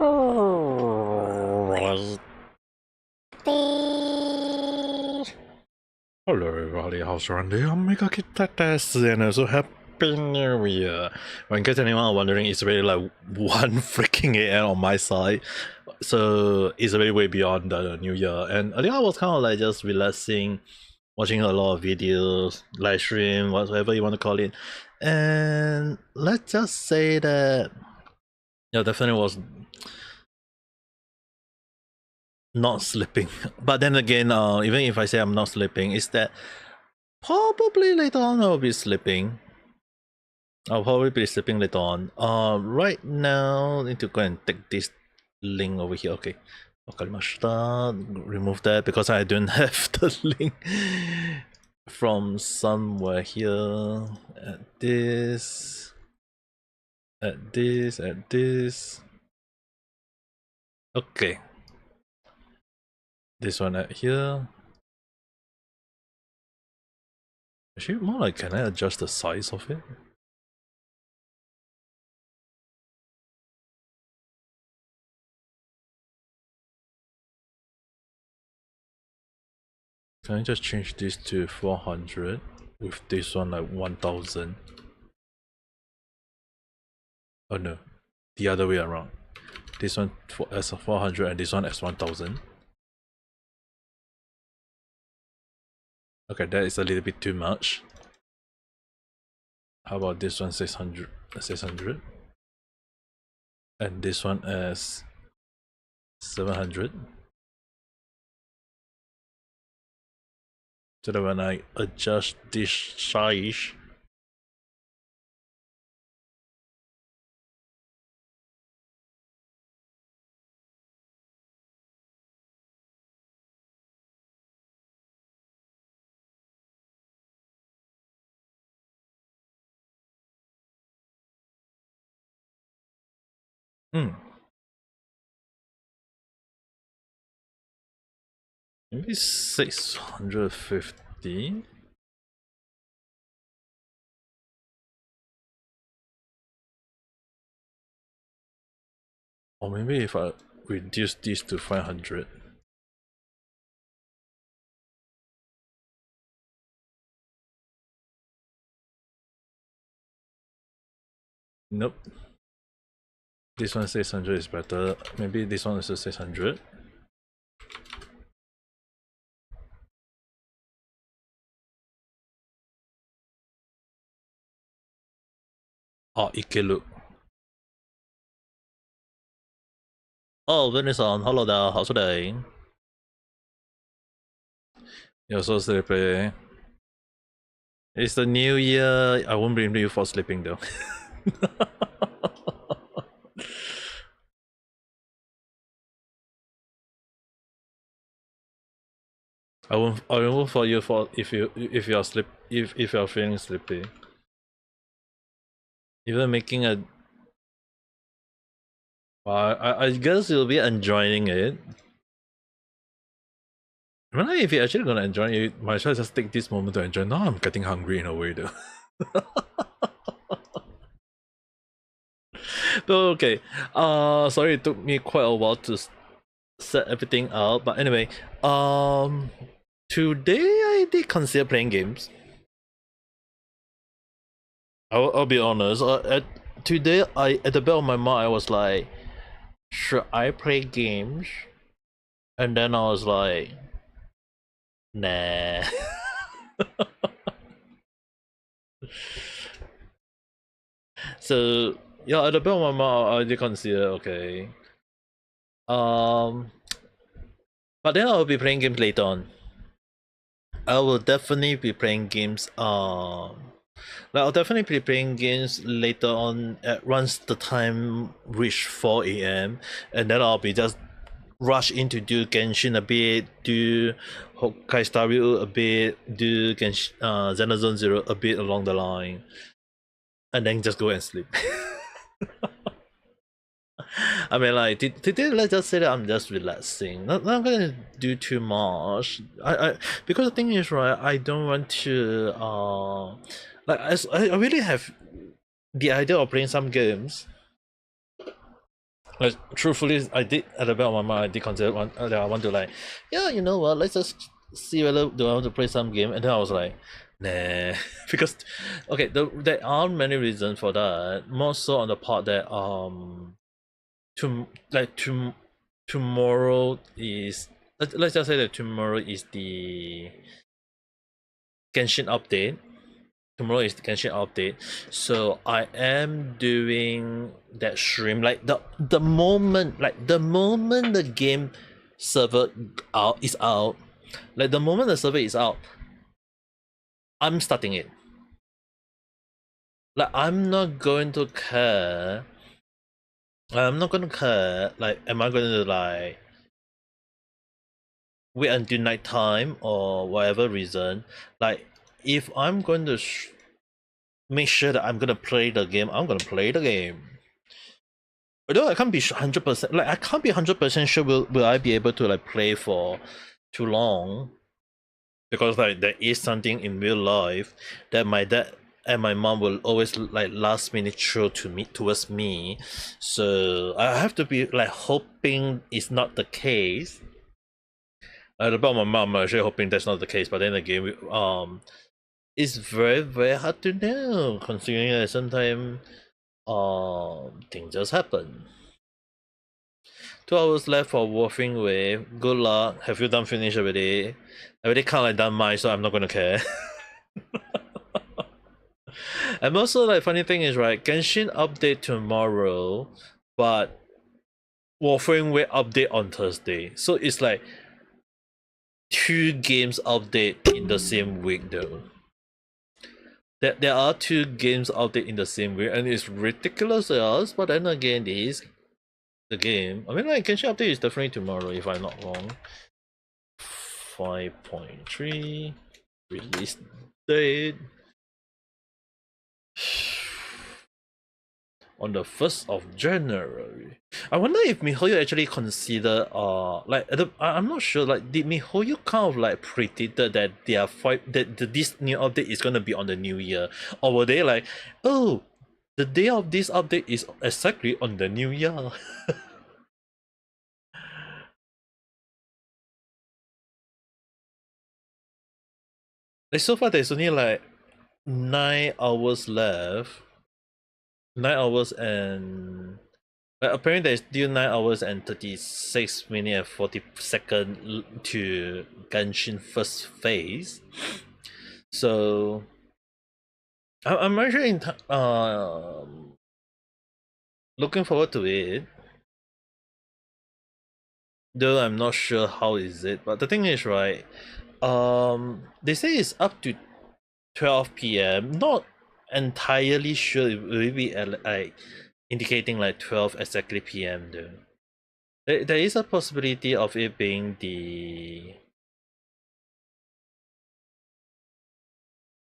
Alright. Hello everybody, how's your day? Ame Gakita and also Happy New Year. In case anyone wondering, it's really like 1 freaking AM on my side. So it's already way beyond the New Year. And I think I was kind of like just relaxing, watching a lot of videos, live stream, whatever you want to call it. And let's just say that, yeah, definitely was not sleeping. But then again, even if I say I'm not sleeping, is that probably later on I'll be sleeping. I'll probably be sleeping later on. Right now, I need to go and take this link over here. Okay. Remove that because I don't have the link from somewhere here. At this. At this. At this. Okay. This one at here. Actually, more like, can I adjust the size of it? Can I just change this to 400 with this one like 1000? Oh no, the other way around. This one as 400 and this one as 1000. Okay, that is a little bit too much. How about this one 600, 600, and this one as 700. So that when I adjust this size, maybe 650. Or maybe if I reduce this to 500. Nope. This one 600 is better. Maybe this one is 600. Oh, ikke look. Oh, Venison, hello there, how's today? You're so sleepy. It's the new year. I won't blame you for sleeping though. I won't for you for if you are if you are feeling sleepy. Even making a I guess you'll be enjoying it. Well, if you're actually gonna enjoy it, might as well just take this moment to enjoy. Now I'm getting hungry in a way though. But okay. Sorry it took me quite a while to set everything up. But anyway, today I did consider playing games. I'll be honest. Today at the back of my mind I was like, should I play games? And then I was like, nah. So yeah, at the back of my mind I did consider okay. But then I'll be playing games later on. I will definitely be playing games. Like I'll definitely be playing games later on at once the time reach 4 AM, and then I'll be just rush into do Genshin a bit, do Honkai Star Rail a bit, do Zenless Zero a bit along the line, and then just go and sleep. I mean, like today, let's just say that I'm just relaxing. Not gonna do too much. Because the thing is, right, I don't want to like I really have the idea of playing some games. Like truthfully, I did at the back of my mind. I did consider one. That I want to like, yeah, you know what? Let's just see whether do I want to play some game. And then I was like, nah, because okay, there are many reasons for that. More so on the part that tomorrow is let's just say that tomorrow is the Genshin update. Tomorrow is the Genshin update, so I am doing that stream like the moment the game server out, like the moment the server is out, I'm starting it. Like I'm not going to care. I'm not going to care. Like, am I going to like wait until night time or whatever reason? Like, if I'm going to make sure that I'm gonna play the game, I'm gonna play the game. Although I can't be 100%, like I can't be 100% sure will I be able to like play for too long, because like there is something in real life that my dad and my mom will always like last minute throw to me towards me, so I have to be like hoping it's not the case. About my mom, I'm actually hoping that's not the case, but then again, it's very hard to know considering that sometimes things just happen. 2 hours left for Wolfing Wave. Good luck. Have you done finish already? I already kind of like done mine, so I'm not gonna care. And also, like, funny thing is, right, Genshin update tomorrow, but Wolfing Wave update on Thursday. So it's like 2 games update in the same week, though. There are 2 games update in the same week, and it's ridiculous, yes, but then again, it is the game. I mean, like, Genshin update is definitely tomorrow, if I'm not wrong. 5.3 release date on the 1st of January. I wonder if miHoYo actually consider I'm not sure, like, did miHoYo kind of like predicted that this new update is gonna be on the new year, or were they like, oh, the day of this update is exactly on the new year? Like, so far there's only like 9 hours left. 9 hours and apparently there's still 9 hours and 36 minutes and 40 seconds to Genshin first phase. So I'm actually looking forward to it. Though I'm not sure how is it, but the thing is, right, they say it's up to 12 p.m. Not entirely sure it will be like indicating like 12 exactly p.m. though. There is a possibility of it being the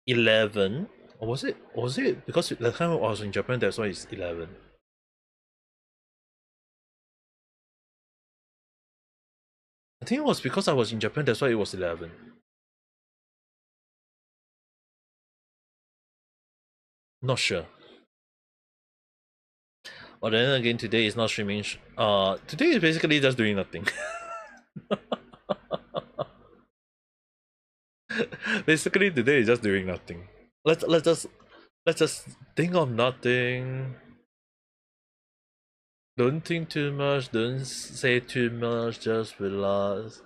11, or was it because the time I was in Japan, that's why it's 11. I think it was because I was in Japan, that's why it was 11. Not sure. But then again, today is not streaming. Today is basically just doing nothing. Basically, today is just doing nothing. Let's just think of nothing. Don't think too much. Don't say too much. Just relax.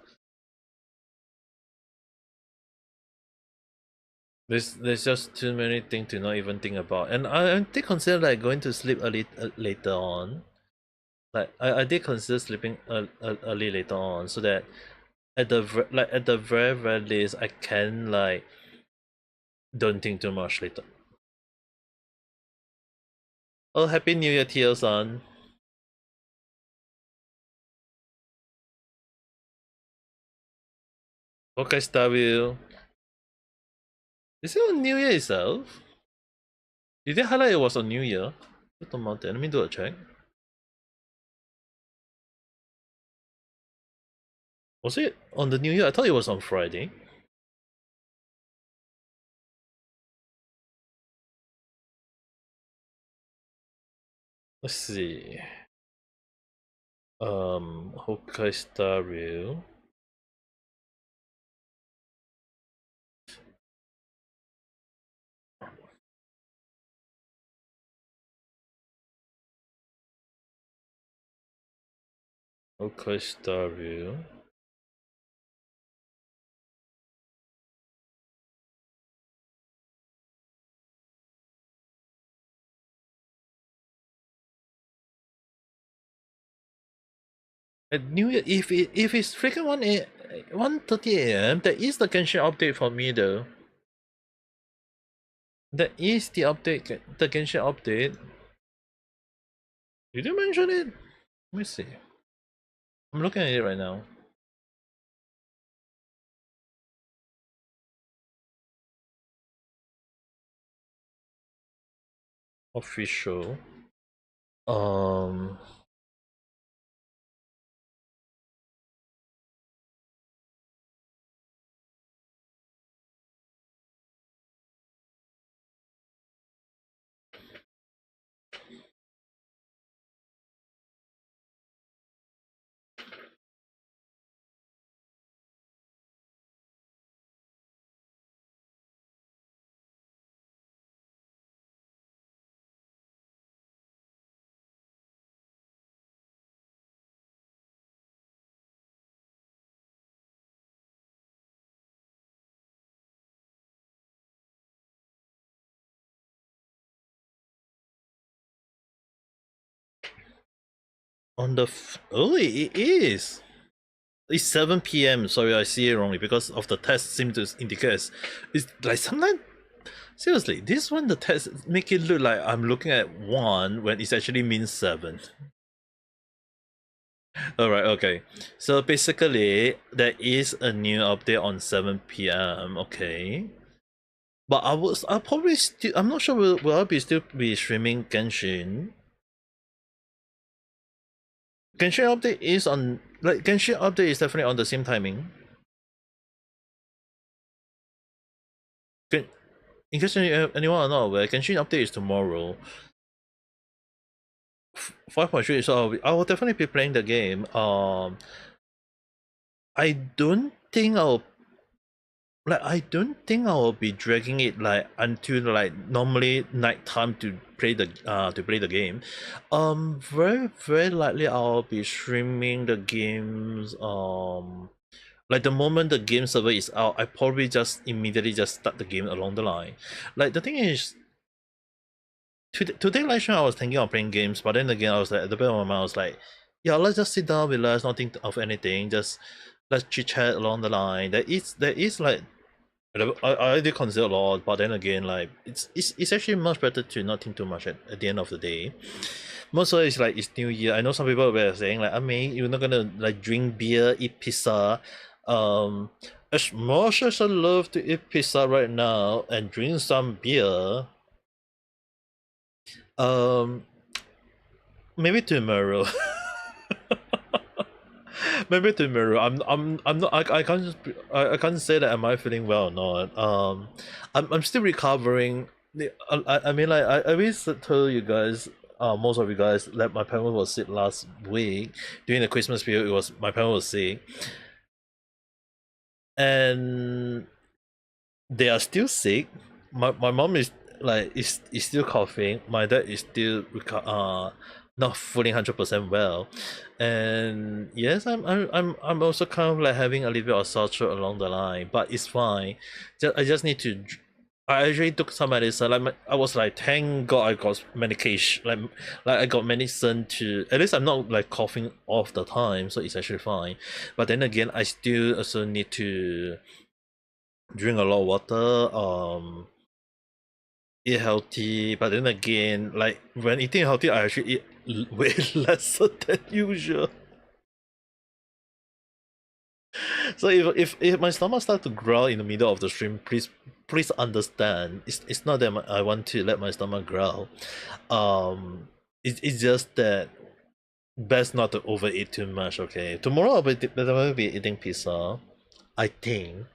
There's just too many things to not even think about, and I did consider like going to sleep early later on. Like I did consider sleeping early later on, so that at the very least I can like don't think too much later. Oh, happy New Year, TL-san. Okay, W. Is it on New Year itself? Did they highlight it was on New Year? Let me do a check. Was it on the New Year? I thought it was on Friday. Let's see. Hokai Star Rail. Hokai Star Rail. At New Year, if it's freaking 1:30 a.m., there is the Genshin update for me though. There is the update, the Genshin update. Did you mention it? Let me see. I'm looking at it right now. Official. Um. On the oh, it is. It's 7 p.m. Sorry, I see it wrongly because of the test seems to indicate it's like sometimes. Seriously, this one the test make it look like I'm looking at 1 when it actually means 7. Alright, okay. So basically, there is a new update on 7 p.m. Okay. But I'll probably still, I'm not sure will I be still be streaming Genshin. Genshin update is on, like, Genshin update is definitely on the same timing. In case anyone are not aware, Genshin update is tomorrow. 5.3, so I will definitely be playing the game. I don't think I don't think I will be dragging it like until like normally night time to play the game. Very likely I'll be streaming the games. Like the moment the game server is out, I probably just immediately just start the game along the line. Like the thing is, today live stream I was thinking of playing games, but then again I was like at the back of my mind I was like, yeah, let's just sit down, relax, not think of anything, just let's chit chat along the line. There is like I did consider a lot, but then again, like it's actually much better to not think too much at the end of the day. Most of it is like it's New Year. I know some people were saying like, I mean, you're not gonna like drink beer, eat pizza. Um, as much as I love to eat pizza right now and drink some beer, um, maybe tomorrow. Maybe tomorrow. I'm not. I can't just. I can't say that am I feeling well or not. I'm still recovering. I mean, like I always told you guys. Most of you guys that my parents was sick last week during the Christmas period. It was my parents was sick, and they are still sick. My mom is like is still coughing. My dad is still not fully 100% well, and yes, I'm also kind of like having a little bit of sore throat along the line, but it's fine. I just need to. I actually took some medicine. Like I was like, thank God I got medication. Like I got medicine to at least I'm not like coughing all the time, so it's actually fine. But then again, I still also need to drink a lot of water, eat healthy, but then again, like when eating healthy, I actually eat way lesser than usual. So if my stomach starts to growl in the middle of the stream, please understand. It's not that I want to let my stomach growl. It's just that best not to overeat too much. Okay, tomorrow I'll definitely be eating pizza. I think.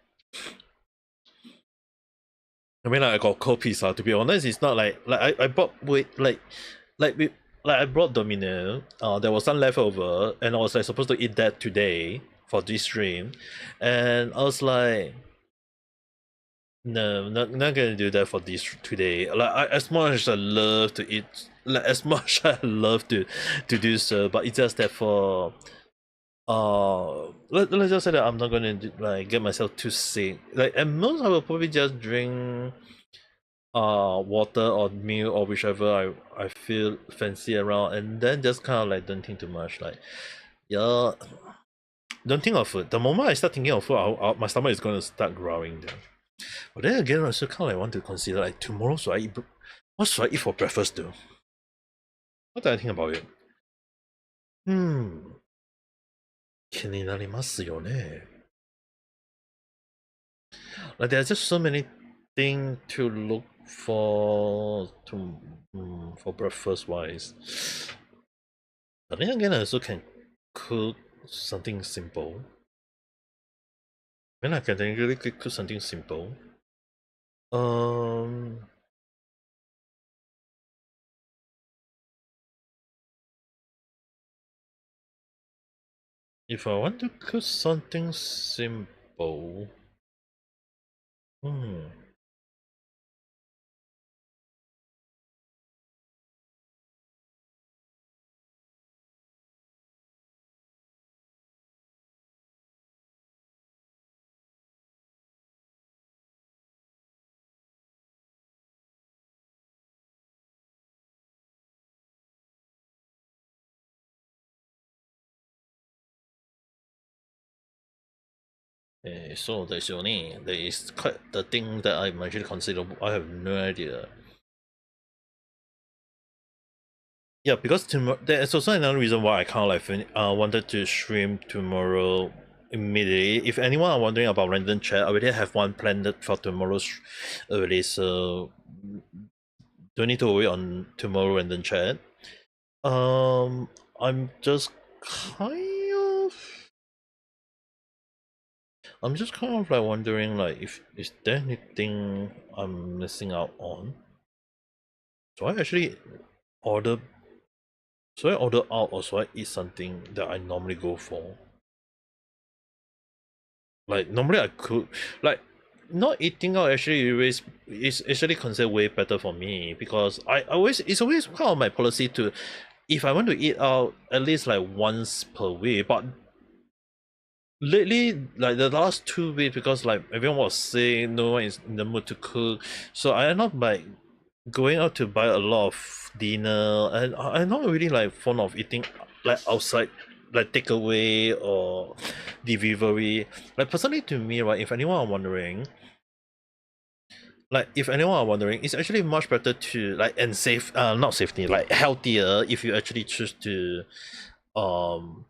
I mean, like, I got cold pizza. To be honest, it's not like I bought with like like I brought Domino. There was some leftover, and I was like supposed to eat that today for this stream, and I was like, no, not gonna do that for this today. Like as much as I love to eat, like as much as I love to do so, but it's just that for let's just say that I'm not gonna like get myself too sick. Like at most I will probably just drink water or milk or whichever I feel fancy around, and then just kind of like don't think too much. Like yeah, don't think of food. The moment I start thinking of food, my stomach is gonna start growling then. But then again, I also kind of like want to consider like tomorrow should I eat what should I eat for breakfast though? What do I think about it? 気になりますよね. Like there are just so many things to look for breakfast wise. But then again, I also can cook something simple. Then I can really cook something simple. If I want to cook something simple, so there's only there is quite the thing that I'm actually consider. I have no idea. Yeah, because tomorrow there's also another reason why I kind of like wanted to stream tomorrow immediately. If anyone are wondering about random chat, I already have one planned for tomorrow already, so don't need to worry on tomorrow random chat. I'm just kind of like wondering like if is there anything I'm missing out on. So I actually order should I order out or should I eat something that I normally go for? Like normally I could like not eating out actually is actually considered way better for me because I always it's always part of my policy to if I want to eat out at least like once per week, but lately like the last 2 weeks because like everyone was sick, no one is in the mood to cook, so I end up like going out to buy a lot of dinner, and I'm not really like fond of eating like outside like takeaway or delivery. Like personally to me, right, if anyone are wondering, like if anyone are wondering, it's actually much better to like and safe not safety, like healthier if you actually choose to um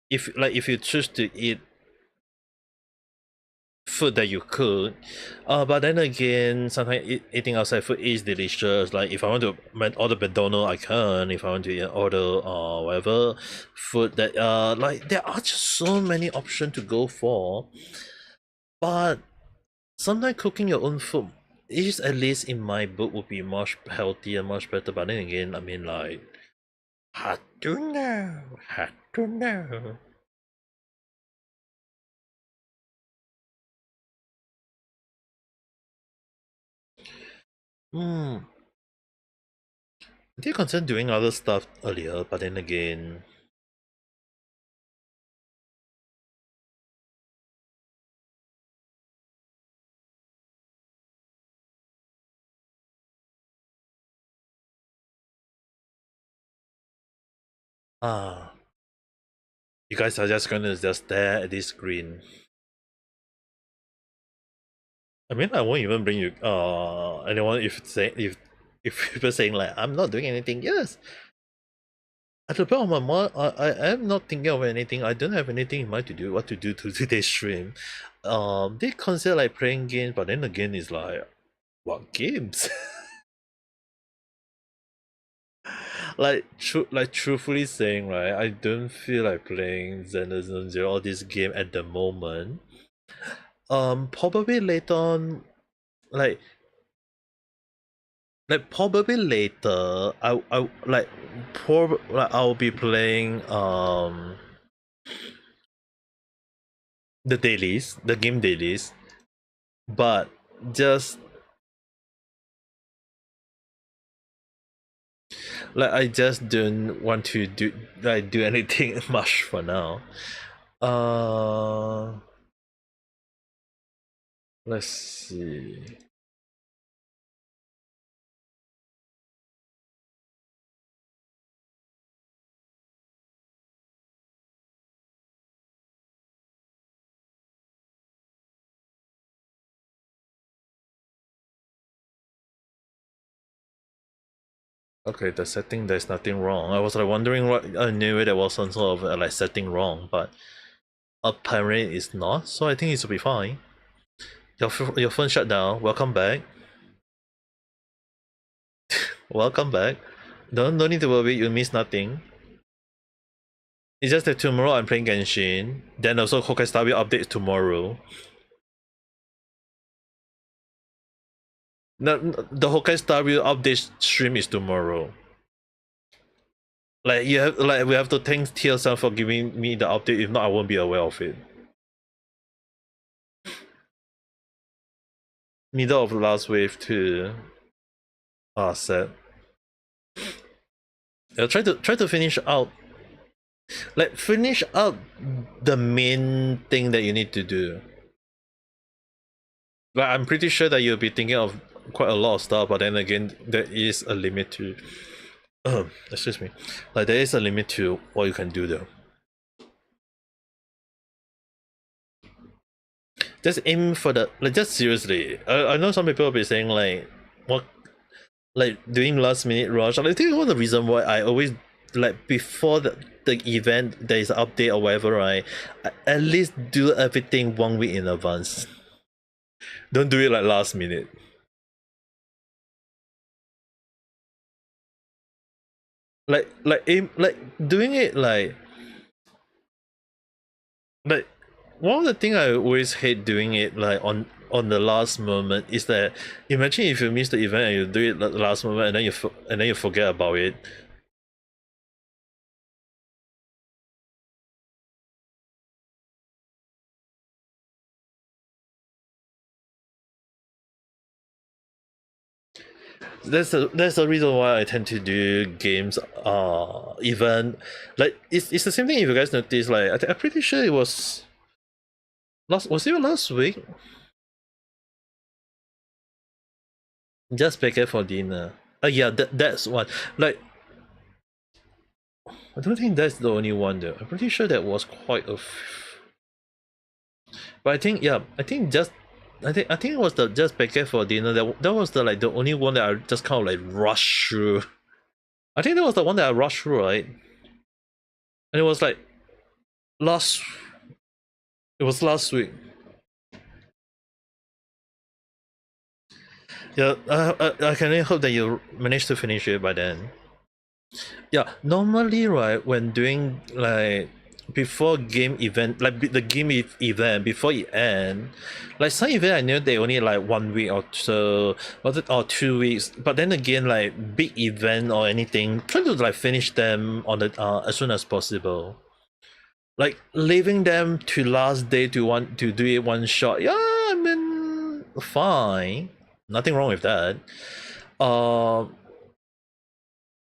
if you choose to eat food that you cook. But then again, sometimes eating outside food is delicious. Like if I want to order McDonald's, I can. If I want to order whatever food that like there are just so many options to go for. But sometimes cooking your own food is at least in my book would be much healthier, much better. But then again, I mean like had to know, had to know. Hmm. I did consider doing other stuff earlier, but then again, ah, you guys are just gonna just stare at this screen. I mean, I won't even bring you anyone if people saying like I'm not doing anything. Yes, at the back of my mind, I am not thinking of anything. I don't have anything in mind to do. What to do to today's stream? They consider like playing games, but then again, it's like what games? like truthfully saying, right? I don't feel like playing Zenless all this game at the moment. Probably later on, like Like probably later, I like I'll be playing the dailies, the game dailies, but just like I just don't want to do anything much for now. Uh, let's see. Okay, the setting, there's nothing wrong. I was like wondering what I knew there was some sort of like setting wrong, but apparently it's not. So I think it should be fine. Your phone shut down. Welcome back. Welcome back. Don't need to worry. You miss nothing. It's just that tomorrow I'm playing Genshin. Then also Hokai Star will update tomorrow. No, the Hokai Star will update stream is tomorrow. Like we have to thank TSL for giving me the update. If not, I won't be aware of it. Middle of last wave too. Ah, sad. Yeah, try to finish out. Like finish out the main thing that you need to do. Like I'm pretty sure that you'll be thinking of quite a lot of stuff, but then again, there is a limit to. Excuse me. Like there is a limit to what you can do though. Just aim for the like. Just seriously, I know some people will be saying like, what, like doing last minute rush. I think one of the reason why I always like before the event there is an update or whatever, right? I at least do everything 1 week in advance. Don't do it like last minute. Like aim like doing it like one of the things I always hate doing it like on the last moment is that imagine if you miss the event and you do it at the last moment and then you forget about it. That's the reason why I tend to do games even like it's the same thing. If you guys notice, like I'm pretty sure it was last week. Just packet for dinner. Yeah, that's one. Like I don't think that's the only one though. I'm pretty sure that was quite a. But I think yeah, I think it was the just packet for dinner. That was the like the only one that I just kind of like rushed through. I think that was the one that I rushed through, right? And it was like last. It was last week. Yeah, I can only hope that you manage to finish it by then. Yeah, normally right when doing like before game event, like the game event before it end, like some event I know they only like 1 week or so, or 2 weeks. But then again, like big event or anything, try to like finish them on the as soon as possible. Like leaving them to last day to do it one shot. Yeah, I mean fine, nothing wrong with that.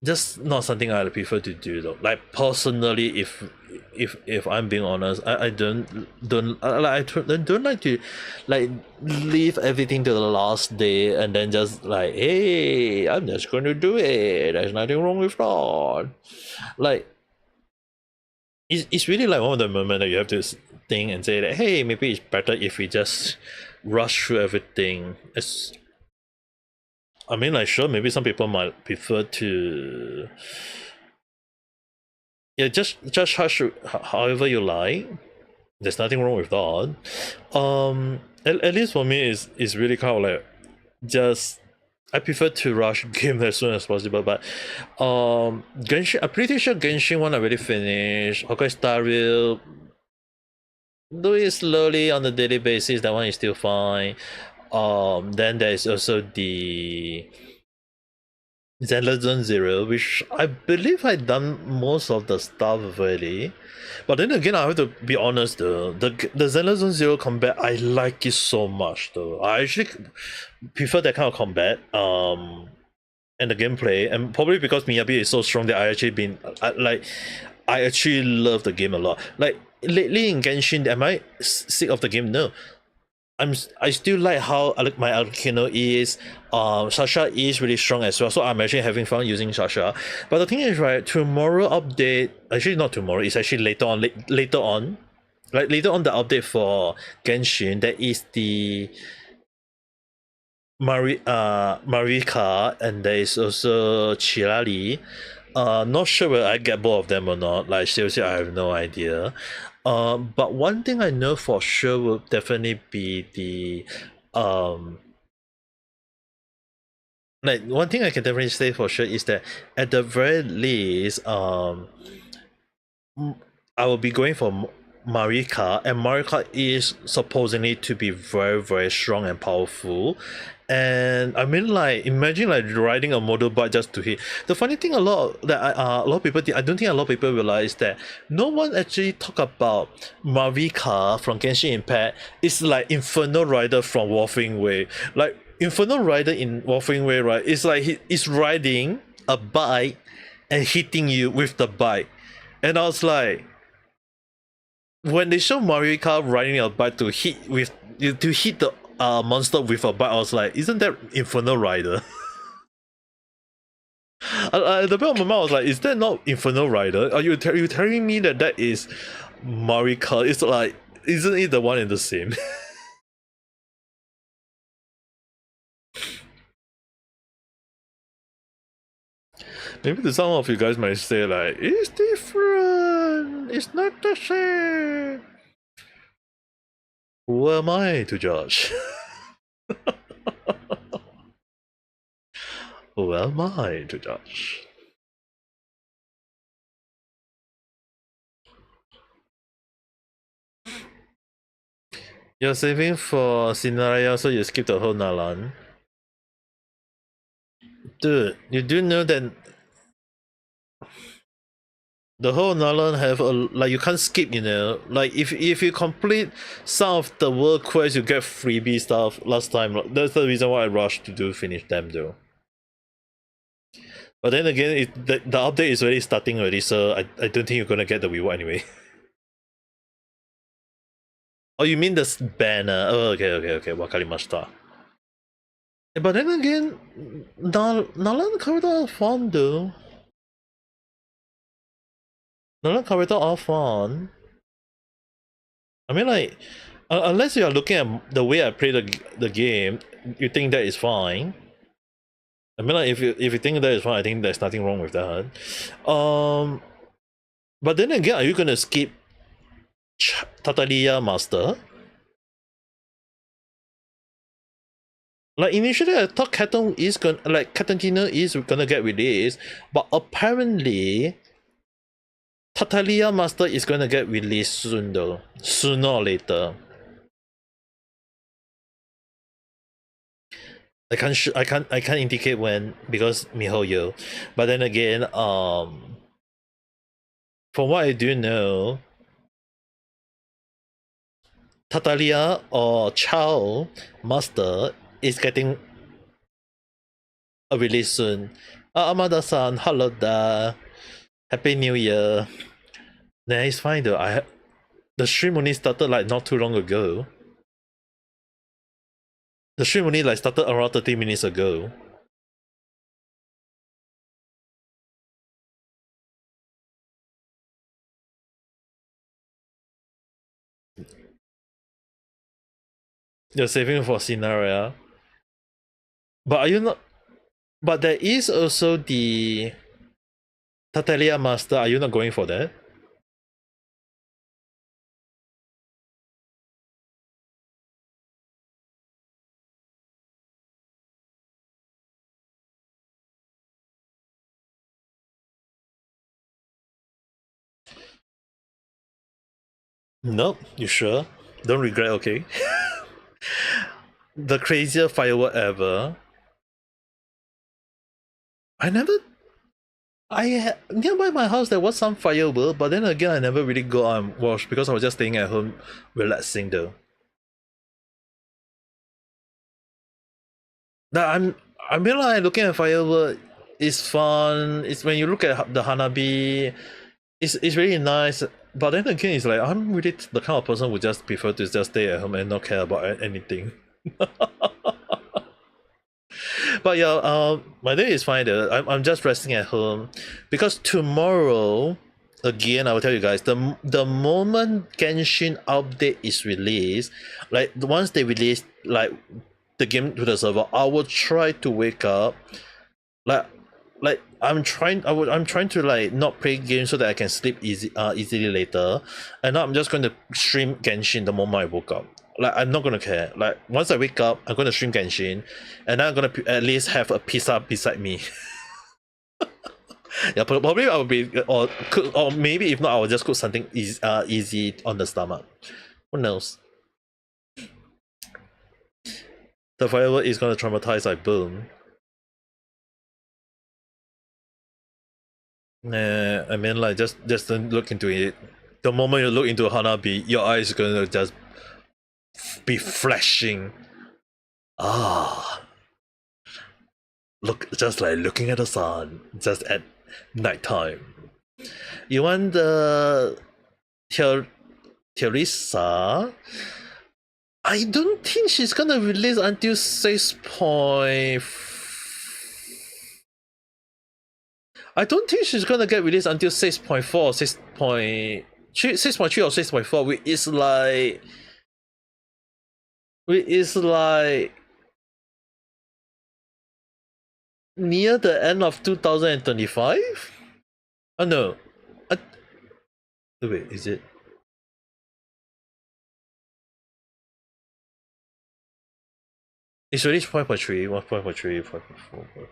Just not something I prefer to do though. Like personally, if I'm being honest, I don't like I don't like to like leave everything to the last day and then just like, hey, I'm just going to do it. There's nothing wrong with that. Like it's really like one of the moments that you have to think and say that, hey, maybe it's better if we just rush through everything. I mean, like, sure, maybe some people might prefer to, yeah, just hush however you like. There's nothing wrong with that. At least for me, is really kind of like just I prefer to rush game as soon as possible. But Genshin, I'm pretty sure Genshin one already finished. Hokai Star Rail, do it slowly on a daily basis. That one is still fine. Then there is also the Zenless Zone Zero, which I believe I done most of the stuff already. But then again, I have to be honest though, the Zenless Zone Zero combat, I like it so much though. I actually prefer that kind of combat. And the gameplay, and probably because Miyabi is so strong that I actually love the game a lot. Like lately in Genshin, am I sick of the game? No. I still like how my Arcano is. Sasha is really strong as well, so I'm actually having fun using Sasha. But the thing is, right, tomorrow update, actually not tomorrow, it's actually later on, later on, like later on the update for Genshin, that is the Marika, and there is also Chirali. Not sure whether I get both of them or not. Like seriously, I have no idea. But one thing I know for sure will definitely be the like one thing I can definitely say for sure is that at the very least, I will be going for Marika, and Marika is supposedly to be very, very strong and powerful. And I mean, like, imagine like riding a motorbike just to hit. The funny thing, a lot of people, I don't think a lot of people realize that no one actually talk about Marika from Genshin Impact. It's like Inferno Rider from Warframe Way. Like Inferno Rider in Warframe Way, right? It's like he's riding a bike and hitting you with the bike, and I was like, when they show Marika riding a bike to hit the monster with a bike, I was like, isn't that Inferno Rider? At the back of my mind, I was like, is that not Inferno Rider? Are you telling me that is Marika? It's like, isn't it the one and the same? Maybe to some of you guys might say like, it's different. It's not the same. Who am I to judge? Who am I to judge? You're saving for Scenario, so you skip the whole Nalan. Dude, you do know that the whole Nalan have a like you can't skip, you know. Like if you complete some of the world quests, you get freebie stuff last time. That's the reason why I rushed to finish them though. But then again, the update is already starting already, so I don't think you're gonna get the reward anyway. Oh, you mean this banner? Oh, okay. Wakarimashita. But then again, Nalan character are fun though. Nalan character are fun. I mean, like, unless you are looking at the way I play the game, you think that is fine. I mean, like, if you think that is fine, I think there's nothing wrong with that. But then again, are you gonna skip Tatalia Master? Like initially, I thought Catantino is gonna get released, but apparently, Tatalia Master is gonna get released soon though, sooner or later. I can't indicate when because MiHoYo, but then again, from what I do know, Tatalia or Chao Master is getting a release soon. Amada-san, hello da. Happy New Year. Nah, it's fine though. The stream only started like not too long ago. The stream only like started around 30 minutes ago. You're saving for scenario. But are you not? But there is also the Tatalia Master. Are you not going for that? Nope. You sure? Don't regret, okay? The craziest firework ever. I never. Nearby my house there was some firework, but then again I never really go out and watch because I was just staying at home, relaxing though. Now I mean like looking at firework is fun. It's when you look at the hanabi, it's really nice. But then again, it's like I'm really the kind of person who just prefer to just stay at home and not care about anything. But yeah, my day is fine though. I'm just resting at home because tomorrow, again, I will tell you guys the moment Genshin update is released, like once they release like the game to the server, I will try to wake up, like I'm trying to like not play games so that I can sleep easily later, and now I'm just going to stream Genshin the moment I woke up. Like I'm not gonna care. Like once I wake up, I'm gonna stream Genshin, and then I'm gonna at least have a pizza beside me. Yeah, probably I will be or cook, or maybe if not, I will just cook something easy on the stomach. Who knows? The firework is gonna traumatize like boom. Nah, I mean like just don't look into it. The moment you look into a hanabi, your eyes are gonna just be flashing. Ah, look, just like looking at the sun, just at nighttime. You want the Teresa? I don't think she's gonna release until 6. I don't think she's gonna get released until 6.4, 6.3 or 6.4, which is like near the end of 2025. Oh no, wait, is it? It's already 5.3, 1.3, 5.4.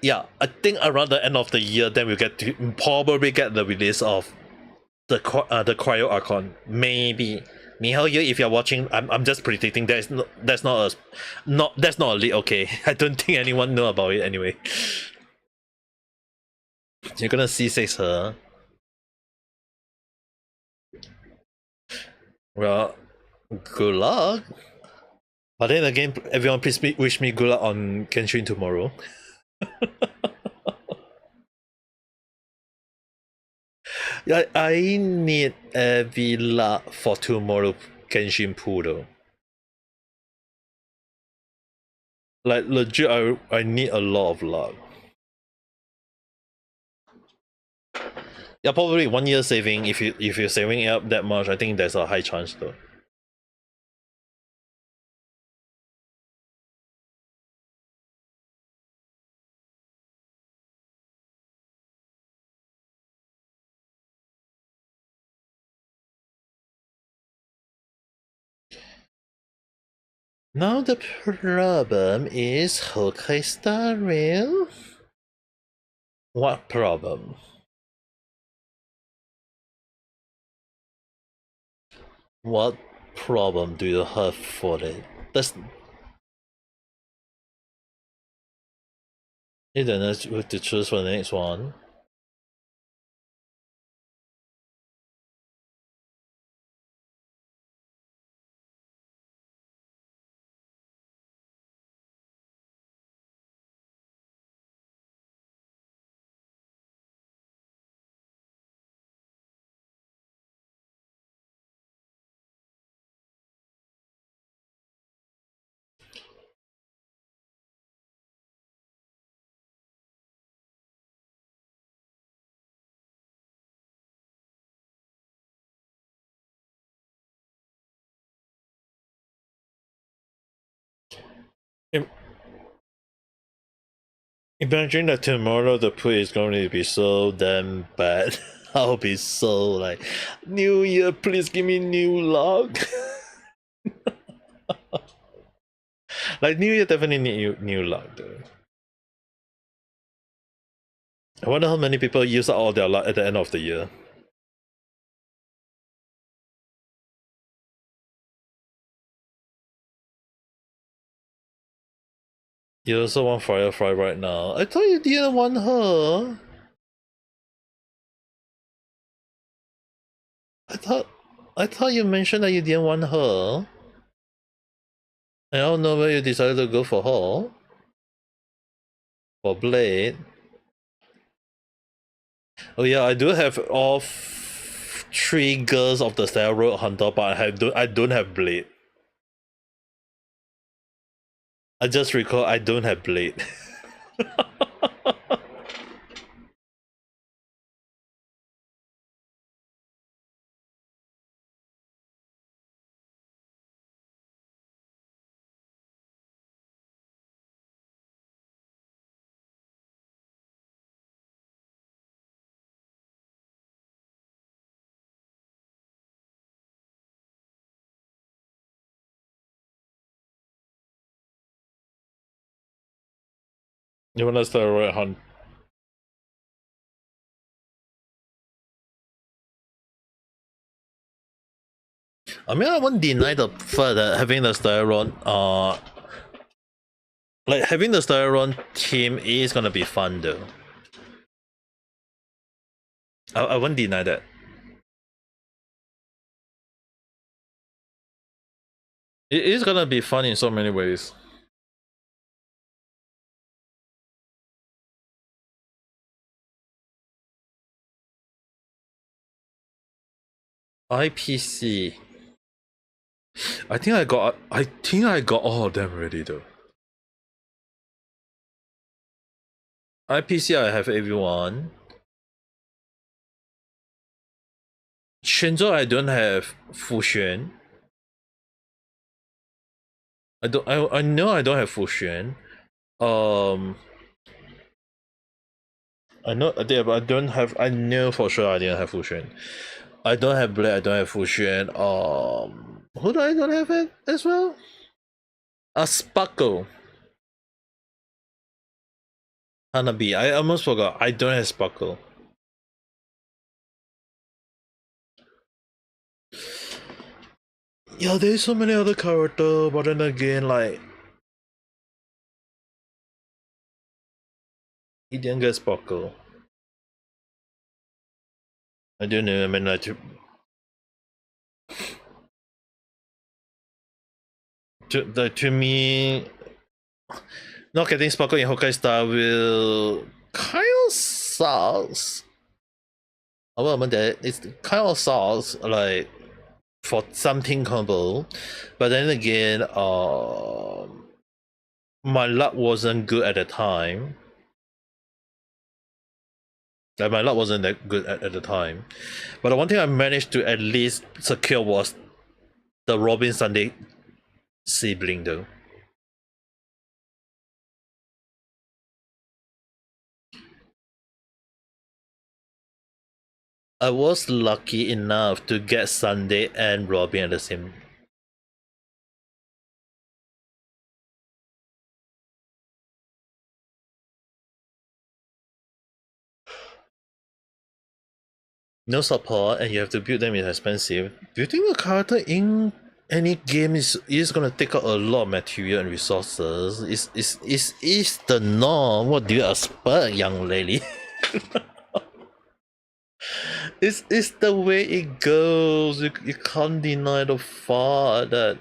Yeah, I think around the end of the year, then we'll probably get the release of the Cryo Archon. Maybe. Mihail, if you're watching, I'm just predicting that's not a leak. Okay, I don't think anyone know about it anyway. You're gonna see 6 her. Well, good luck. But then again, everyone please wish me good luck on Genshin tomorrow. I need every luck for tomorrow Genshin pool though. Like legit, I need a lot of luck. Yeah, probably 1 year saving. If you're saving up that much, I think there's a high chance though. Now the problem is Hokkaido real? What problem? What problem do you have for it? That's you don't know what to choose for the next one. Imagine that tomorrow the pool is going to be so damn bad. I'll be so like, New Year, please give me new luck. Like New Year definitely need new luck though. I wonder how many people use all their luck at the end of the year. You also want Firefly right now. I thought you didn't want her. I thought you mentioned that you didn't want her. I don't know why you decided to go for her. For Blade. Oh yeah, I do have all three girls of the Steroid Hunter, but I don't have Blade. I just recall I don't have Blade. You wanna Steroid Hunt? I mean, I won't deny the fact that having the Styron, like having the Styron team is gonna be fun though. I won't deny that. It is gonna be fun in so many ways. IPC. I think I got all of them already though. IPC I have everyone. Shinzo I don't have Fuxuan. I know I don't have Fuxuan. I know but I don't have I know for sure I didn't have Fuxuan. I don't have Blade, I don't have Fuxuan. Who do I don't have it as well? Sparkle. Hanabi. I almost forgot. I don't have Sparkle. Yeah, there's so many other characters, but then again, like he didn't get Sparkle. I don't know. I mean, like to me, not getting Sparkle in Honkai Star will kind of sucks. It's kind of sucks, like for something combo, but then again, my luck wasn't good at the time. Like my luck wasn't that good at the time, but the one thing I managed to at least secure was the Robin Sunday sibling though. I was lucky enough to get Sunday and Robin at the same. No support, and you have to build them is expensive. Building a character in any game is gonna take out a lot of material and resources. Is the norm. What do you expect, young lady? It's the way it goes. You can't deny the fact that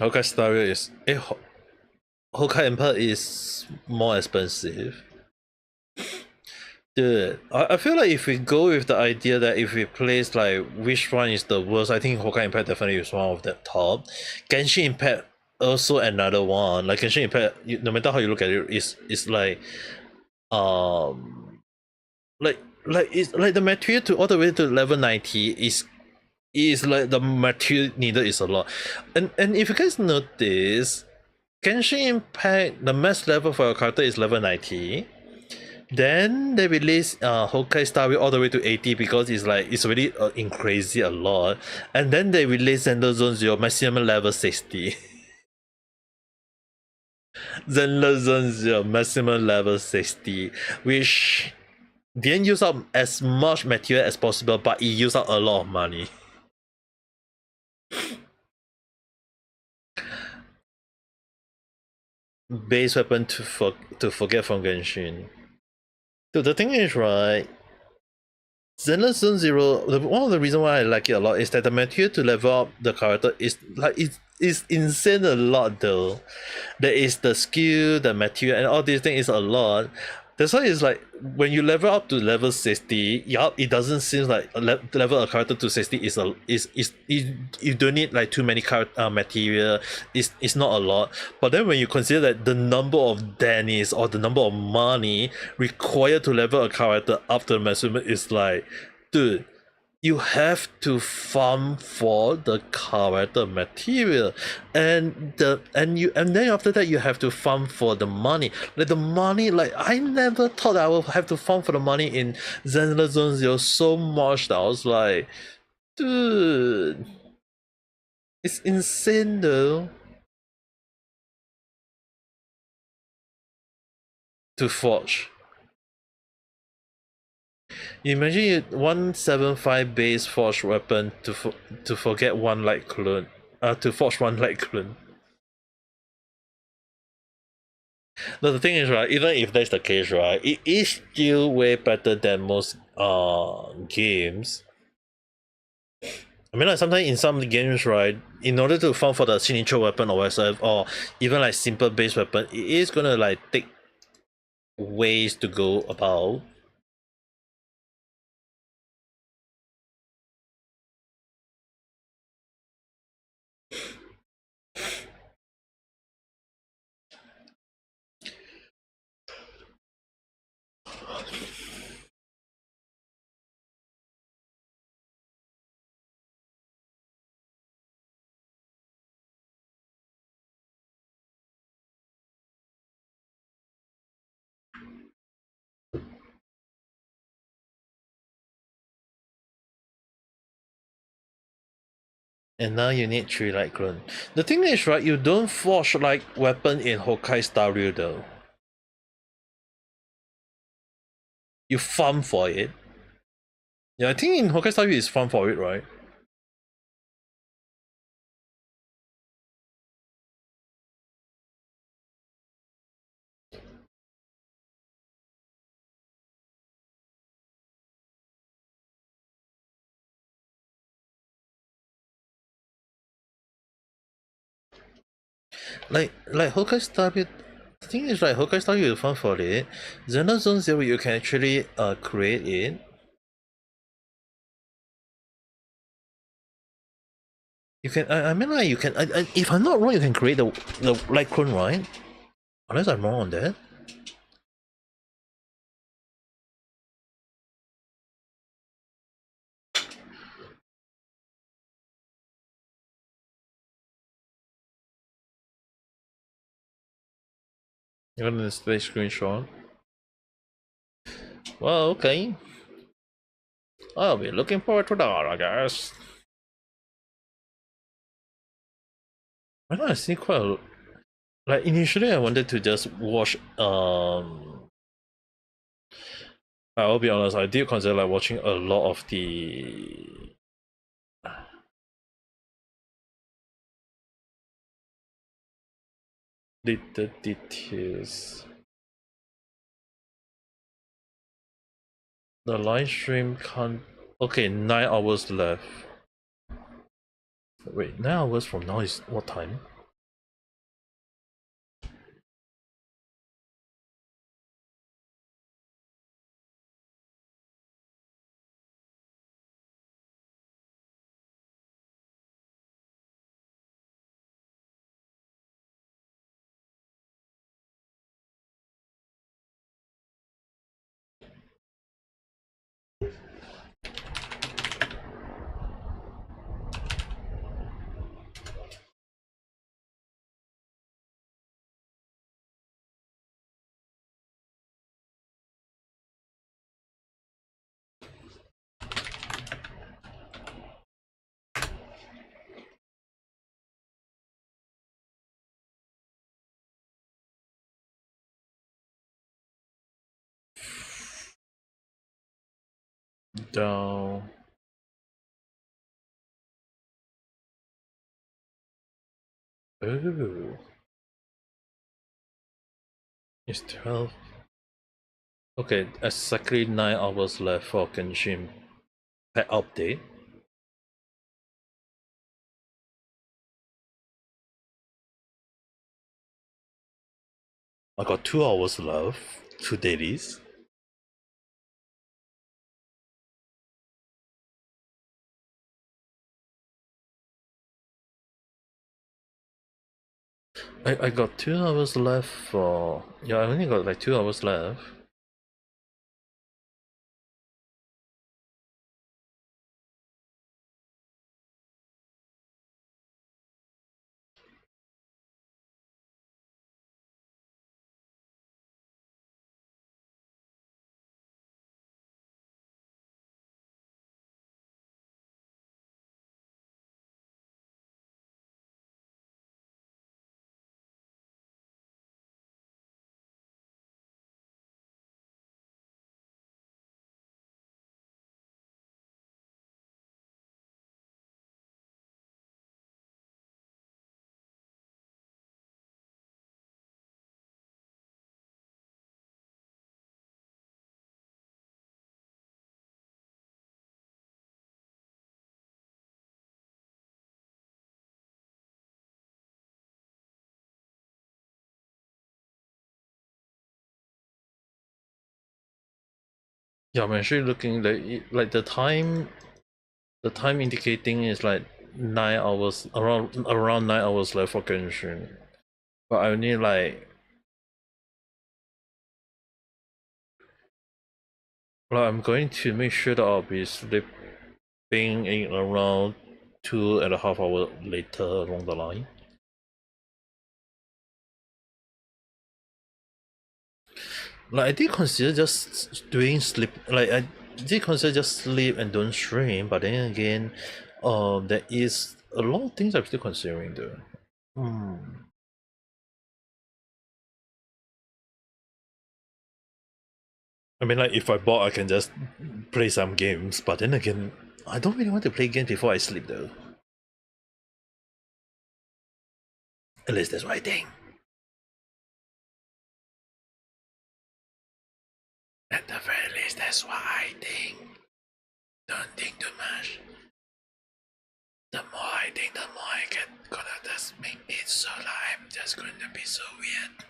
Honkai Star Rail is Honkai Empire is more expensive. Dude, I feel like if we go with the idea that if we place like which one is the worst, I think Honkai Impact definitely is one of the top. Genshin Impact also another one. Like Genshin Impact, no matter how you look at it, is like it's like the material to all the way to level 90 is like the material needed is a lot. And if you guys notice, Genshin Impact, the max level for your character is level 90. Then they release Honkai Star Rail all the way to 80 because it's like it's already increased a lot. And then they release Ender Zone Zero maximum level 60. Zenless Zone Zero maximum level 60, which didn't use up as much material as possible, but it used up a lot of money. Base weapon to forget from Genshin. Dude, the thing is, right? Zenless Zone Zero, one of the reasons why I like it a lot is that the material to level up the character is like it's insane a lot though. There is the skill, the material, and all these things is a lot. That's why it's like when you level up to level 60, yeah, it doesn't seem like level a character to 60 is you don't need like too many material. It's not a lot. But then when you consider that the number of Dennis or the number of money required to level a character up to the maximum is like, dude, you have to farm for the character material, and then after that you have to farm for the money. Like the money, like I never thought I would have to farm for the money in Zenless Zone Zero so much that I was like, dude, it's insane though. To forge. Imagine you 175 base forge weapon to forget one light clone. To forge one light clone. No, the thing is, right, even if that's the case, right, it is still way better than most games. I mean, like sometimes in some games, right, in order to farm for the signature weapon or whatever, or even like simple base weapon, it is gonna like take ways to go about. And now you need 3 light clone. The thing is, right, you don't forge like weapon in Hokai Star Rail though. You farm for it. Yeah, I think in Hokai Star Rail is farm for it, right? Like Hokai Star Rail, the thing is, like Hokai Star Rail you farm for it. Xeno Zone Zero you can actually create it. You can I mean like you can if I'm not wrong you can create the light clone, right? Unless I'm wrong on that. You're gonna display screenshot. Well, okay. I'll be looking forward to that, I guess. I know I see quite a, like initially I wanted to just watch I'll be honest, I did consider like watching a lot of the details. The live stream can't. Okay, 9 hours left. Wait, 9 hours from now is what time? down. Oh, it's 12. Okay, exactly 9 hours left for Genshin pet update. I got 2 hours left, 2 dailies. I got 2 hours left for... Yeah, I only got like 2 hours left. Yeah, I'm actually looking like the time indicating is like 9 hours, around 9 hours left for Genshin. But I only like I'm going to make sure that I'll be sleeping in around 2.5 hours later along the line. Like I did consider just doing sleep. Like I did consider just sleep and don't stream. But then again, there is a lot of things I'm still considering though. I mean, like if I bought, I can just play some games. But then again, I don't really want to play games before I sleep though. At least that's what I think. At the very least, that's what I think. Don't think too much. The more I think, the more I get gonna just make it so like I'm just going to be so weird.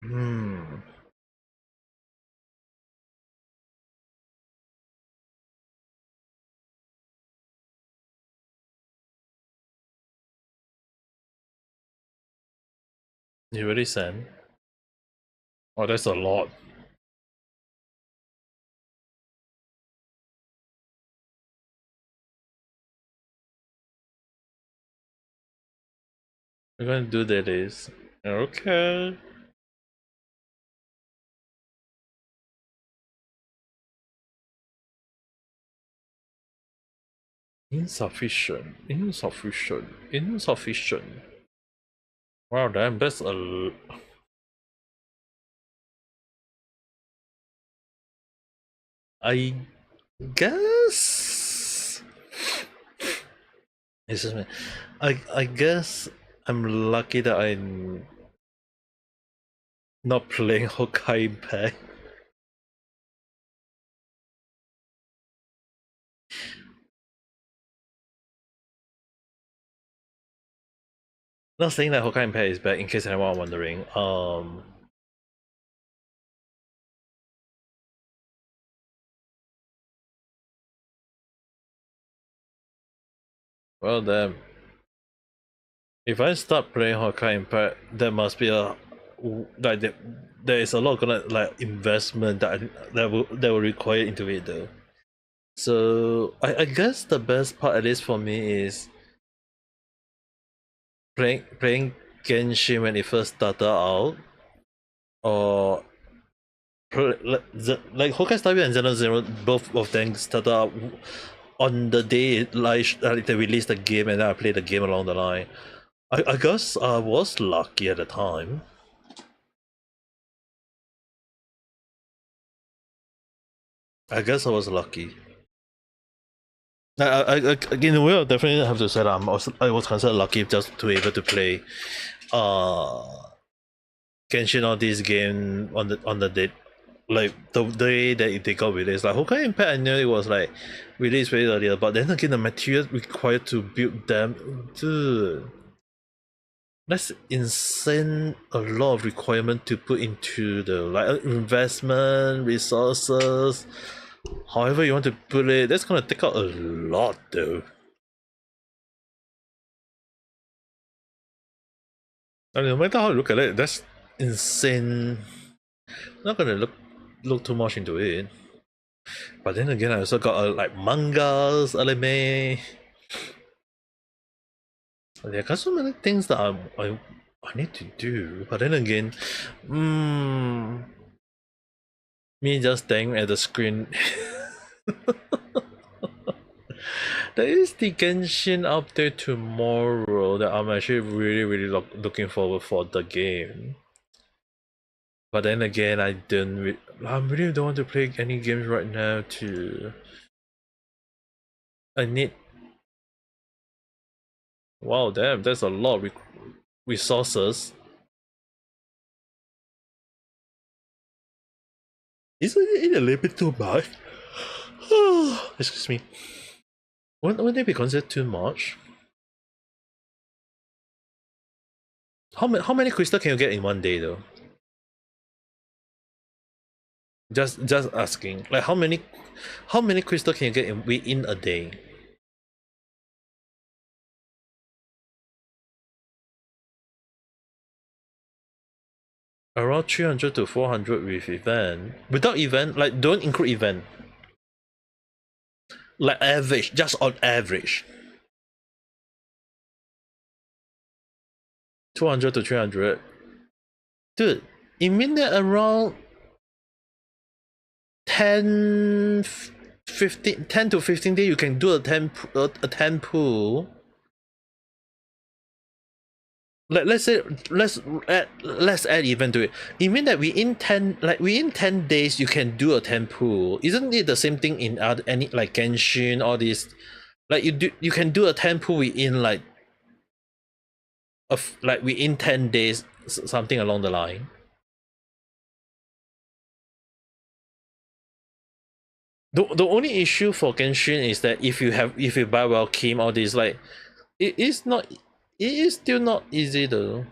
Hmm. You already sent? Oh, that's a lot. We're gonna do that is okay. Insufficient, insufficient, insufficient. Wow, damn, that's a. I guess excuse me. I guess I'm lucky that I'm not playing Honkai Impact. Not saying that Honkai Impact is bad, in case anyone wondering. Well then, if I start playing Honkai Impact, there must be a like there is a lot of like investment that will require into it though. So I guess the best part, at least for me, is playing Genshin when it first started out, or like Honkai Star Rail and Zenless Zero, both of them started out on the day like they released the game, and then I played the game along the line. I guess I was lucky at the time. I guess I was lucky. In a way, I definitely have to say that I was considered lucky just to be able to play Genshin on this game on the date, like the day that they got released. Like Honkai Impact, I knew it was like released very earlier, but then again, the materials required to build them, dude, that's insane. A lot of requirement to put into the like investment resources. However you want to put it, that's gonna take out a lot though. I mean, no matter how you look at it, that's insane. I'm not gonna look too much into it. But then again, I also got like mangas, anime. There are so many things that I need to do. But then again, me just staring at the screen. There is the Genshin update tomorrow that I'm actually really looking forward for the game. But then again, I really don't want to play any games right now too. I need. Wow, damn, that's a lot of resources. Isn't it a little bit too much? Excuse me. Wouldn't it be considered too much? How many crystal can you get in one day though? Just asking. Like how many crystal can you get within a day? Around 300 to 400 with event. Without event, like don't include event. Like average, just on average. 200 to 300. Dude, you mean that around 10 to 15 days you can do a 10 pool? Let's say let's add event to it. You mean that within 10 days you can do a 10 pool? Isn't it the same thing in any like Genshin, all these? Like you can do a 10 pool within like within 10 days, something along the line. The only issue for Genshin is that if you buy Welkim, all these, like it is still not easy though.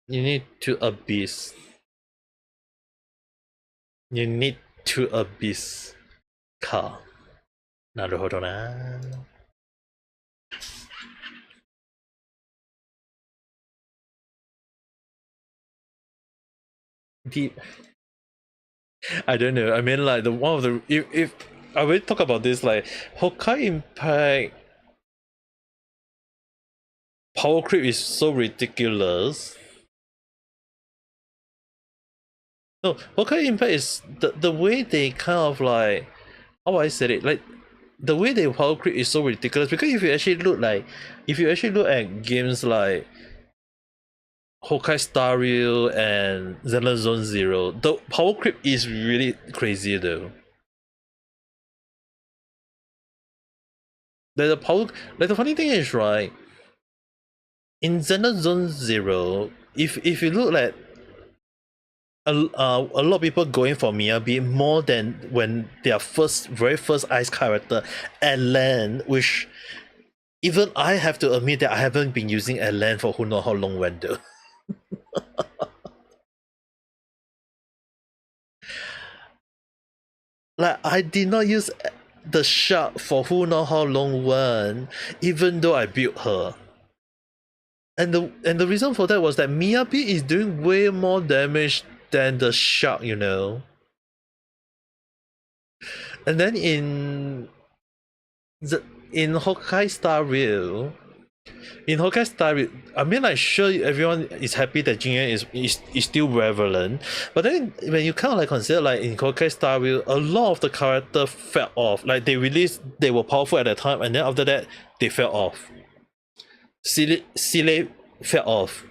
You need to abyss. You need to abyss ka. なるほどな。Deep. I don't know. I mean, like the one of the if I will talk about this, like Honkai Impact power creep is so ridiculous. No, Honkai Impact is the way they kind of like, how I said it, like the way they power creep is so ridiculous, because if you actually look at games like Hokai Star Rail and Zenless Zone Zero, the power creep is really crazy though. The power, like the funny thing is, right, in Zenless Zone Zero, if you look at a lot of people going for Miyabi more than when their very first ice character, Alan, which even I have to admit that I haven't been using Alan for who knows how long when though. Like I did not use the shark for who knows how long when, even though I built her. And the reason for that was that Miyabi is doing way more damage than the shark, you know. And then in Hokai Star Rail, I mean, like, sure, everyone is happy that Jinyan is still relevant, but then when you kind of like consider, like in Hokai Star Rail, a lot of the character fell off. Like they were powerful at the time, and then after that they fell off. Sile fell off.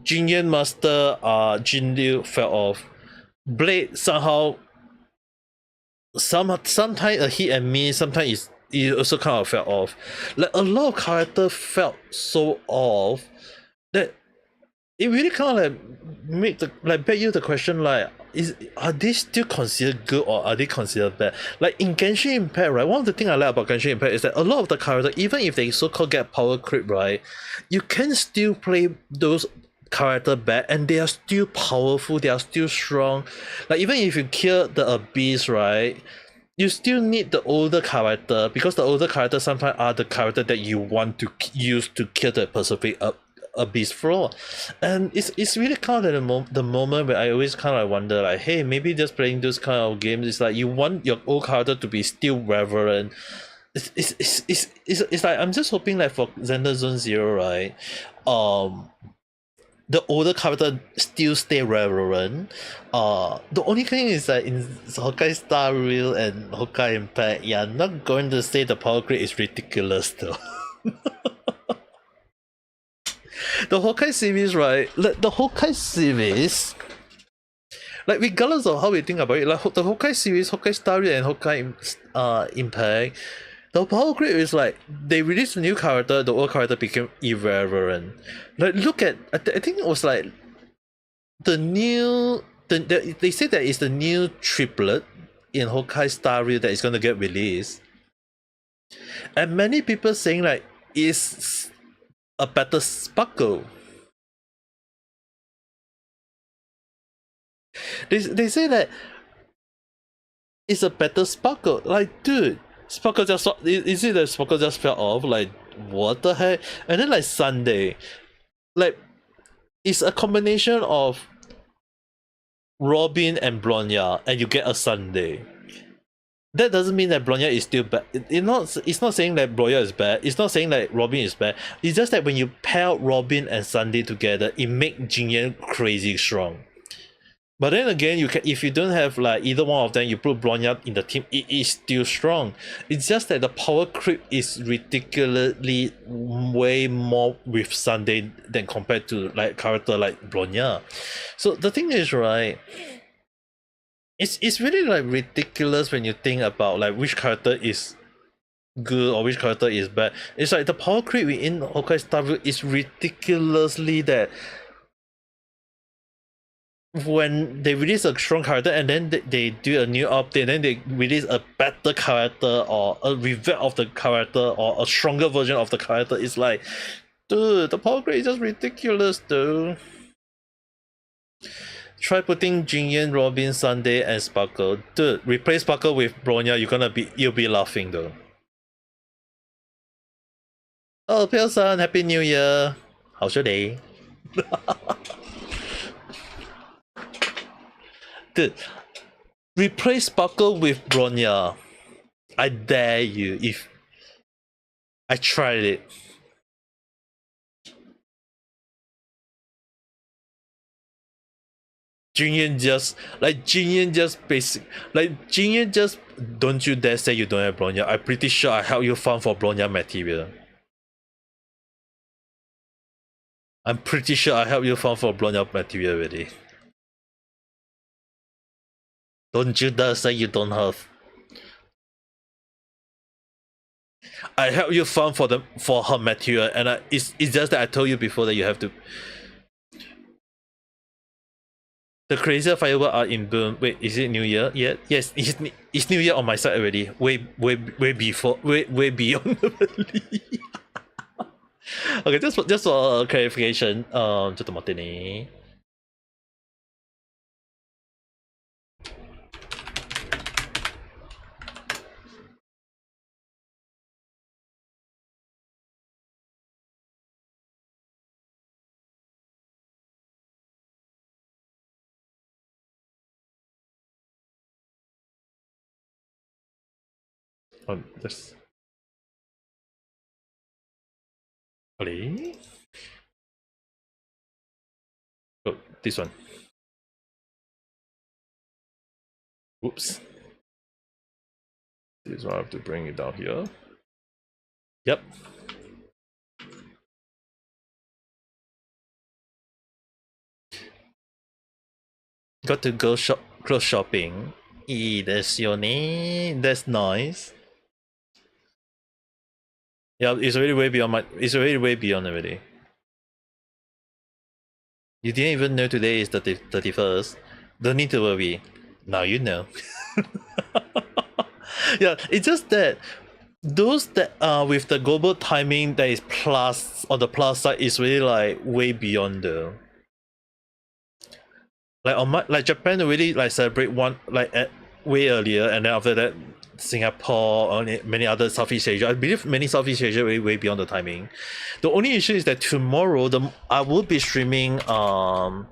Jinyan Master Jin Liu fell off. Blade somehow sometimes a hit and miss, sometimes it also kind of fell off. Like a lot of characters felt so off that it really kind of like beg you the question, like, are they still considered good or are they considered bad? Like in Genshin Impact, right, one of the things I like about Genshin Impact is that a lot of the characters, even if they so-called get power creep, right, you can still play those character back and they are still powerful, they are still strong. Like even if you kill the Abyss, right, you still need the older character, because the older characters sometimes are the character that you want to use to kill the Pacific Abyss floor. And it's really kind of the moment where I always kind of wonder, like, hey, maybe just playing those kind of games is like you want your old character to be still relevant. It's like I'm just hoping like for Zenless Zone Zero, right, the older character still stay relevant. The only thing is that in Hokai Star Rail and Hokai Impact, yeah, I'm not going to say the power creep is ridiculous though. The Hokai series, right? Like the Hokai series, like regardless of how we think about it, like the Hokai series, Hokai Star Rail and Hokai Impact, the power creep is like they released a new character, the old character became irrelevant. Like look at, I think it was like the new, they say that it's the new triplet in Hokai Star Rail that is gonna get released, and many people saying like it's a better Sparkle. They say that it's a better Sparkle. Like, dude, Sparkle just, is it that Sparkle just fell off? Like, what the heck? And then like Sunday, like, it's a combination of Robin and Bronya, and you get a Sunday. That doesn't mean that Bronya is still bad. It's not saying that Bronya is bad. It's not saying that Robin is bad. It's just that when you pair Robin and Sunday together, it makes Jinyan crazy strong. But then again, you can, if you don't have like either one of them, you put Bronya in the team, it is still strong. It's just that the power creep is ridiculously way more with Sunday than compared to like character like Bronya. So the thing is, right, it's really like ridiculous when you think about like which character is good or which character is bad. It's like the power creep within Hokai Star Rail is ridiculously that when they release a strong character and then they do a new update, then they release a better character or a revamp of the character or a stronger version of the character, it's like, dude, the power grade is just ridiculous, dude. Try putting Jinyan, Robin, Sunday, and Sparkle. Dude, replace Sparkle with Bronya, you'll be laughing though. Oh, Pale-san, Happy New Year! How's your day? Dude, replace Sparkle with Bronya. I dare you. If I tried it. Jinyan just don't you dare say you don't have Bronya. I'm pretty sure I help you farm for Bronya material. I'm pretty sure I helped you found for blown up material already. Don't you dare say you don't have. I helped you found for her material, and it's just that I told you before that you have to. The crazier fireworks are in bloom. Wait, is it New Year yet? Yes, it's New Year on my side already. Way before, way beyond the valley. Okay, just for clarification, ちょっと待ってね。this. Oh, this one. Oops. This one I have to bring it down here. Yep. Got to go clothes shopping. That's your name. That's nice. Yeah, it's already way beyond already. You didn't even know today is the 31st. Don't need to worry. Now you know. Yeah, it's just that those that with the global timing that is plus on the plus side is really like way beyond the. Like on like Japan really like celebrate one like way earlier, and then after that Singapore or many other Southeast Asia. I believe many Southeast Asia way beyond the timing. The only issue is that tomorrow I will be streaming like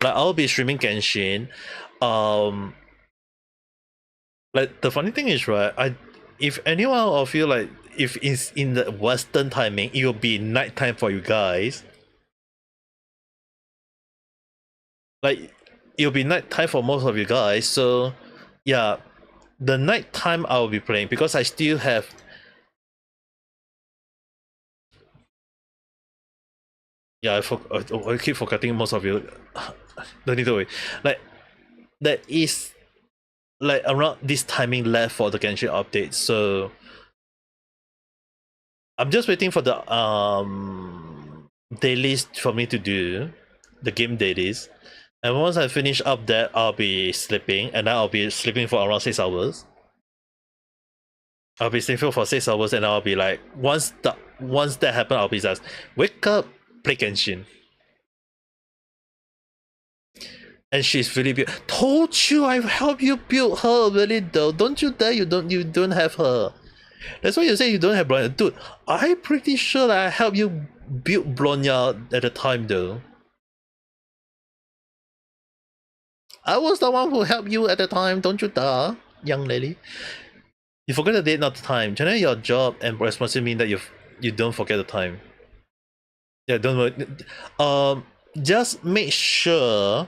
I'll be streaming Genshin. Like the funny thing is, right, if anyone of you like if it's in the Western timing, it will be nighttime for you guys. Like it'll be nighttime for most of you guys, so yeah, the nighttime I'll be playing because I still have. Yeah, I keep forgetting most of you. Don't need to worry. Like there is like around this timing left for the Genshin update, so I'm just waiting for the dailies for me to do the game dailies. And once I finish up that, I'll be sleeping, and then I'll be sleeping for around 6 hours. I'll be sleeping for 6 hours, and I'll be like, once that happens, I'll be just wake up, play Genshin. And she's really beautiful. Told you I've helped you build her already though. Don't you dare you don't have her. That's why you say you don't have Bronya. Dude, I'm pretty sure that I helped you build Bronya at the time though. I was the one who helped you at the time, don't you dare, young lady. You forget the date, not the time. Generally, your job and responsibility mean that you don't forget the time. Yeah, don't worry. Just make sure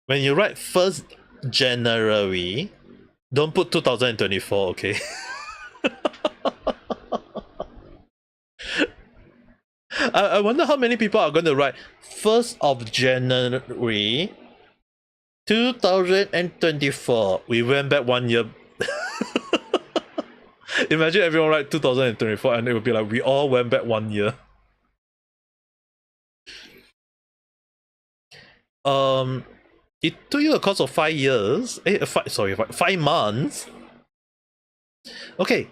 when you write 1st January, don't put 2024, okay? I wonder how many people are going to write 1st of January 2024. We went back 1 year. Imagine everyone write 2024 and it would be like we all went back 1 year. It took you a course of 5 years. 5 months. Okay.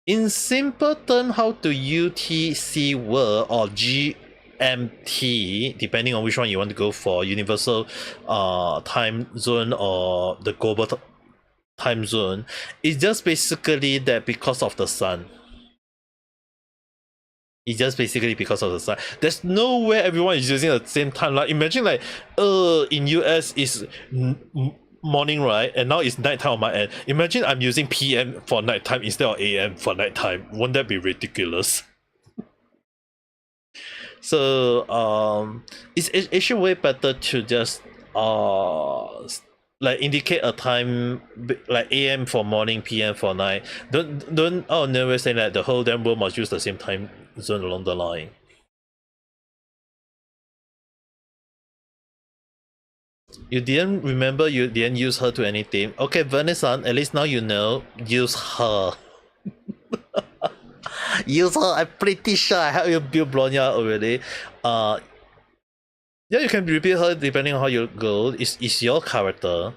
In simple term, how to UTC word or GMT, depending on which one you want to go for, universal time zone or the global time zone, it's just basically that because of the sun. It's just basically because of the sun. There's no way everyone is using the same time. Like imagine like in US is morning, right? And now it's nighttime on my end. Imagine I'm using PM for nighttime instead of AM for nighttime. Won't that be ridiculous? So it's actually way better to just like indicate a time like AM for morning, PM for night. Don't never say that the whole damn world must use the same time zone along the line. You didn't remember, you didn't use her to anything. Okay, Venice-san, at least now you know. Use her. Use her. I'm pretty sure I have you build Blonya already. Yeah, you can repeat her depending on how you go. It's your character.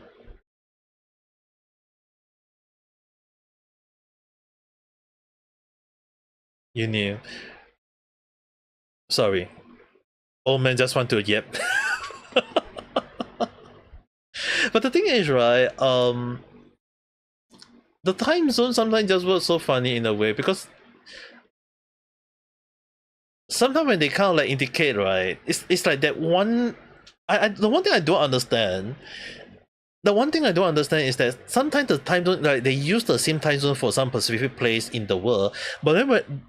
You knew. Sorry. Old man just want to yep. But the thing is, right, the time zone sometimes just works so funny in a way because sometimes when they kind of like indicate, right, it's like that one. The one thing I don't understand. The one thing I don't understand is that sometimes the time zone, like they use the same time zone for some specific place in the world, but then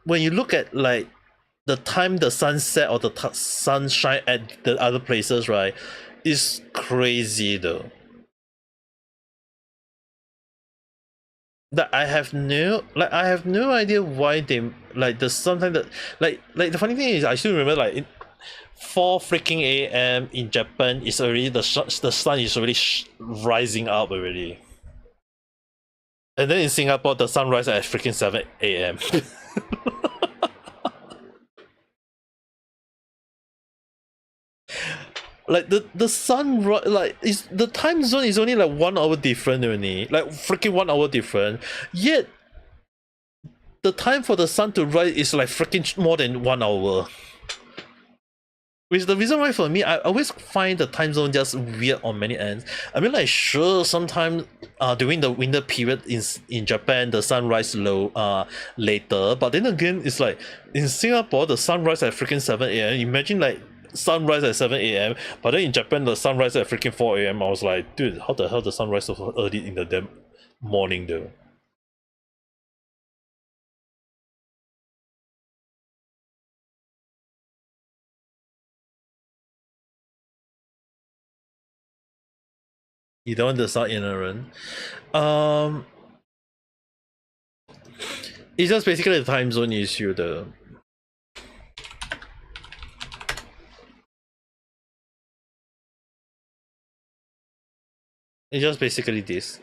when you look at like the time the sun set or the sunshine at the other places, right, is crazy though. That I have no idea why they like the sometimes that like the funny thing is I still remember like 4 freaking a.m. in Japan is already the sun is already rising up already, and then in Singapore the sun rises at freaking 7 a.m. Like the sun like is the time zone is only like 1 hour different only, like freaking 1 hour different, yet the time for the sun to rise is like freaking more than 1 hour. Which is the reason why for me, I always find the time zone just weird on many ends. I mean, like, sure, sometimes during the winter period in Japan, the sunrise later. But then again, it's like in Singapore, the sunrise at freaking 7 a.m. Imagine like sunrise at 7 a.m. But then in Japan, the sunrise at freaking 4 a.m. I was like, dude, how the hell the sunrise so early in the damn morning though? You don't want to sound ignorant. It's just basically the time zone issue though. It's just basically this.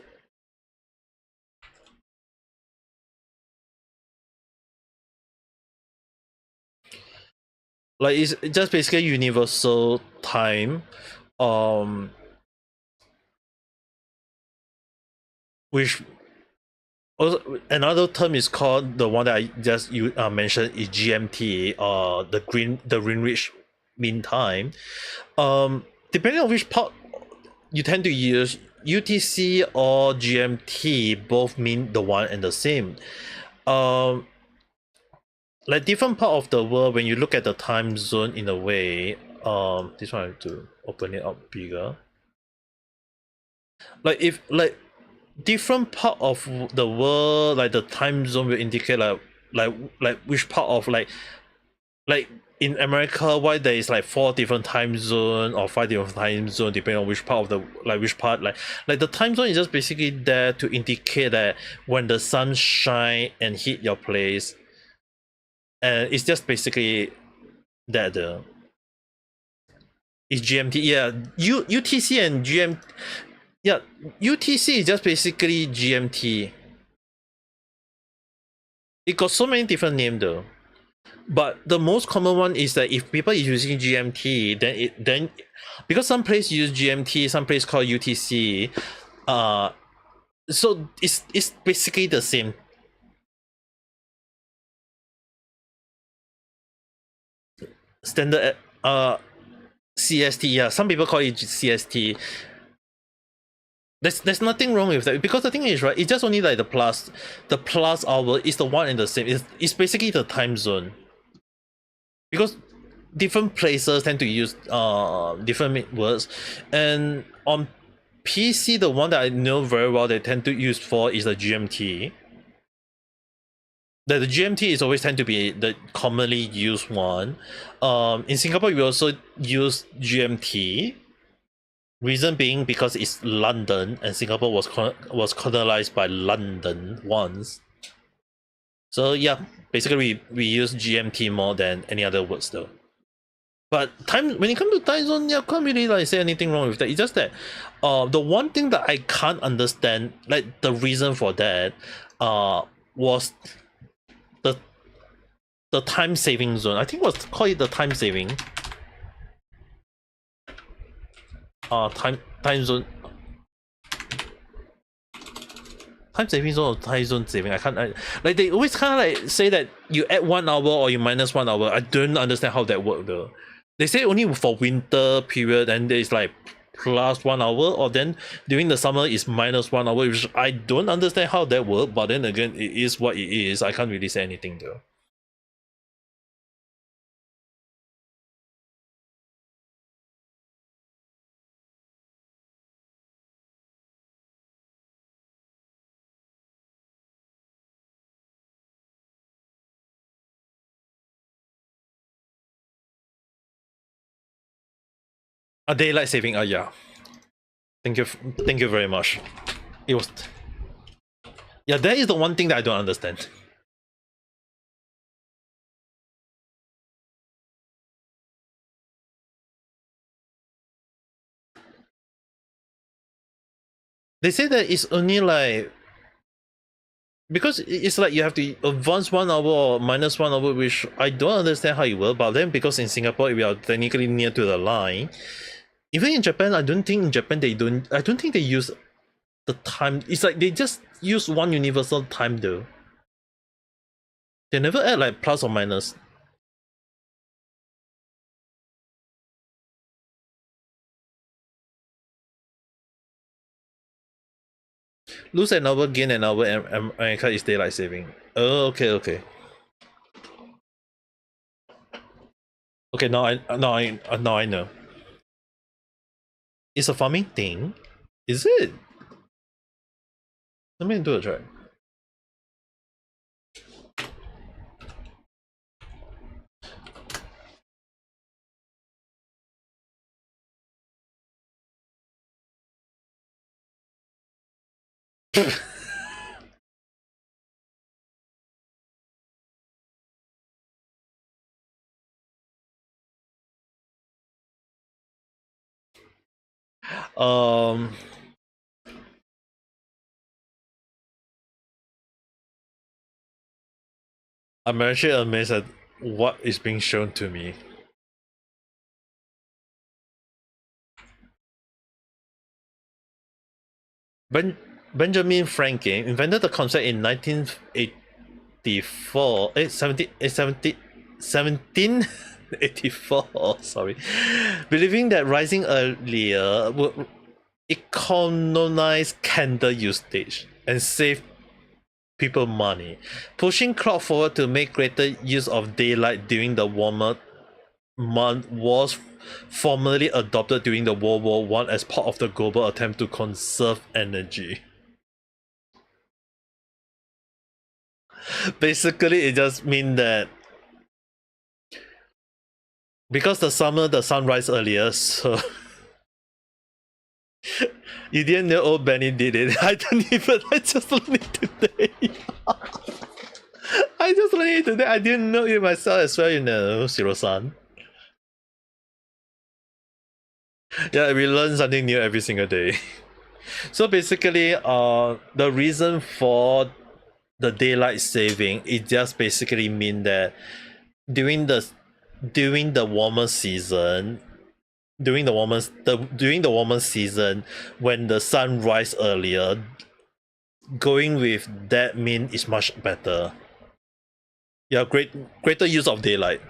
Like it's just basically universal time. Which also another term is called the one that I just mentioned is GMT, the Greenwich Mean Time. Depending on which part you tend to use, UTC or GMT both mean the one and the same. Like different part of the world, when you look at the time zone in a way, this one I have to open it up bigger. Like if like different part of the world, like the time zone will indicate like which part of like in America, why there is like 4 different time zone or 5 different time zone depending on which part of the which part like the time zone is just basically there to indicate that when the sun shine and hit your place, and it's just basically that it's GMT. Yeah, UTC and GMT. Yeah, UTC is just basically GMT. It got so many different names though. But the most common one is that if people is using GMT, then because some place use GMT, some place call UTC, so it's basically the same. Standard CST, yeah, some people call it CST. There's nothing wrong with that, because the thing is, right, it's just only like the plus hour is the one and the same. It's basically the time zone. Because different places tend to use different words, and on PC the one that I know very well they tend to use for is the GMT. The GMT is always tend to be the commonly used one. In Singapore we also use GMT. Reason being because it's London and Singapore was colonized by London once. So yeah, basically we use GMT more than any other words though. But when it comes to time zone, yeah, can't really like say anything wrong with that. It's just that the one thing that I can't understand, like the reason for that was the time saving zone. I think was call it the time saving time zone. Time saving zone or time zone saving, I can't like they always kind of like say that you add 1 hour or you minus 1 hour. I don't understand how that works though. They say only for winter period and there's like plus 1 hour, or then during the summer is minus 1 hour, which I don't understand how that works. But then again, it is what it is. I can't really say anything though. A daylight saving, yeah. Thank you very much. It was, yeah, that is the one thing that I don't understand. They say that it's only like, because it's like you have to advance 1 hour or minus 1 hour, which I don't understand how it works. But then because in Singapore we are technically near to the line, even in Japan, I don't think they use the time. It's like they just use one universal time though. They never add like plus or minus. Lose an hour, gain an hour, and America is daylight saving. Oh, okay. Okay, now I know. It's a farming thing, is it? Let me do a try. I'm actually amazed at what is being shown to me. Benjamin Franklin invented the concept in 1984. 1784. Sorry, believing that rising earlier would economize candle usage and save people money, pushing clock forward to make greater use of daylight during the warmer month was formally adopted during the World War I as part of the global attempt to conserve energy. Basically, it just means that because the summer the sun rises earlier, so you didn't know old Benny did it. I just learned it today. I just learned it today. I didn't know it myself as well, you know, Shiro-san. Yeah, we learn something new every single day. So basically, the reason for the daylight saving, it just basically mean that during the warmer season, during the warmer season, when the sun rise earlier, going with that mean is much better. Yeah, greater use of daylight.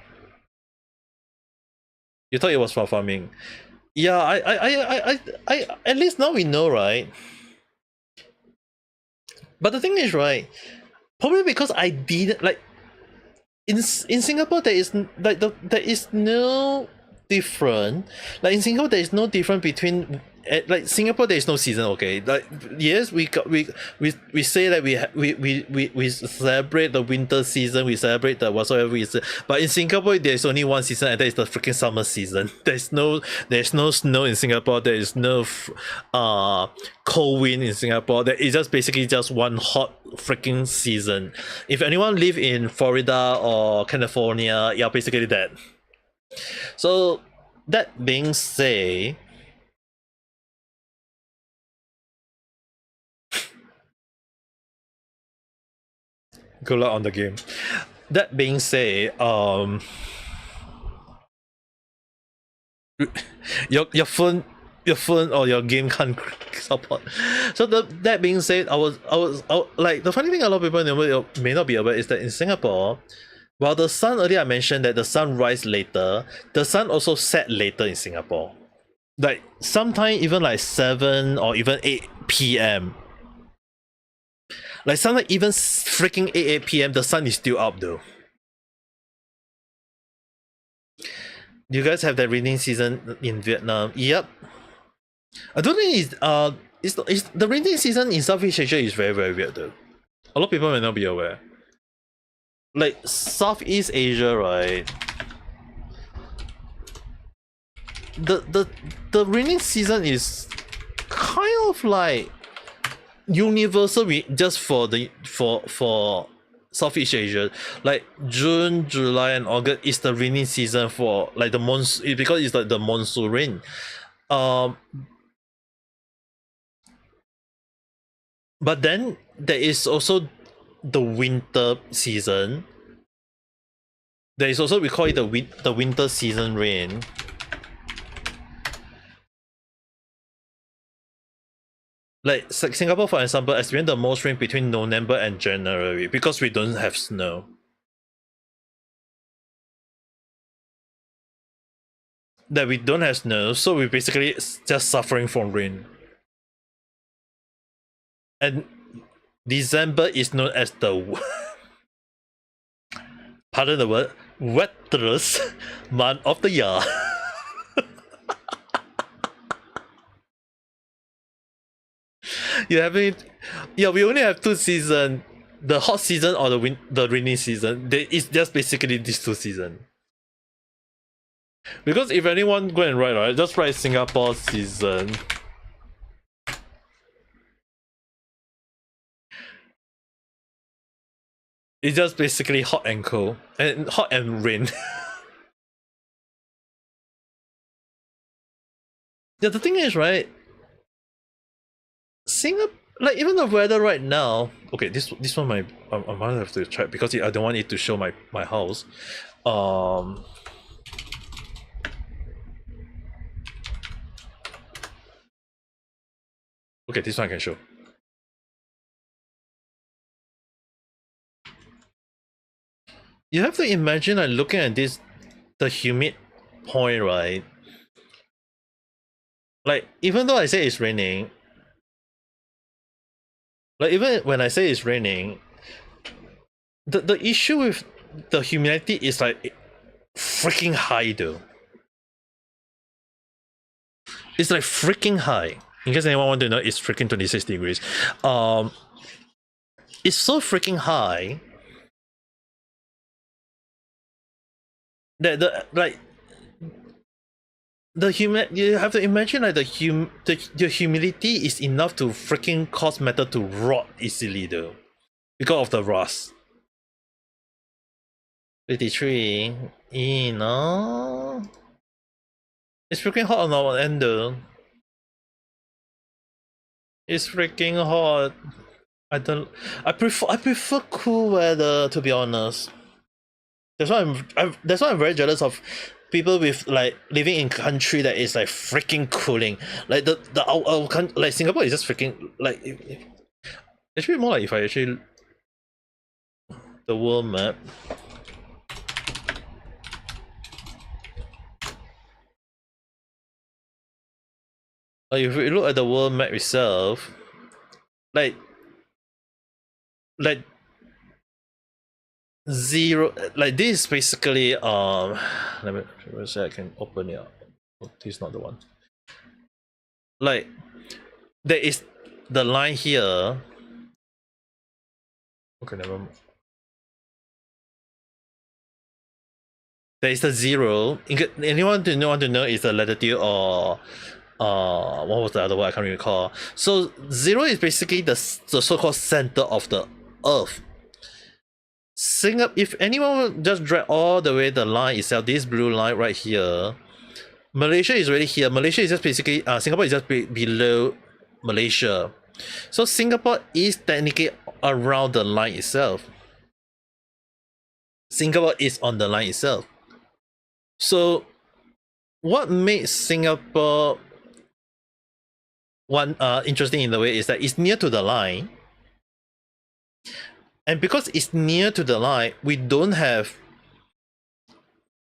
You thought it was for farming. Yeah, I at least now we know, right? But the thing is, right, probably because I didn't like in Singapore there is like there is no different. Like in Singapore there is no difference between like Singapore there is no season, okay? Like yes, we say that we celebrate the winter season, we celebrate the whatsoever season, but in Singapore there is only one season, and that is the freaking summer season. There's no snow in Singapore. There is no cold wind in Singapore. There is just basically just one hot freaking season. If anyone live in Florida or California, yeah, basically that. So that being said, good luck on the game. That being said, your phone or your game can't support. So that being said, I was like, the funny thing a lot of people may not be aware is that in Singapore, while the sun earlier I mentioned that the sun rise later, the sun also set later in Singapore. Like sometime even like 7 or even 8 p.m. Like sometimes even freaking 8 p.m. the sun is still up though. You guys have that rainy season in Vietnam? Yep. I don't think it's the rainy season in Southeast Asia is very very weird though. A lot of people may not be aware. Like Southeast Asia, right? The rainy season is kind of like universal just for Southeast Asia. Like June, July, and August is the rainy season for like the monsoon, because it's like the monsoon rain. But then there is also the winter season. There is also, we call it the winter season rain. Like Singapore, for example, experienced the most rain between November and January because we don't have snow. That we don't have snow, so we're basically just suffering from rain. And December is known as the pardon the word, wettest month of the year. You haven't. Yeah, we only have 2 seasons: the hot season or the rainy season. It's just basically these 2 seasons. Because if anyone go and write, right, just write Singapore season. It's just basically hot and cold, and hot and rain. Yeah, the thing is, right, Singapore, like even the weather right now. Okay, this one I might have to check because I don't want it to show my house. Okay, this one I can show. You have to imagine, like, looking at this, the humid point, right? Like, even though I say it's raining, like even when I say it's raining, the issue with the humidity is like freaking high though. It's like freaking high. In case anyone want to know, it's freaking 26 degrees. It's so freaking high that you have to imagine, like the humidity is enough to freaking cause metal to rot easily though, because of the rust. 53, you know, it's freaking hot on our end though. It's freaking hot. I prefer cool weather, to be honest. That's why I'm very jealous of people with like living in country that is like freaking cooling. Like our like Singapore is just freaking like actually more like, if I actually the world map. Like if you look at the world map itself, like zero, like this is basically let me see, I can open it up. Oh, this is not the one. Like there is the line here. Okay, never mind. There is the 0. Anyone want to know is the latitude or what was the other one? I can't recall. So 0 is basically the so-called center of the Earth. if anyone will just drag all the way the line itself, this blue line right here, Malaysia is already here. Malaysia is just basically Singapore is just below Malaysia, so Singapore is technically around the line itself. Singapore is on the line itself. So what makes Singapore interesting in the way is that it's near to the line, and because it's near to the line, we don't have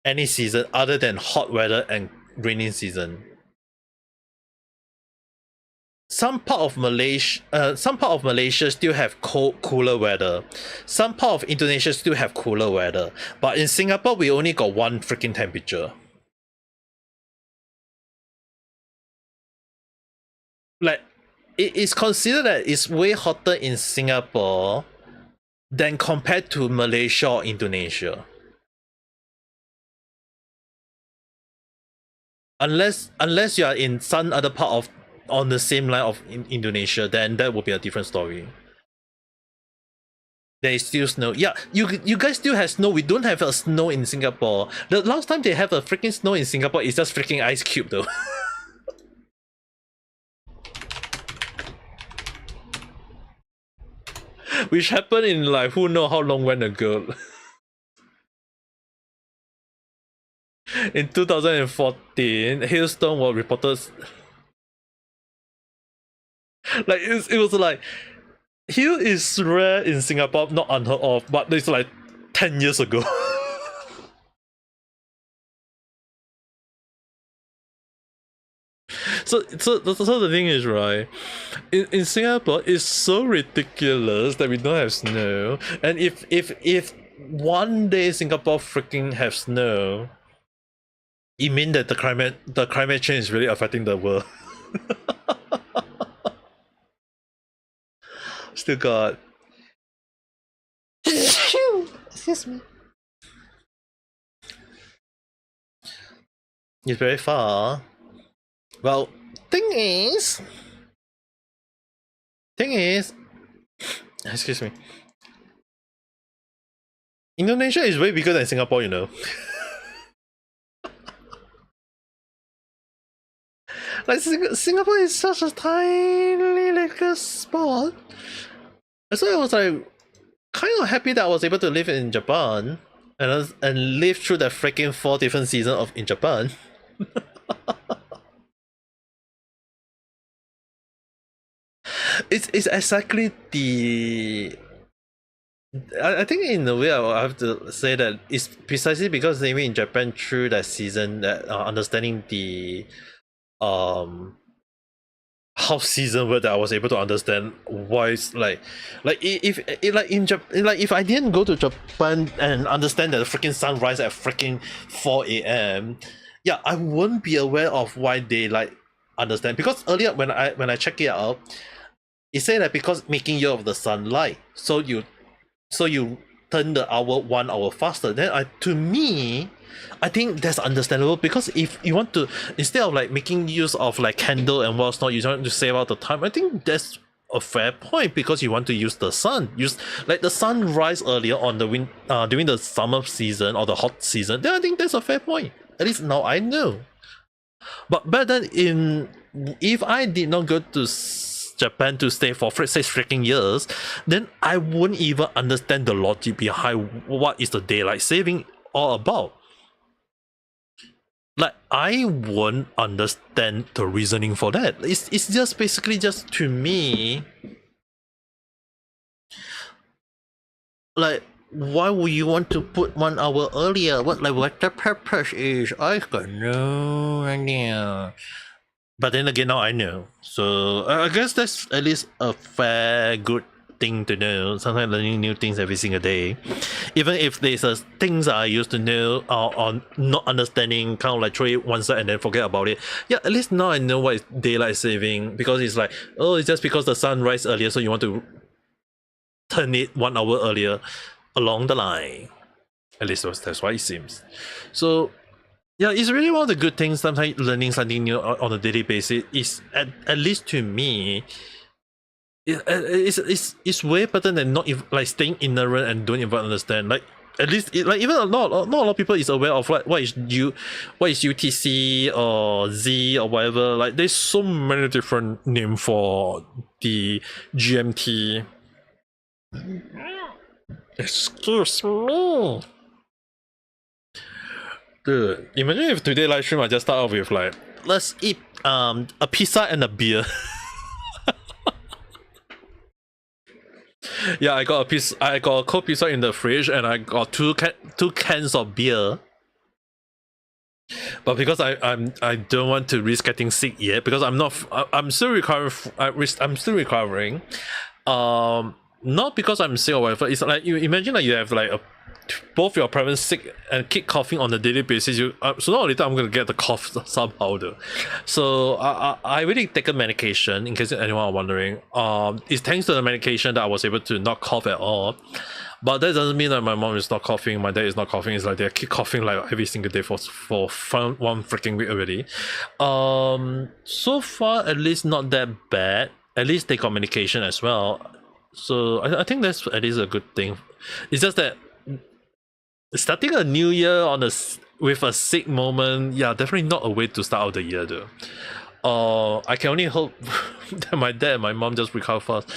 any season other than hot weather and rainy season. Some part of Malaysia still have cooler weather. Some part of Indonesia still have cooler weather. But in Singapore, we only got one freaking temperature. Like, it is considered that it's way hotter in Singapore than compared to Malaysia or Indonesia. Unless you are in some other part of on the same line of Indonesia, then that will be a different story. There is still snow. Yeah, you guys still have snow. We don't have a snow in Singapore. The last time they have a freaking snow in Singapore is just freaking ice cube though. Which happened in like who know how long when ago. In 2014, hailstorm was reported. Like it was like hail is rare in Singapore, not unheard of, but it's like 10 years ago. So the thing is, right, in Singapore it's so ridiculous that we don't have snow, and if one day Singapore freaking have snow, it means that the climate change is really affecting the world. Still got excuse me. It's very far. Well, thing is, excuse me. Indonesia is way bigger than Singapore, you know. Like Singapore is such a tiny little spot. So I was like kind of happy that I was able to live in Japan and live through the freaking 4 different seasons in Japan. It's exactly the. I think in a way I have to say that it's precisely because maybe in Japan through that season that understanding the how season were that I was able to understand why it's like if I didn't go to Japan and understand that the freaking sun rise at freaking 4 a.m. yeah, I wouldn't be aware of why they like understand, because earlier when I check it out, it said that because making year of the sunlight, so you turn the hour 1 hour faster. Then to me, I think that's understandable, because if you want to, instead of like making use of like candle and what's not, you want to save out the time. I think that's a fair point, because you want to use the sun, use like the sun rise earlier on the during the summer season or the hot season. Then I think that's a fair point. At least now I know. But back then, if I did not go to Japan to stay for 6 freaking years, then I wouldn't even understand the logic behind what is the daylight saving all about. Like, I won't understand the reasoning for that. It's just basically just, to me, like, why would you want to put 1 hour earlier? What the purpose is? I got no idea. But then again, now I know. So I guess that's at least a fair good thing to know. Sometimes learning new things every single day. Even if there's things that I used to know or not understanding, kind of like throw it one side and then forget about it. Yeah, at least now I know what is daylight saving, because it's like, oh, it's just because the sun rises earlier, so you want to turn it 1 hour earlier along the line. At least that's what it seems. So yeah, it's really one of the good things. Sometimes learning something new on a daily basis is, at least to me, it's way better than not even like staying ignorant and don't even understand. Like at least like even not a lot of people is aware of like what is UTC or Z or whatever. Like there's so many different names for the GMT. Excuse me. Dude, imagine if today live stream I just start off with like, let's eat a pizza and a beer. Yeah, I got a cold pizza in the fridge and I got two cans of beer. But because I don't want to risk getting sick yet, because I'm still recovering. I'm still recovering. Not because I'm sick or whatever. It's like you imagine like you have like both your parents sick and keep coughing on a daily basis. Sooner or later I'm gonna get the cough somehow though. So I really taken medication, in case anyone are wondering. It's thanks to the medication that I was able to not cough at all. But that doesn't mean that my mom is not coughing, my dad is not coughing. It's like they keep coughing like every single day for one freaking week already. So far at least not that bad. At least they got medication as well. So I think that's at least a good thing. It's just that starting a new year with a sick moment, yeah, definitely not a way to start out the year though. I can only hope that my dad and my mom just recover fast.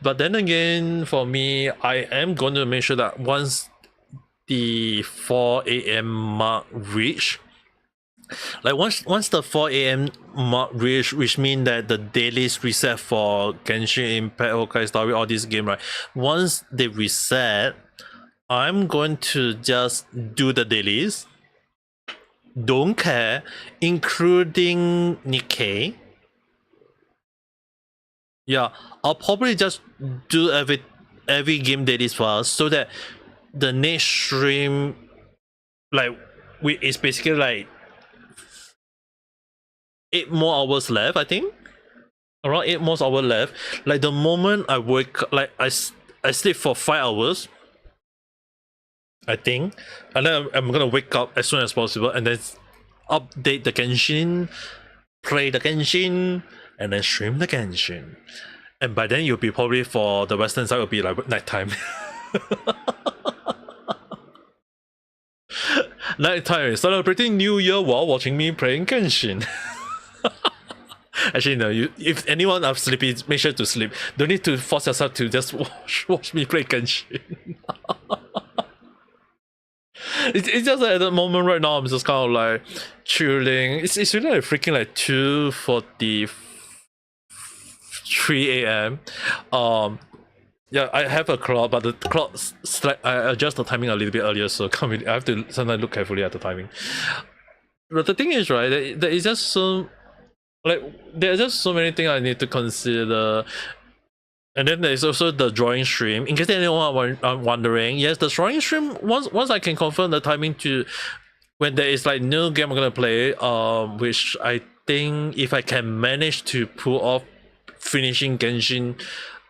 But then again, for me, I am going to make sure that once the 4 a.m. mark reach, like once the 4 a.m. mark reach, which means that the dailies reset for Genshin Impact, Honkai Story, all these games, right? Once they reset, I'm going to just do the dailies. Don't care, including Nikkei. Yeah, I'll probably just do every game dailies first, so that the next stream, like, it's basically like 8 more hours left, I think. Around 8 more hours left. Like the moment I wake, like I sleep for 5 hours, I think, and then I'm gonna wake up as soon as possible and then update the Genshin, play the Genshin, and then stream the Genshin. And by then you'll be probably, for the western side, will be like nighttime. Nighttime, celebrating New Year while watching me playing Genshin. Actually, no. If anyone are sleepy, make sure to sleep. Don't need to force yourself to just watch me play Genshin. It's just like at the moment right now I'm just kind of like chilling. It's really like freaking like 2:43 a.m. Yeah, I have a clock, but the clock I adjust the timing a little bit earlier, so I have to sometimes look carefully at the timing. But the thing is, right, there is just so there's just so many things I need to consider. And then there's also the drawing stream. In case anyone are wondering, yes, the drawing stream, once I can confirm the timing to when there is like new game I'm gonna play, which I think if I can manage to pull off finishing Genshin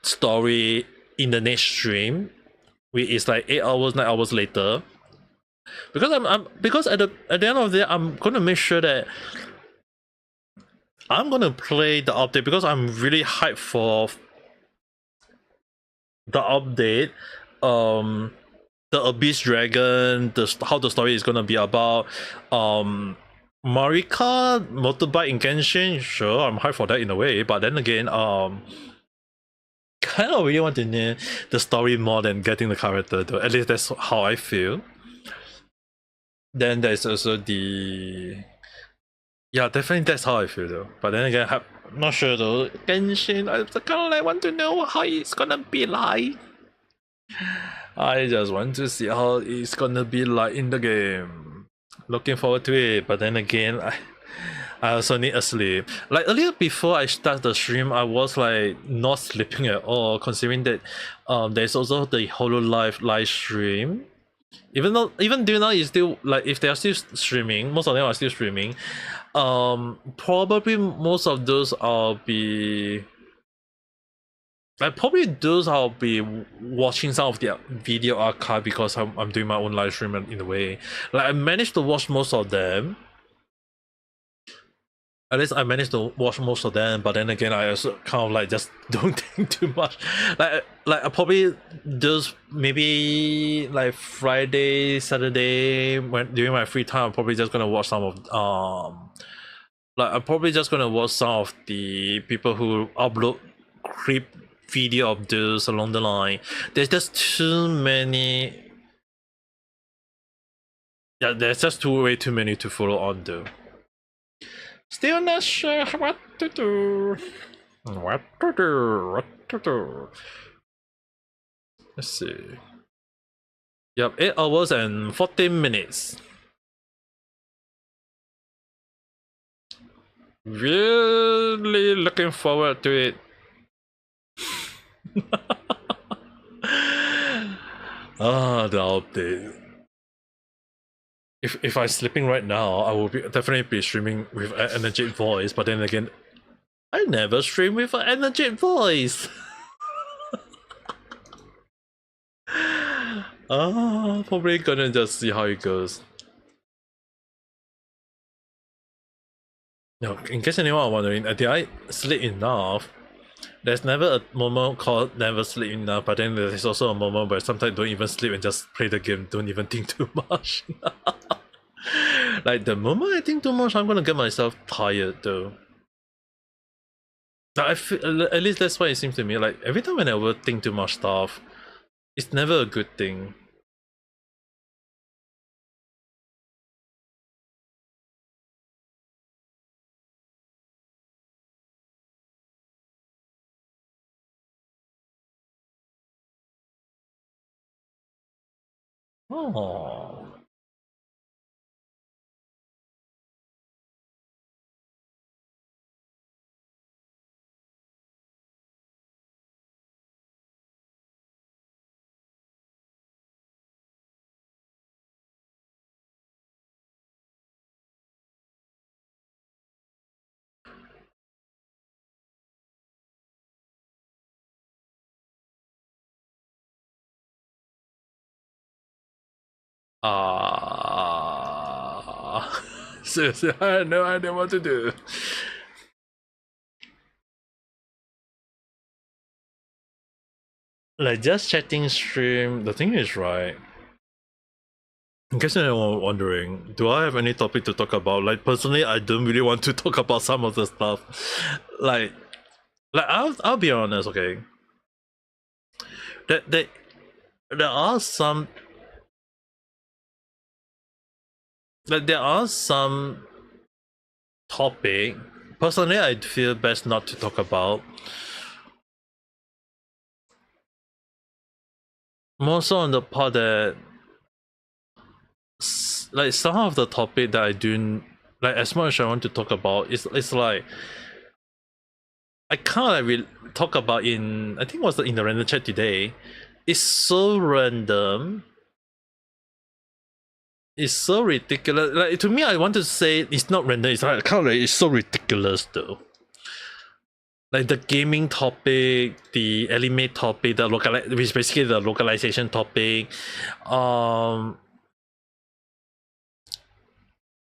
story in the next stream, which is like 8 hours, 9 hours later. Because because at the end of the day, I'm gonna make sure that I'm gonna play the update, because I'm really hyped for the update. The Abyss Dragon, how the story is gonna be about. Marika motorbike in Genshin, sure, I'm hyped for that in a way, but then again, kind of really want to know the story more than getting the character though. At least that's how I feel. Then there's also yeah, definitely that's how I feel though. But then again, I'm not sure though. Genshin, I kind of like want to know how it's gonna be like. I just want to see how it's gonna be like in the game. Looking forward to it, but then again, I also need a sleep. Like earlier before I start the stream, I was like not sleeping at all, considering that there's also the Hololive live stream. Even till now, is still like, if they are still streaming, most of them are still streaming. Probably most of those I'll be watching some of their video archive, because I'm doing my own live stream in a way. Like I managed to watch most of them. At least I managed to watch most of them, but then again, I also kind of like just don't think too much. Like I probably just maybe like Friday, Saturday when during my free time, I'm probably just gonna watch some of like I'm probably just gonna watch some of the people who upload creep video of those along the line. There's just too many. Yeah, there's just way too many to follow on though. Still not sure what to do. What to do? What to do? Let's see. Yep, 8 hours and 14 minutes. Really looking forward to it. The update. If I'm sleeping right now, I will definitely be streaming with an energetic voice, but then again, I never stream with an energetic voice. Probably gonna just see how it goes. No, in case anyone are wondering, did I sleep enough? There's never a moment called never sleep enough, but then there's also a moment where sometimes don't even sleep and just play the game, don't even think too much. Like the moment I think too much, I'm gonna get myself tired though. I feel, at least that's what it seems to me. Like every time when I overthink too much stuff, it's never a good thing. Oh. Seriously, I had no idea what to do. Like just chatting stream, the thing is right. In case anyone wondering, do I have any topic to talk about? Like personally, I don't really want to talk about some of the stuff. Like I'll be honest, okay. There are some topic. Personally, I feel best not to talk about. More so on the part that like some of the topic that I do like as much as I want to talk about, it's like I can't like talk about in I think it was in the random chat today. It's so random. It's so ridiculous. Like to me, I want to say it's not random. It's like kind of like it's so ridiculous though. Like the gaming topic, the anime topic, which is basically the localization topic.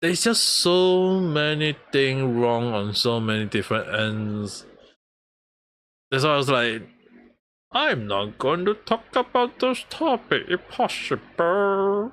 There's just so many things wrong on so many different ends. That's why I was like, I'm not going to talk about those topics if possible.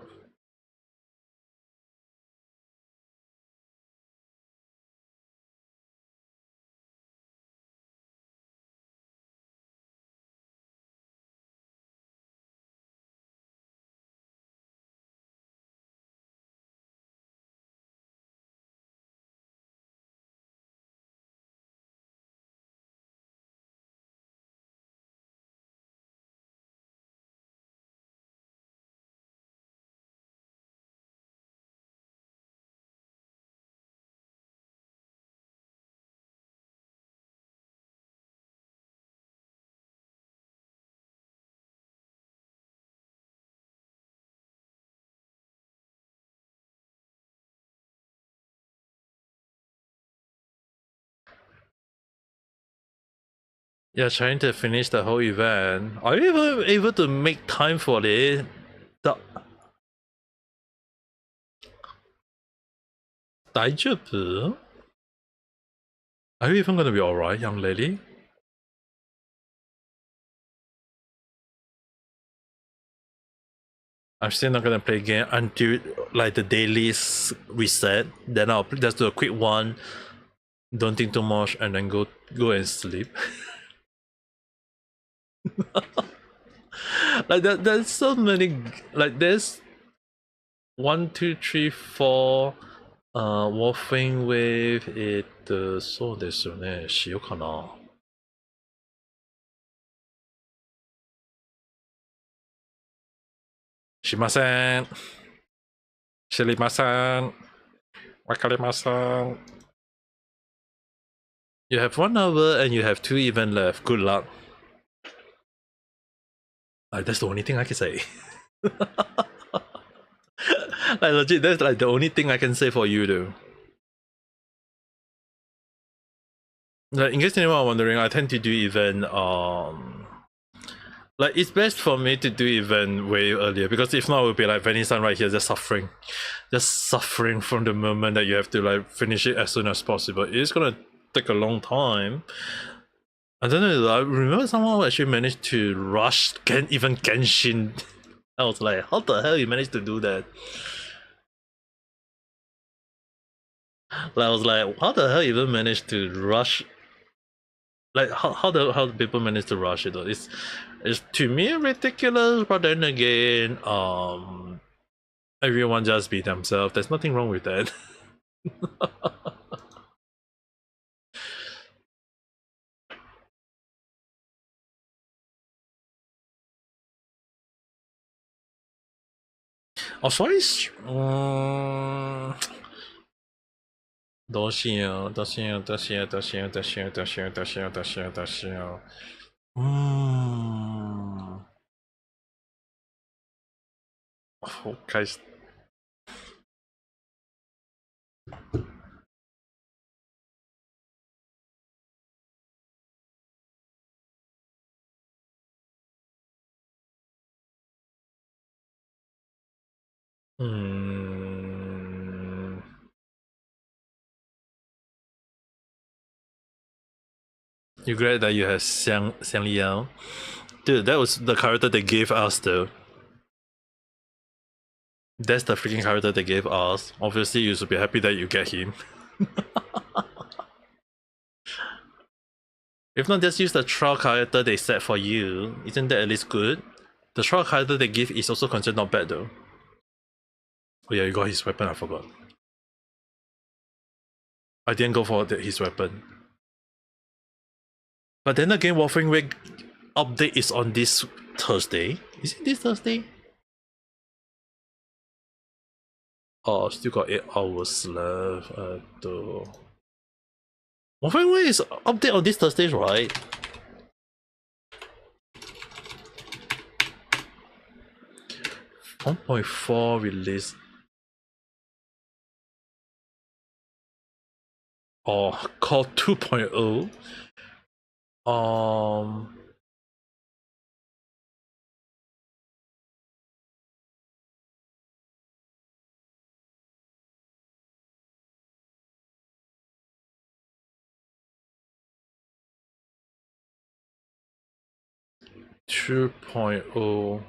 Yeah, trying to finish the whole event. Are you even able to make time for it? The... 大丈夫? Are you even gonna be alright, young lady? I'm still not gonna play game until like the dailies reset. Then I'll just do a quick one. Don't think too much, and then go and sleep. Like there's so many. Like there's 1, 2, 3, 4. Wolfing Wave そうですよね。しようかな。しません。知りません。わかりません。You have 1 hour and you have 2 events left. Good luck. That's the only thing I can say. Like legit, that's like the only thing I can say for you though. Like in case anyone are wondering, I tend to do event like it's best for me to do event way earlier, because if not it would be like Venice right here just suffering from the moment that you have to like finish it as soon as possible. It's gonna take a long time. I don't know, I remember someone who actually managed to rush even Genshin. I was like, how the hell you managed to do that? Like, I was like, how the hell you even managed to rush? Like how people manage to rush it though? It's to me ridiculous, but then again, everyone just be themselves. There's nothing wrong with that. Oh, sorry. どうしよう。開始。You're glad that you have Xiang Liang? Dude, that was the character they gave us though. That's the freaking character they gave us. Obviously, you should be happy that you get him. If not, just use the trial character they set for you. Isn't that at least good? The trial character they give is also considered not bad though. Oh yeah, you got his weapon, I forgot. I didn't go for his weapon. But then again, Wolfing Wave update is on this Thursday. Is it this Thursday? Oh, still got 8 hours left. Wolfing Wave is update on this Thursday, right? .4 release. Oh, called 2.0. 2.0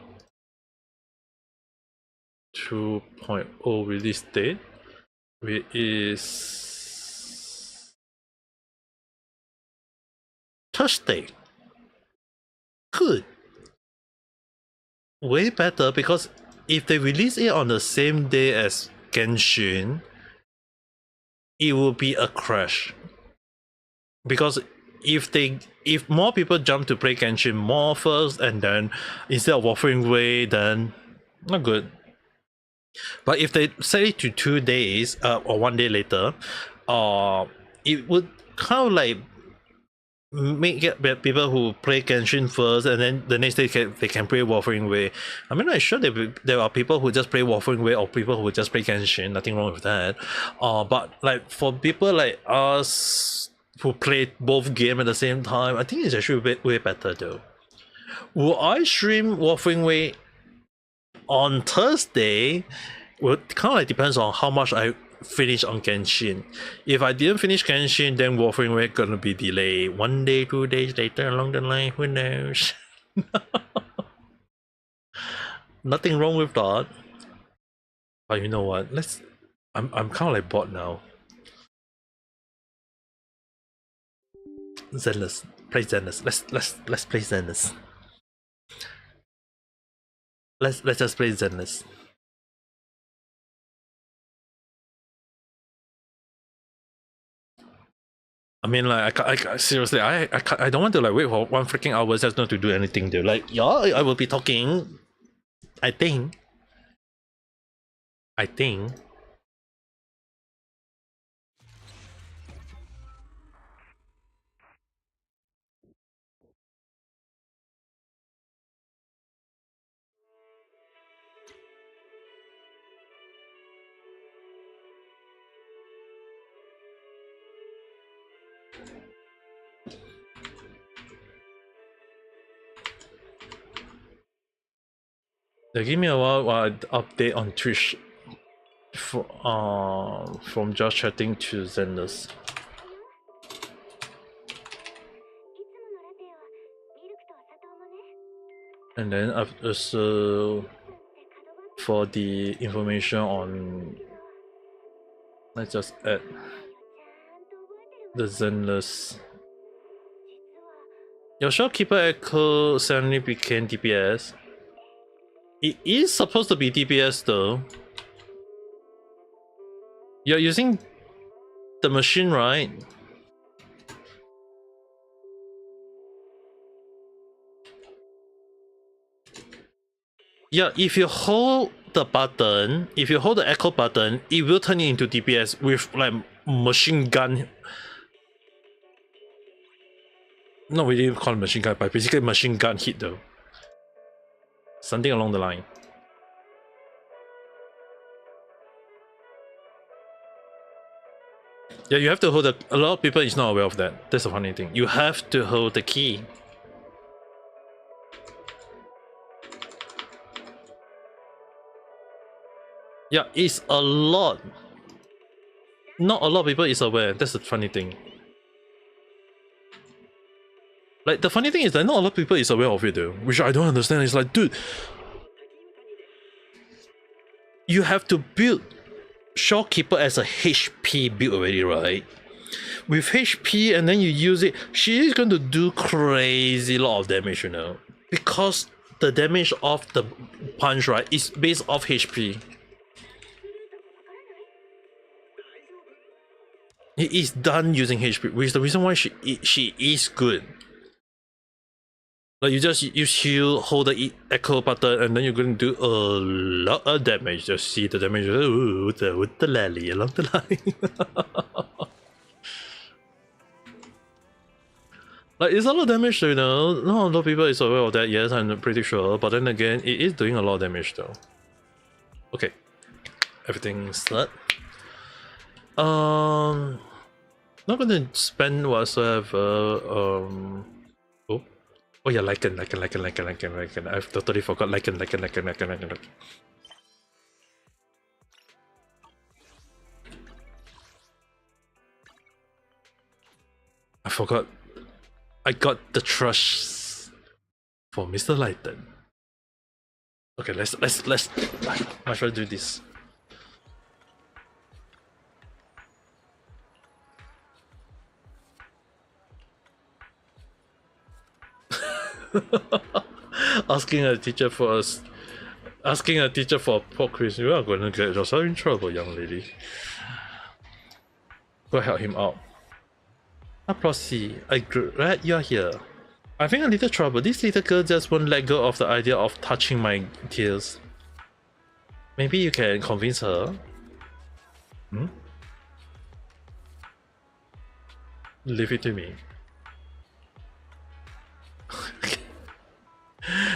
release date, which is Thursday. Good. Way better, because if they release it on the same day as Genshin, it will be a crash. Because if more people jump to play Genshin more first, and then instead of Wolfing Wave, then not good. But if they set it to 2 days or 1 day later, it would kind of like make it people who play Genshin first, and then the next day they can play Wolfing Wave. I mean, I'm sure there are people who just play Wolfing Wave, or people who just play Genshin. Nothing wrong with that. But like for people like us who play both games at the same time, I think it's actually way better though. Will I stream Wolfing Wave on Thursday? Well, it kind of like depends on how much I finish on Genshin. If I didn't finish Genshin, then Warframe Wave gonna be delayed 1 day, 2 days later along the line. Who knows? Nothing wrong with that. But you know what? I'm kind of like bored now. Zenless. Play Zenless. Let's play Zenless. Let's just play Zenless. I mean, like, I seriously, I don't want to like wait for 1 freaking hour just not to do anything there. Like, yeah, I will be talking. I think. They give me a while update on Twitch from just chatting to Zenless. And then also for the information on, let's just add the Zenless. Your shopkeeper echo suddenly became DPS. It is supposed to be DPS though. You're using the machine, right? Yeah, if you hold the button, if you hold the echo button, it will turn it into DPS with like machine gun. Not really call it machine gun, but basically machine gun hit though. Something along the line. Yeah, you have to hold a lot of people is not aware of that. That's the funny thing. You have to hold the key. Yeah, it's a lot. Not a lot of people is aware. That's the funny thing. Like, the funny thing is that not a lot of people is aware of it though, which I don't understand. It's like, dude, you have to build Shopkeeper as a HP build already, right? With HP and then you use it, she is going to do crazy lot of damage, you know, because the damage of the punch, right, is based off HP. It is done using HP, which is the reason why she is good. Like, you just hold the echo button and then you're going to do a lot of damage. Just see the damage with the lally along the line. Like, it's a lot of damage, you know. Not a lot of people is aware of that, yes, I'm pretty sure. But then again, it is doing a lot of damage though. Okay. Everything's set. Not gonna spend whatsoever. Oh yeah, Lycan. I've totally forgot Lycan. I forgot. I got the trust for Mr. Lycan. Okay, let's might as well do this. Asking a teacher for a pork quiz, you are gonna get yourself in trouble, young lady. Go help him out. Proceed. Glad you're here. I think a little trouble. This little girl just won't let go of the idea of touching my tears. Maybe you can convince her. Leave it to me.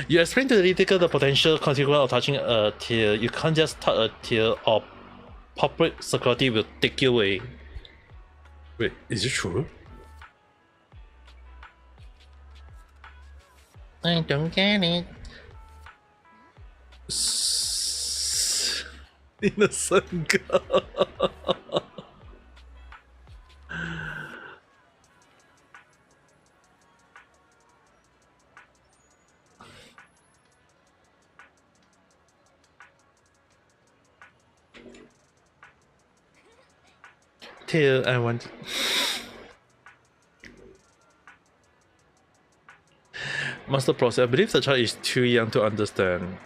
You explain to the little girl the potential consequence of touching a tear. You can't just touch a tear or public security will take you away. Wait, is it true? I don't get it. Innocent girl. Till I want. Master process. I believe the child is too young to understand.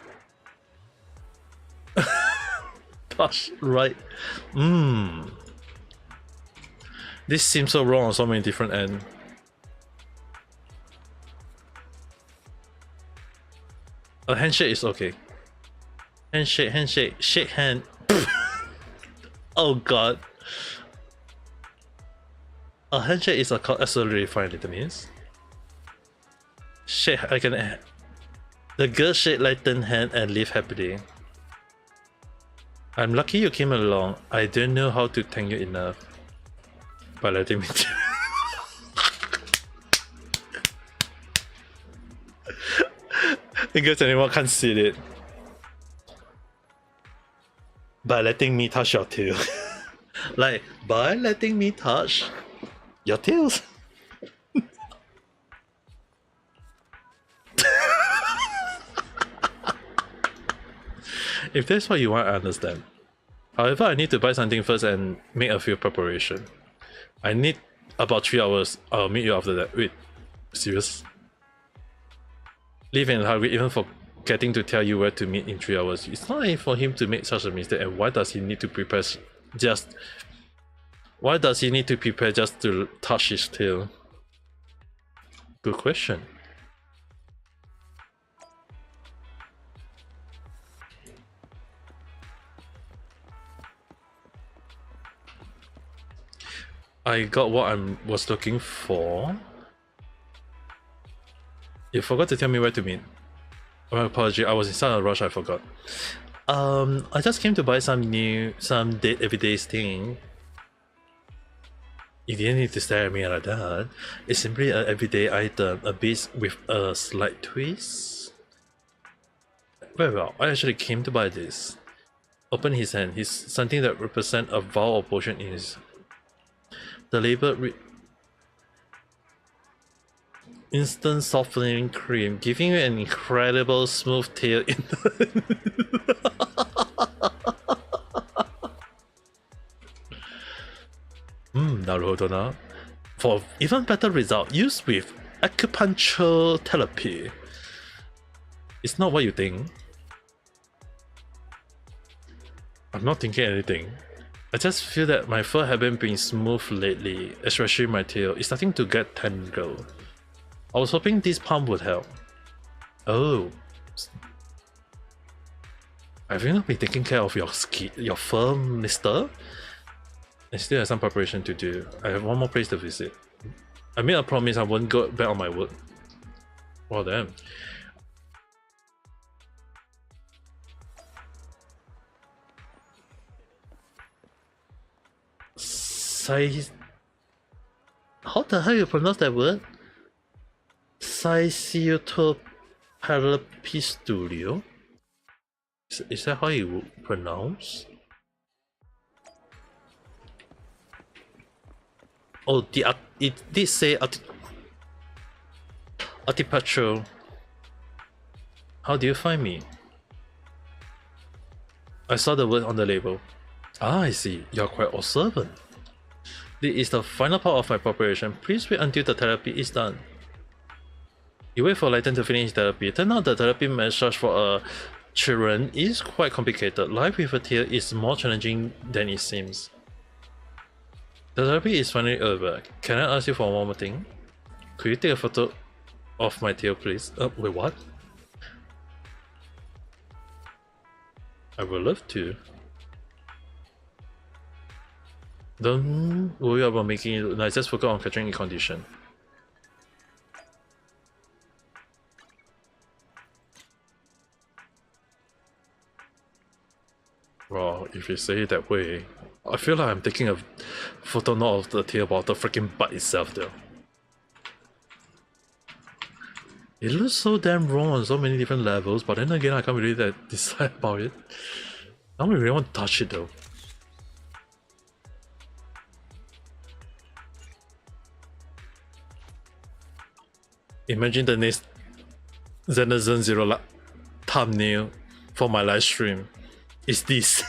Gosh, right. This seems so wrong on so many different ends. A handshake is okay. Handshake, shake hand. Oh god. A handshake is absolutely fine, little miss. Shake, I can. The girl shake lightened hand and live happily. I'm lucky you came along. I don't know how to thank you enough. By letting me. In case anyone can't see it. By letting me touch your tail. Like, by letting me touch your tails. If that's what you want, I understand. However, I need to buy something first and make a few preparation. I need about 3 hours. I'll meet you after that. Wait, serious? Leave and hurry even forgetting to tell you where to meet in 3 hours. It's not easy for him to make such a mistake, and why does he need to prepare just... Why does he need to prepare just to touch his tail? Good question. I got what I was looking for. You forgot to tell me where to meet. My apology, I was inside a rush, I forgot. I just came to buy some everyday thing. You didn't need to stare at me like that. It's simply an everyday item, a piece with a slight twist. Very well, I actually came to buy this. Open his hand. He's something that represents a vial or potion in his. The label instant softening cream, giving you an incredible smooth tail in the Naruhodo. For even better result, used with acupuncture therapy. It's not what you think. I'm not thinking anything. I just feel that my fur haven't been smooth lately, especially my tail. It's starting to get tangled. I was hoping this pump would help. Oh. Have you not been taking care of your fur, mister? I still have some preparation to do. I have one more place to visit. I made a promise I won't go back on my word. Well damn. How the hell you pronounce that word? Studio? Is that how you pronounce? Oh, it did say Artipatro. How do you find me? I saw the word on the label. Ah, I see. You're quite observant. This is the final part of my preparation. Please wait until the therapy is done. You wait for Lighten to finish therapy. Turns out the therapy massage for children is quite complicated. Life with a tail is more challenging than it seems. The therapy is finally over. Can I ask you for one more thing? Could you take a photo of my tail, please? Wait, what? I would love to. Don't worry about making it look nice, just focus on capturing the condition. Well, if you say it that way, I feel like I'm taking a photo not of the tail about the freaking butt itself though. It looks so damn wrong on so many different levels, but then again I can't really decide about it. I don't really want to touch it though. Imagine the next Zenless Zero thumbnail for my live stream is this.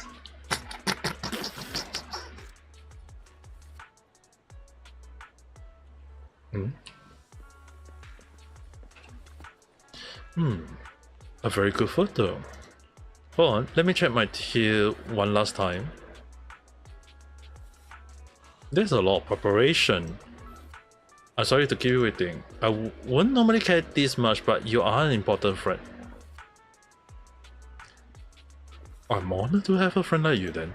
A very good photo. Hold on, let me check my tier one last time. There's a lot of preparation. I'm sorry to keep you waiting. I wouldn't normally care this much, but you are an important friend. I'm honored to have a friend like you then.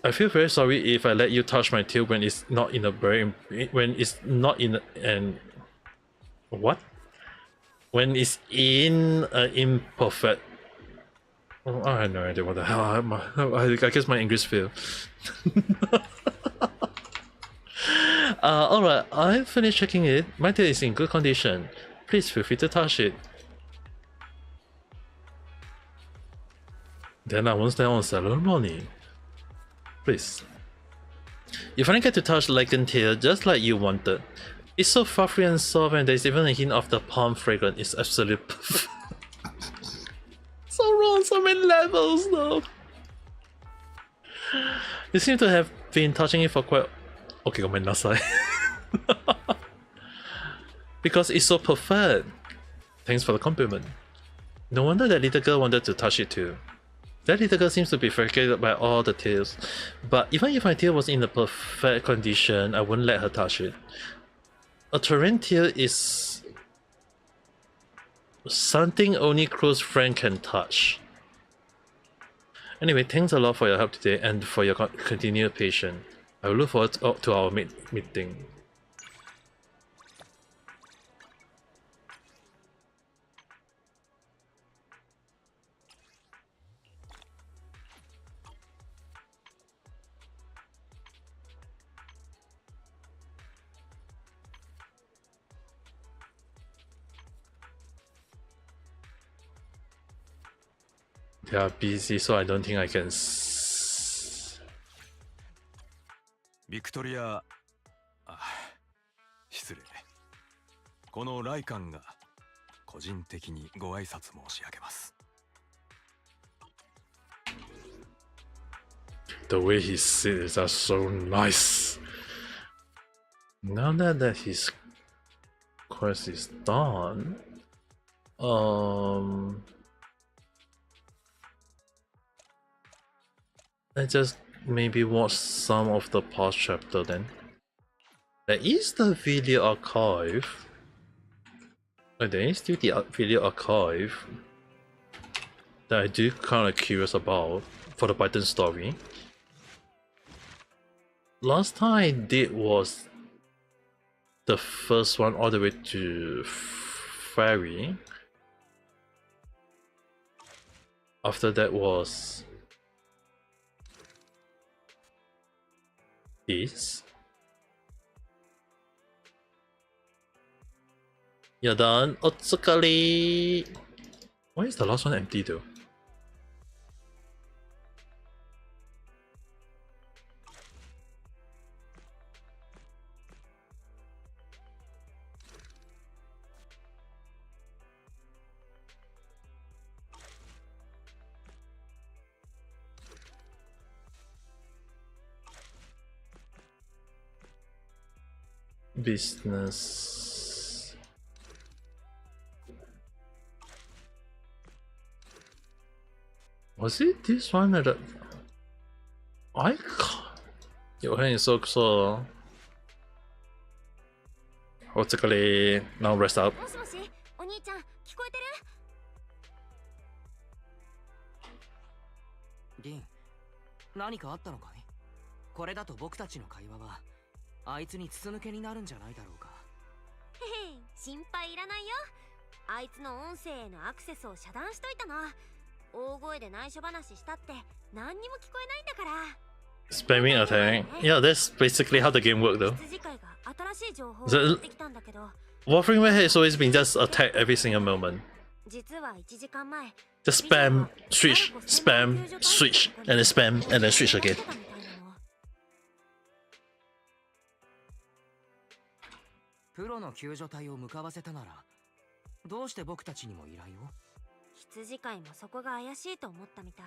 I feel very sorry if I let you touch my tail when it's not in a what? When it's in an imperfect. Oh, I have no idea what the hell I guess my English failed. Alright, I finished checking it. My tail is in good condition. Please feel free to touch it. Then I won't stand on ceremony. Please. You finally get to touch Lichen tail just like you wanted. It's so fluffy and soft, and there's even a hint of the palm fragrance. It's absolutely perfect. So wrong, so many levels though. You seem to have been touching it for quite... Okay, gomenasai. Because it's so perfect. Thanks for the compliment. No wonder that little girl wanted to touch it too. That little girl seems to be frustrated by all the tails. But even if my tail was in the perfect condition, I wouldn't let her touch it. A terrain tail is something only close friend can touch. Anyway, thanks a lot for your help today and for your continued patience. I will look forward to our meeting. They are busy, so I don't think I can. ビクトリア、失礼。このライカンが個人的にご挨拶申し上げます。The way he sits are so nice. Now that his quest is done, let's just maybe watch some of the past chapter then. There is the video archive. There is still the video archive that I do kind of curious about for the Python story. Last time I did was the first one all the way to Fairy. After that was this. You're done. Otsukari. Why is the last one empty though? Business. Was it this one that I can't. Your hand is so. Otsukari. Now rest up. もしもし、お兄ちゃん、聞こえてる？リン、何かあったのかい？これだと僕たちの会話はあいつに筒抜けになるんじゃないだろうか。へへ、心配いらないよ。あいつの音声へのアクセスを遮断しといたの。大声で内緒話したって何にも聞こえないんだから。Spamming attack. Yeah, that's basically how the game works though. Warframe has always been just attack every single moment. 実は1時間前 Just spam, switch, spam, switch, and then spam, and then switch again. プロの救助隊を向かわせたなら、どうして僕たちにも依頼を？羊飼いもそこが怪しいと思ったみたい。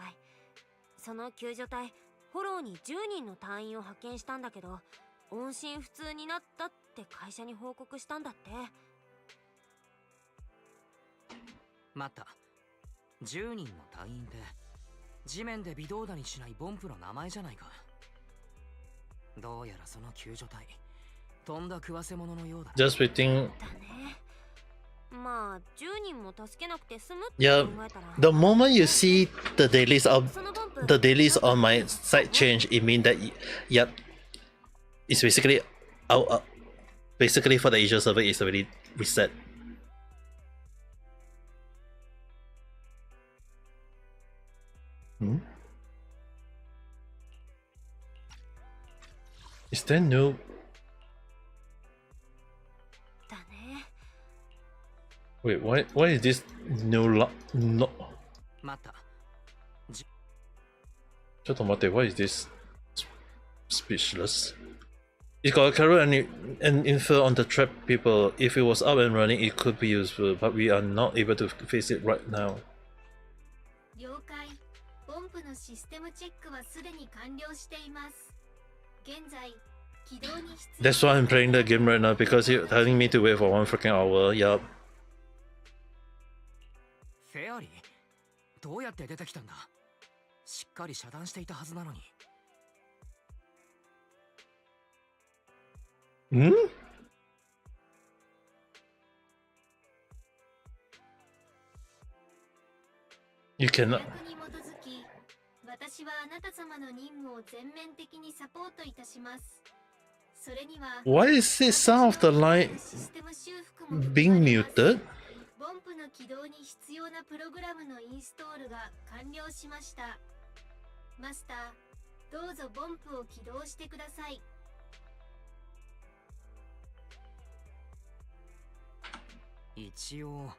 その救助隊、フォローに10人の隊員を派遣したんだけど、音信不通になったって会社に報告したんだって。待った。10人の隊員って地面で微動だにしないボンプの名前じゃないか。どうやらその救助隊、とんだ食わせ者のようだ。Just waiting. だね。まあ10人も助けなくて済むって Yeah, 考えたら。 the moment you see the dailies on my side change, it means that yep, it's basically out. Basically, for the Asia server, it's already reset. Hmm? Is there no? だね。 Wait, why is this no no? 待った。ちょっと待って、why is this speechless? It got a carrot and infer on the trap people. If it was up and running, it could be useful, but we are not able to face it right now. 了解。ボンプのシステムチェックはすでに完了しています。現在、起動に必要。 That's why I'm playing the game right now, because you're telling me to wait for 1 freaking hour. Yup. フェアリー？どうやって出てきたんだ？しっかり遮断していたはずなのに。Hmm? 約に基づき、私はあなた様の任務を全面的にサポートいたします。それには、Why is this sound of the line システム修復も being muted? ボンプの起動に必要なプログラムのインストールが完了しました。マスター、どうぞボンプを起動してください。一応、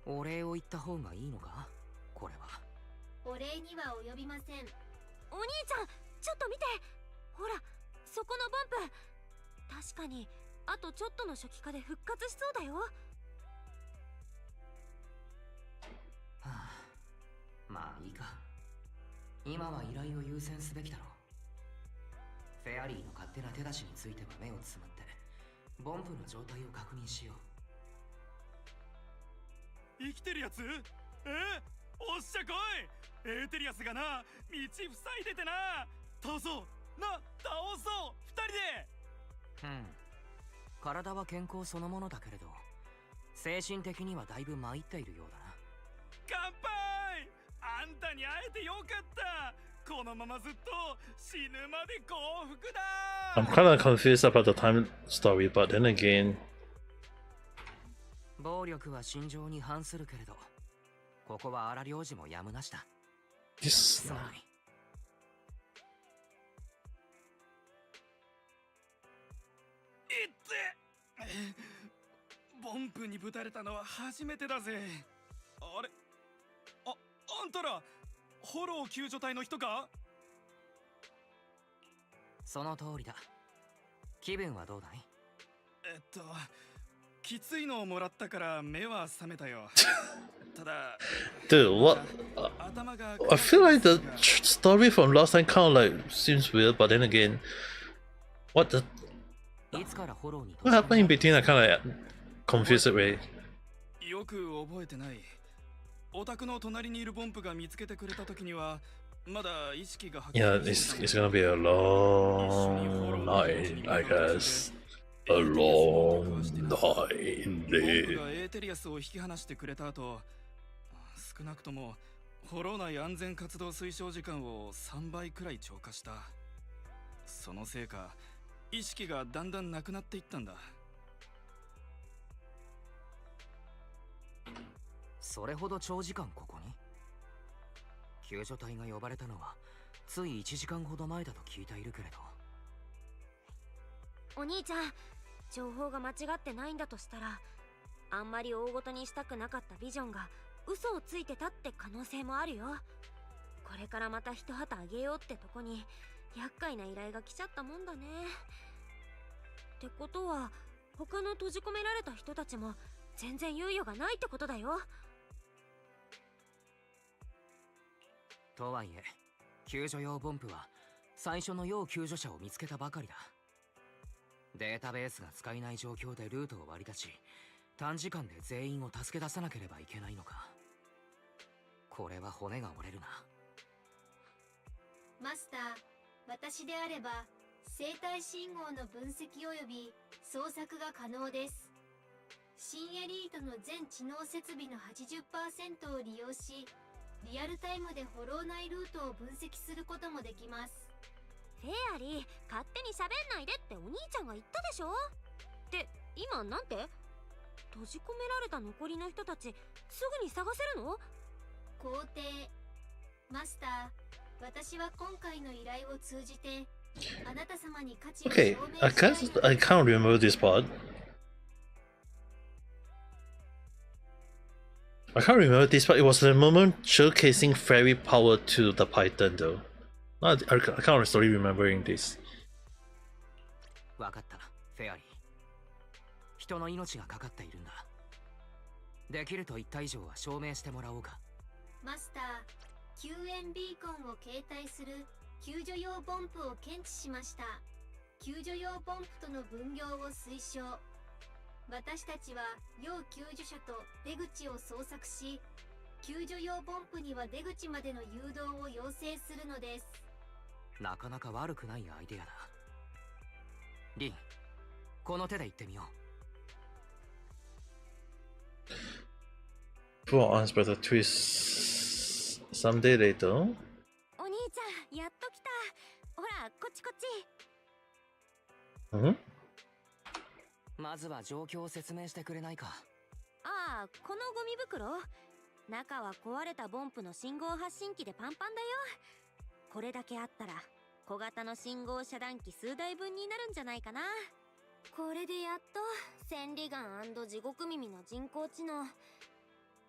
お礼を言った方がいいのか？これは。お礼には及びません。お兄ちゃん、ちょっと見て。ほら、そこのボンプ。確かに、あとちょっとの初期化で復活しそうだよ。はあ、まあいいか。今は依頼を優先すべきだろう。フェアリーの勝手な手出しについては目をつむって、ボンプの状態を確認しよう。生きてるやつ？おっしゃ来い！エーテリアスがな、道塞いでてな。倒そう！倒そう！二人で！体は健康そのものだけれど、精神的にはだいぶ参っているようだな。乾杯！あんたに会えてよかった。このままずっと死ぬまで幸福だ。 I'm kind of confused about the time story, but then again, 暴力は心情に反するけれど、ここは荒領事もやむなしだ。 this すまない。ボンプにぶたれたのは初めてだぜ。あれ、あんたらホロー救助隊の人か？その通りだ。気分はどうだい？きついのをもらったから目は覚めたよ。ただ dude, what? 頭が I feel like the story from last time kind of like seems weird, but then again, what the? いつからフォローに What happened in between? I kind of confused way. よく覚えてない。お宅の隣にいるボンプが見つけてくれた時にはまだ意識がはっきり Yeah, it's gonna be a long night, I guess. A long night ボンプ indeed. がエーテリアスを引き離してくれた後、少なくともホロー内安全活動推奨時間を3倍くらい超過した。そのせいか意識がだんだんなくなっていったんだ。それほど長時間ここに？救助隊が呼ばれたのはつい1時間ほど前だと聞いているけれど。お兄ちゃん、情報が間違ってないんだとしたら、あんまり大ごとにしたくなかったビジョンが嘘をついてたって可能性もあるよ。これからまた一旗あげようってとこに厄介な依頼が来ちゃったもんだね。ってことは他の閉じ込められた人たちも全然猶予がないってことだよ。とはいえ救助用ポンプは最初の要救助者を見つけたばかりだ。データベースが使えない状況でルートを割り出し、短時間で全員を助け出さなければいけないのか。これは骨が折れるな。マスター、私であれば生体信号の分析及び捜索が可能です。新エリートの全知能設備の 80% を利用し、リアルタイムでフォロー内ルートを分析することもできます。フェアリー、勝手に喋んないでってお兄ちゃんが言ったでしょ。って今なんて？閉じ込められた残りの人たちすぐに探せるの？皇帝マスター、私は今回の依頼を通じてあなた様に価値を証 Okay, 明 I したい can't, I can't remember this part. I can't remember this part. It was a moment showcasing fairy power to the Python, though. I can't really remembering this. わかった、フェアリー。人の命がかかっているんだ。できると言った以上は証明してもらおうか。マスター、救援ビーコンを携帯する救助用ポンプを検知しました。救助用ポンプとの分業を推奨。私たちは要救助者と出口を捜索し、救助用ポンプには出口までの誘導を要請するのです。なかなか悪くないアイデアだ。リン、この手で行ってみよう。For unexpected twist. Someday later. お兄ちゃん、やっと来た。ほら、こっちこっち。Mm-hmm. まずは状況を説明してくれないか。ああ、このゴミ袋、中は壊れたボンプの信号発信機でパンパンだよ。これだけあったら小型の信号遮断機数台分になるんじゃないかな。これでやっと千里眼地獄耳の人工知能フ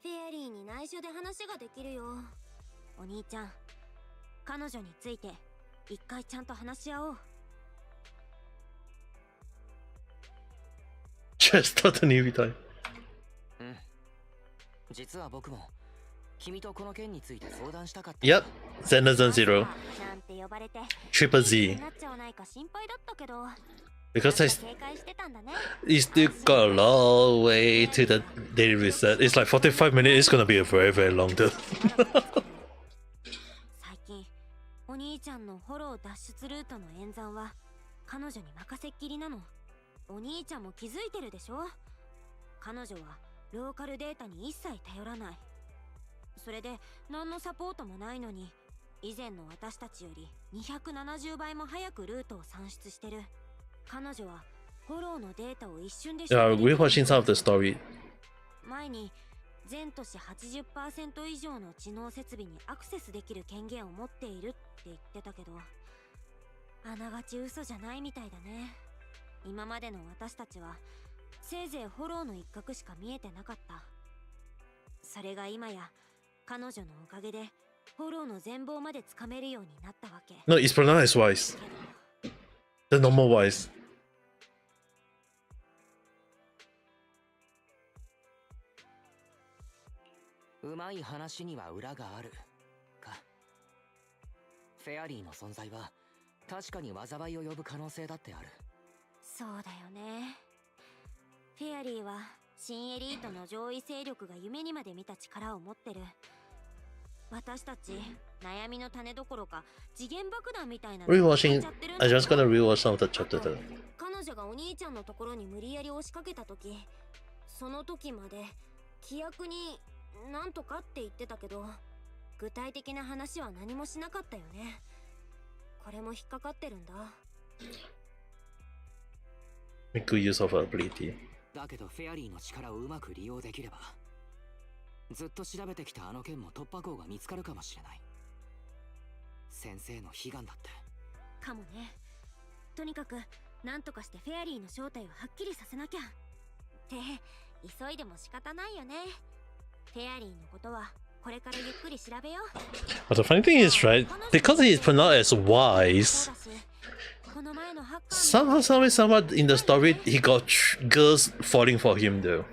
ェアリーに内緒で話ができるよ。お兄ちゃん、彼女について一回ちゃんと話し合おう。Just thought the new time. うん。実は僕も君とこの件について相談したかった。Yep, Zenless Zero. なんて呼ばれて Triple Z. なっちゃわないか心配だったけど。 Because I 警戒してたんだね。 it still got a long way to the daily reset. It's like 45 minutes. It's gonna be a very, very long day. 最近お兄ちゃんのフォロー脱出ルートの演算は彼女に任せっきりなの。お兄ちゃんも気づいてるでしょ。彼女はローカルデータに一切頼らない。それで何のサポートもないのに以前の私たちより270倍も早くルートを算出してる。彼女はフォローのデータを一瞬で Yeah, we're watching some of the story. 前に全都市 80% 以上の知能設備にアクセスできる権限を持っているって言ってたけど、あながち嘘じゃないみたいだね。今までの私たちはせいぜいフォローの一角しか見えてなかった。それが今や彼女のおかげでフォローの全貌までつかめるようになったわけ。 No, it's pronounced wise. The normal wise. うまい話には裏があるか。フェアリーの存在は確かに災いを呼ぶ可能性だってある。そうだよね。フェアリーは新エリートの上位勢力が夢にまで見た力を持ってる。私たち悩みの種どころか次元爆弾みたいなの Rewatching. I just gonna rewatch some of the chapter though. 彼女がお兄ちゃんのところに無理やり押しかけた時、その時まで規約になんとかって言ってたけど具体的な話は何もしなかったよね。これも引っかかってるんだ。 Make good use of her ability. だけどフェアリーの力をうまく利用できればずっと調べてきたあの件も突破口が見つかるかもしれない。先生の悲願だってかもね。とにかく何とかしてフェアリーの正体をはっきりさせなきゃって急いでも仕方ないよね。フェアリーのことはこれからゆっくり調べよう。 But the funny thing is, right, because he's pronounced as wise, この前のハッカー somehow, somewhere in the story, he got girls falling for him though.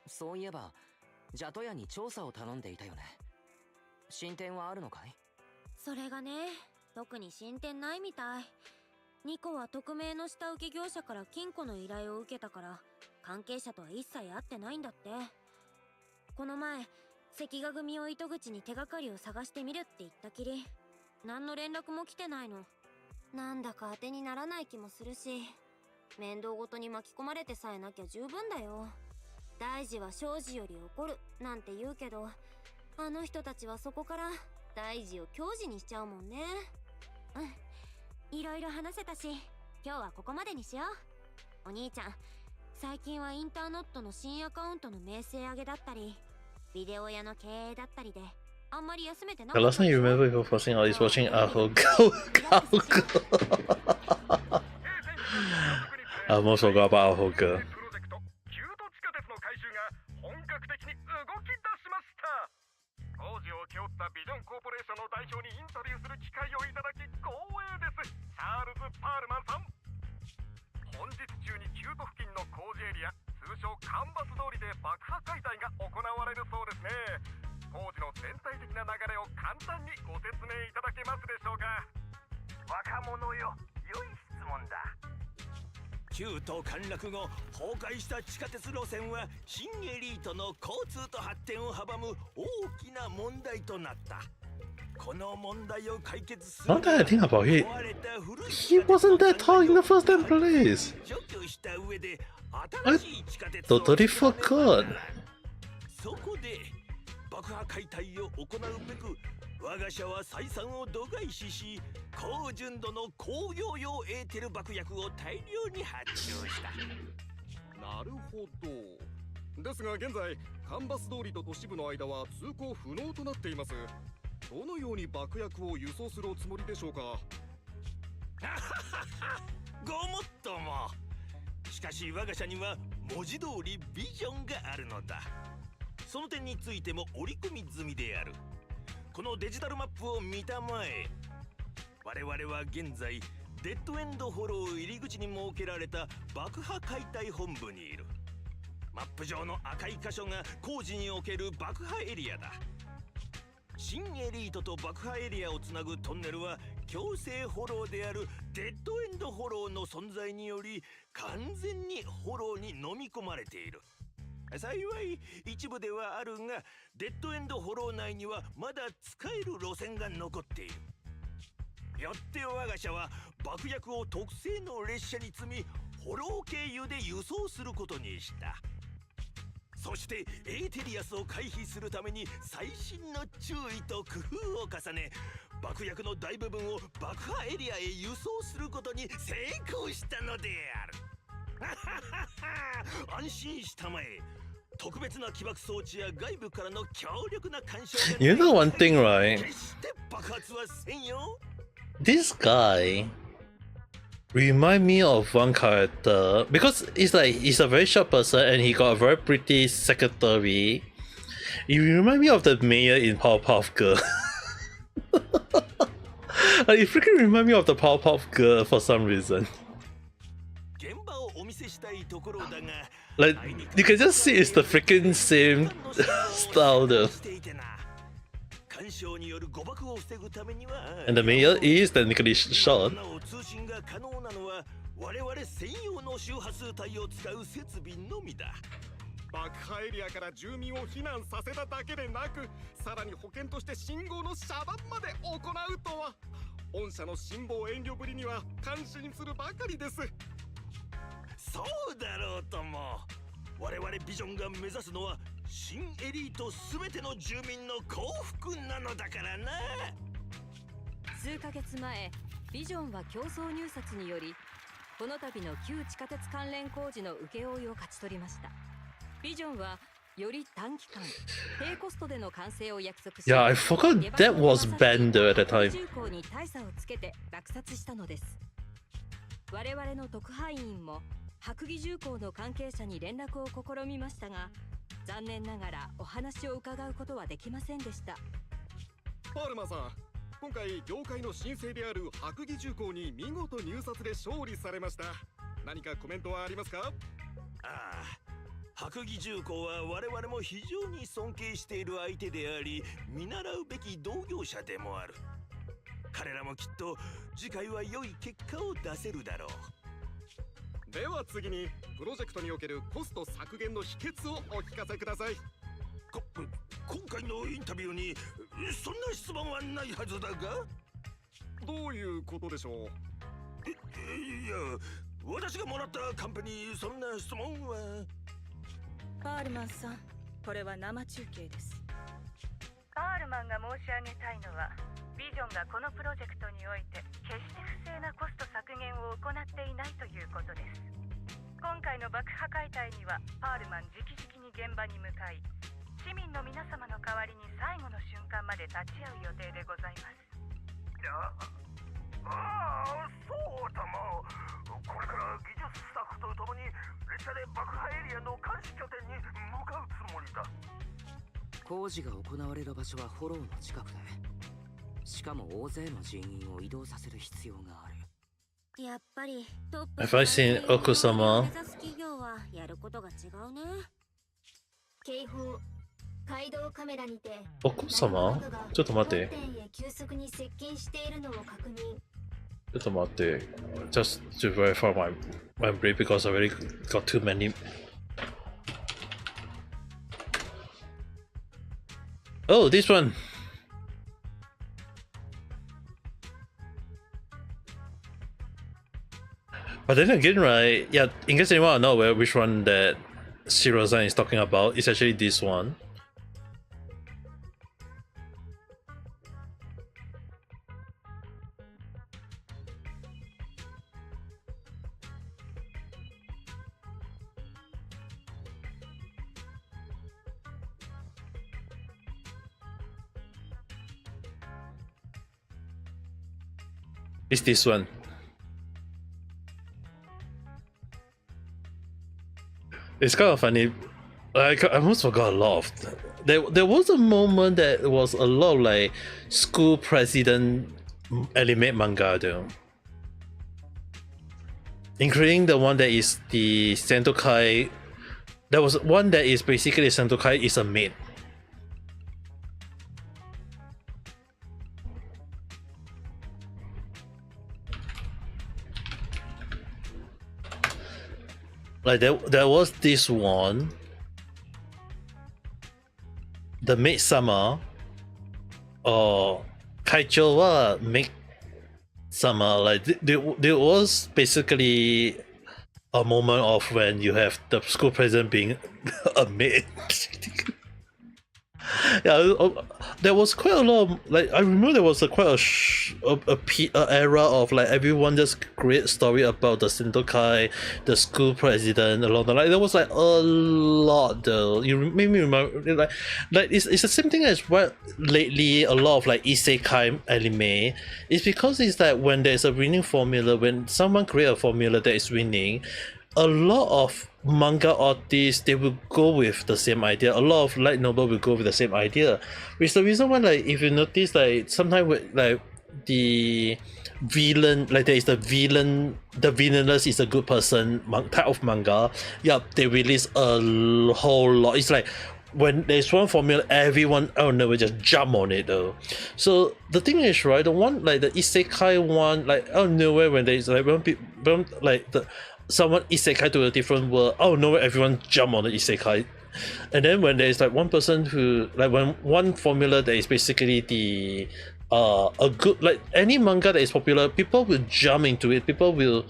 そういえばジャトヤに調査を頼んでいたよね。進展はあるのかい？それがね、特に進展ないみたい。ニコは匿名の下請け業者から金庫の依頼を受けたから関係者とは一切会ってないんだって。この前関ヶ組を糸口に手がかりを探してみるって言ったきり何の連絡も来てないの。なんだか当てにならない気もするし、面倒ごとに巻き込まれてさえなきゃ十分だよ。大事は小事より怒るなんて言うけど、あの人たちはそこから大事を矜持にしちゃうもんね。うん、いろいろ話せたし今日はここまでにしよう。お兄ちゃん、最近はインターネットの新アカウントの名声上げだったりビデオ屋の経営だったりであんまり休めてな The かっ last た time で you しょ。 remember before posting all is watching Aho Go. I almost forgot about Aho Go. 工事を請け負ったビジョンコーポレーションの代表にインタビューする機会をいただき光栄です。チャールズ・パールマンさん、本日中にキュート付近の工事エリア、通称カンバス通りで爆破解体が行われるそうですね。工事の全体的な流れを簡単にご説明いただけますでしょうか。若者よ、良い質問だ。旧都陥落後崩壊した地下鉄路線は新エリートの交通と発展を阻む大きな問題となった。この問題を解決する Now that I think about it, he wasn't that tall in the first damn place. 除去した上で I 新しい地下鉄 totally forgot. そこで爆破解体を行うべく我が社は採算を度外視し、高純度の工業用エーテル爆薬を大量に発注した。なるほど。ですが現在カンバス通りと都市部の間は通行不能となっています。どのように爆薬を輸送するおつもりでしょうか。ごもっとも。しかし我が社には文字通りビジョンがあるのだ。その点についても織り込み済みである。このデジタルマップを見たまえ。我々は現在デッドエンドフォロー入り口に設けられた爆破解体本部にいる。マップ上の赤い箇所が工事における爆破エリアだ。新エリートと爆破エリアをつなぐトンネルは強制フォローであるデッドエンドフォローの存在により完全にフォローに飲み込まれている。幸い一部ではあるが、デッドエンドフォロー内にはまだ使える路線が残っている。よって我が社は爆薬を特製の列車に積み、フォロー経由で輸送することにした。そしてエーテリアスを回避するために最新の注意と工夫を重ね、爆薬の大部分を爆破エリアへ輸送することに成功したのである。安心したまえ。特別な起爆装置や外部からの強力な干渉が You know one thing, right? 決して爆発はせんよ。 This guy remind me of one character because it's like he's a very short person and he got a very pretty secretary. You remind me of the mayor in Powerpuff Girl. Like, you freaking remind me of the Powerpuff Girl for some reason. 現場をお見せしたいところだが、 Like, you can just see it's the freaking same style though. 干渉による誤爆を防ぐためには And the mayor is technically short. なお通信が可能なのは我々専用の周波数帯を使う設備のみだ。爆破エリアから住民を避難させただけでなく、さらに保険として信号の遮断まで行うとは、御社の辛抱遠慮ぶりには感心するばかりです。そうだろうとも。我々ビジョンが目指すのは新エリートすべての住民の幸福なのだからな。数ヶ月前、ビジョンは競争入札によりこの度の旧地下鉄関連工事の請負を勝ち取りました。ビジョンはより短期間、低コストでの完成を約束し、Yeah, I forgot that was Bender at the time. 重工に大差をつけて落札したのです。我々の特派員も白木重工の関係者に連絡を試みましたが、残念ながらお話を伺うことはできませんでした。パールマンさん、今回業界の新星である白木重工に見事入札で勝利されました。何かコメントはありますか？ああ、白木重工は我々も非常に尊敬している相手であり、見習うべき同業者でもある。彼らもきっと次回は良い結果を出せるだろう。では次にプロジェクトにおけるコスト削減の秘訣をお聞かせください。今回のインタビューにそんな質問はないはずだが。どういうことでしょう？いや、私がもらったカンペにそんな質問は。パールマンさん、これは生中継です。パールマンが申し上げたいのは、ビジョンがこのプロジェクトにおいて決して不正なコスト削減を行っていないということです。今回の爆破解体にはパールマン直々に現場に向かい、市民の皆様の代わりに最後の瞬間まで立ち会う予定でございます。そうだもこれから技術スタッフと共に列車で爆破エリアの監視拠点に向かうつもりだ。工事が行われる場所はフォローの近くで、しかも大勢の人員を移動させる必要がある。やっぱりトップ Have I seen Okusama? 目指す企業はやることが違うね。警報、街道カメラにてOkusama? ちょっと待って。本店へ急速に接近しているのを確認。ちょっと待って。Just to verify my brain because I already got too many. Oh, this one. But then again, right? Yeah, in case anyone know which one that Shiro-san is talking about, it's actually this one. It's this one. It's kind of funny. Like, I almost forgot a lot of. There was a moment that was a lot of like school president anime manga though, including the one that is the Sentokai. There was one that is basically Sentokai is a maid. Like there was this one, the maid summer, or Kaicho wa maid summer. Like there was basically a moment of when you have the school president being a maid. Yeah, there was quite a lot of, like, I remember there was quite a era of like everyone just create story about the Sentokai, the school president, along the line. There was like a lot though. You made me remember like it's the same thing as what lately a lot of like isekai anime. It's because it's that when there's a winning formula, when someone create a formula that is winning, a lot of manga artists, they will go with the same idea. A lot of light novel will go with the same idea. Which is the reason why, like, if you notice, like, sometimes like the villain, like there is the villain, the villainess is a good person type of manga. Yup, they release a whole lot. It's like when there's one formula, everyone out of nowhere just jump on it though. So the thing is, right, the one like the isekai one, like out of nowhere, when there's like when people like the someone isekai to a different world, oh no, everyone jump on the isekai. And then when there's like one person who, like, when one formula that is basically the a good, like any manga that is popular, people will jump into it, people will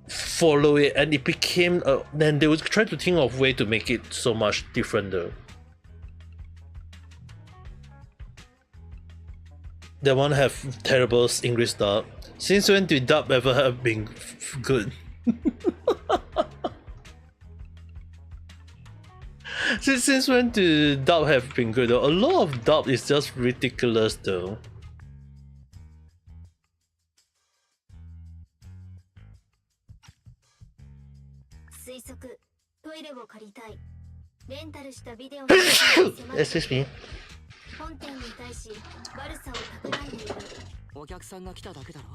follow it, and it became then they would try to think of way to make it so much different though. That one have terrible English dub. Since when did dub ever have been good? Since when do dub have been good though? A lot of dub is just ridiculous though. Excuse me. 本店に対し悪さを企んでいる。お客さんが来ただけだろ。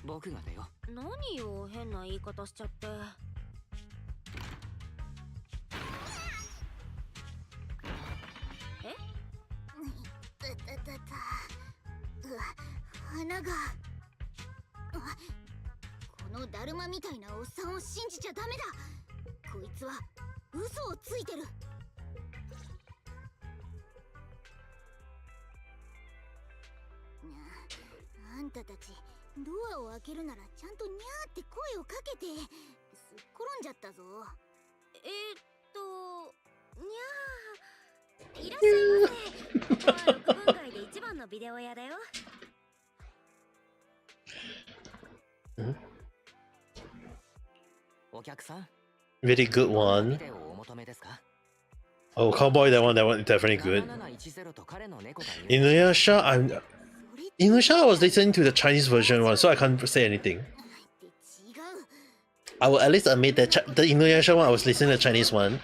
僕がだよ。何よ、変な言い方しちゃって。え？花が。このだるまみたいなおっさんを信じちゃダメだ。こいつは嘘をついてる。あんたたちドアを開けるならちゃんとニャーって声をかけて。すっ転んじゃったぞ。にゃー、いらっしゃいませ。ここは6分街で一番のビデオ屋だよ。お客さん。Really good one. Oh, Cowboy, that one definitely good. Inuyasha, Inuyasha, I was listening to the Chinese version one, so I can't say anything. I will at least admit that the Inuyasha one, I was listening to the Chinese one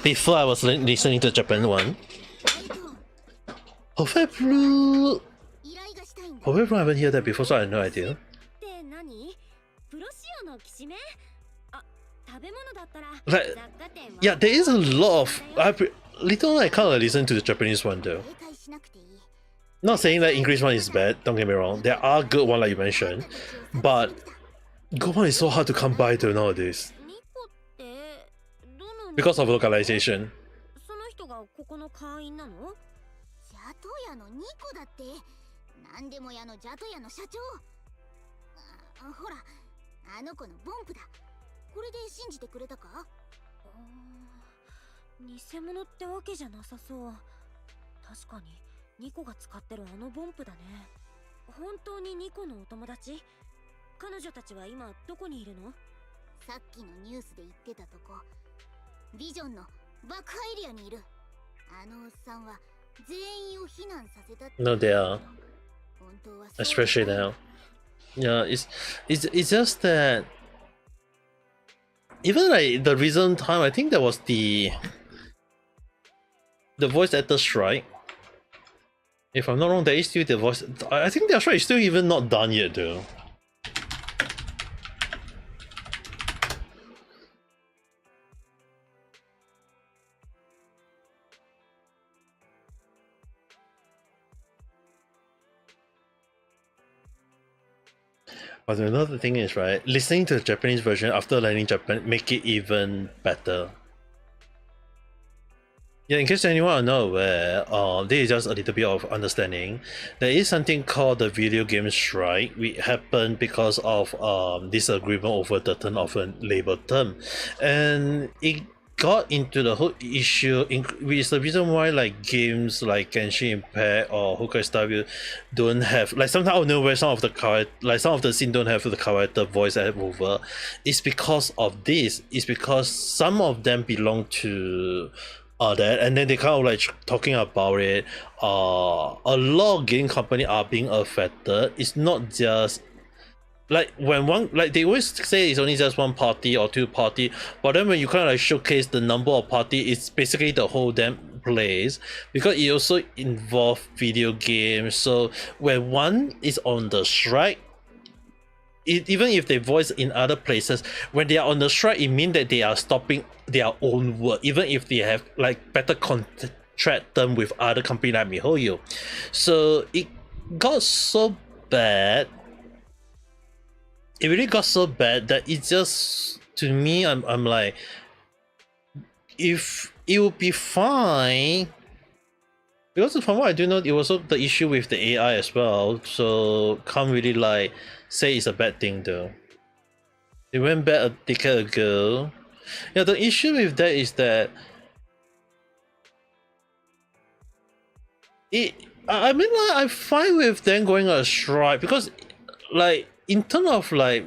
before I was listening to the Japan one. Hoyoverse, Hoyoverse, I haven't heard that before, so I have no idea. Like, yeah, there is a lot of. Later I kind of listen to the Japanese one though. Not saying that English one is bad, don't get me wrong. There are good ones like you mentioned, but good one is so hard to come by though nowadays. Because of localization. No, they are. Especially now. Yeah, it's just that even like the recent time, I think there was the voice actor strike. If I'm not wrong, there is still the voice. I think their strike is still even not done yet, though. But another thing is, right, listening to the Japanese version after learning Japan make it even better. Yeah, in case anyone are not aware, this is just a little bit of understanding. There is something called the video game strike, which happened because of disagreement over the turn of a label term, and it got into the whole issue, which is the reason why like games like Genshin Impact or Honkai Star Rail don't have, like sometimes out of nowhere some of the character, like some of the scene don't have the character voice over. It's because of this. It's because some of them belong to that, and then they kind of like talking about it. A lot of game company are being affected. It's not just like when one, like they always say it's only just one party or two party, but then when you kind of like showcase the number of party, it's basically the whole damn place, because it also involves video games. So when one is on the strike, even if they voice in other places, when they are on the strike, it means that they are stopping their own work, even if they have like better contract term with other company like MiHoYo. So it got so bad. It really got so bad that it just, to me, I'm like, if it would be fine, because from what I do know, it was also the issue with the AI as well, so can't really like say it's a bad thing though. It went bad a decade ago. Yeah, the issue with that is that I mean, like, I'm fine with them going on a strike, because like in terms of like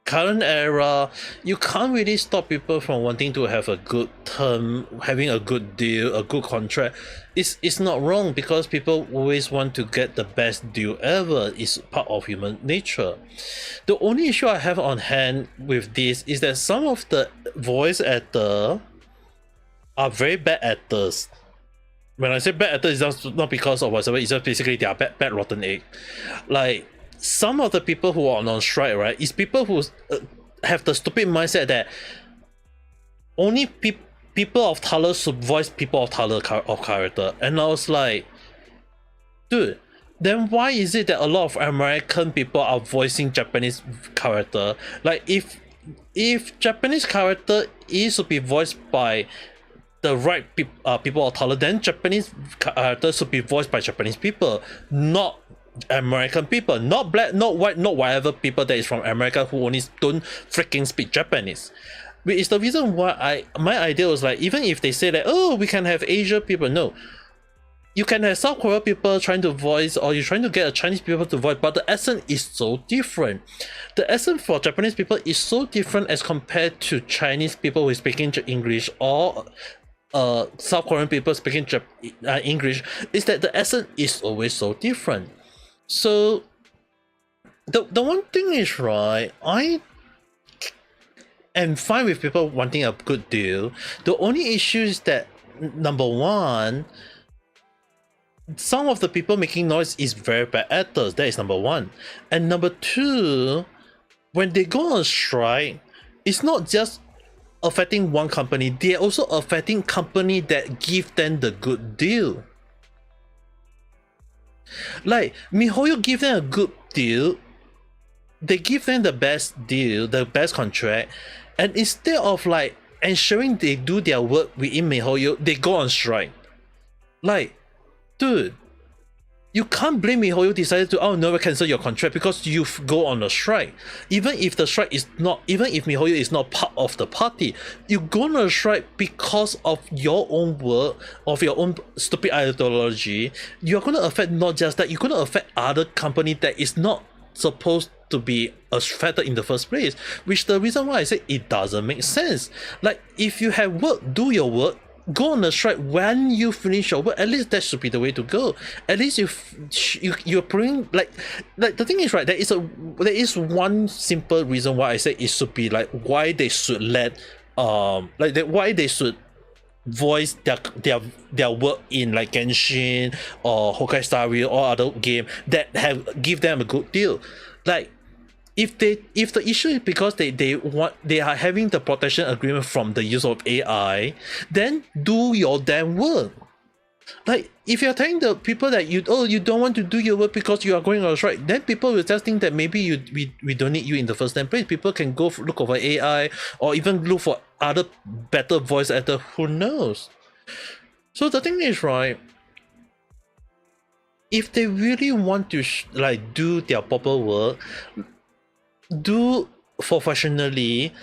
current era, you can't really stop people from wanting to have a good term, having a good deal, a good contract. It's not wrong, because people always want to get the best deal ever. It's part of human nature. The only issue I have on hand with this is that some of the voice actors are very bad actors. When I say bad actors, it's just not because of whatever, it's just basically they are bad rotten egg. Like, some of the people who are on strike, right, is people who have the stupid mindset that only people of color should voice people of color of character. And I was like, dude, then why is it that a lot of American people are voicing Japanese character? Like, if Japanese character is to be voiced by the right people of color, then Japanese characters should be voiced by Japanese people, not American people, not black, not white, not whatever people that is from America who only don't freaking speak Japanese. Which is the reason why my idea was like, even if they say that, oh, we can have Asian people, no, you can have South Korean people trying to voice, or you're trying to get a Chinese people to voice, but the accent is so different. The accent for Japanese people is so different as compared to Chinese people who are speaking English, or South Korean people speaking English, is that the accent is always so different. So the one thing is, right, I am fine with people wanting a good deal. The only issue is that, number one, some of the people making noise is very bad actors. That is number one. And number two, when they go on strike, it's not just affecting one company, they're also affecting company that give them the good deal. Like, MiHoYo give them a good deal, they give them the best deal, the best contract, and instead of like ensuring they do their work within MiHoYo, they go on strike. Like, dude, you can't blame MiHoYo decided to, oh no, we cancel your contract because you go on a strike. Even if the strike is not, even if MiHoYo is not part of the party, you go on a strike because of your own work, of your own stupid ideology. You're going to affect not just that, you're going to affect other company that is not supposed to be affected in the first place. Which the reason why I say it doesn't make sense. Like, if you have work, do your work. Go on a strike when you finish your work. At least that should be the way to go. At least you're bringing, like the thing is, right, there is one simple reason why I say it should be like why they should let why they should voice their work in like Genshin or Honkai Star Rail or other game that have give them a good deal. Like, if the issue is because they are having the protection agreement from the use of AI, then do your damn work. Like, if you're telling the people that you don't want to do your work because you are going on a strike, then people will just think that maybe we don't need you in the first place. People can go look over AI or even look for other better voice actor. Who knows? So the thing is, right, if they really want to do their proper work, do professionally.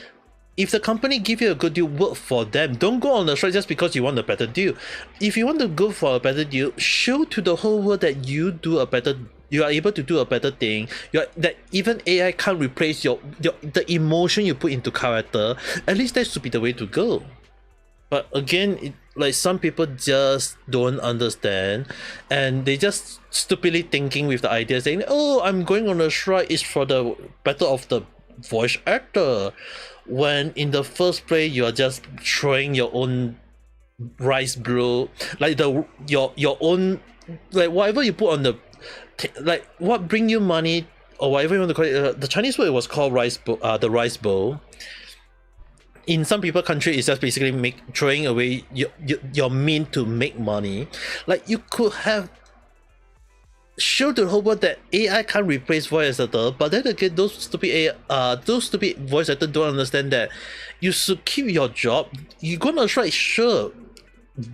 If the company give you a good deal, work for them. Don't go on the strike just because you want a better deal. If you want to go for a better deal, show to the whole world that you are able to do a better thing. That even AI can't replace the emotion you put into character. At least that should be the way to go. But again, like, some people just don't understand, and they just stupidly thinking with the idea saying, oh, I'm going on a strike is for the better of the voice actor, when in the first place you are just throwing your own rice bowl, like your own, like whatever you put on the like what bring you money or whatever you want to call it. The Chinese word was called rice bowl, the rice bowl. In some people country, it's just basically throwing away your mean to make money. Like, you could have show the whole world that AI can't replace voice actor, but then again, those stupid voice actors don't understand that you should keep your job. You're gonna try, sure,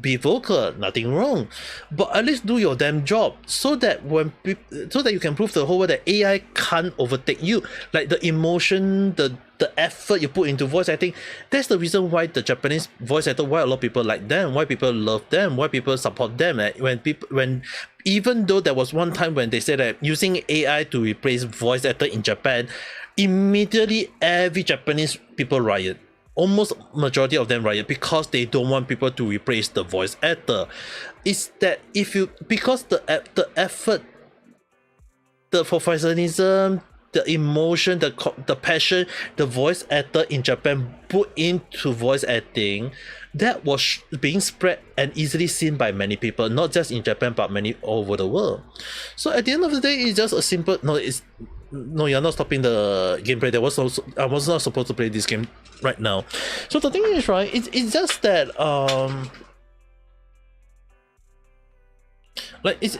be vocal, nothing wrong, but at least do your damn job, so that so that you can prove to the whole world that AI can't overtake you. Like, the emotion, the effort you put into voice acting, that's the reason why the Japanese voice actor, why a lot of people like them, why people love them, why people support them. When even though there was one time when they said that using AI to replace voice actor in Japan immediately every Japanese people riot. Almost majority of them riot because they don't want people to replace the voice actor. Is that if you because the effort, the professionalism, the emotion, the passion, the voice actor in Japan put into voice acting, that was being spread and easily seen by many people, not just in Japan but many all over the world. So at the end of the day, it's just a simple no, you're not stopping the gameplay. I was not supposed to play this game right now. So the thing is, right, it's just that like it's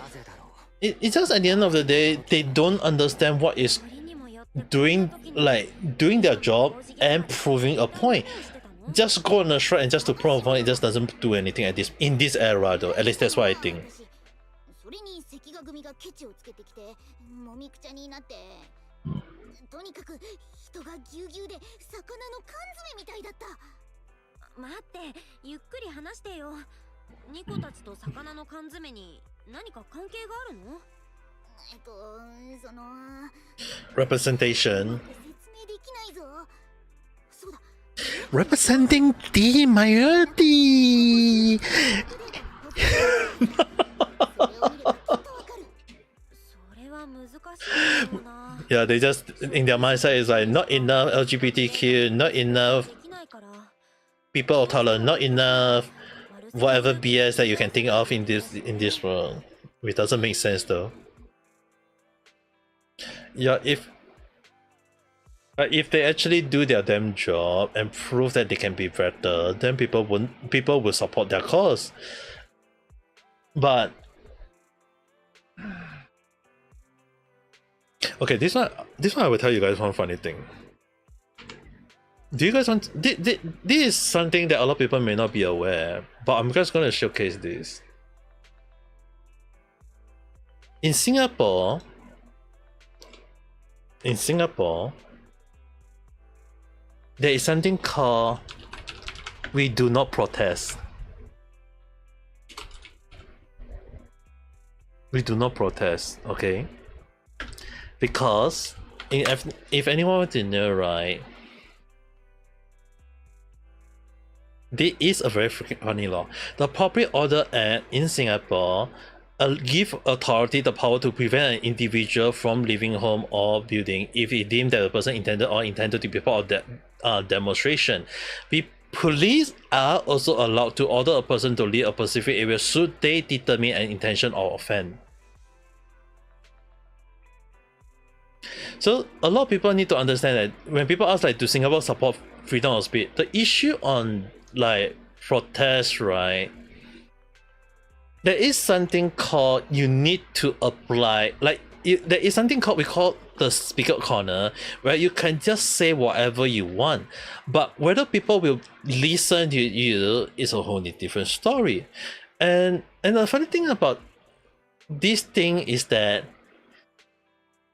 just at the end of the day, they don't understand what is doing their job and proving a point. Just go on a shred and just to prove a point, it just doesn't do anything in this era though. At least that's what I think. それに関ヶ組がケチをつけてきてもみくちゃになってとにかく人がぎゅうぎゅうで魚の缶詰みたいだった。待って、ゆっくり話してよ。ニコたちと魚の缶詰に何か関係があるの？その Representation. 説明できないぞ。そうだ。 Representing the minority. Yeah, they just in their mindset is like not enough LGBTQ, not enough people of color, not enough whatever BS that you can think of in this world. Which doesn't make sense though. Yeah, if they actually do their damn job and prove that they can be better, then people will support their cause. But okay, this one I will tell you guys one funny thing. Do you guys want this is something that a lot of people may not be aware, but I'm just gonna showcase this. In Singapore, there is something called we do not protest. We do not protest, okay? Because if anyone wants to know, right, there is a very freaking funny law. The Public Order Act in Singapore give authority the power to prevent an individual from leaving home or building if it deemed that the person intended to be part of that demonstration. The police are also allowed to order a person to leave a specific area should they determine an intention or offense. So a lot of people need to understand that when people ask like, do Singapore support freedom of speech, the issue on like protest, right? There is something called you need to apply, like there is something called we call the speaker corner, where you can just say whatever you want, but whether people will listen to you is a whole different story. And the funny thing about this thing is that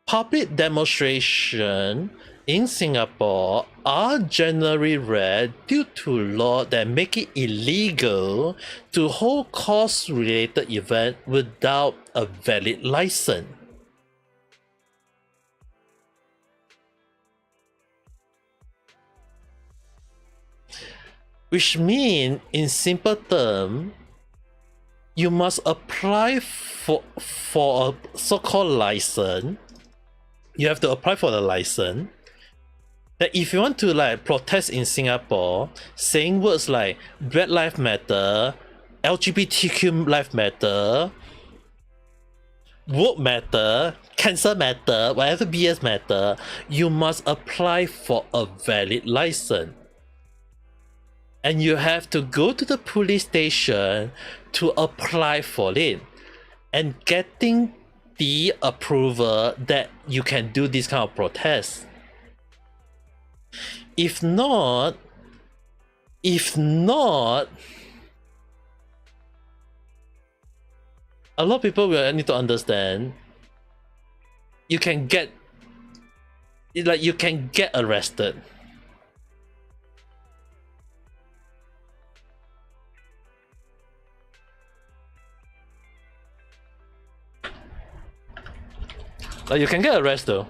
public demonstration in Singapore are generally rare due to law that make it illegal to hold cause-related event without a valid license. Which means, in simple terms, you must apply for a so-called license. You have to apply for the license. That if you want to like protest in Singapore, saying words like Black Lives Matter, LGBTQ Life Matter, Woke Matter, Cancer Matter, whatever BS matter, you must apply for a valid license. And you have to go to the police station to apply for it. And getting the approval that you can do this kind of protest. If not, a lot of people will need to understand you can get arrested. Like you can get arrested though.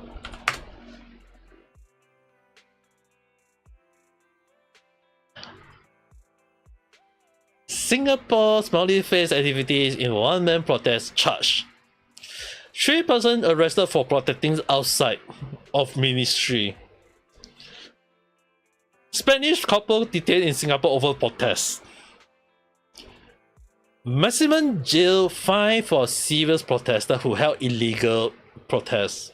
Singapore smiley face activities in one-man protest charge. 3 persons arrested for protesting outside of ministry. Spanish couple detained in Singapore over protest. Maximum jail fine for serious protester who held illegal protests.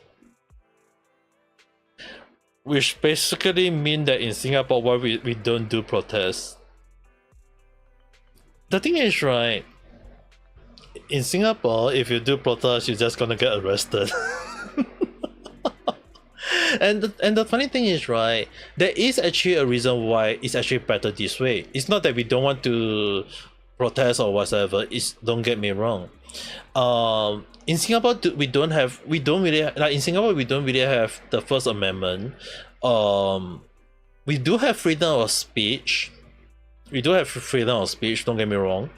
Which basically mean that in Singapore, why we don't do protests. The thing is, right, in Singapore, if you do protests, you're just gonna get arrested. and the funny thing is, right, there is actually a reason why it's actually better this way. It's not that we don't want to protest or whatever. Don't get me wrong. In Singapore, we don't really like in Singapore we don't really have the First Amendment. We do have freedom of speech. Don't get me wrong.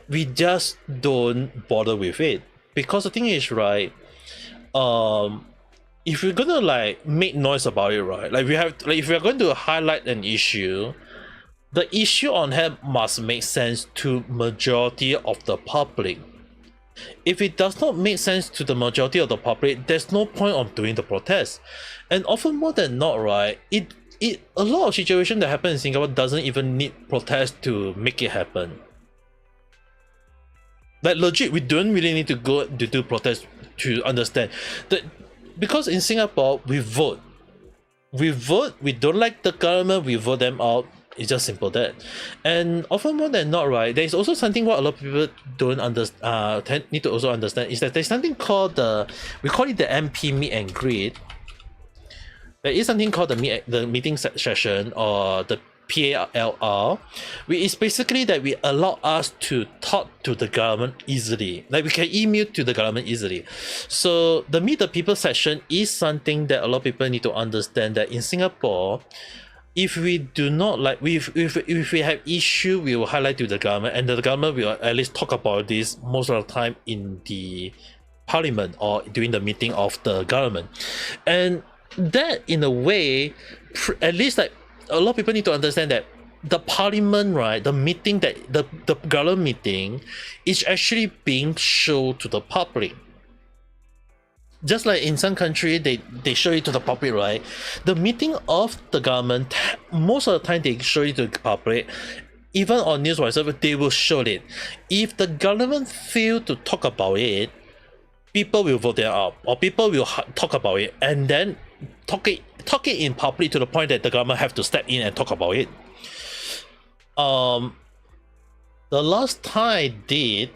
We just don't bother with it because the thing is, right, if you're gonna like make noise about it, right, like if we are going to highlight an issue, the issue on hand must make sense to majority of the public. If it does not make sense to the majority of the public, there's no point of doing the protest. And often more than not, right, a lot of situations that happen in Singapore doesn't even need protest to make it happen. Like legit, we don't really need to go to do protest to understand that, because in Singapore we vote. We don't like the government, we vote them out. It's just simple that. And often more than not, right, there's also something what a lot of people don't understand, need to also understand, is that there's something called we call it the MP meet and greet. There is something called the meeting session, or the PALR, which is basically that we allow us to talk to the government easily. Like we can email to the government easily. So the meet the people session is something that a lot of people need to understand, that in Singapore, if we do not like, if we have issue, we will highlight to the government, and the government will at least talk about this most of the time in the parliament or during the meeting of the government. And that, in a way, at least like a lot of people need to understand that the parliament, right, the meeting, that the government meeting is actually being shown to the public. Just like in some country, they show it to the public, right? The meeting of the government, most of the time they show it to the public. Even on news whatever, they will show it. If the government fail to talk about it, people will vote it out, or people will talk about it, and then talk it in public to the point that the government have to step in and talk about it. The last time I did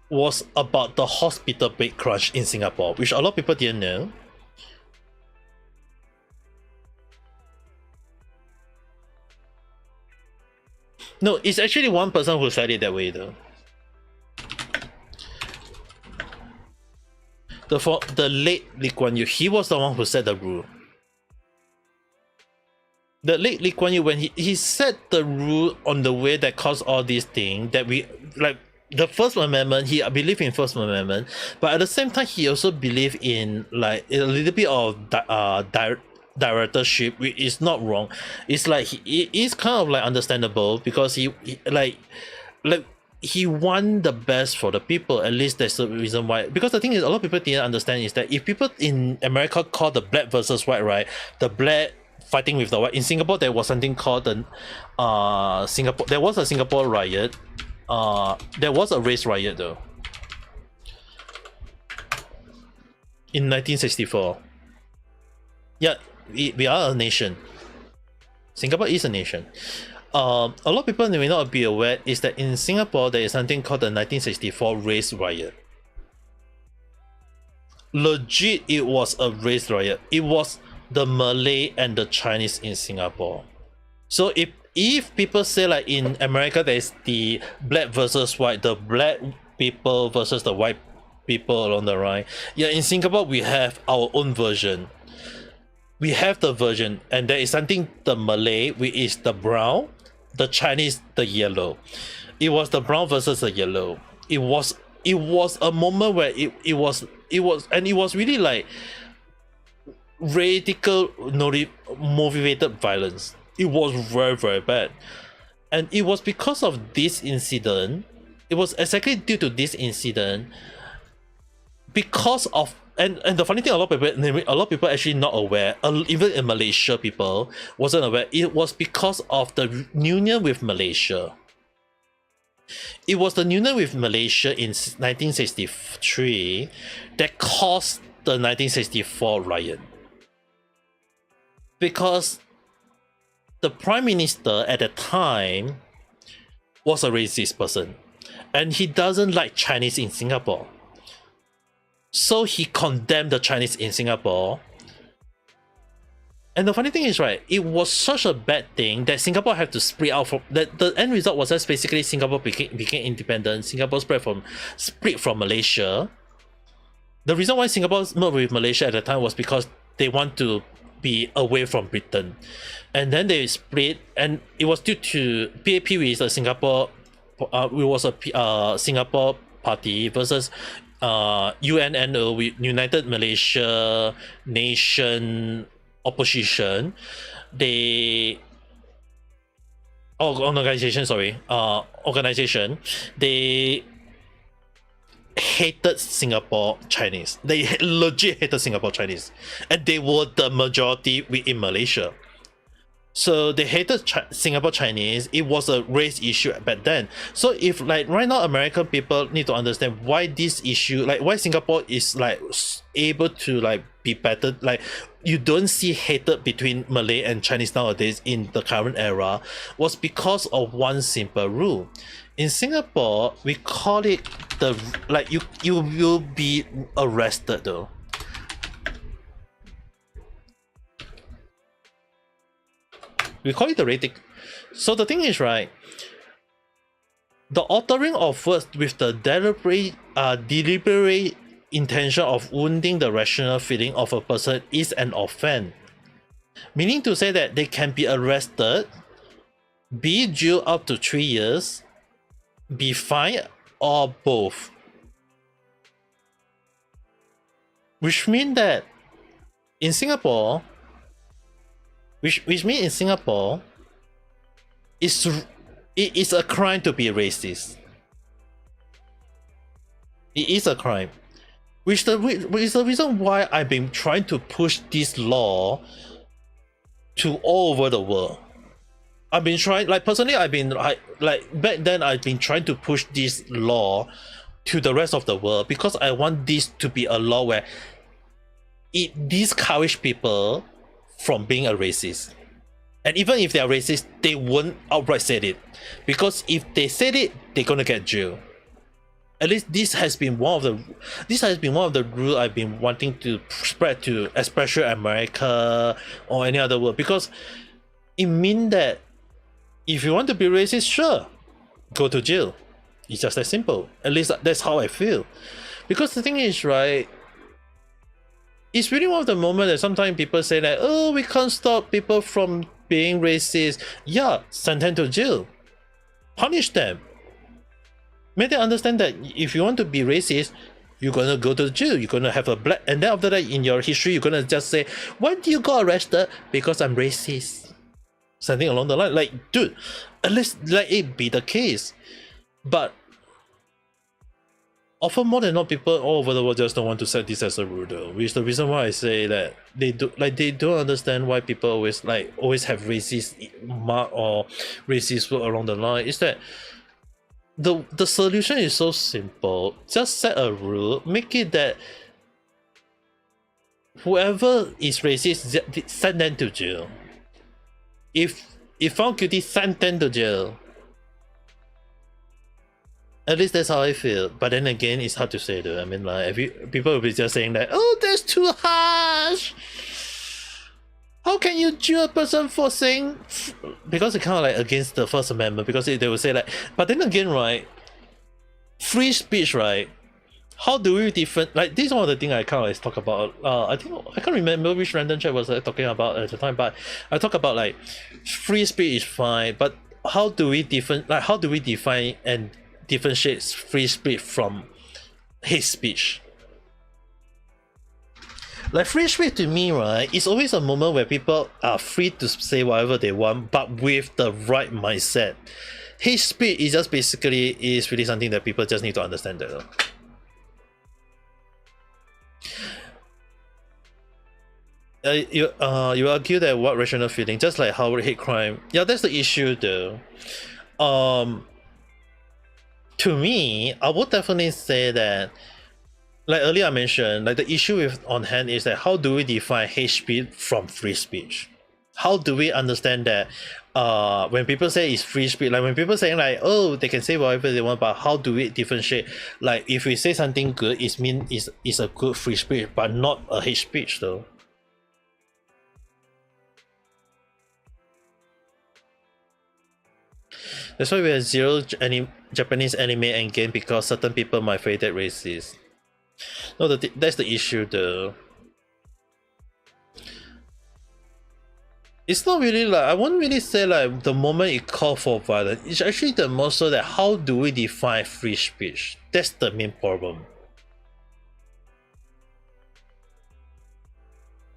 was about the hospital bed crunch in Singapore, which a lot of people didn't know. No, it's actually one person who said it that way though. The late Lee Kuan Yew, he was the one who set the rule. The late Lee Kuan Yew, when he set the rule on the way that caused all these things, that we like the First Amendment, he believed in First Amendment, but at the same time he also believed in like a little bit of directorship, which is not wrong. It's like it is kind of like understandable, because he he won the best for the people. At least that's the reason why. Because the thing is, a lot of people didn't understand is that if people in America call the black versus white, right, the black fighting with the white, in Singapore there was something called the there was a Singapore riot. There was a race riot though in 1964. Yeah, we are a nation. Singapore is a nation. A lot of people may not be aware is that in Singapore there is something called the 1964 race riot. Legit, it was a race riot. It was the Malay and the Chinese in Singapore. So if people say like in America there is the black versus white, the black people versus the white people along the line, yeah, in Singapore we have our own version. We have the version, and there is something, the Malay, which is the brown, the Chinese, the yellow. It was the brown versus the yellow. It was a moment where it was really like radical motivated violence. It was very, very bad. And it was because of this incident, it was exactly due to this incident, because of, and the funny thing, a lot of people actually not aware, even in Malaysia people wasn't aware, it was because of the union with Malaysia. It was the union with Malaysia in 1963 that caused the 1964 riot. Because the Prime Minister at the time was a racist person, and he doesn't like Chinese in Singapore. So he condemned the Chinese in Singapore. And the funny thing is, right, it was such a bad thing that Singapore had to split out from that. The end result was that basically Singapore became independent. Singapore split from Malaysia. The reason why Singapore merged with Malaysia at the time was because they want to be away from Britain. And then they split, and it was due to PAP, which is a Singapore, Singapore party, versus UNNO, United Malaysia Nation Opposition. Organization. They hated Singapore Chinese. They legit hated Singapore Chinese, and they were the majority within Malaysia. So they hated Singapore Chinese. It was a race issue back then. So if like right now American people need to understand why this issue, like why Singapore is like able to like be better, like you don't see hatred between Malay and Chinese nowadays in the current era, was because of one simple rule. In Singapore, we call it the, like you will be arrested though. We call it the rating. So the thing is, right, the uttering of words with the deliberate intention of wounding the rational feeling of a person is an offense. Meaning to say that they can be arrested, be jailed up to 3 years, be fined, or both. Which means that in Singapore, which means in Singapore, it is a crime to be racist. It is a crime. Which is the reason why I've been trying to push this law to all over the world. I've been trying, like personally, I've been like back then I've been trying to push this law to the rest of the world, because I want this to be a law where it discourages people from being a racist. And even if they are racist, they won't outright say it, because if they said it, they're gonna get jailed. At least this has been one of the rules I've been wanting to spread to, especially America or any other world, because it means that if you want to be racist, sure, go to jail. It's just that simple. At least that's how I feel. Because the thing is, right, it's really one of the moments that sometimes people say that, oh, we can't stop people from being racist. Yeah, send them to jail. Punish them. Make them understand that if you want to be racist, you're gonna go to jail. You're gonna have a black, and then after that, in your history, you're gonna just say, why do you got arrested? Because I'm racist. Something along the line. Like, dude, at least let it be the case. But often more than not, people all over the world just don't want to set this as a rule though. Which is the reason why I say that they don't understand why people always have racist mark or racist word along the line. Is that the solution is so simple. Just set a rule, make it that whoever is racist, send them to jail. If found guilty, send them to jail. At least that's how I feel. But then again, it's hard to say though. I mean, like, people will be just saying that, oh, that's too harsh. How can you jail a person for saying? Because it's kind of like against the First Amendment. Because they will say like, but then again, right? Free speech, right? How do we define? Like, this is one of the things I kind of like talk about. I think I can't remember which random chat was I talking about at the time, but I talk about like free speech is fine, but how do we define and differentiate free speech from hate speech? Like free speech to me, right, is always a moment where people are free to say whatever they want, but with the right mindset. Hate speech is just basically is really something that people just need to understand that. You argue that what rational feeling, just like how hate crime. Yeah, that's the issue though. To me, I would definitely say that, like earlier I mentioned, like the issue with on hand is that how do we define hate speech from free speech? How do we understand that when people say it's free speech, like when people saying like, oh, they can say whatever they want, but how do we differentiate? Like if we say something good, it's a good free speech, but not a hate speech though. That's why we have zero Japanese anime and game because certain people might find that racist. No, that's the issue though. It's not really like, I won't really say like the moment it called for violence. It's actually the more so that how do we define free speech? That's the main problem.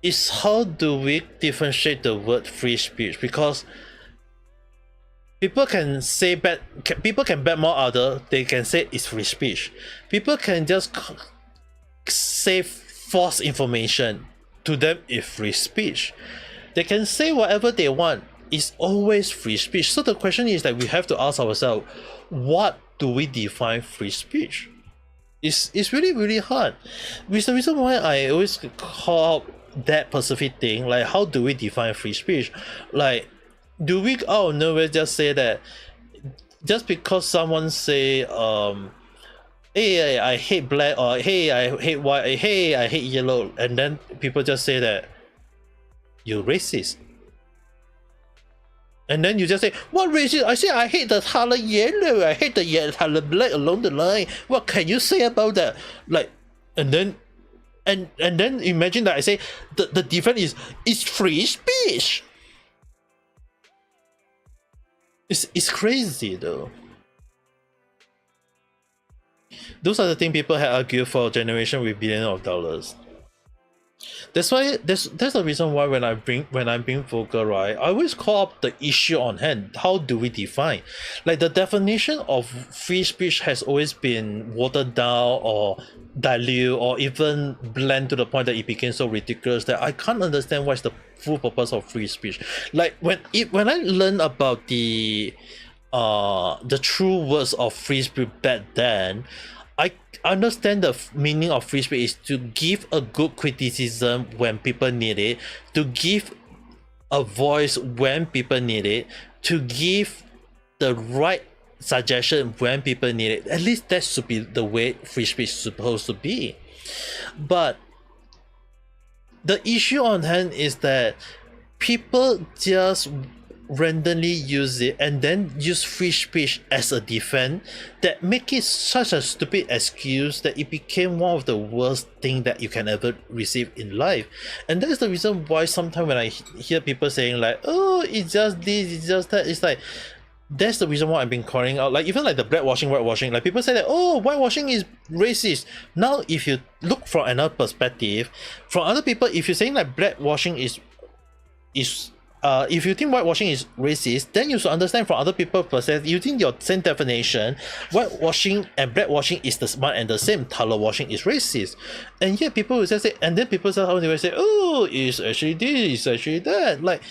It's how do we differentiate the word free speech, because people can say bad, people can badmouth other, they can say it's free speech. People can just say false information, to them it's free speech. They can say whatever they want, it's always free speech. So the question is that we have to ask ourselves, what do we define free speech? It's really, really hard. Which is the reason why I always call out that specific thing, like how do we define free speech? Like, do we out of nowhere just say that just because someone say hey, I hate black, or hey, I hate white, hey, I hate yellow, and then people just say that you're racist? And then you just say, what racist? I say I hate the color yellow, I hate the color black along the line. What can you say about that? Like, and then imagine that I say the difference is free speech. It's crazy though. Those are the things people have argued for a generation with billions of dollars. That's why that's the reason why when I'm being vocal, right, I always call up the issue on hand. How do we define? Like the definition of free speech has always been watered down or dilute or even blend to the point that it became so ridiculous that I can't understand what's the full purpose of free speech. Like when I learned about the true words of free speech back then, I understand the meaning of free speech is to give a good criticism when people need it, to give a voice when people need it, to give the right suggestion when people need it. At least that should be the way free speech is supposed to be. But the issue on hand is that people just randomly use it and then use free speech as a defense that make it such a stupid excuse that it became one of the worst thing that you can ever receive in life. And that's the reason why sometimes when I hear people saying like, oh, it's just this, it's just that, it's like, that's the reason why I've been calling out, like even like the whitewashing, like people say that, oh, whitewashing is racist. Now if you look from another perspective, from other people, if you're saying like blackwashing is if you think whitewashing is racist, then you should understand from other people's perspective, using your same definition, whitewashing and blackwashing is the one and the same. Color washing is racist. And yet people will just say, and then people will say, oh, it's actually this, it's actually that. Like,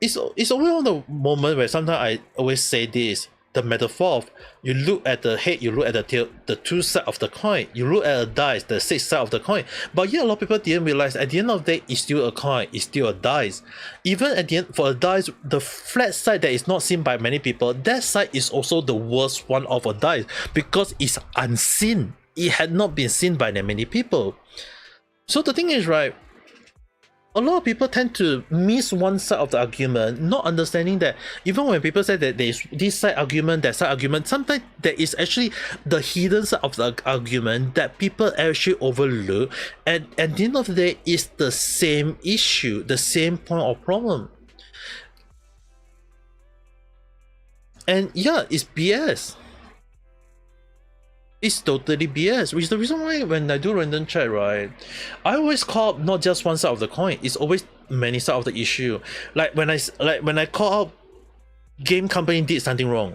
it's always on the moment where sometimes I always say this, the metaphor of you look at the head, you look at the tail, the two sides of the coin, you look at the dice, the six side of the coin. But yeah, a lot of people didn't realize at the end of the day, it's still a coin, it's still a dice. Even at the end, for a dice, the flat side that is not seen by many people, that side is also the worst one of a dice because it's unseen. It had not been seen by that many people. So the thing is, right, a lot of people tend to miss one side of the argument, not understanding that even when people say that there's this side argument, that side argument, sometimes there is actually the hidden side of the argument that people actually overlook, and at the end of the day, it's the same issue, the same point of problem. And yeah, it's BS. It's totally BS, which is the reason why when I do random chat, right, I always call out not just one side of the coin. It's always many sides of the issue. Like when I call out game company did something wrong,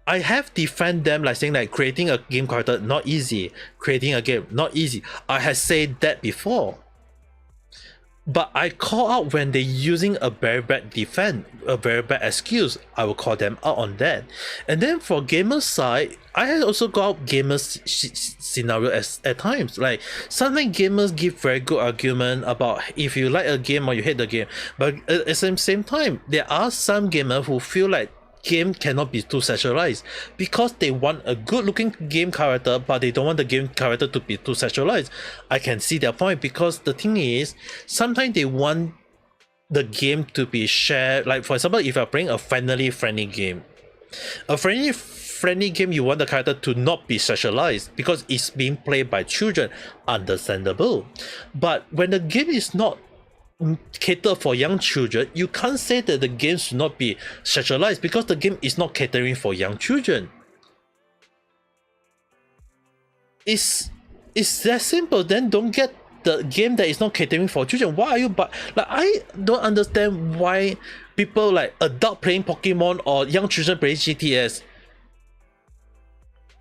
I have defend them like saying like creating a game character not easy, creating a game not easy. I have said that before. But I call out when they're using a very bad defense, a very bad excuse. I will call them out on that. And then for gamers side, I have also got out gamers scenario at times. Like sometimes gamers give very good argument about if you like a game or you hate the game. But at the same time, there are some gamers who feel like game cannot be too sexualized because they want a good looking game character, but they don't want the game character to be too sexualized. I can see their point, because the thing is sometimes they want the game to be shared. Like for example, if you're playing a friendly game, you want the character to not be sexualized because it's being played by children, understandable. But when the game is not cater for young children, you can't say that the game should not be sexualized because the game is not catering for young children. It's that simple. Then don't get the game that is not catering for children. Why are you like, I don't understand why people like adult playing Pokemon or young children playing GTS.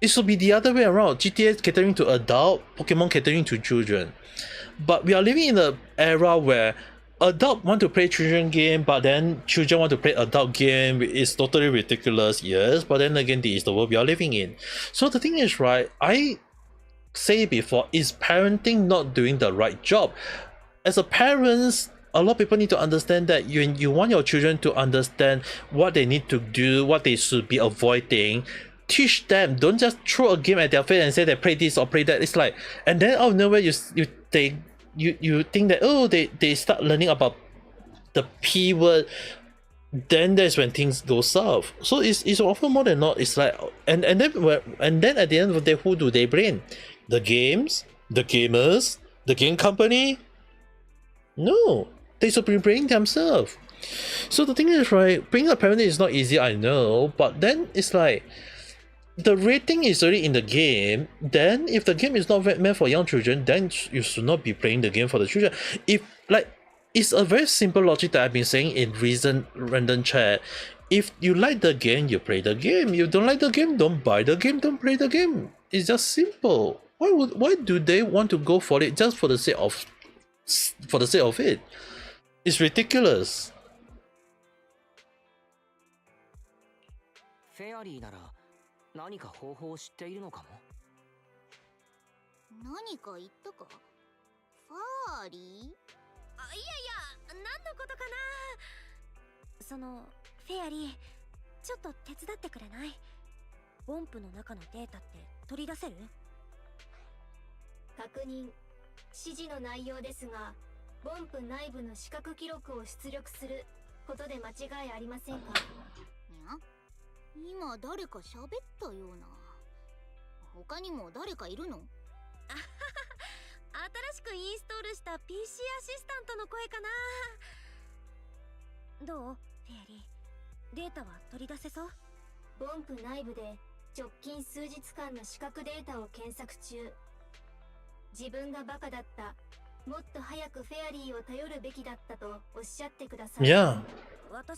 It should be the other way around. GTS catering to adult, Pokemon catering to children. But we are living in an era where adults want to play children game, but then children want to play adult game. It's totally ridiculous, yes. But then again, this is the world we are living in. So the thing is, right, I say before, is parenting not doing the right job? As a parents, a lot of people need to understand that you want your children to understand what they need to do, what they should be avoiding. Teach them. Don't just throw a game at their face and say they play this or play that. It's like, and then out of nowhere you think that, oh, they start learning about the P word. Then that's when things go south. So it's often more than not. It's like, and then at the end of the day, who do they blame? The games, the gamers, the game company? No, they should be blaming themselves. So the thing is, right, being a parent is not easy, I know, but then it's like, the rating is already in the game. Then if the game is not meant for young children, then you should not be playing the game for the children. If like, it's a very simple logic that I've been saying in recent random chat. If you like the game, you play the game. You don't like the game, don't buy the game, don't play the game. It's just simple. Why do they want to go for it just for the sake of it? It's ridiculous. フェアリーなら何か方法を知っているのかも。何か言ったか？ファーリー？いやいや、何のことかな。そのフェアリー、ちょっと手伝ってくれない？ボンプの中のデータって取り出せる？確認。指示の内容ですが、ボンプ内部の視覚記録を出力することで間違いありませんか？今誰か喋ったような。他にも誰かいるの？あはは、新しくインストールした PC アシスタントの声かな。どう？フェアリー、データは取り出せそう？ボンプ内部で直近数日間の視覚データを検索中。自分がバカだった。もっと早くフェアリーを頼るべきだったとおっしゃってください。Yeah.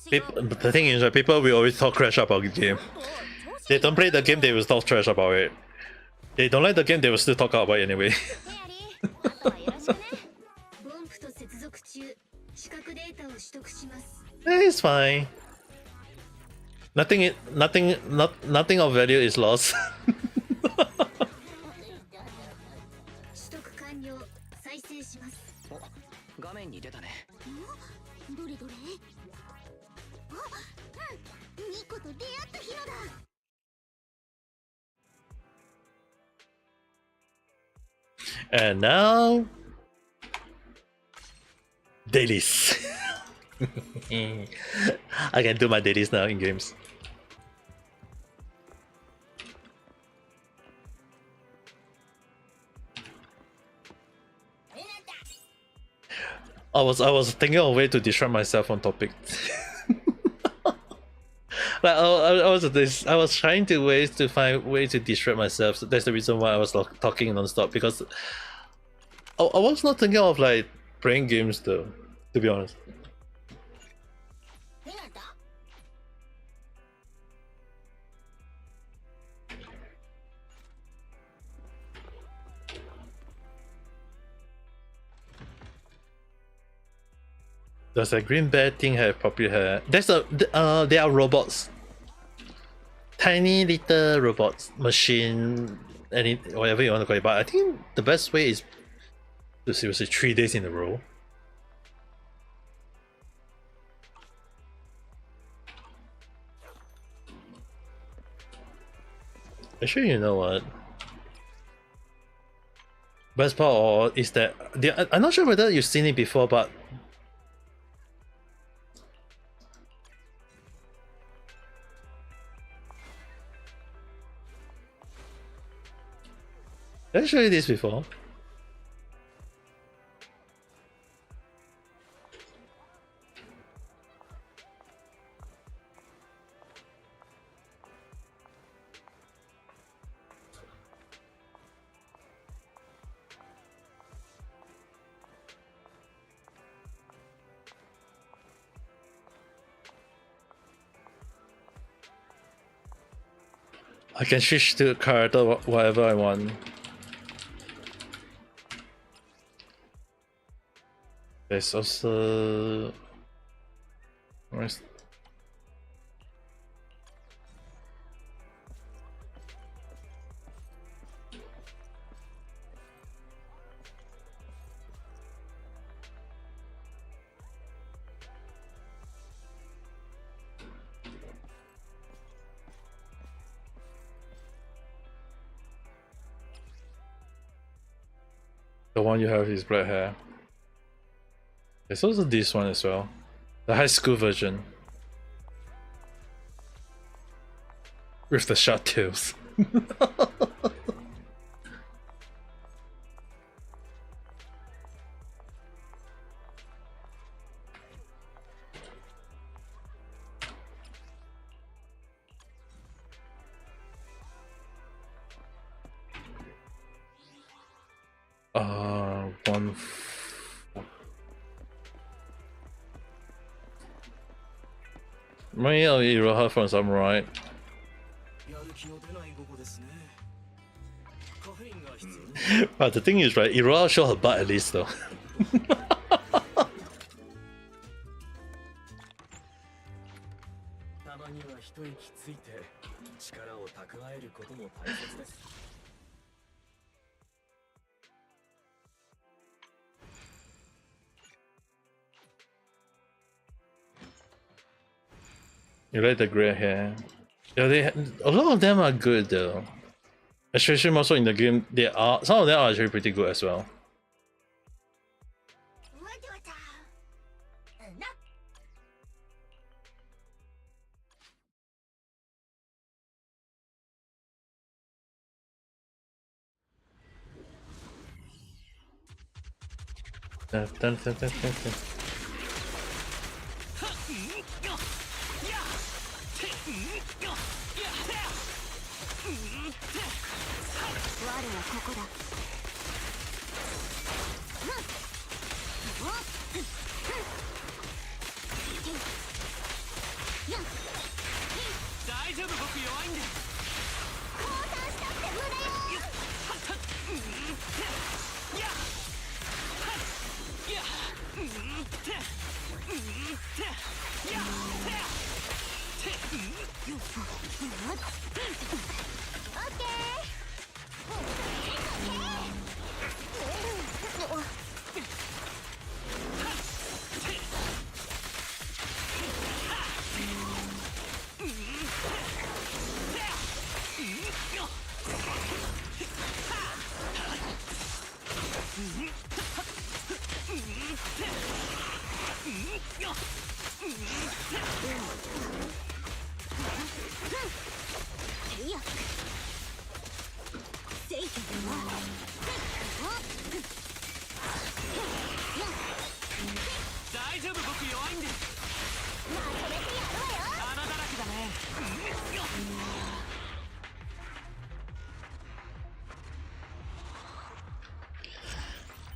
The thing is that people will always talk trash about the game. They don't play the game, they will talk trash about it. They don't like the game, they will still talk about it anyway. It's fine. Nothing of value is lost. 画面に出たね。どれどれ？あ、ニコと出会った日のだ。 And now, dailies. I can do my dailies now in games. I was thinking of a way to distract myself on topic. Like I was trying to find ways to distract myself. So that's the reason why I was talking non-stop, because I was not thinking of like playing games though, to be honest. Does a green bear thing have puppy hair? They are robots. Tiny little robots, machine, whatever you want to call it. But I think the best way is to seriously 3 days in a row. Actually, you know what? Best part is that I'm not sure whether you've seen it before, but did I show you this before? I can switch to character whatever I want. There's also... Where's... The one you have is black hair. There's also this one as well. The high school version. With the short tails. One. Maybe I'll Iroha from Samurai. But the thing is, right, Iroha show her butt at least though. You like the grey hair? Yeah, a lot of them are good though. Especially also in the game, some of them are actually pretty good as well.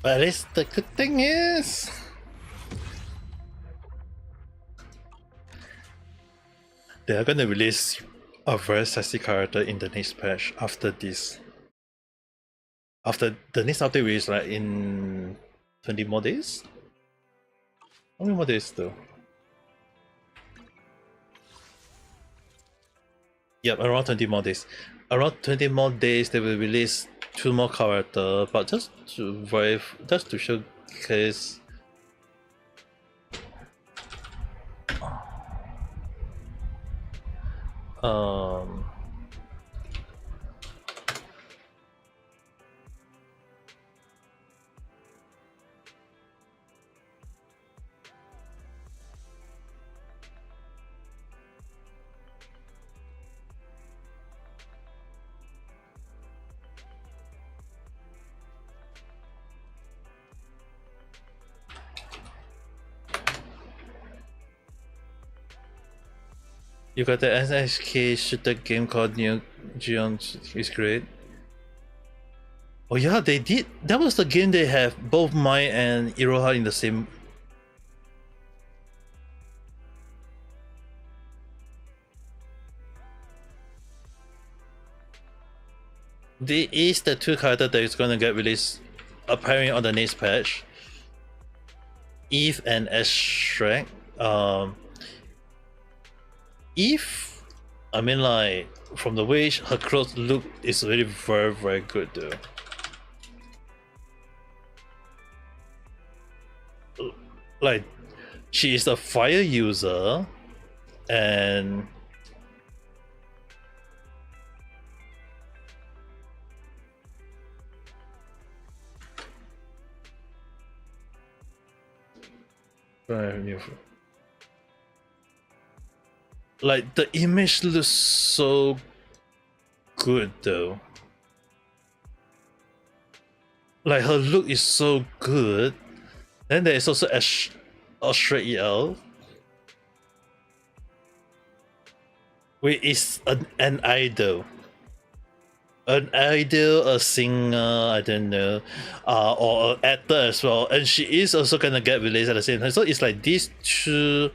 But at least the good thing is, they are gonna release a very sexy character in the next patch after this. After the next update is like in 20 more days? How many more days though? Yep, around 20 more days. Around 20 more days they will release 2 more characters, but just to showcase you got the SSK shooter game called Neo Geon is great. Oh yeah, they did. That was the game they have both Mai and Iroha in the same. There is the 2 character that is gonna get released appearing on the next patch. Eve and Shrek. Eve, I mean, like, from the way her clothes look, is really very, very good though. Like, she is a fire user, and like the image looks so good though. Like her look is so good. Then there is also Australia EL, which is an idol. An idol, a singer, I don't know, or an actor as well, and she is also gonna get released at the same time. So it's like these 2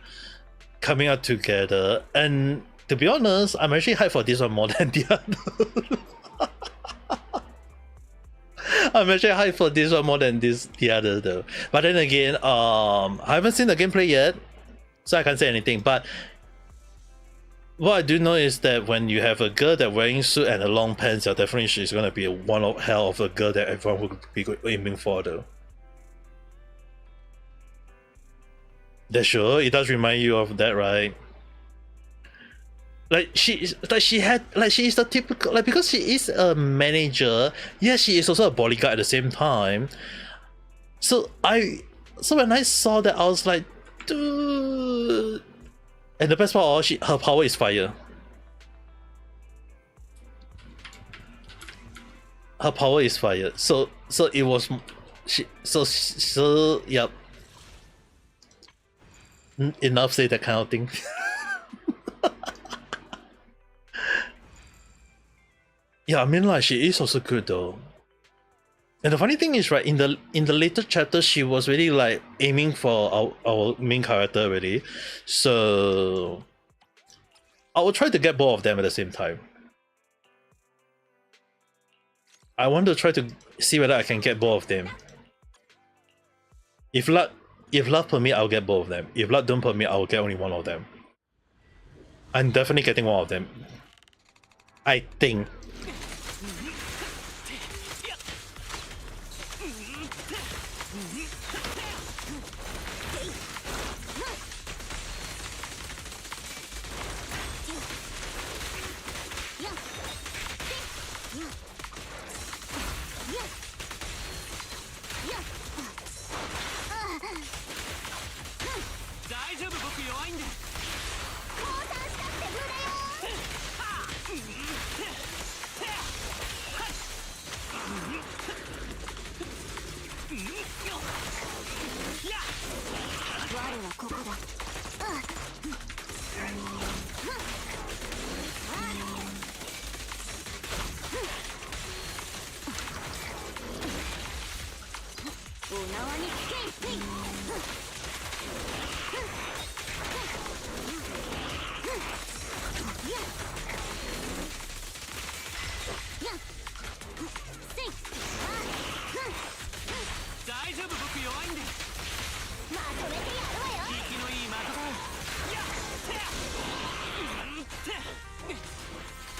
coming out together, and to be honest, I'm actually hyped for this one more than the other. I'm actually hyped for this one more than the other though. But then again, I haven't seen the gameplay yet, so I can't say anything. But what I do know is that when you have a girl that wearing suit and a long pants, definitely she's gonna be one of hell of a girl that everyone would be aiming for though. That's sure, it does remind you of that, right? Like she is the typical, like, because she is a manager, yes, she is also a bodyguard at the same time. So when I saw that, I was like, dude. And the best part of all, her power is fire. Her power is fire. So it was yep. Enough say that kind of thing. Yeah, I mean, like, she is also good though. And the funny thing is, right, in the later chapter, she was really like aiming for our main character already. So I will try to get both of them at the same time. I want to try to see whether I can get both of them. If luck permit, I'll get both of them. If luck don't permit, I'll get only one of them. I'm definitely getting one of them, I think. 大丈夫、僕弱いんで。まとめてやるわよ。息のいい的だ。やっ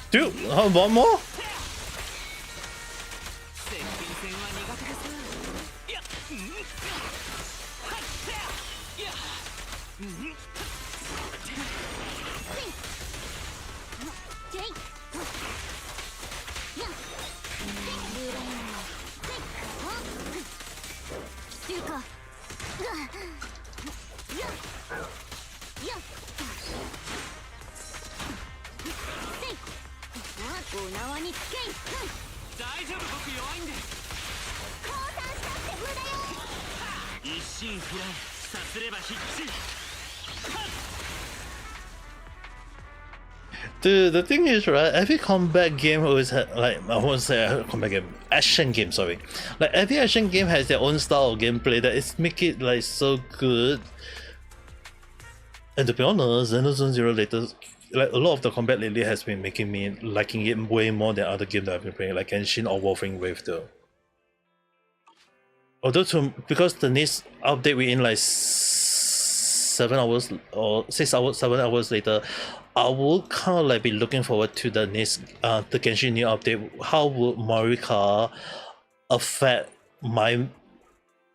Dude, one more? 接近戦は苦手です。いや、はっ、いや、お縄につけい。大丈夫、僕弱いんで。降参したって無駄よ。一心不乱、さすれば必至。 Dude, the thing is, right, every combat game always had, like, I won't say a combat game, action game, sorry. Like, every action game has their own style of gameplay that is make it, like, so good. And to be honest, Zenless Zero latest, like, a lot of the combat lately has been making me liking it way more than other games that I've been playing, like Genshin or Wolfing Wave, though. Although, because the next update we in, like, 7 hours or 6 hours, 7 hours later, I will kind of like be looking forward to the next the Genshin new update. How would Marika affect my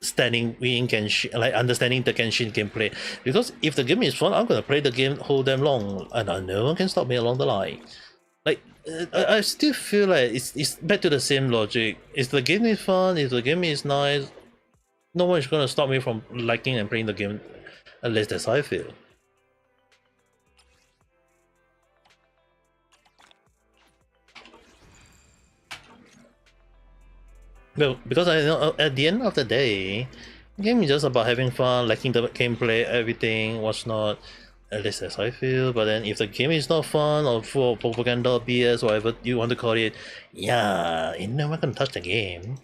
standing in Genshin, like understanding the Genshin gameplay? Because if the game is fun, I'm gonna play the game whole damn long, and no one can stop me along the line. Like I still feel like it's back to the same logic. If the game is fun, if the game is nice, no one is gonna stop me from liking and playing the game. At least that's how I feel. Well, because I know at the end of the day, game is just about having fun, liking the gameplay, everything, what's not. At least that's how I feel. But then if the game is not fun or full of propaganda, BS, whatever you want to call it, yeah, you're never gonna touch the game.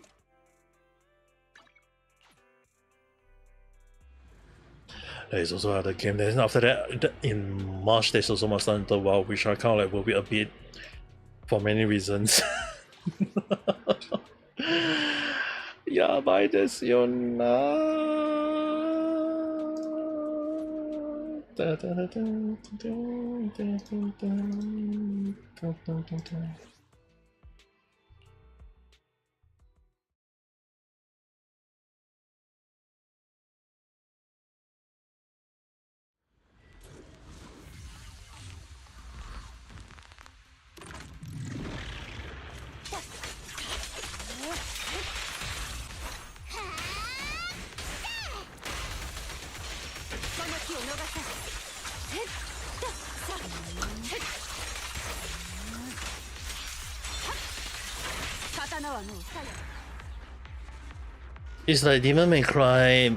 There's also other game. Then after that, in March, there's also Monster Hunter WoW, which I kind of like will be a bit for many reasons. やばいですよな。It's like Demon May Cry.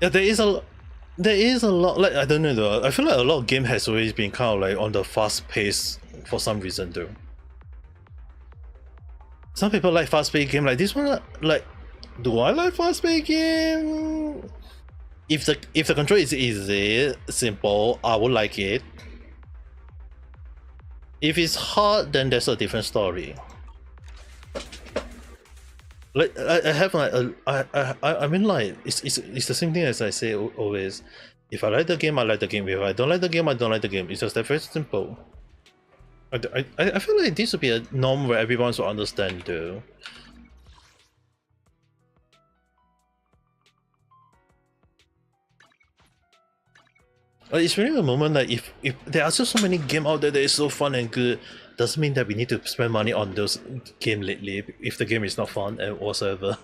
Yeah, there is a lot, like, I don't know though, I feel like a lot of game has always been kind of like on the fast pace for some reason though. Some people like fast paced game, like this one, like, do I like fast paced game? If the control is easy, simple, I would like it. If it's hard, then that's a different story. Like I have like I mean, like it's the same thing as I say always. If I like the game, I like the game. If I don't like the game, I don't like the game. It's just that very simple. I feel like this would be a norm where everyone should understand though. It's really a moment that if there are just so many games out there that is so fun and good, doesn't mean that we need to spend money on those games lately if the game is not fun and whatsoever.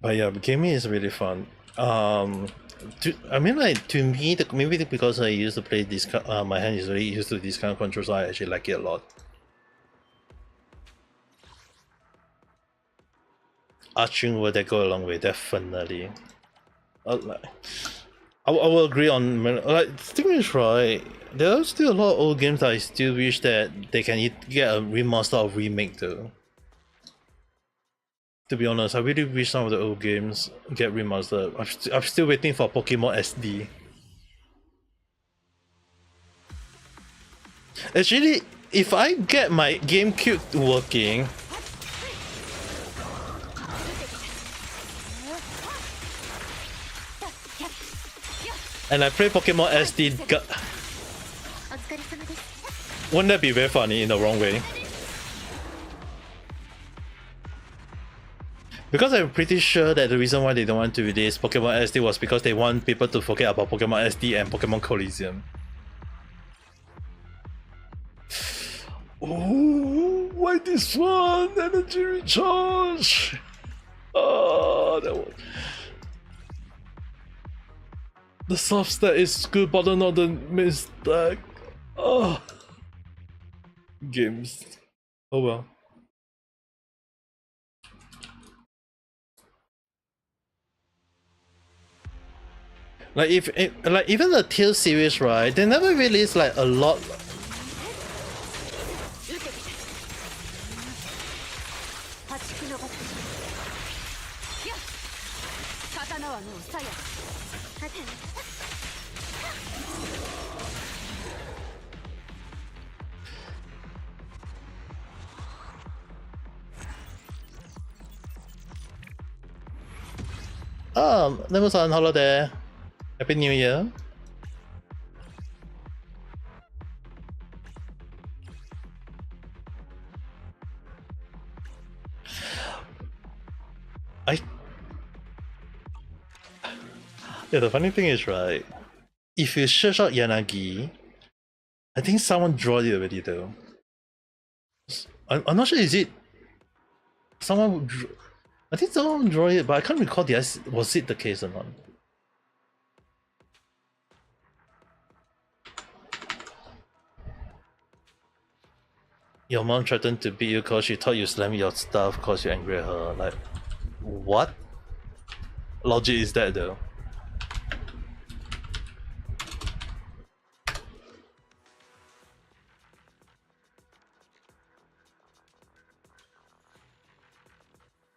But yeah, gaming is really fun. I mean, like, to me, maybe because I used to play this, my hand is really used to this kind of controls, so I actually like it a lot. Arching will that go a long way, definitely. I will agree on, like, the thing is, right, there are still a lot of old games that I still wish that they can get a remaster or remake though. To be honest, I really wish some of the old games get remastered. I'm still waiting for Pokemon SD. Actually, if I get my GameCube working, and I play Pokemon SD, wouldn't that be very funny in the wrong way? Because I'm pretty sure that the reason why they don't want to release Pokemon SD was because they want people to forget about Pokemon SD and Pokemon Coliseum. Oh, why this one? Energy recharge! Oh, that one. The soft stat is good, but not the mid stack. Oh. Games. Oh well. Like like even the Tail series, right? They never released like a lot. Nemurenai, hello there. Happy New Year. Yeah, the funny thing is, right, if you search out Yanagi, I think someone drew it already though. I'm not sure, is it someone drew, I think someone drew it, but I can't recall was it the case or not. Your mom threatened to beat you cause she thought you slammed your stuff cause you angry at her. Like, what logic is that though?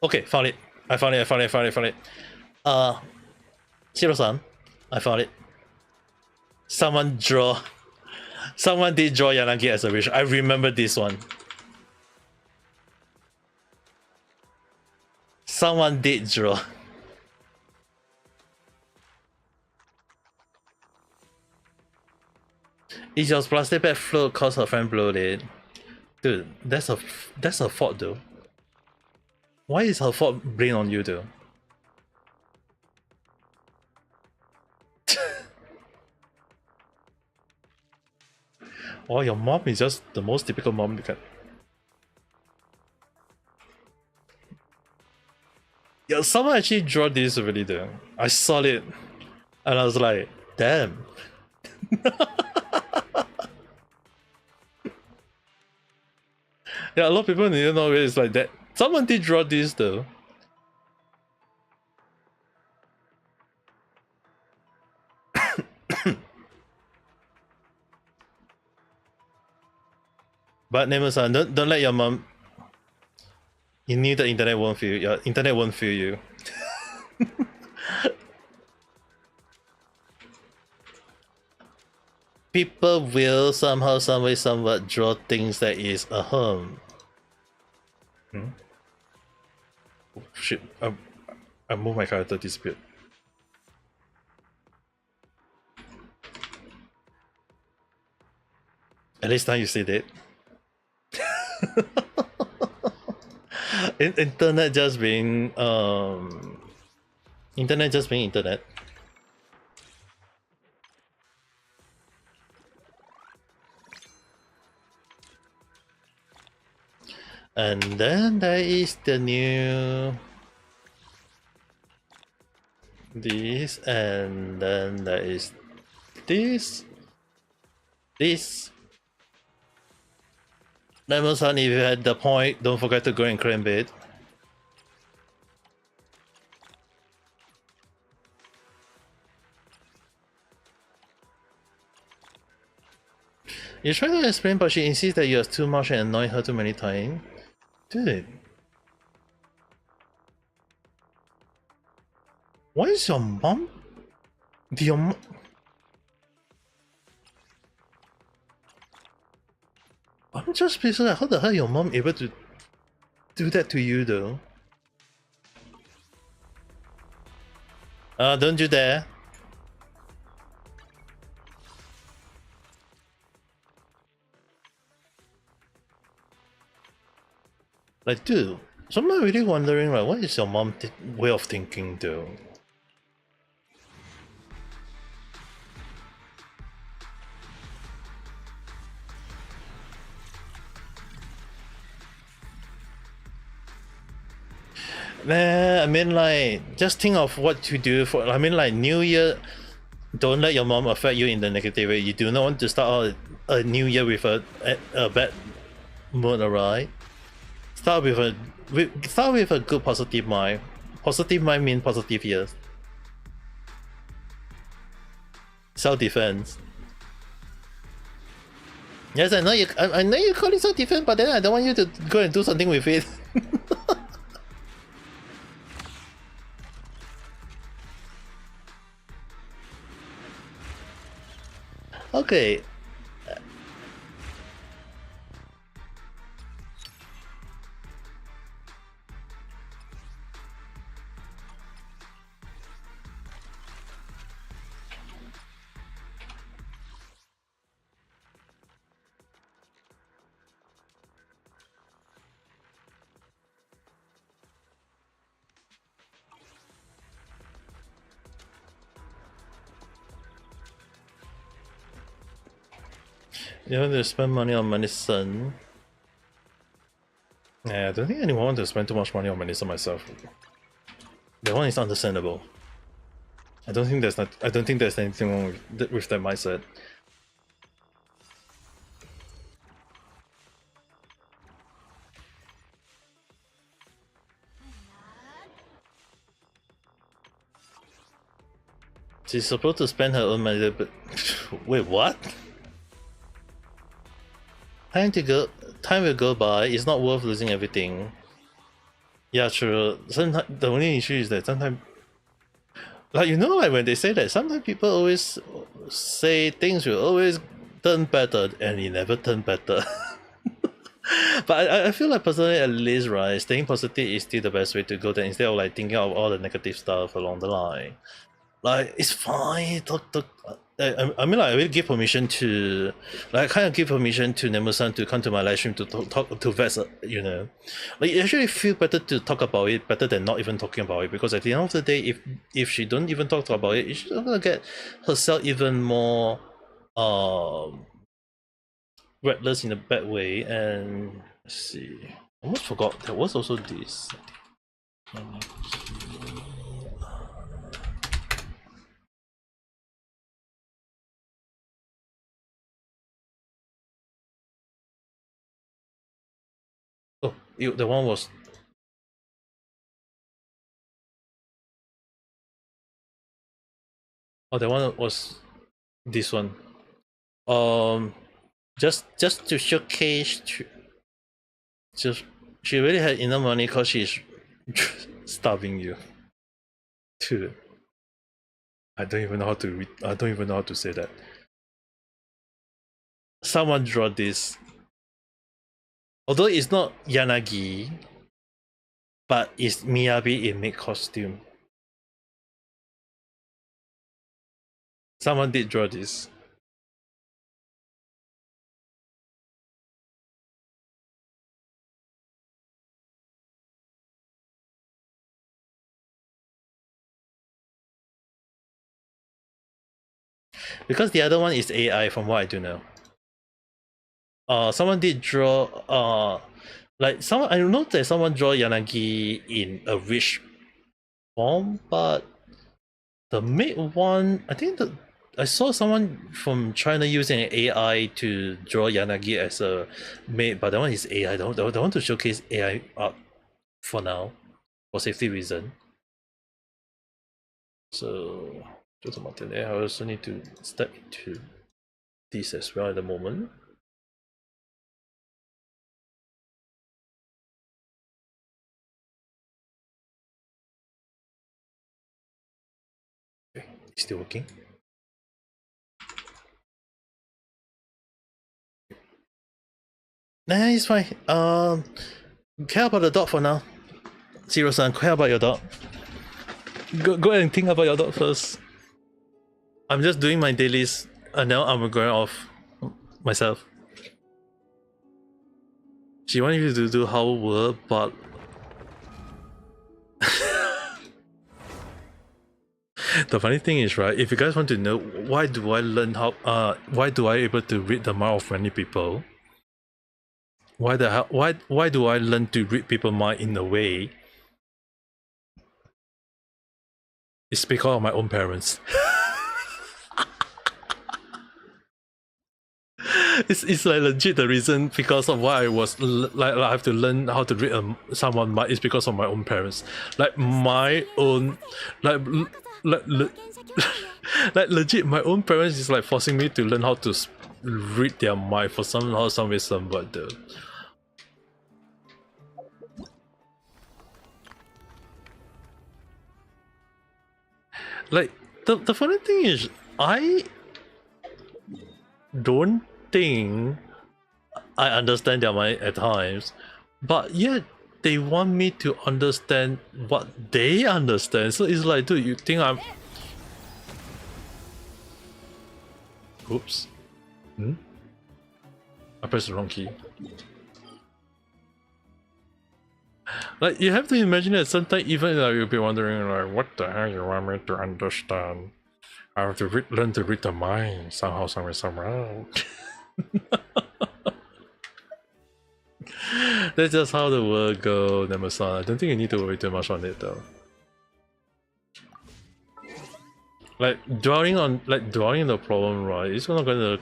Okay, found it. I found it. Shiro-san, I found it. Someone did draw Yanagi as a wish. I remember this one. Someone did draw. Is your plastic bag float cause her friend blowed it? Dude, that's her fault though. Why is her fault brain on you though? Oh, your mom is just the most typical mom you can. Yeah, someone actually drew this already though. I saw it and I was like, damn. Yeah, a lot of people didn't know it's like that. Someone did draw this though. But Nemurenai, don't let your mom. You knew the internet won't feel you. Your internet won't feel you. People will somehow, someway, somewhat draw things that is ahem. Hmm? Oh, shit, I moved my character disappeared. At least now you say that. Internet just being internet. And then there is the new this, and then there is this. Lemon-san, if you had the point, don't forget to go and claim it. You try to explain, but she insists that you are too much and annoying her too many times. Dude. Why is your mom? Your mom? I'm just pissed like, how the hell your mom able to do that to you though? Don't you dare. Like, dude, someone really wondering, like, what is your mom way of thinking though? Nah, I mean, like, just think of what to do for. I mean, like, New Year. Don't let your mom affect you in the negative way. You do not want to start out a new year with a bad mood, alright? Start with a good positive mind. Positive mind means positive years. Self-defense. Yes, I know you call it self-defense, but then I don't want you to go and do something with it. Okay. You want to spend money on medicine? Yeah, I don't think anyone wants to spend too much money on medicine myself. That one is understandable. I don't think there's anything wrong with that mindset. She's supposed to spend her own money, but wait, what? Time will go by. It's not worth losing everything. Yeah, true. Sometimes the only issue is that sometimes, like, you know, like when they say that, sometimes people always say things will always turn better, and it never turn better. But I feel like personally, at least, right, staying positive is still the best way to go. Then instead of like thinking of all the negative stuff along the line, like, it's fine. I mean, like, I will give permission to, like, kind of give permission to Nemu-san to come to my live stream to talk to Vets, you know. Like, it actually feel better to talk about it, better than not even talking about it, because at the end of the day, if she don't even talk about it, she's gonna get herself even more reckless in a bad way. And let's see, I almost forgot there was also this. Oh, the one was. Oh, the one was this one. Just to showcase. She really had enough money because she's starving you. Dude, I don't even know how to read. I don't even know how to say that. Someone draw this. Although it's not Yanagi, but it's Miyabi in make costume. Someone did draw this. Because the other one is AI from what I do know. Someone did draw like someone, I know that someone draw Yanagi in a rich form, but The maid one, I think I saw someone from China using an AI to draw Yanagi as a maid, but that one is AI. They want to showcase AI art for now, for safety reason. So just a minute there. I also need to step into this as well at the moment. Okay, still working. Nah, it's fine. Care about the dog for now. Zero-san, care about your dog. Go ahead and think about your dog first. I'm just doing my dailies, and now I'm going off myself. She wanted you to do housework, but the funny thing is, right? If you guys want to know why do I learn why do I able to read the mind of many people? Why the hell? Why do I learn to read people's mind in a way? It's because of my own parents. It's like legit the reason because of why I was like I have to learn how to read someone mind is because of my own parents. Like my own, like like legit my own parents is like forcing me to learn how to read their mind for some way somewhat though. Like the funny thing is I don't think I understand their mind at times, but yet they want me to understand what they understand. So it's like, dude, you think I'm... Oops. I pressed the wrong key. Like, you have to imagine that sometimes even like, you'll be wondering like, what the hell you want me to understand? I have to learn to read the mind somehow, somewhere. That's just how the world goes, Nemurenai. I don't think you need to worry too much on it though. Like dwelling on the problem, right? It's not gonna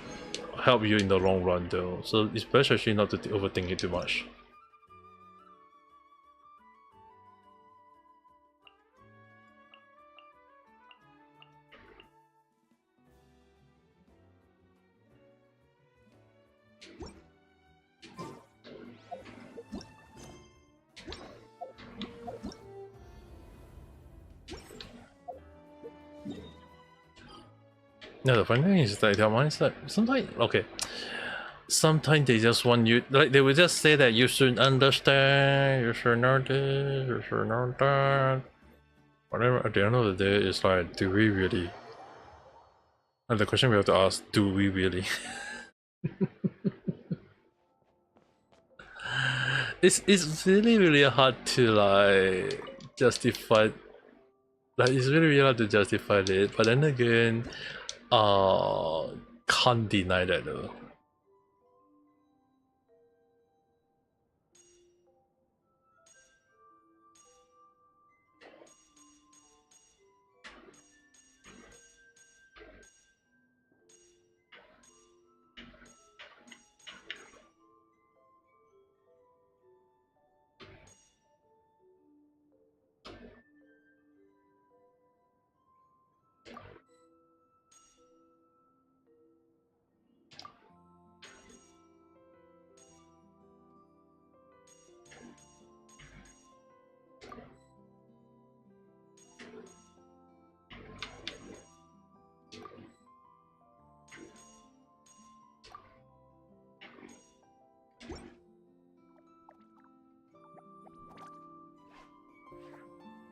help you in the long run though. So it's best actually not to overthink it too much. No, the funny thing is that their mindset sometimes okay. Sometimes they just want you like they will just say that you should understand, you should know this, you should know that. Whatever at the end of the day it's like, do we really? And the question we have to ask, do we really? It's really hard to like justify. Like it's really hard to justify it, but then again, can't deny that though.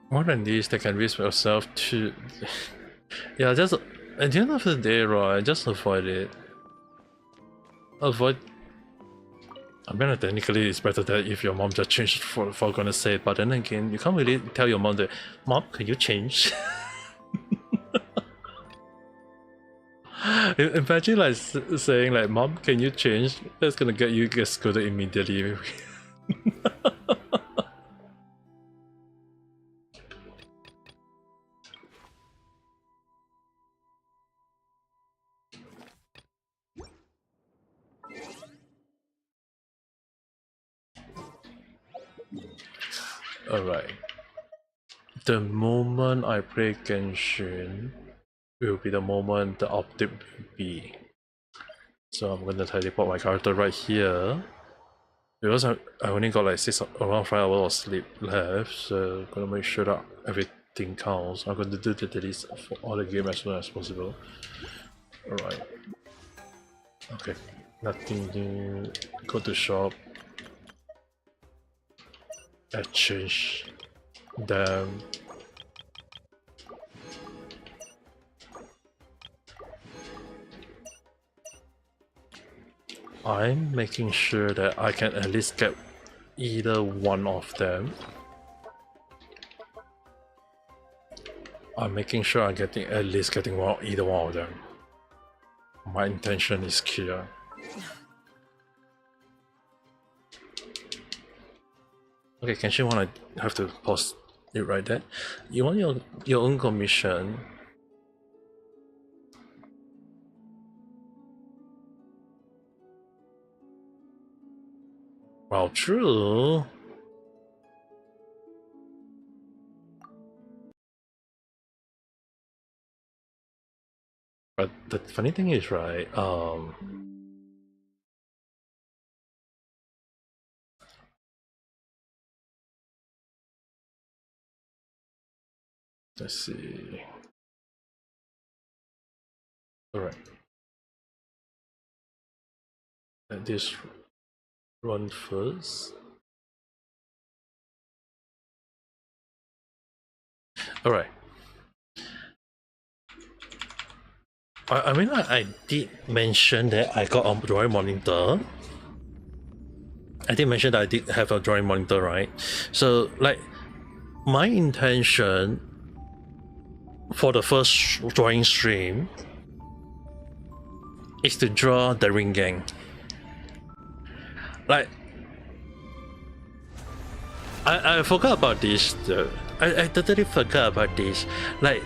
More than this, they can risk yourself to... yeah, just... at the end of the day, right, just avoid it. Avoid... I mean, technically it's better that if your mom just changed for gonna say it, but then again, you can't really tell your mom that, Mom, can you change? Imagine like saying like, Mom, can you change? That's gonna get you scolded immediately. Alright. The moment I play Genshin will be the moment the update will be. So I'm gonna teleport my character right here. Because I only got like around 5 hours of sleep left, so I'm gonna make sure that everything counts. I'm gonna do the delete for all the game as soon as possible. Alright. Okay. Nothing new. Go to shop. Exchange them. I'm making sure that I can at least get either one of them. I'm making sure I'm getting at least getting either one of them. My intention is clear. Okay, Kenshin one, I have to pause it right there. You want your own commission. Well, true. But the funny thing is, right, let's see. Alright. Let this run first. Alright. I mean, I did mention that I got a drawing monitor. I did mention that I did have a drawing monitor, right? So, like, my intention for the first drawing stream is to draw the Ring Gang. Like, I forgot about this though. I totally forgot about this. Like,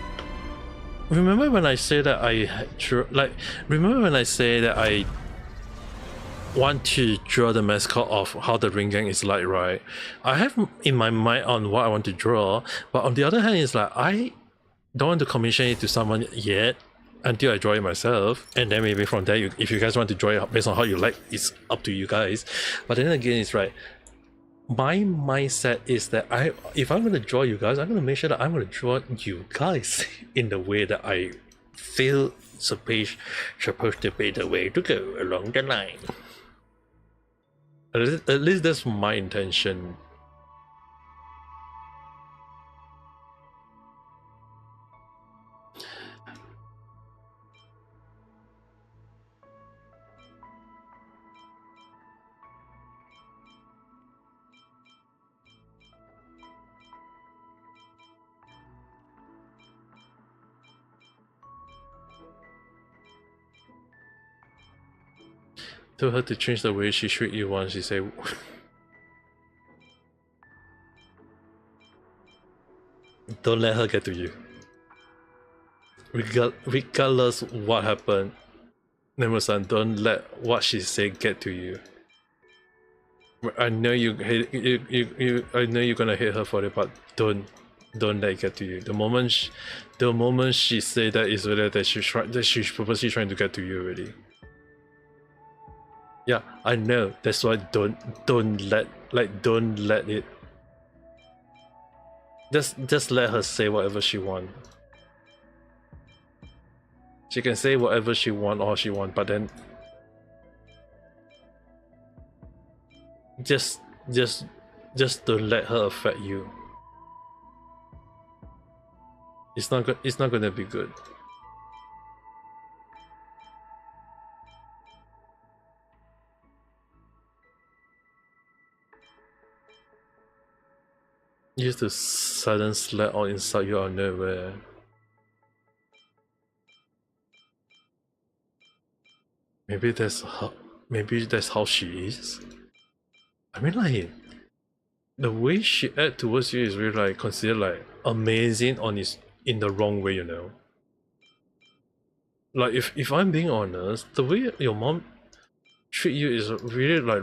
remember when I say that remember when I say that I want to draw the mascot of how the Ring Gang is like, right? I have in my mind on what I want to draw, but on the other hand, it's like I don't want to commission it to someone yet until I draw it myself, and then maybe from there, if you guys want to draw it based on how you like, it's up to you guys. But then again, it's right. My mindset is that if I'm gonna draw you guys, I'm gonna make sure that I'm gonna draw you guys in the way that I feel supposed to be the way to go along the line. At least that's my intention. Told her to change the way she treat you once. She said, don't let her get to you. Regardless what happened, Nemo-san, don't let what she said get to you. I know you hate I know you're gonna hate her for it, but don't let it get to you. The moment she said that is really that she's purposely trying to get to you already. Yeah, I know. That's why don't let it. Just let her say whatever she want. She can say whatever she want, all she want, but then just don't let her affect you. It's not gonna be good. Use the sudden slap or insult you out of nowhere. Maybe that's how she is. I mean, like, the way she act towards you is really like considered like amazing in the wrong way, you know. Like if I'm being honest, the way your mom treat you is really like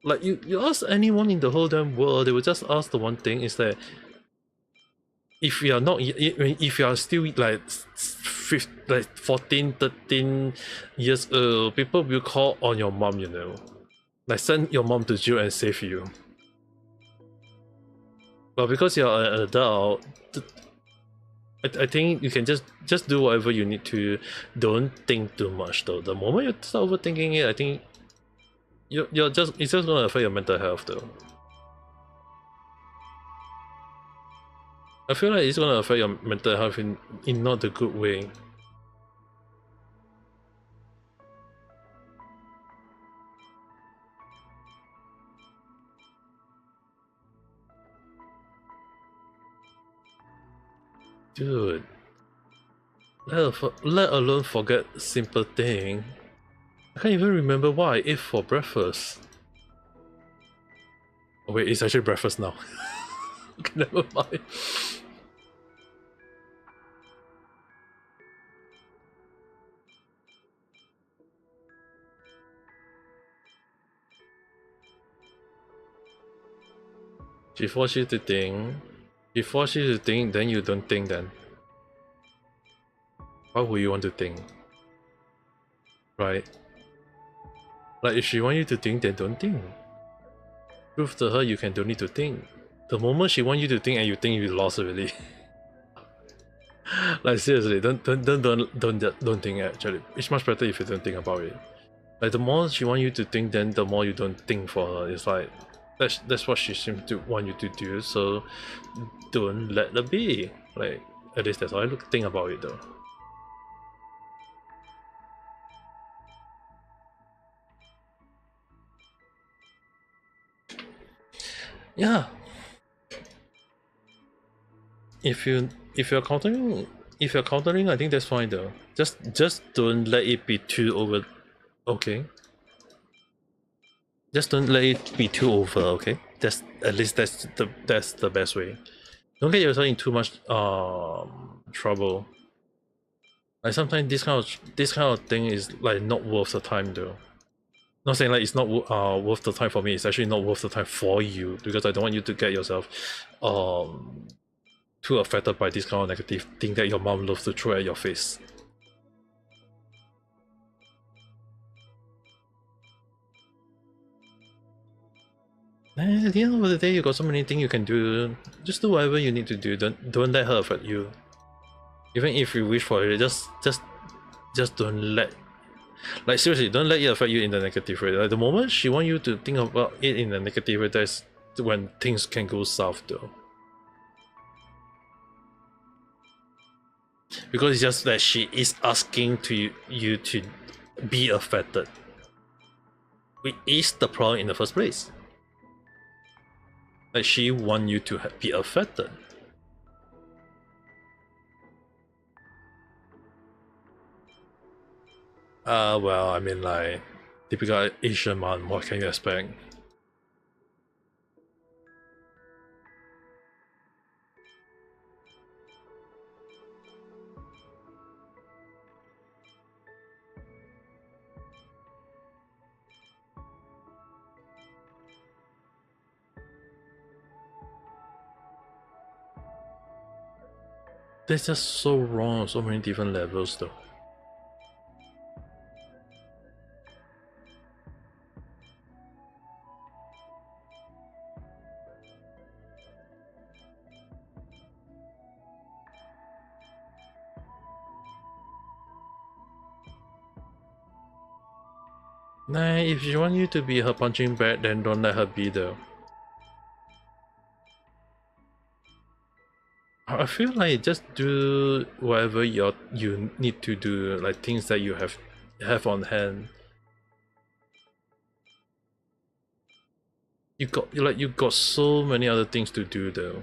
Like you ask anyone in the whole damn world, they will just ask the one thing is that if you are not, if you are still like 14, 13 years old, people will call on your mom, you know, like send your mom to jail and save you. But because you're an adult, I think you can just do whatever you need to. Don't think too much though. The moment you start overthinking it, I think it's just gonna affect your mental health though. I feel like it's gonna affect your mental health in not a good way. Dude, let alone forget simple thing. I can't even remember what I ate for breakfast. Oh wait, it's actually breakfast now. Okay, never mind. She forces you to think. She forces you to think, then you don't think then. Why would you want to think? Right? Like if she wants you to think, then don't think. Prove to her you don't need to think. The moment she wants you to think and you think, you lost already. Like seriously, don't think actually. It's much better if you don't think about it. Like the more she wants you to think, then the more you don't think for her. It's like that's what she seems to want you to do, so don't let her be. Like at least that's how I think about it though. Yeah. If you're countering, I think that's fine though. Just don't let it be too over. Okay. Just don't let it be too over. Okay. That's at least that's the best way. Don't get yourself in too much trouble. Like sometimes this kind of thing is like not worth the time though. Not saying like it's not worth the time for me. It's actually not worth the time for you because I don't want you to get yourself too affected by this kind of negative thing that your mom loves to throw at your face. At the end of the day, you got so many things you can do. Just do whatever you need to do. Don't let her affect you. Even if you wish for it, just don't let. Like seriously, don't let it affect you in the negative way. Like the moment she wants you to think about it in a negative way, that's when things can go south though. Because it's just that she is asking you to be affected, which is the problem in the first place. Like she wants you to be affected. Well, I mean like typical Asian man. What can you expect? That's just so wrong on so many different levels though. Nah, if she wants you to be her punching bag, then don't let her be though. I feel like just do whatever you need to do, like things that you have on hand. You got so many other things to do though.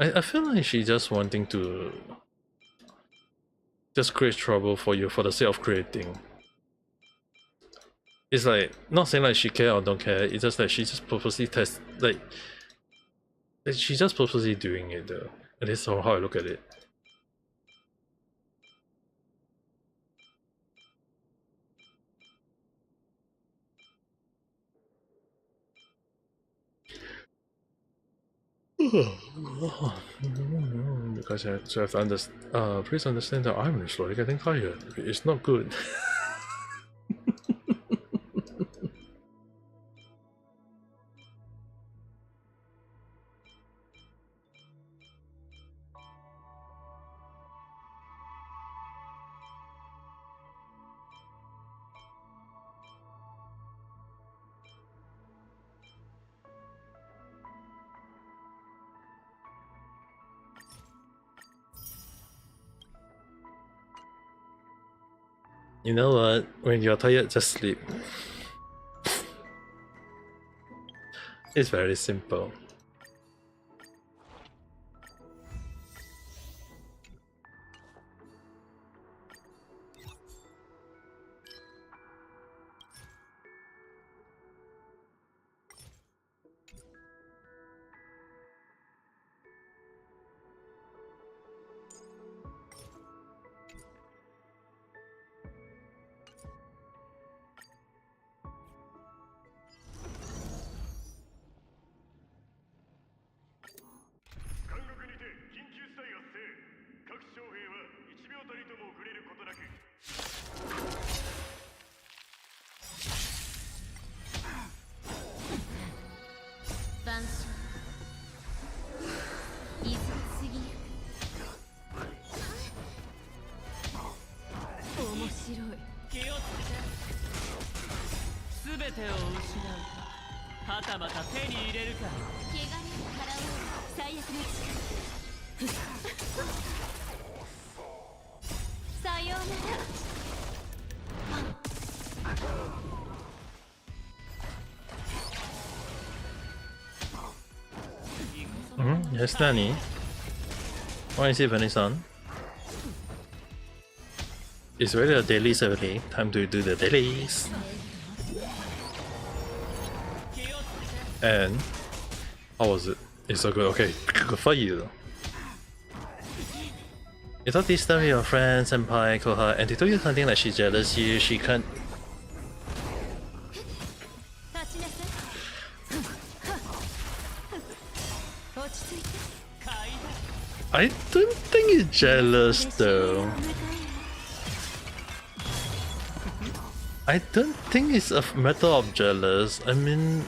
I feel like she's just wanting to just create trouble for you for the sake of creating. It's like not saying like she care or don't care. It's just that she just purposely test like She's just purposely doing it though. At least how I look at it. Because I have to understand. Please understand that I'm slowly getting tired. It's not good. You know what? When you're tired, just sleep. It's very simple. Yes, Nani. Why is it Venison? It's really a dailies early. Time to do the dailies. And how was it? It's so good. Okay, good for you. You thought this time with your friend, senpai, Koha, and they told you something like she's jealous you, she can't. I don't think you're jealous though. I don't think it's a matter of jealous. I mean,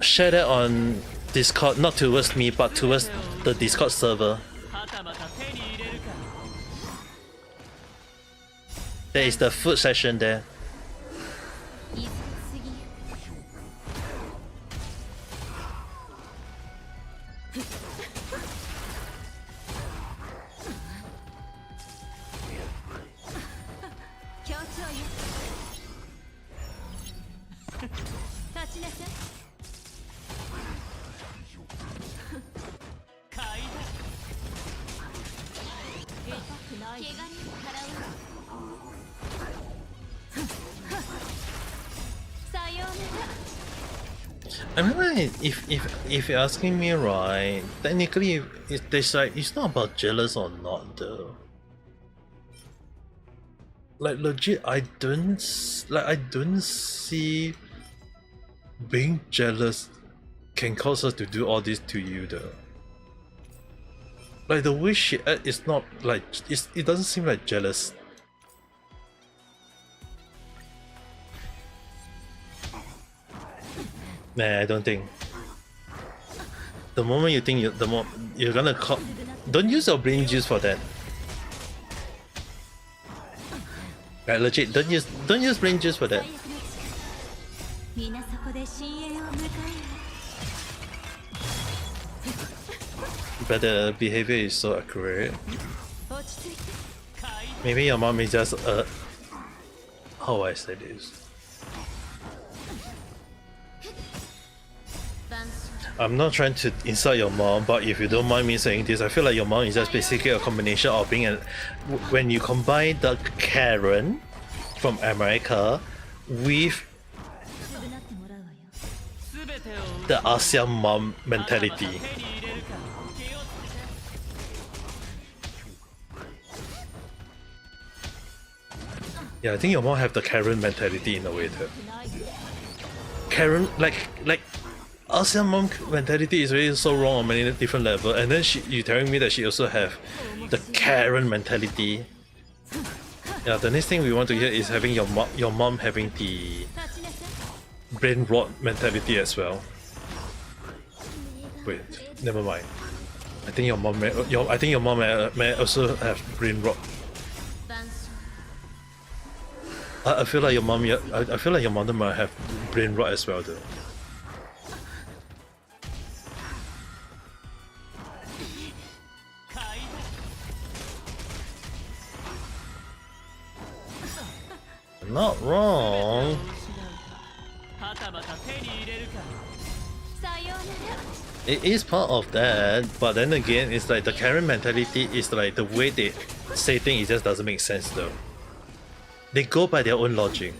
share that on Discord, not towards me, but towards the Discord server. There is the food session there. I mean, like, if you're asking me, right, technically, it's not about jealous or not, though. Like, legit, I don't see being jealous can cause us to do all this to you, though. Like, the way she act is not like it doesn't seem like jealous. Nah, I don't think. The moment you think the more you're gonna call, don't use your brain juice for that. Like legit, don't use brain juice for that. But the behavior is so accurate. Maybe your mom is just how I say this. I'm not trying to insult your mom, but if you don't mind me saying this, I feel like your mom is just basically a combination of being an. When you combine the Karen from America with the ASEAN mom mentality. Yeah, I think your mom have the Karen mentality in a way too. Karen, like ASEAN mom mentality is really so wrong on many different levels, and then you telling me that she also have the Karen mentality. Yeah, the next thing we want to hear is having your mom having the brain rot mentality as well. Wait, never mind. I think your mom may also have brain rot. I feel like your mom. I feel like your mother might have brain rot as well, though. Not wrong. It is part of that, but then again, it's like the Karen mentality is like the way they say things. It just doesn't make sense, though. They go by their own logic.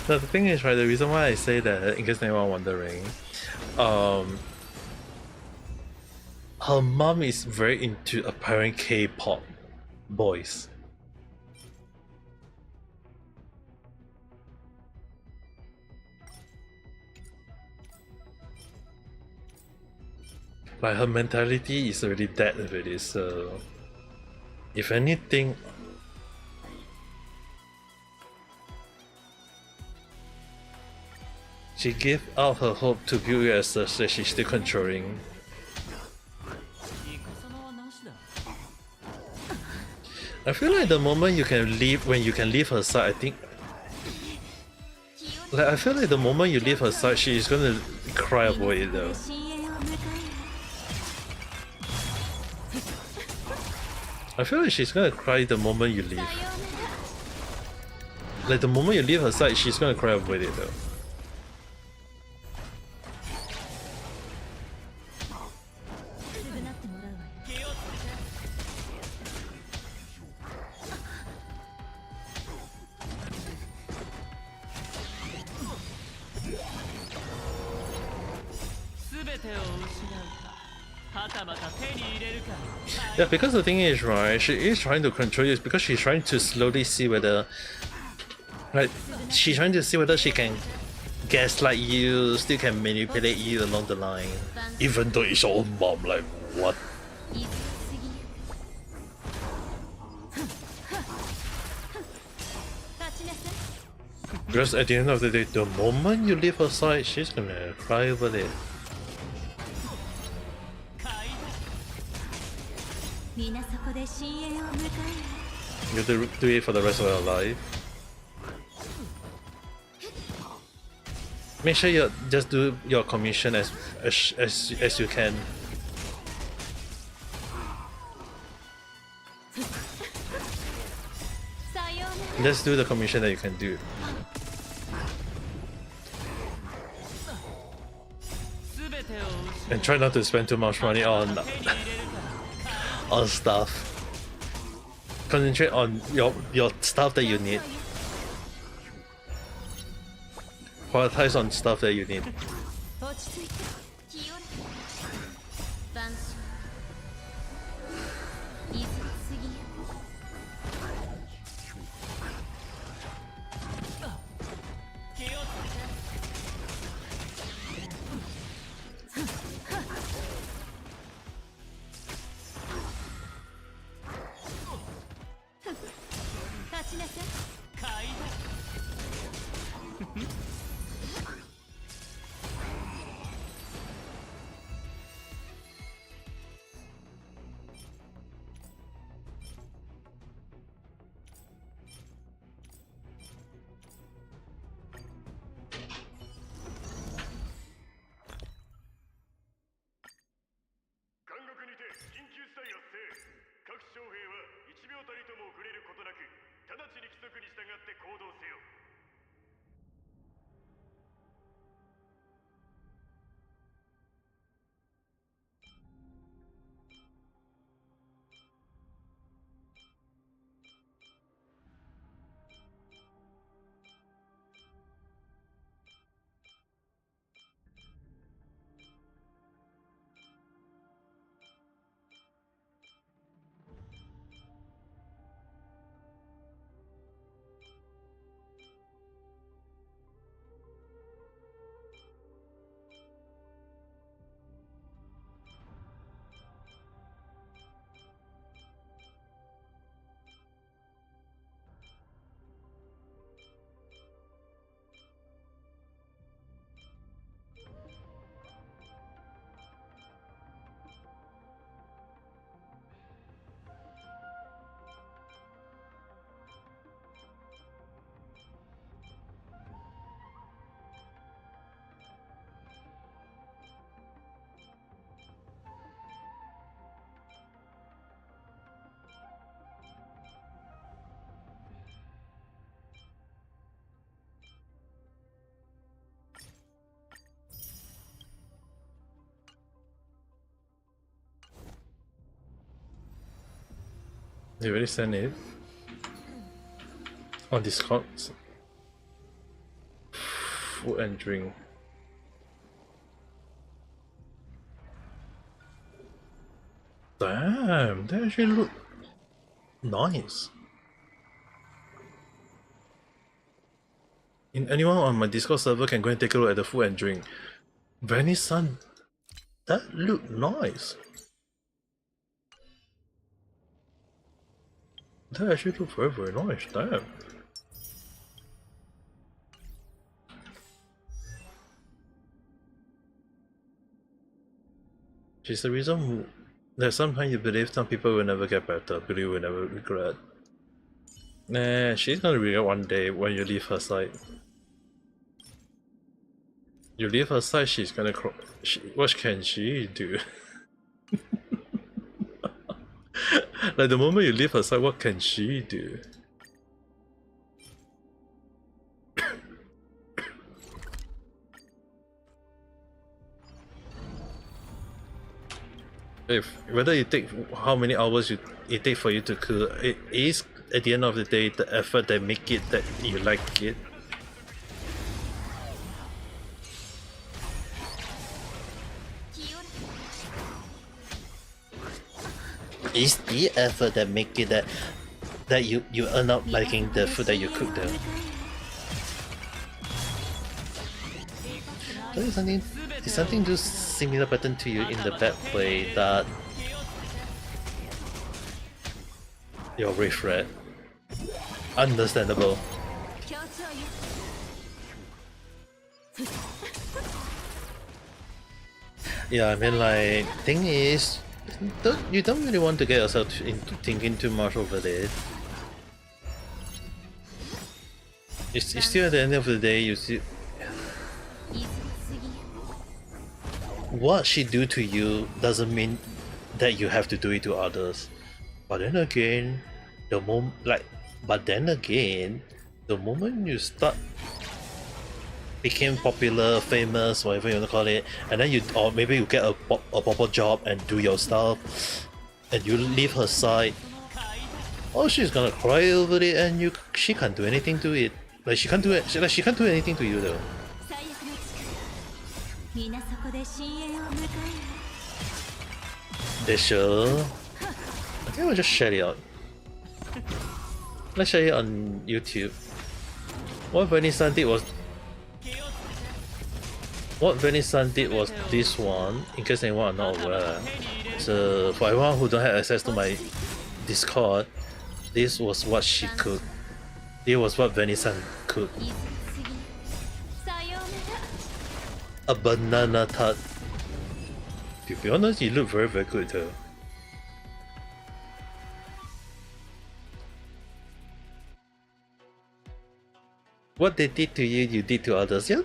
Now, the thing is, right, the reason why I say that, in case anyone wondering, her mom is very into apparent K-pop boys. Like, her mentality is already that already, so if anything, she gave out her hope to view it as such that she's still controlling. I feel like the moment you can leave, when you can leave her side, I think, like, I feel like the moment you leave her side, she is gonna cry about it though. I feel like she's gonna cry the moment you leave. Like, the moment you leave her side, she's gonna cry about it though. Yeah, because the thing is, right, she is trying to control you because she's trying to slowly see whether, like, she's trying to see whether she can gaslight you, still can manipulate you along the line, even though it's your own mom. Like, what? Because at the end of the day, the moment you leave her side, she's gonna cry over it. You have to do it for the rest of your life. Make sure you just do your commission as you can. Just do the commission that you can do. And try not to spend too much money on stuff. Concentrate on your stuff that you need. Prioritize on stuff that you need. 動せよ。They already sent it on Discord. Food and drink. Damn, they actually look nice. Anyone on my Discord server can go and take a look at the food and drink. Venison, that look nice. That actually look very, very nice. Damn. She's the reason that sometimes you believe some people will never get better, but you will never regret. Nah, she's gonna regret one day when you leave her side. You leave her side, she's gonna cry. What can she do? Like the moment you leave her side, what can she do? If whether you take how many hours it take for you to cook, it is at the end of the day the effort that make it that you like it. It's the effort that make it that you end up liking the food that you cook there. So it's something to similar pattern to you in the bad way that you're refresh. Understandable. Yeah, I mean, like, thing is, you don't really want to get yourself into thinking too much over it. It's still at the end of the day, you see what she do to you doesn't mean that you have to do it to others. But then again, the moment you start became popular, famous, whatever you want to call it, and then or maybe you get a proper job and do your stuff, and you leave her side, oh, she's gonna cry over it, and she can't do anything to it. Like she can't do anything to you though. They sure. I think we'll just share it out. Let's share it on YouTube. What Venice-san did was this one, in case anyone are not aware. So for everyone who don't have access to my Discord, this was what she cooked. This was what Venice-san cooked. A banana tart. To be honest, you look very, very good though. What they did to you, you did to others. Yeah,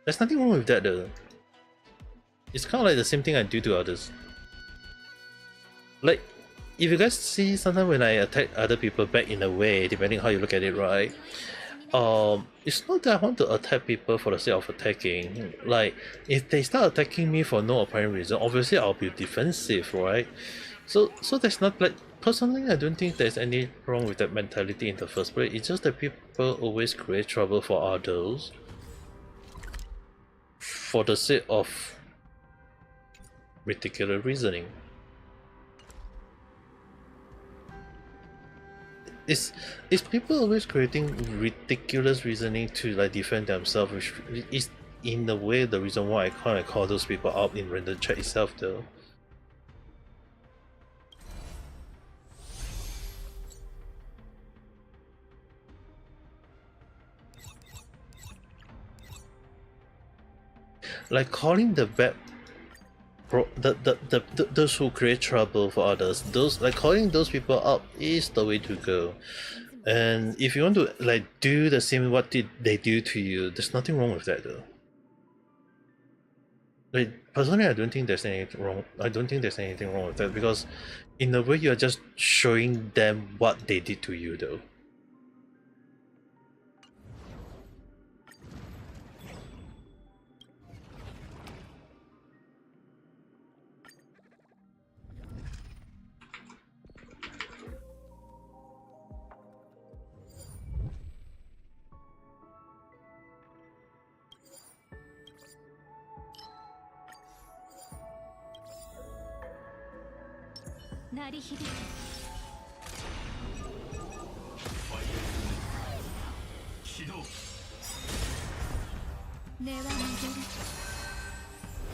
there's nothing wrong with that though. It's kind of like the same thing I do to others. Like, if you guys see sometimes when I attack other people back in a way, depending how you look at it, right? It's not that I want to attack people for the sake of attacking. Like, if they start attacking me for no apparent reason, obviously I'll be defensive, right? So there's not like, personally, I don't think there's any wrong with that mentality in the first place. It's just that people always create trouble for others for the sake of ridiculous reasoning. Is people always creating ridiculous reasoning to like defend themselves, which is in a way the reason why I kind of call those people out in random chat itself, though. Like calling the bad those who create trouble for others, those like calling those people up is the way to go. And if you want to like do the same what did they do to you, there's nothing wrong with that though. Like personally, I don't think there's anything wrong. I don't think there's anything wrong with that, because in a way you're just showing them what they did to you though.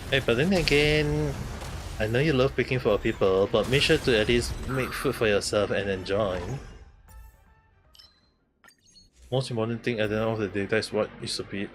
Hey, but then again, I know you love picking for people, but make sure to at least make food for yourself and enjoy. Most important thing at the end of the day, that's what is a bit.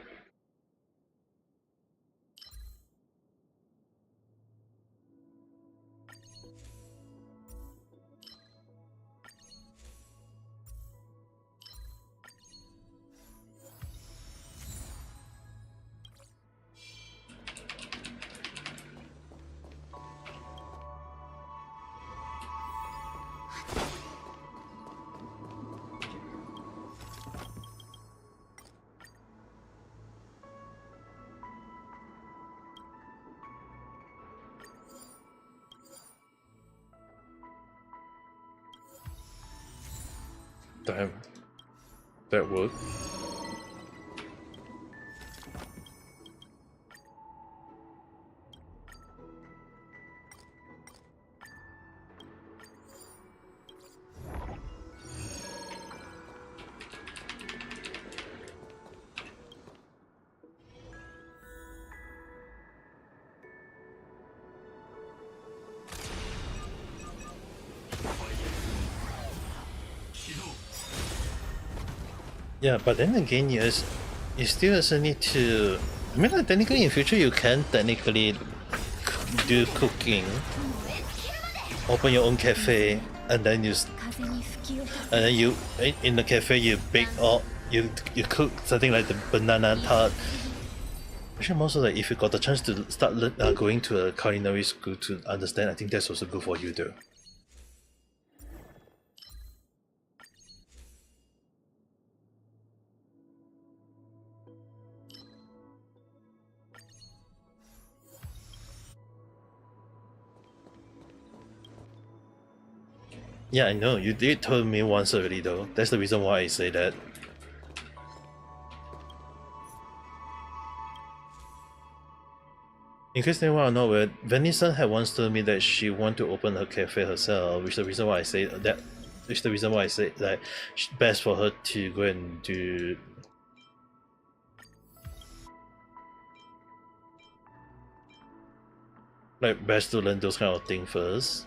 Damn. That worked. Yeah, but then again, you still also need to. I mean, like, technically in future you can technically do cooking, open your own cafe, and then you in the cafe you bake or you cook something like the banana tart. Actually, also like if you got the chance to start going to a culinary school to understand, I think that's also good for you though. Yeah, I know, you did tell me once already though. That's the reason why I say that. In case anyone are not aware, Vanessa had once told me that she want to open her cafe herself, which is the reason why I say that. Which is the reason why I say that it's best for her to go and do. Like, best to learn those kind of things first.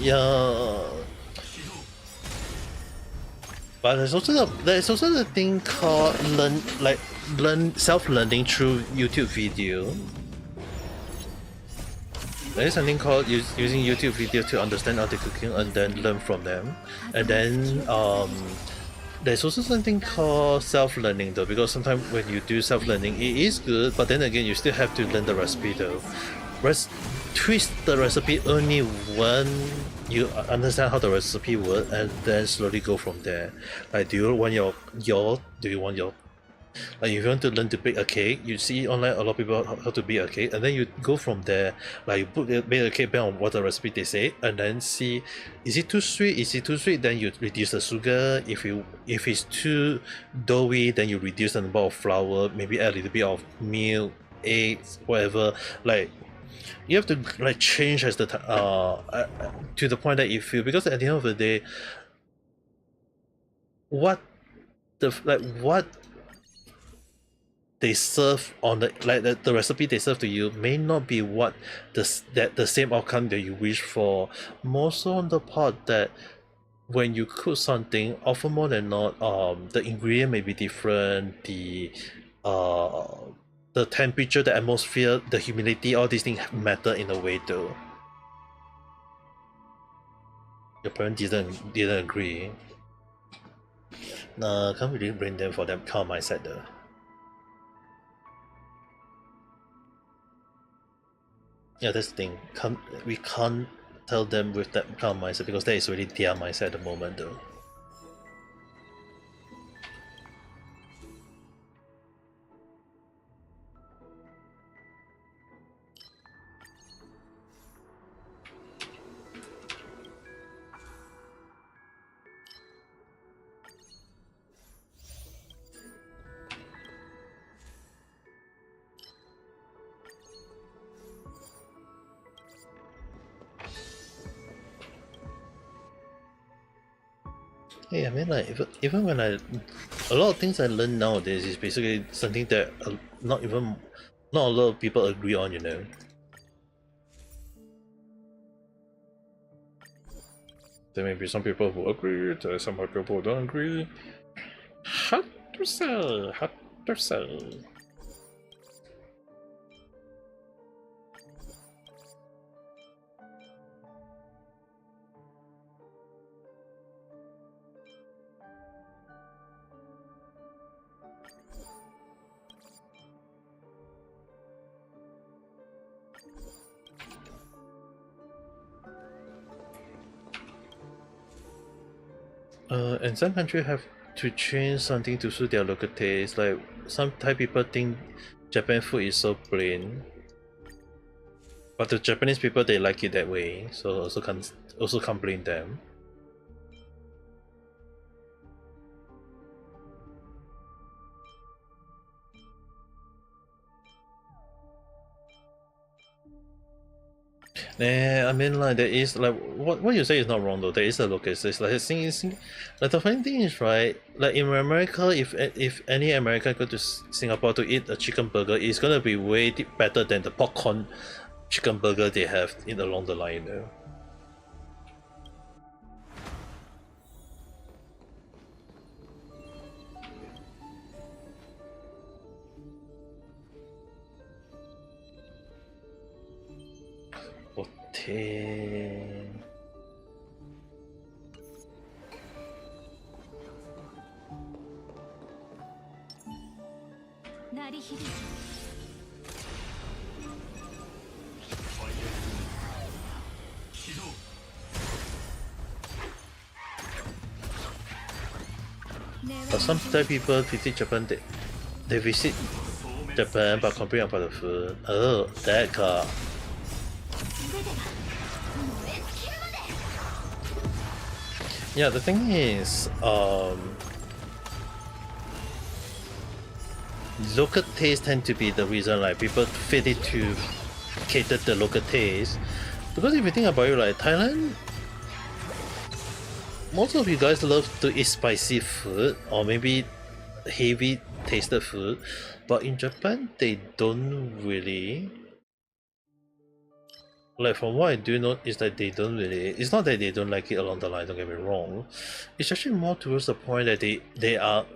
Yeah, but there's also the thing called learn self-learning through YouTube video. There is something called using YouTube videos to understand how they're cooking and then learn from them. And then there's also something called self-learning though, because sometimes when you do self-learning, it is good, but then again, you still have to learn the recipe though. Twist the recipe only when you understand how the recipe works, and then slowly go from there. Like, do you want your like, if you want to learn to bake a cake, you see online a lot of people how to bake a cake, and then you go from there. Like, you bake a cake based on what the recipe they say, and then see, is it too sweet? Is it too sweet? Then you reduce the sugar. If it's too doughy, then you reduce the number of flour. Maybe add a little bit of milk, eggs, whatever. Like, you have to like change as the to the point that you feel, because at the end of the day, what they serve on the recipe they serve to you may not be what the same outcome that you wish for. More so on the part that when you cook something, often more than not, the ingredient may be different, the temperature, the atmosphere, the humidity, all these things matter in a way though. Your parents didn't agree. Nah, can't really blame them for that kind of mindset though. Yeah, that's the thing. We can't tell them with that kind of mindset, because that is really their mindset at the moment though. Hey, I mean, like, even when a lot of things I learn nowadays is basically something that not a lot of people agree on, you know. There may be some people who agree, there are some people who don't agree. Hard to say. And some countries have to change something to suit their local taste. Like, some Thai people think Japan food is so plain, but the Japanese people, they like it that way, so also can't blame them. I mean, like, there is, like, what you say is not wrong though. There is a local taste. Like, like, the funny thing is, right, like, in America, if any American go to Singapore to eat a chicken burger, it's gonna be way better than the popcorn chicken burger they have along the line though. But some Thai people visit Japan, they visit Japan but complain about the food. Oh, that car. Yeah, the thing is, local taste tend to be the reason, like, people fit it to cater the local taste. Because if you think about it, like, Thailand, most of you guys love to eat spicy food or maybe heavy tasted food, but in Japan they don't really. Like, from what I do know is that they don't really, it's not that they don't like it along the line, don't get me wrong. It's actually more towards the point that they are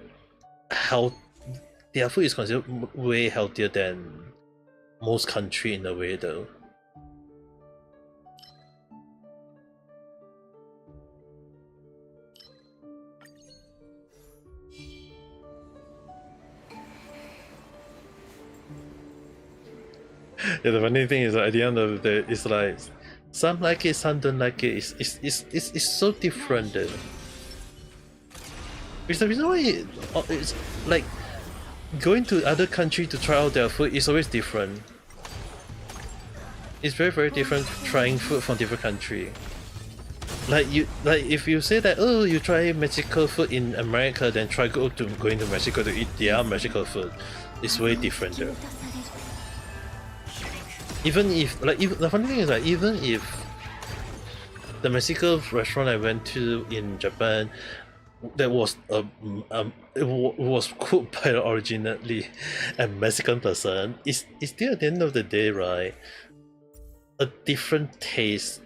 their food is considered way healthier than most country in a way though. Yeah, the funny thing is at the end of the day, it's like some like it, some don't like it. It's so different. It's the reason why it's like going to other country to try out their food is always different. It's very different trying food from different country. Like if you say that, oh, you try Mexico food in America, then try going to Mexico to eat their Mexico food, it's way different there. Even if the funny thing is like even if the Mexico restaurant I went to in Japan, that was it was cooked by originally a Mexican person, it's still at the end of the day, right, a different taste.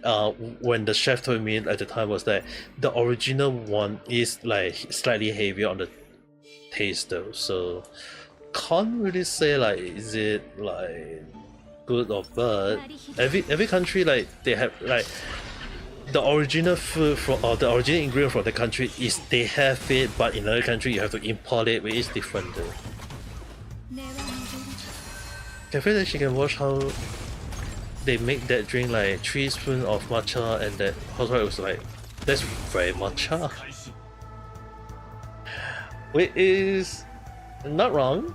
When the chef told me at the time was that the original one is like slightly heavier on the taste though, so can't really say like is it like good or bad. Every country, like they have like the original food from or the original ingredient from the country is they have it, but in another country you have to import it, which is different though. I feel like she can watch how they make that drink, like 3 spoons of matcha, and that housewife was like, that's very matcha. Which is not wrong.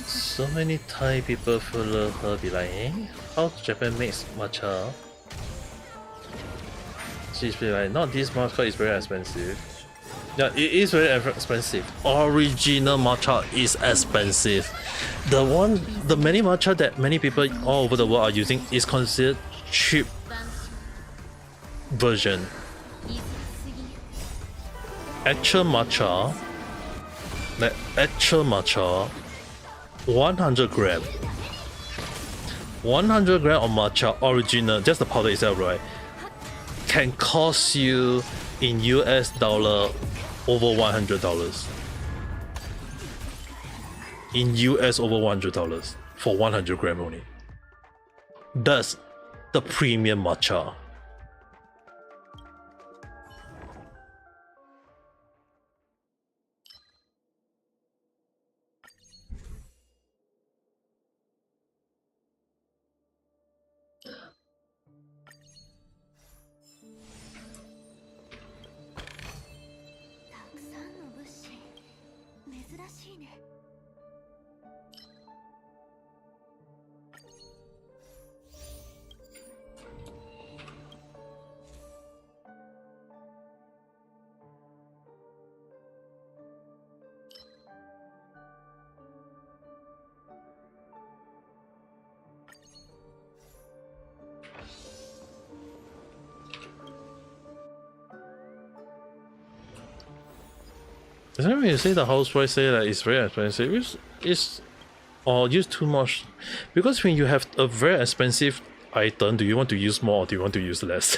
So many Thai people follow her be like, eh? How Japan makes matcha? She's be like, not this matcha is very expensive. Yeah, it is very expensive. Original matcha is expensive. The many matcha that many people all over the world are using is considered cheap version. Actual matcha, 100 gram. 100 gram of matcha original, just the powder itself, right, can cost you in US dollar over $100. In US over $100 for 100 gram only. That's the premium matcha. When you say the housewife say that it's very expensive, it's or use too much, because when you have a very expensive item, do you want to use more or do you want to use less?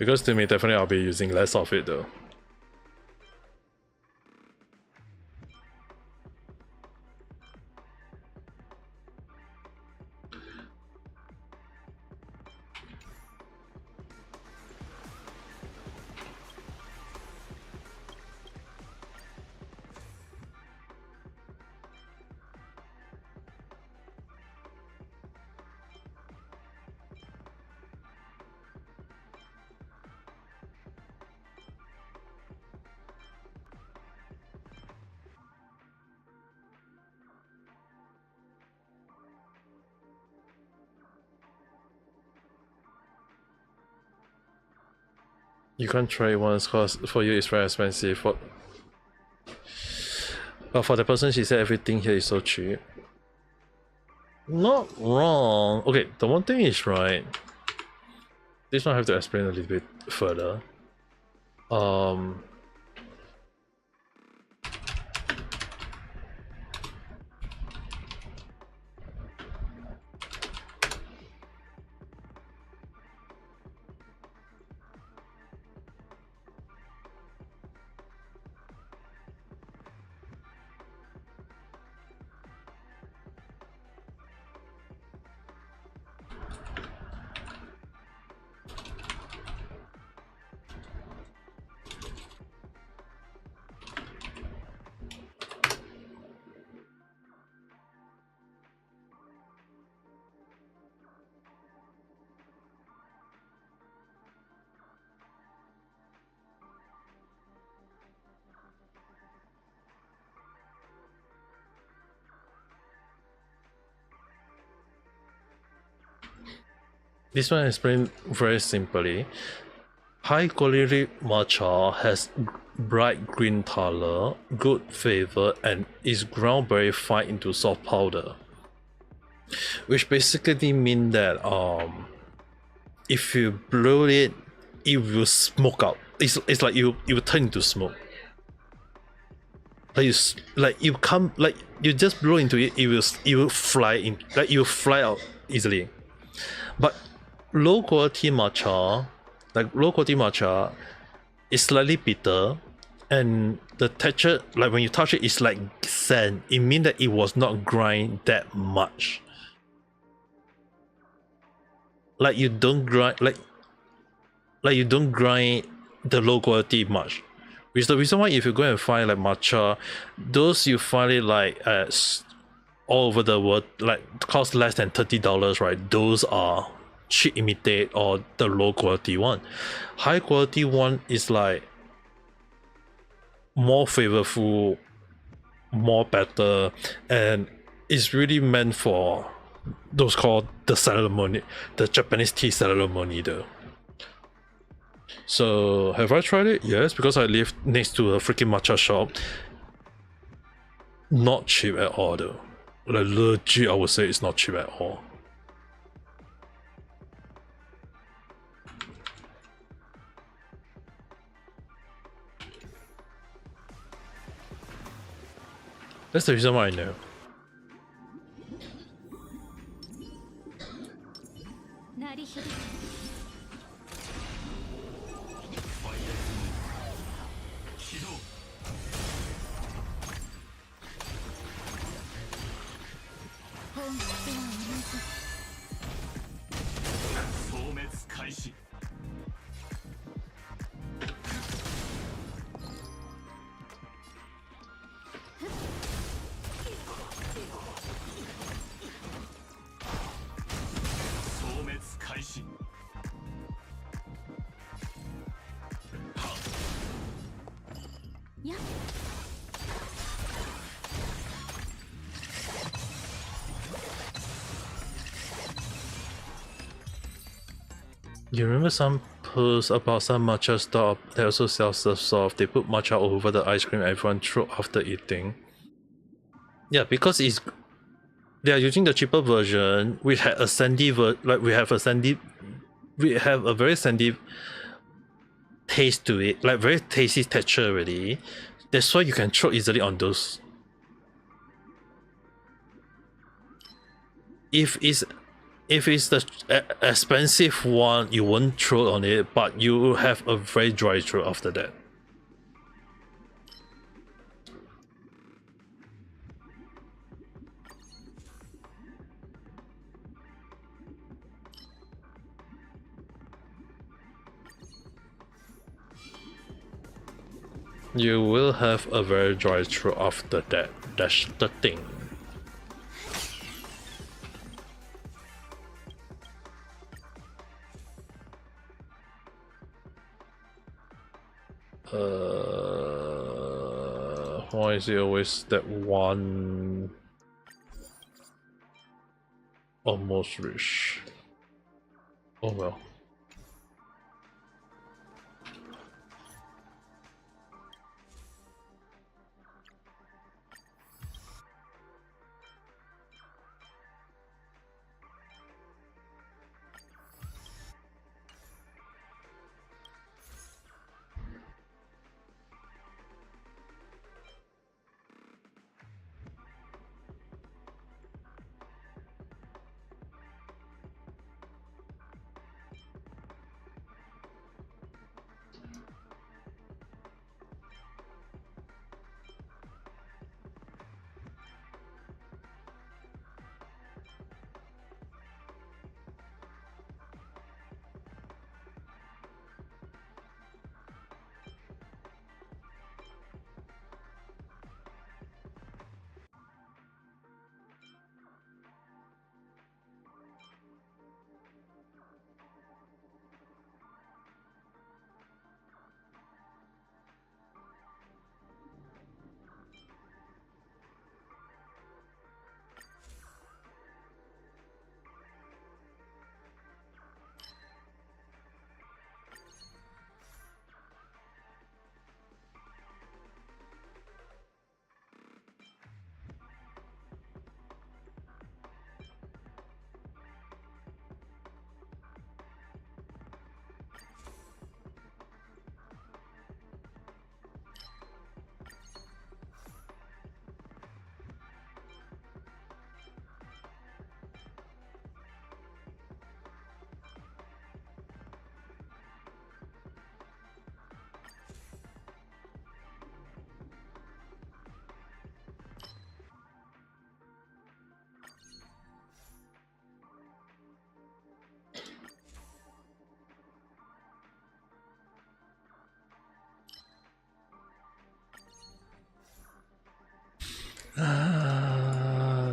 Because to me, definitely I'll be using less of it though. You can't try it once cause for you it's very expensive. But for the person, she said everything here is so cheap. Not wrong. Okay, the one thing is right. This one I have to explain a little bit further. This one explained very simply. High quality matcha has bright green color, good flavor, and is ground very fine into soft powder. Which basically means that if you blow it, it will smoke out. It's like you will turn into smoke. You just blow into it, it will fly in, like you fly out easily. But low quality matcha is slightly bitter, and the texture, like when you touch it, it's like sand. It means that it was not grind that much. Like you don't grind you don't grind the low quality much. Which is the reason why if you go and find like matcha, those you find it like all over the world, like cost less than $30, right? Those are cheap imitate or the low quality one. High quality one is like more flavorful, more better, and it's really meant for those called the ceremony, the Japanese tea ceremony though. So have I tried it? Yes, because I live next to a freaking matcha shop. Not cheap at all though. Like legit, I would say it's not cheap at all. That's the reason why I know. You remember some posts about some matcha store that also sells stuff soft? They put matcha all over the ice cream everyone threw after eating. Yeah, because they are using the cheaper version. We had a sandy we have a very sandy taste to it, like very tasty texture already. That's why you can throw easily on those. If if it's the expensive one, you won't throw on it, but you will have a very dry throat after that. You will have a very dry throat after that. That's the thing. Why is it always that one? Almost reach. Oh well.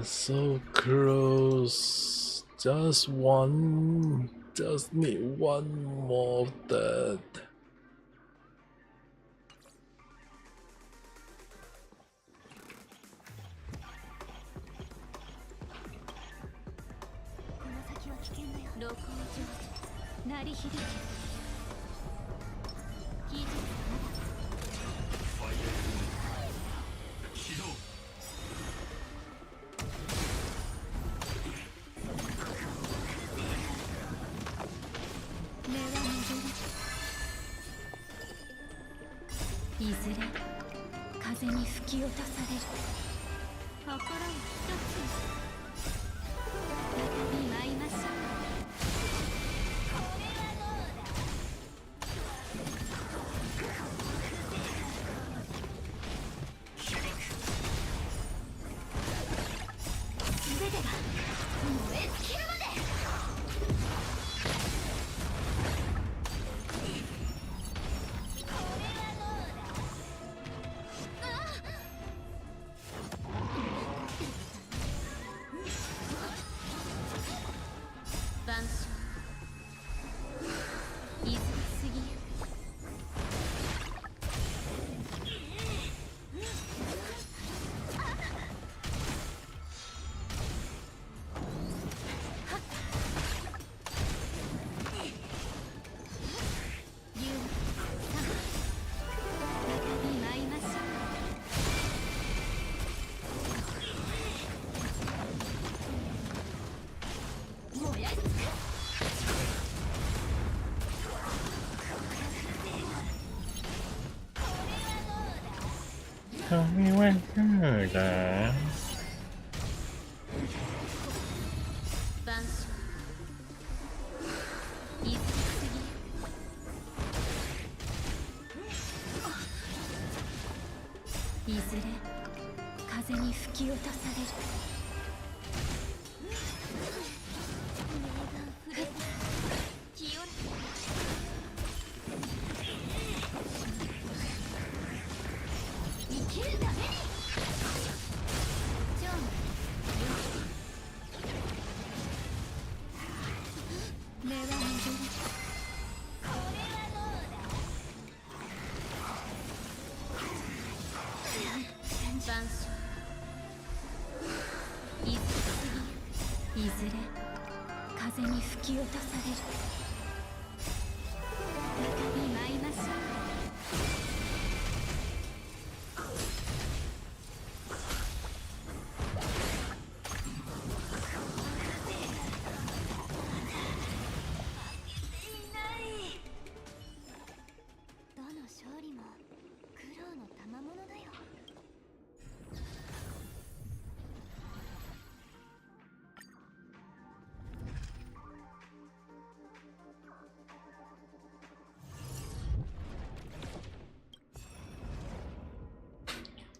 So close. Just one. Just need one more of that. Tell me when you're there. 吹き落とされる。生きるために目は戻る。これはどうだ。万象いずれいずれ風に吹き落とされる。再び舞いましょう。どの勝利も苦労の賜物だよ。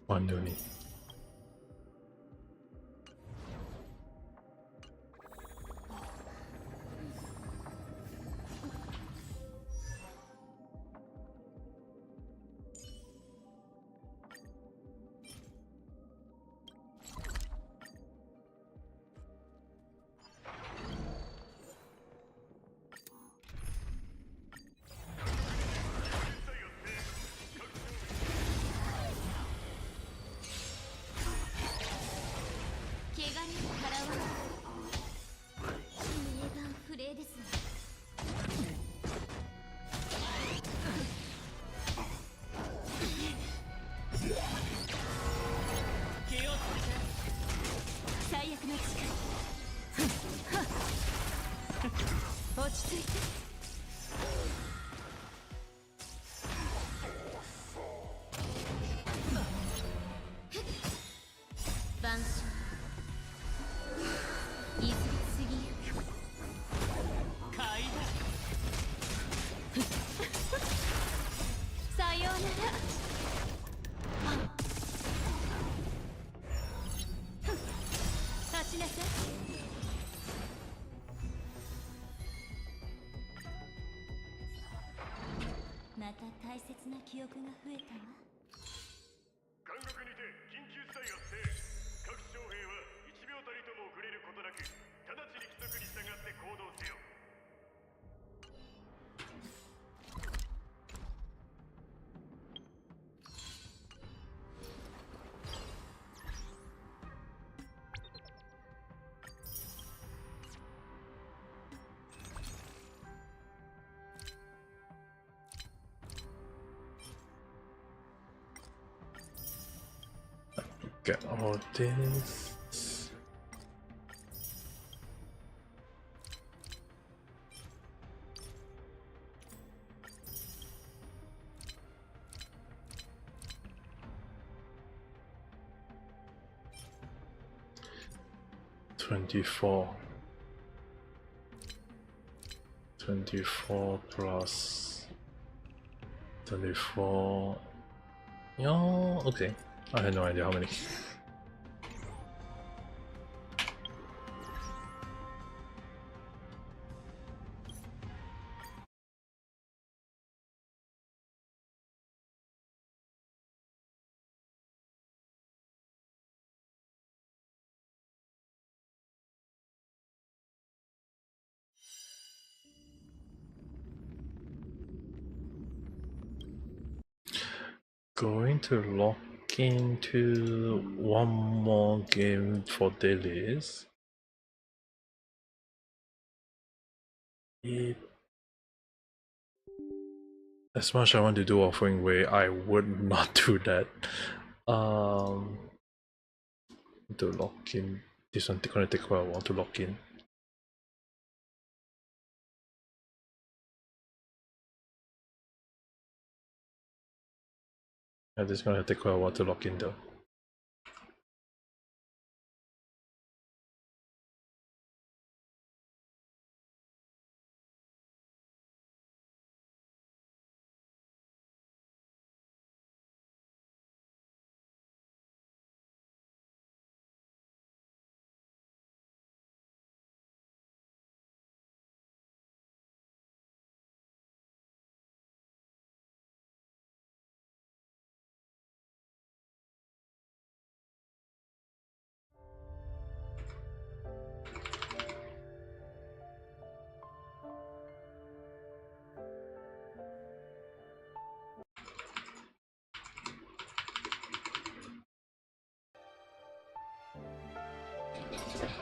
ワンドに。怪我にも払わない。名眼不霊ですね。最悪の力。落ち着いて。万象いずれ次へ。階さようなら。立ちなさい。また大切な記憶が増えたわ。監獄にて緊急事態発生。各将兵は1秒たりとも遅れることなく直ちに規則に従って行動せよ。Get all this. $24 plus 24. Yeah, okay. I had no idea how many. Going to lock into one more game for dailies. As much as I want to do offering way, I would not do that. To lock in. This one's gonna take quite a while to lock in. Yeah, this is gonna take quite a while to lock in though.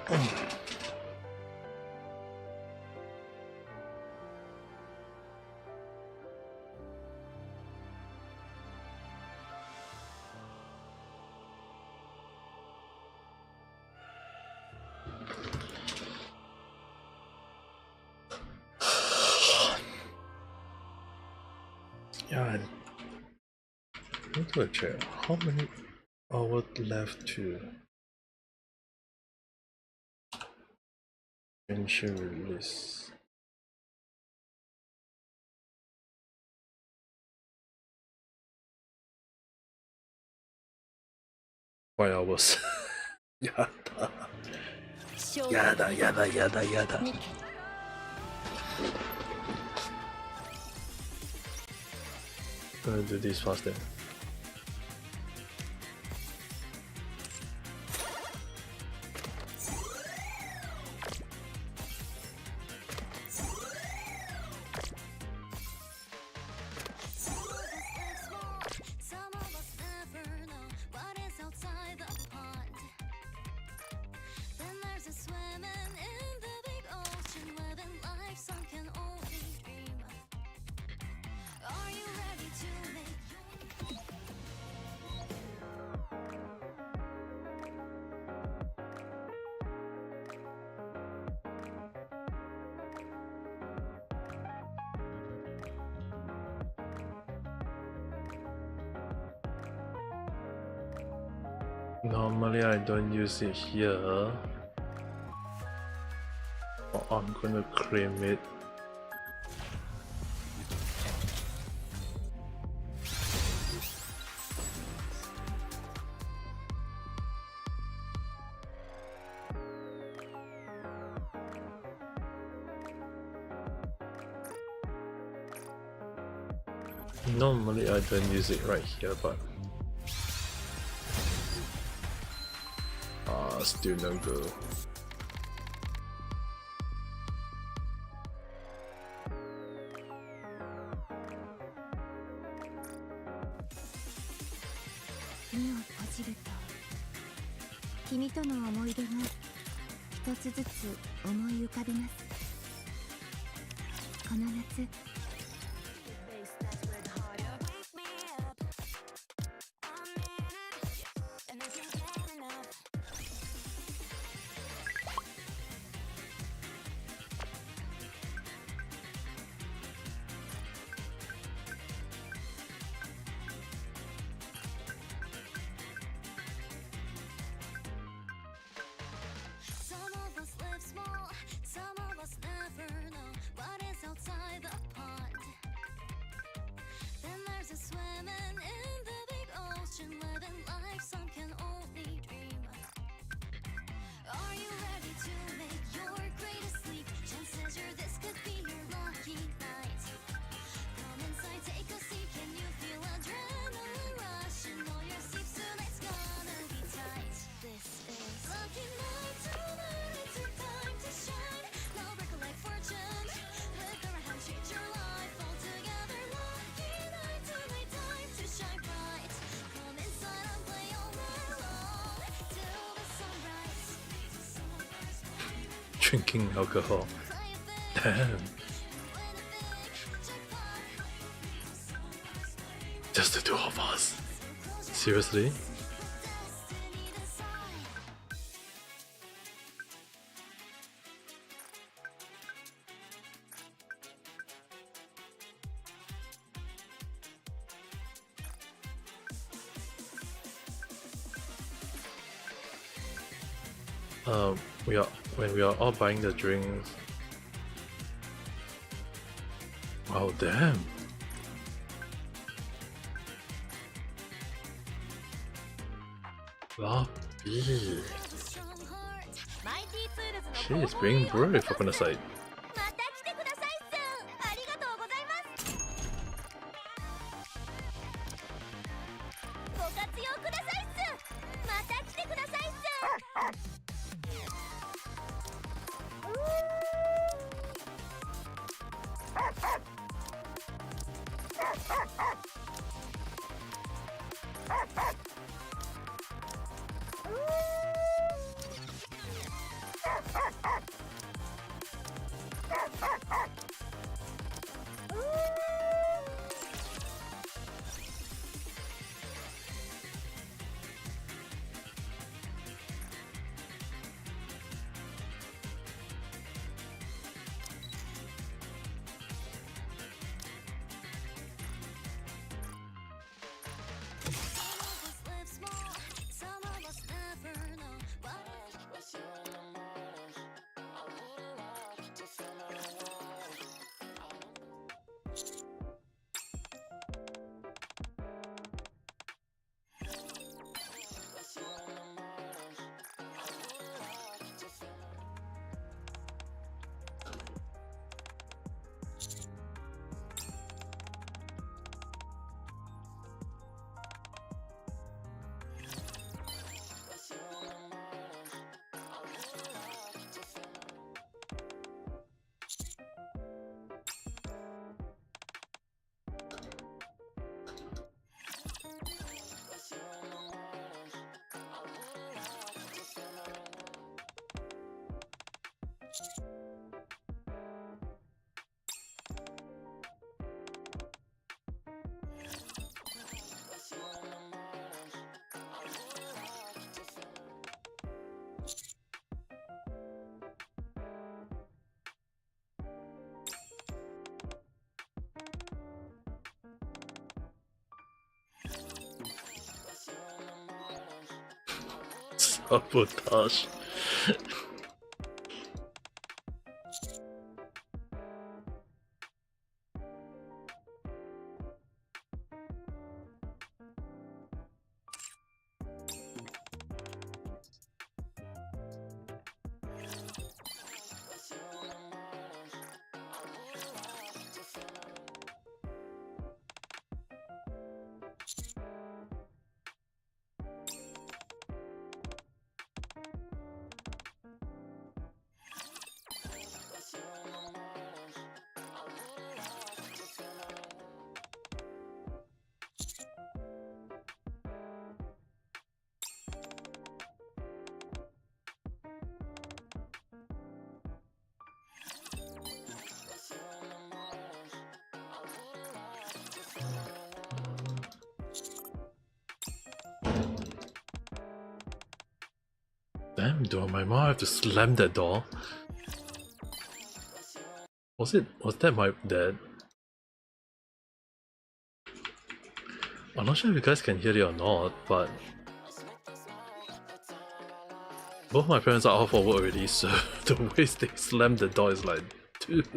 Yeah, I need to check how many hours left to initial release. Five hours. Yada. Gonna do this fast then. Normally I don't use it here. I'm gonna claim it. Normally I don't use it right here, but still no go. Drinking alcohol. Damn. Just the two of us. Seriously? When we are all buying the drinks. Wow, damn. Floppy. She is being brave for goodness sake. Sabotage. Damn, do my mom have to slam that door? Was that my dad? I'm not sure if you guys can hear it or not, but both my parents are out for work already, so the way they slam the door is like, dude.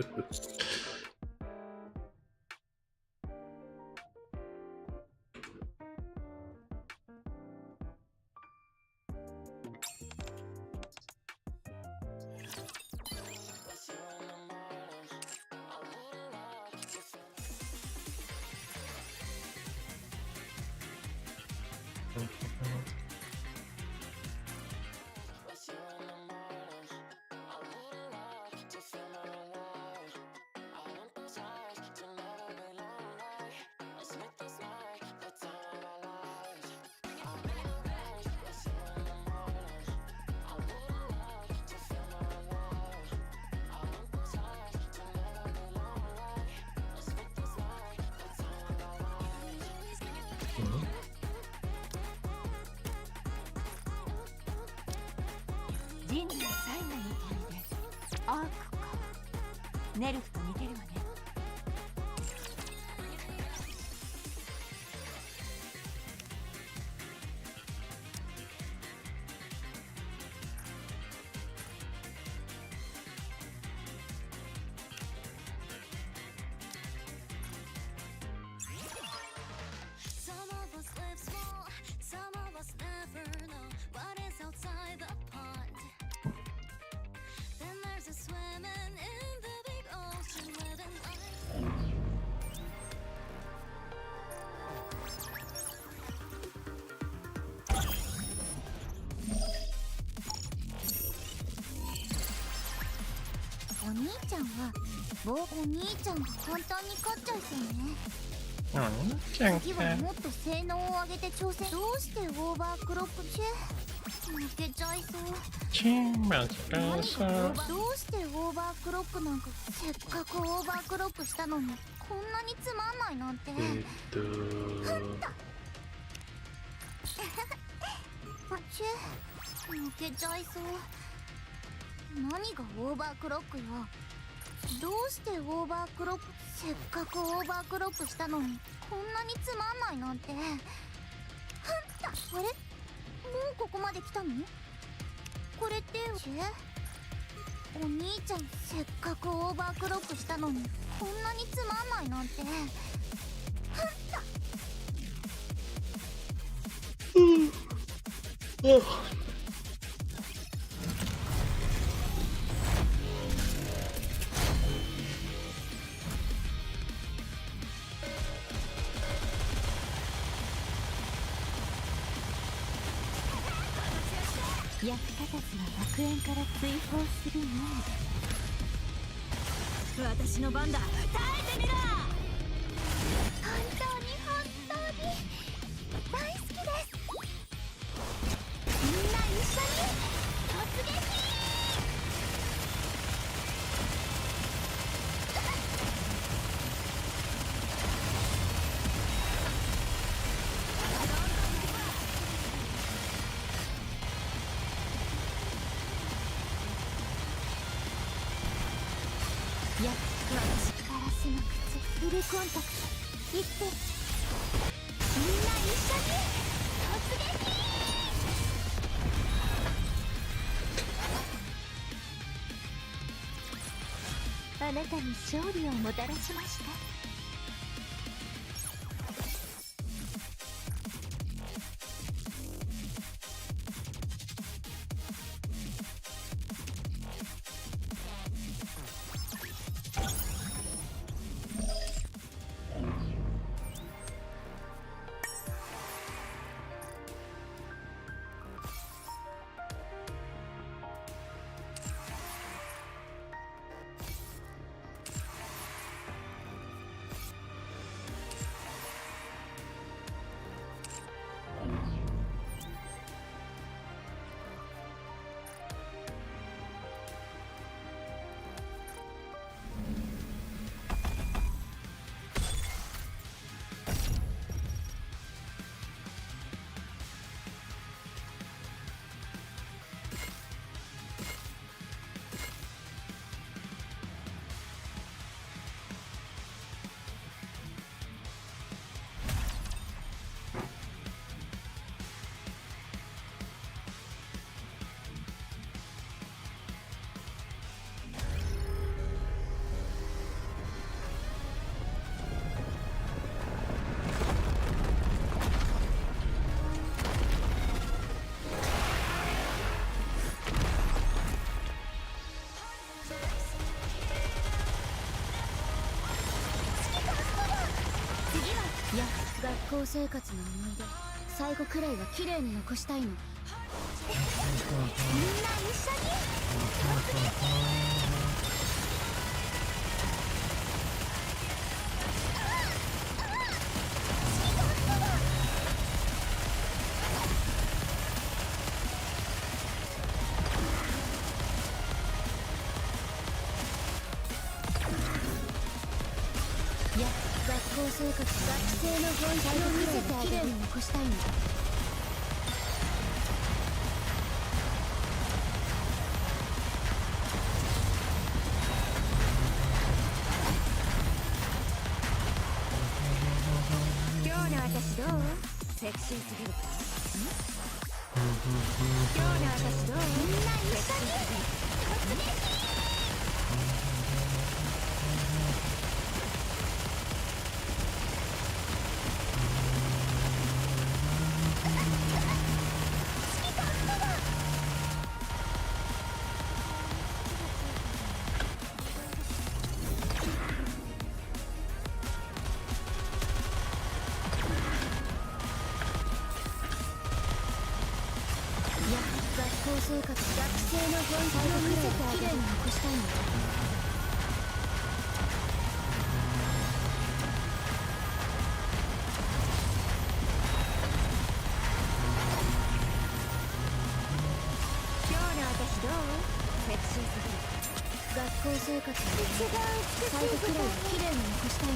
人類最後の砦、アークか。ネルフと似てるわね。お兄ちゃんはお兄ちゃんが簡単に勝っちゃいそうね。次はもっと性能を上げて挑戦。どうしてオーバークロックチェ負けちゃいそう。どうしてオーバークロックなんか。せっかくオーバークロックしたのにこんなにつまんないなんて。チェ負けちゃいそう。何がオーバークロックよ。どうしてオーバークロック。せっかくオーバークロックしたのにこんなにつまんないなんて。あれもうここまで来たの。これってお兄ちゃんせっかくオーバークロックしたのにこんなにつまんないなんて。役立たずは楽園から追放するの。私の番だ。耐えてみろ。本当に大好きです。みんな一緒に突撃。私ガラスの靴フルコンタクト行って。みんな一緒に突撃。あなたに勝利をもたらしました。いや、学校生活の思い出、最後くらいは綺麗に残したいの。みんな一緒に。いや、学校生活、学生の本質を見せてあげる。綺麗に残したいの。今日の私どう？セクシーすぎるか？今日の私どう？みんな一緒に突撃！学校生活、学生の本質を見せてあげる。綺麗に残したいの。今日の私どう？セクシーすぎる。学校生活、最後くらいは綺麗に残したいの。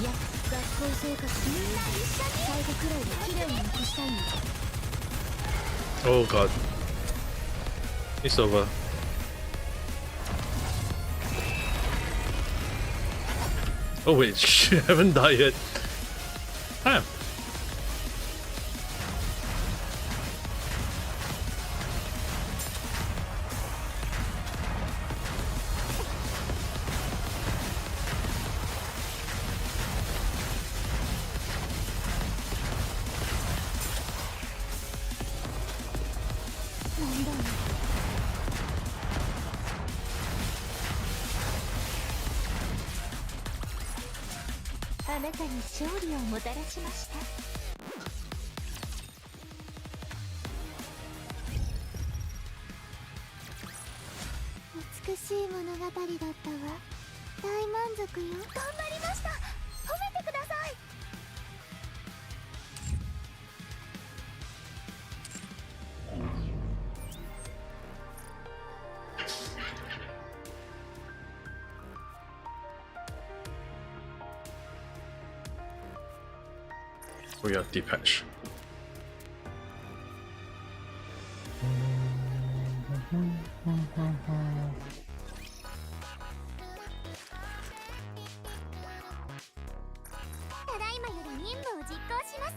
いや、学校生活、みんな一緒に。最後くらいは綺麗に残したいの。Oh god. It's over. Oh wait, I haven't died yet. Damn.あなたに勝利をもたらしました。美しい物語だったわ。大満足よ。頑張りました。褒めてください。We got deep patch. 任務を実行します。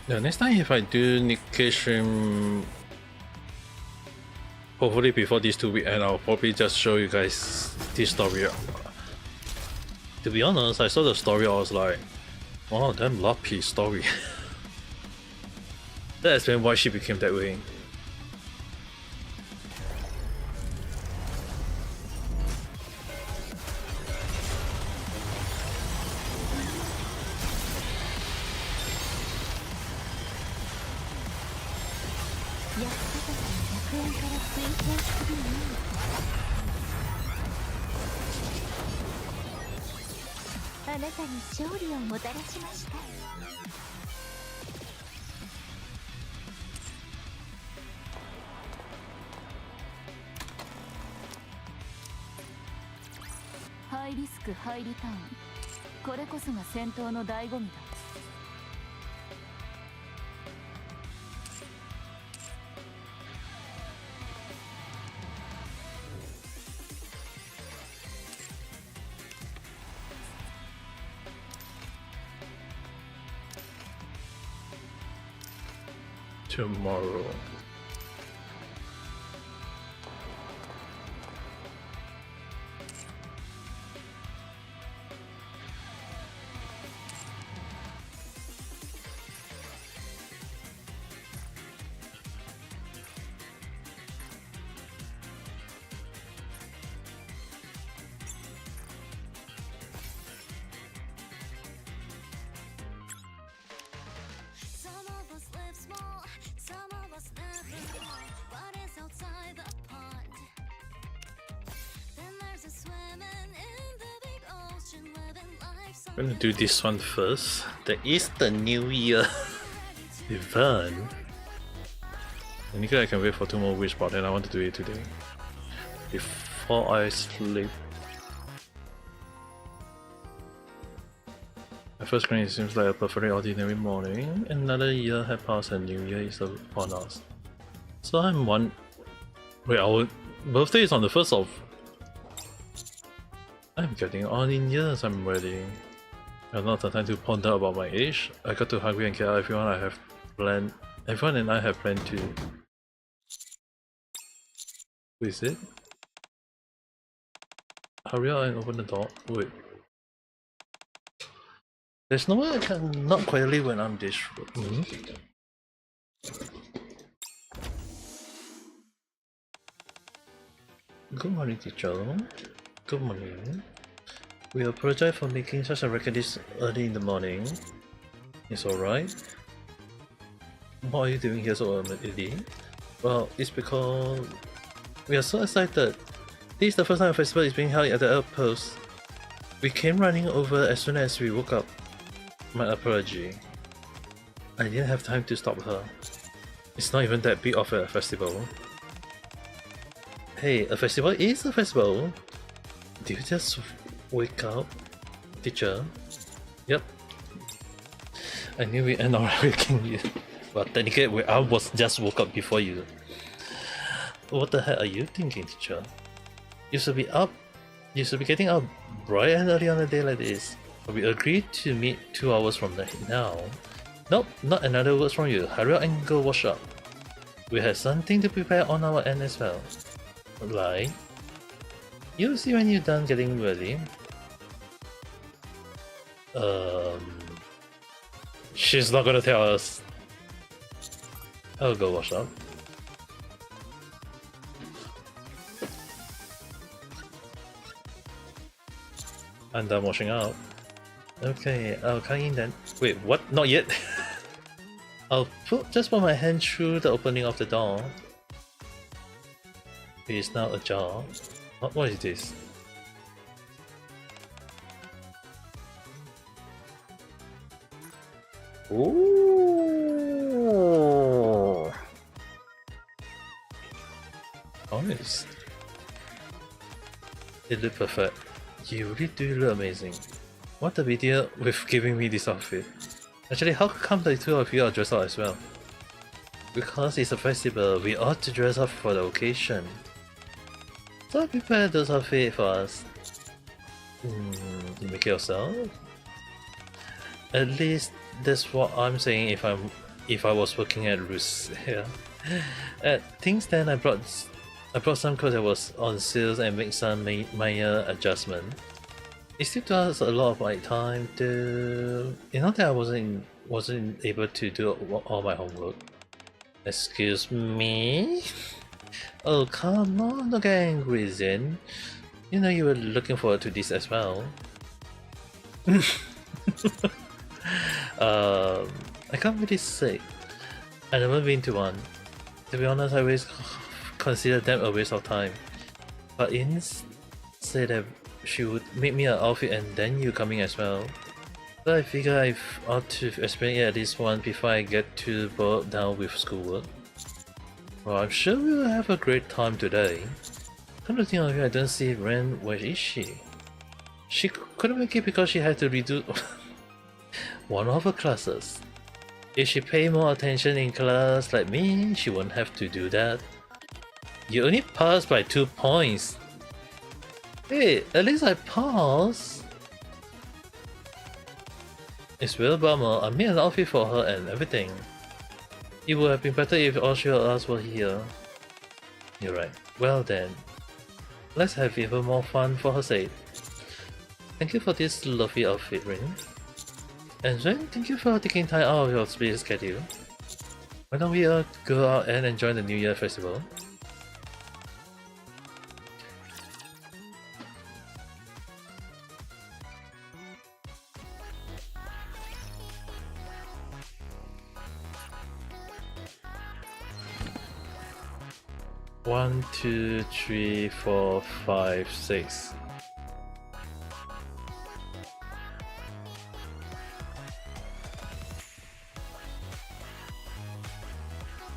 Yeah, next time if I do Nikkei stream, hopefully before these 2 weeks end, I'll probably just show you guys this story. To be honest, I saw the story, I was like, wow, damn lucky story. That explains why she became that way.ハイリスクハイリターン、これこそが戦闘の醍醐味だ。Tomorrow. I'm gonna do this one first. There is the New Year event. I can wait for 2 more weeks, but then I want to do it today before I sleep. My first screen, it seems like a perfectly ordinary morning. Another year had passed and New Year is upon us. So I'm one. Wait, our birthday is on the 1st of. I'm getting on in years. I'm ready. I have not the time to ponder about my age. I got too hungry and care everyone I have planned. Everyone and I have planned to. Who is it? Hurry up and open the door. Wait. There's no way I can not quietly when I'm this. Good morning, teacher. Good morning. We apologize for making such a record this early in the morning. It's alright. What are you doing here so early? Well, it's because we are so excited. This is the first time a festival is being held at the outpost. We came running over as soon as we woke up. My apology. I didn't have time to stop her. It's not even that big of a festival. Hey, a festival is a festival. Did you just wake up, teacher? Yep. I knew we end up waking you. But technically, I was just woke up before you. What the heck are you thinking, teacher? You should be up. You should be getting up bright and early on a day like this. But we agreed to meet 2 hours from now. Nope, not another word from you. Hurry up and go wash up. We have something to prepare on our end as well. Like, You'll see when you're done getting ready. She's not gonna tell us. I'll go wash up. I'm done washing up. Okay, I'll come in then. Wait, what? Not yet? I'll just put my hand through the opening of the door. It is now ajar. What is this? Ooh. Honest. It looked perfect. You really do look amazing. What a video with giving me this outfit. Actually, how come the two of you are dressed up as well? Because it's a festival, we ought to dress up for the occasion. So prepare those outfits for us. You make it yourself? At least that's what I'm saying if I was working at Rus. Yeah. Things then I brought some clothes that was on sales and make some minor adjustment. It still took a lot of my time to, that I wasn't able to do all my homework. Excuse me? Oh come on, don't get angry, Zen. You know you were looking forward to this as well. I can't really say. I've never been to one. To be honest, I always consider them a waste of time. But Yin said that she would make me an outfit and then you coming as well. So I figure I ought to experience it at least once before I get too bogged down with schoolwork. Well, I'm sure we'll have a great time today. Come to think of it, I don't see Ren. Where is she? She couldn't make it because she had to redo one of her classes. If she paid more attention in class like me, she wouldn't have to do that. You only passed by 2 points. Hey, at least I passed. It's real bummer. I made an outfit for her and everything. It would have been better if all three of us were here. You're right. Well then, let's have even more fun for her sake. Thank you for this lovely outfit, Rin. And Ren, thank you for taking time out of your busy schedule. Why don't we all go out and enjoy the New Year festival? One, 2, 3, 4, 5, 6.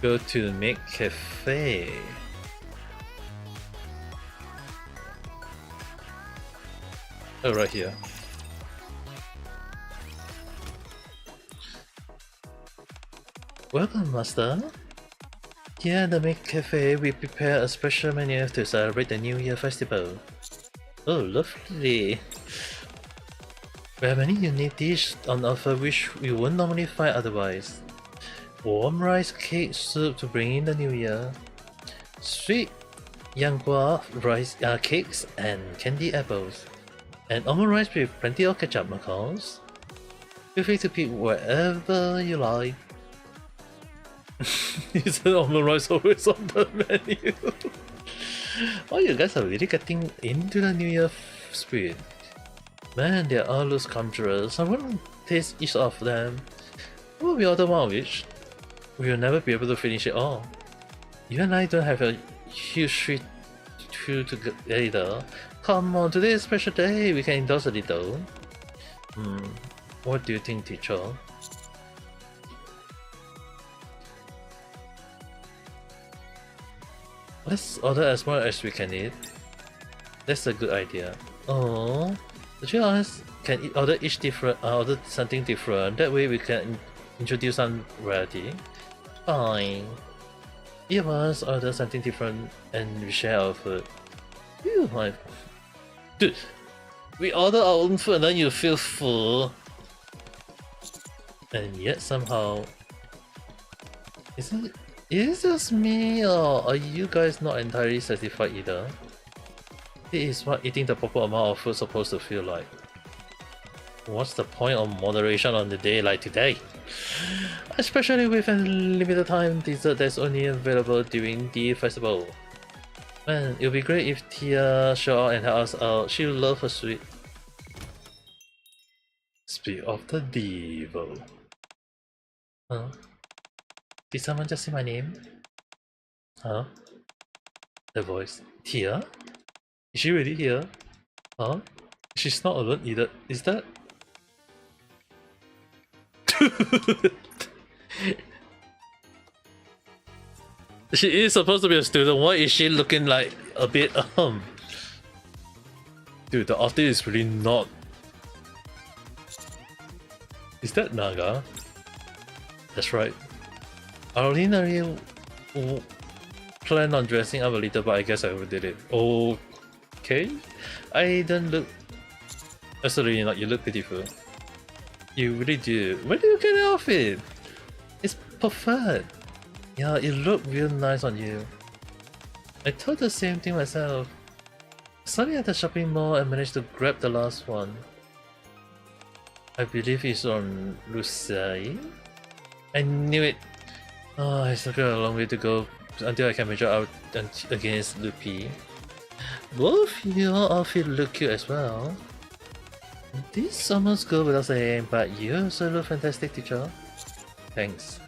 Go to Make Cafe. Oh, right here. Welcome, Master. Here at the Make Cafe, we prepare a special menu to celebrate the New Year festival. Oh, lovely. We have many unique dishes on offer which we wouldn't normally find otherwise. Warm rice cake soup to bring in the new year. Sweet Yanghua rice cakes and candy apples. And almond rice with plenty of ketchup, of course. Feel free to pick wherever you like. Is the almond rice always on the menu? Oh, you guys are really getting into the new year spirit. Man, they all look scrumptious. I want to taste each of them. Well, we order one of each. We will never be able to finish it all. You and I don't have a huge treat together. Come on, today is a special day. We can indulge a little. What do you think, teacher? Let's order as much as we can eat. That's a good idea. Oh, the three of us can order order something different. That way we can introduce some variety. Fine. Each of us order something different and we share our food. Phew, dude, we order our own food and then you feel full. And yet somehow... Is it just me or are you guys not entirely satisfied either? This is what eating the proper amount of food is supposed to feel like. What's the point of moderation on the day like today? Especially with a limited time dessert that's only available during the festival. Man, it would be great if Tia show out and help us out. She would love her sweet. Speak of the devil. Huh? Did someone just say my name? Huh? The voice. Tia? Is she really here? Huh? She's not alone either. Is that? She is supposed to be a student. Why is she looking like a bit Dude, the outfit is really not. Is that Naga? That's right. I originally planned on dressing up a little, but I guess I overdid it. Okay. I don't look. Absolutely not. You look beautiful. You really do. Where do you get the outfit? It's perfect. Yeah, it looked real nice on you. I thought the same thing myself. Starting at the shopping mall and managed to grab the last one. I believe it's on Lusai. I knew it. Oh, it's still got a long way to go until I can measure out against Lupi. Both your outfit look cute as well. This almost go without saying, but you also look fantastic, teacher. Thanks.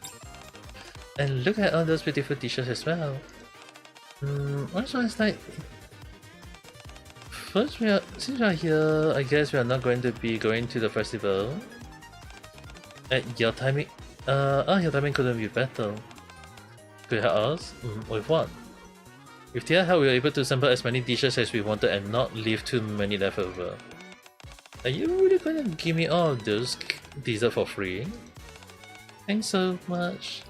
And look at all those beautiful t-shirts as well. Also, it's like... First, since we are here, I guess we are not going to be going to the festival. Your timing... your timing couldn't be better. Could you help us? With what? With Tia help, we were able to assemble as many dishes as we wanted and not leave too many left over. Are you really gonna give me all of those dessert for free? Thanks so much.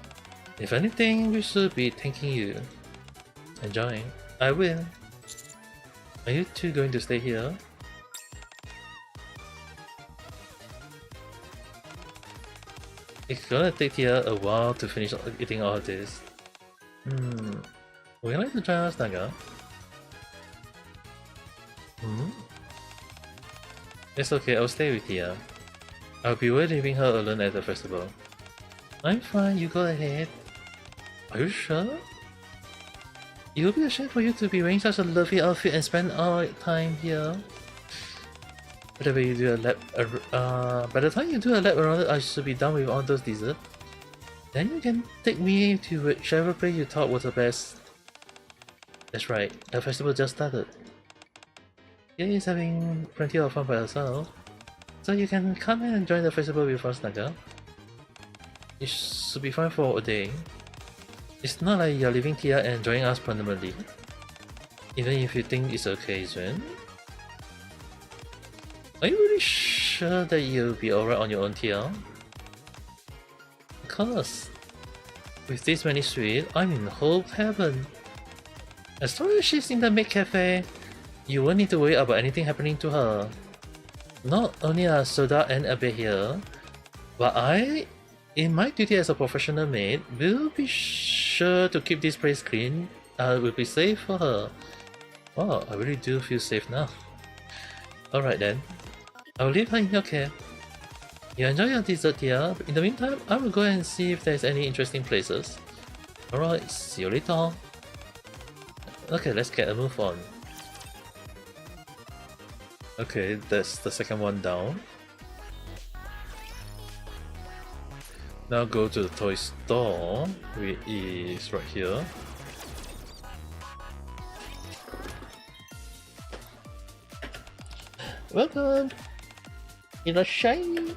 If anything, we should be thanking you. Enjoy. I will. Are you two going to stay here? It's gonna take Tia a while to finish eating all of this. Would you like to join us, Naga? It's okay, I'll stay with Tia. I'll be leaving her alone at the festival. I'm fine, you go ahead. Are you sure? It would be a shame for you to be wearing such a lovely outfit and spend all your time here. By the way, you do a lap. By the time you do a lap around it, I should be done with all those desserts. Then you can take me to whichever place you thought was the best. That's right, the festival just started. Tia is having plenty of fun by herself, so you can come and join the festival with us, Naga. It should be fun for a day. It's not like you're leaving Tia and joining us permanently. Even if you think it's okay, Zuen. Are you really sure that you'll be alright on your own, Tia? Of course. With this many sweets, I'm in hope heaven. As long as she's in the maid cafe, you won't need to worry about anything happening to her. Not only are Soda and Abe here, but I, in my duty as a professional maid, will be sure to keep this place clean. Will be safe for her. Wow, I really do feel safe now. Alright then, I'll leave her in your care. You enjoy your dessert here. In the meantime, I will go and see if there's any interesting places. Alright, see you later. Okay, let's get a move on. Okay, that's the second one down. Now go to the toy store, which is right here. Welcome! Irashai!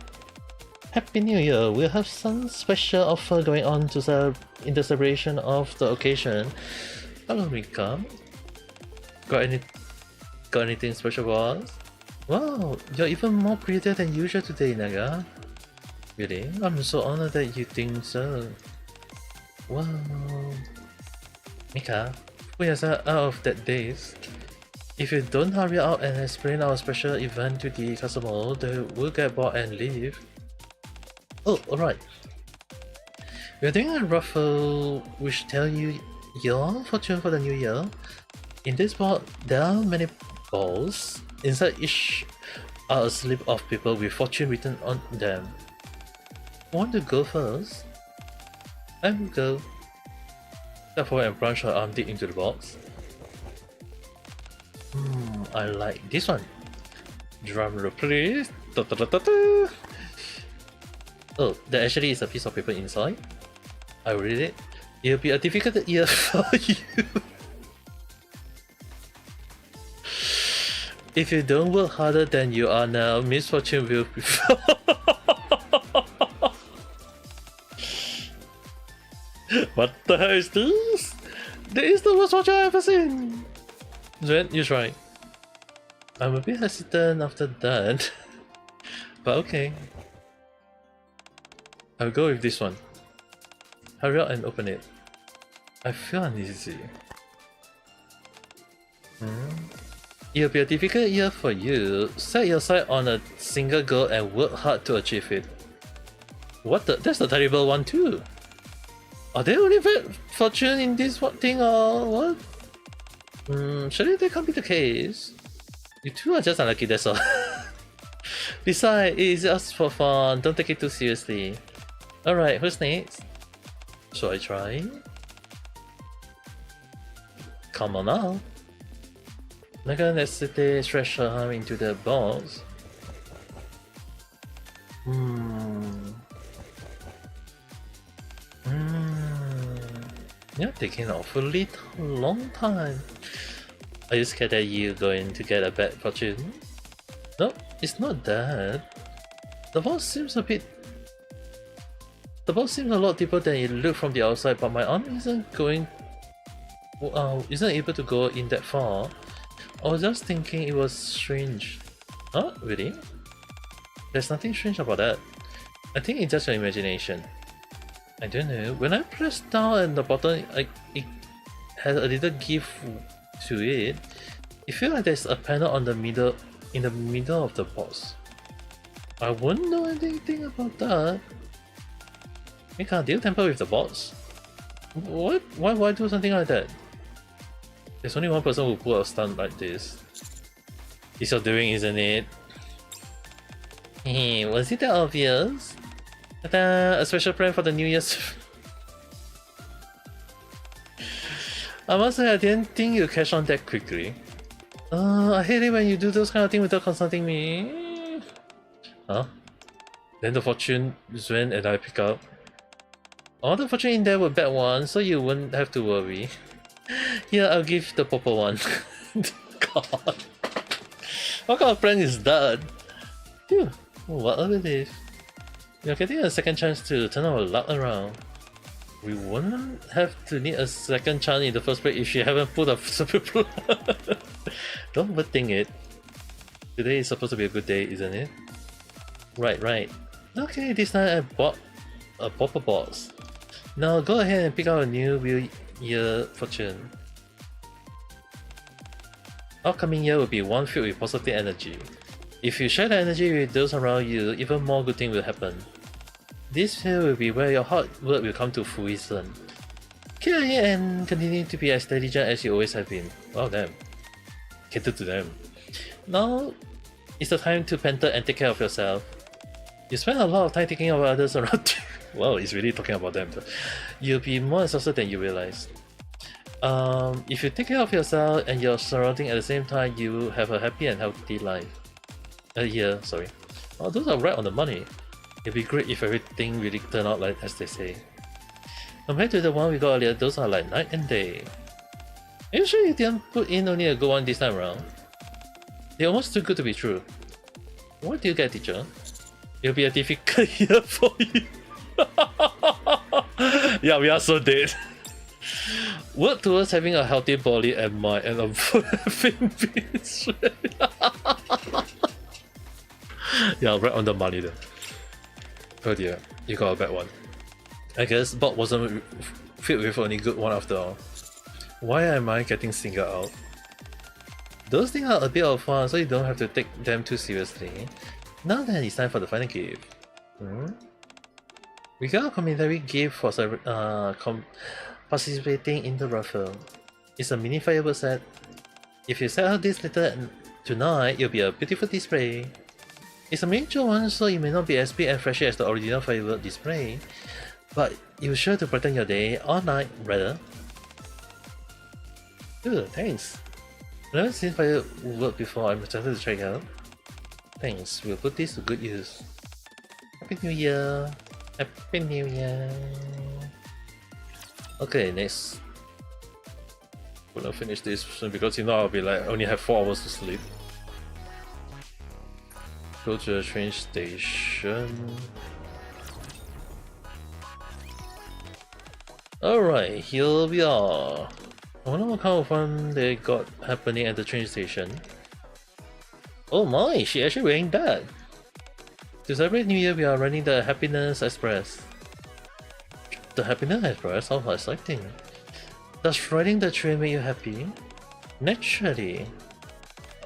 Happy New Year! We'll have some special offer going on to in the celebration of the occasion. Hello Mika. Got anything special for us? Wow, you're even more prettier than usual today, Naga. Really? I'm so honored that you think so. Wow. Mika, put yourself out of that daze. If you don't hurry out and explain our special event to the customer, they will get bored and leave. Oh, alright. We're doing a raffle which tell you your fortune for the new year. In this board, there are many balls. Inside each are a slip of paper with fortune written on them. Want to go first? I will go. Step forward and plunge her arm deep into the box. I like this one. Drum roll please. Da, da, da, da, da. Oh, there actually is a piece of paper inside. I will read it. It'll be a difficult year for you. If you don't work harder than you are now, misfortune will befall. What the hell is this? This is the worst watch I've ever seen. Zuen, you try. I'm a bit hesitant after that. But okay. I'll go with this one. Hurry up and open it. I feel uneasy. It'll be a difficult year for you. Set your sight on a single goal and work hard to achieve it. What the? That's a terrible one too. Are there only bad fortune in this thing or what? Surely that can't be the case. You two are just unlucky, that's all. Besides, it is just for fun, don't take it too seriously. Alright, who's next? Shall I try? Come on now. Naga Nesete stretched her arm into the box. You're taking an awfully long time. Are you scared that you're going to get a bad fortune? No, it's not that. The box seems a bit... The box seems a lot deeper than it looked from the outside, but my arm isn't going... isn't able to go in that far. I was just thinking it was strange. Huh? Really? There's nothing strange about that. I think it's just your imagination. I don't know. When I press down at the bottom, it has a little give to it. It feels like there's a panel on the middle, in the middle of the box. I wouldn't know anything about that. Mika, do you tamper with the box? What? Why do something like that? There's only one person who pull a stunt like this. It's your doing, isn't it? Hey, was it that obvious? Ta-da! A special plan for the New Year's. I must say I didn't think you'd catch on that quickly. I hate it when you do those kind of things without consulting me. Huh? Then the fortune Zuen and I pick up. All the fortune in there were bad ones, so you wouldn't have to worry. Yeah, I'll give the purple one. God. What kind of prank is that? Phew, what a relief. You're getting a second chance to turn our luck around. We wouldn't have to need a second chance in the first place if you haven't put a super blue. Don't overthink it. Today is supposed to be a good day, isn't it? Right. Okay, this time I bought a purple box. Now go ahead and pick out a new year fortune. Our coming year will be one filled with positive energy. If you share the energy with those around you, even more good things will happen. This year will be where your hard work will come to fruition. Keep at it and continue to be as diligent as you always have been. Wow, damn. Cater to them. Now, it's the time to pamper and take care of yourself. You spend a lot of time thinking about others around you. Well, it's really talking about them. You'll be more exhausted than you realize. If you take care of yourself and your surrounding at the same time, you will have a happy and healthy life. Sorry. Oh, those are right on the money. It'd be great if everything really turned out like as they say. Compared to the one we got earlier, those are like night and day. Are you sure you didn't put in only a good one this time around? They're almost too good to be true. What do you get, teacher? It'll be a difficult year for you. Yeah, we are so dead. Work towards having a healthy body and mind and avoid having been stressed. Yeah, right on the money there. Oh dear, you got a bad one. I guess Bob wasn't filled with only good one after all. Why am I getting singled out? Those things are a bit of fun, so you don't have to take them too seriously. Now then, it's time for the final gift. We got a complimentary gift for participating in the raffle. It's a mini firework set. If you set out this little Tonight, it'll be a beautiful display. It's a miniature one, so it may not be as big and flashy as the original firework display, but you're sure to brighten your day or night, rather. Ooh, thanks. I've never seen firework before, I'm excited to check out. Thanks, we'll put this to good use. Happy New Year! Happy New Year! Okay, next. Gonna finish this soon because if not I'll be like, only have 4 hours to sleep. Go to the train station. Alright, here we are. I wonder what kind of fun they got happening at the train station. Oh my, she actually wearing that! To celebrate New Year, we are running the Happiness Express. The Happiness Express sounds exciting. Does riding the train make you happy? Naturally.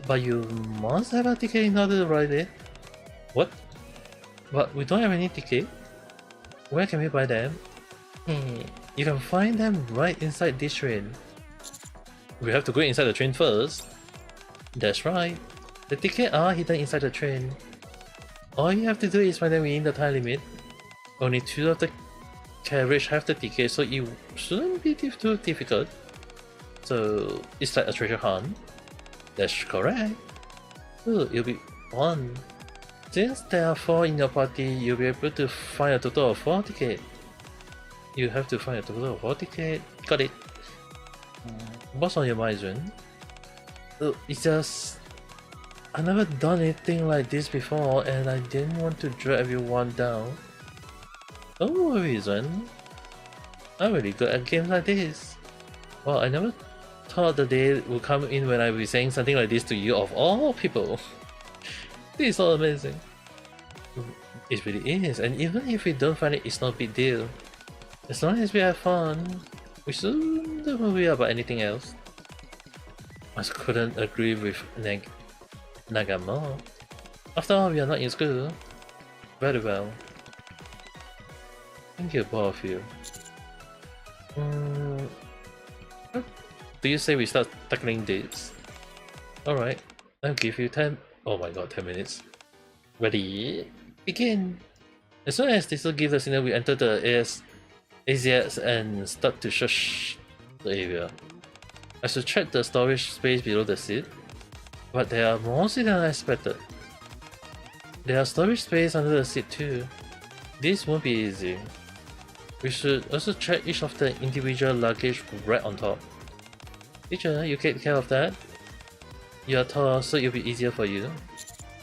But you must have a ticket in order to ride it. What? But we don't have any ticket? Where can we buy them? You can find them right inside this train. We have to go inside the train first. That's right. The tickets are hidden inside the train. All you have to do is find them within the time limit. Only 2 of the carriage have the ticket, so it shouldn't be too difficult. So it's like a treasure hunt. That's correct. Oh, it'll be fun. Since there are 4 in your party, you'll be able to find a total of 4 tickets. You have to find a total of 4 tickets. Got it. What's on your mind, Jun? It's just I've never done anything like this before and I didn't want to drag everyone down. Don't worry, Jun. I'm really good at games like this. Well, I never thought the day would come in when I will be saying something like this to you of all people. This is so amazing. It really is, and even if we don't find it, it's no big deal. As long as we have fun, we shouldn't worry about anything else. I couldn't agree with Nagamo. After all, we are not in school. Very well. Thank you, both of you. Do you say we start tackling this? Alright, I'll give you 10. Oh my god, 10 minutes. Ready? Begin! As soon as this will give the signal, we enter the AZX and start to search the area. I should check the storage space below the seat, but there are more seats than I expected. There are storage space under the seat too. This won't be easy. We should also check each of the individual luggage right on top. Teacher, you take care of that? You are tall, so it'll be easier for you.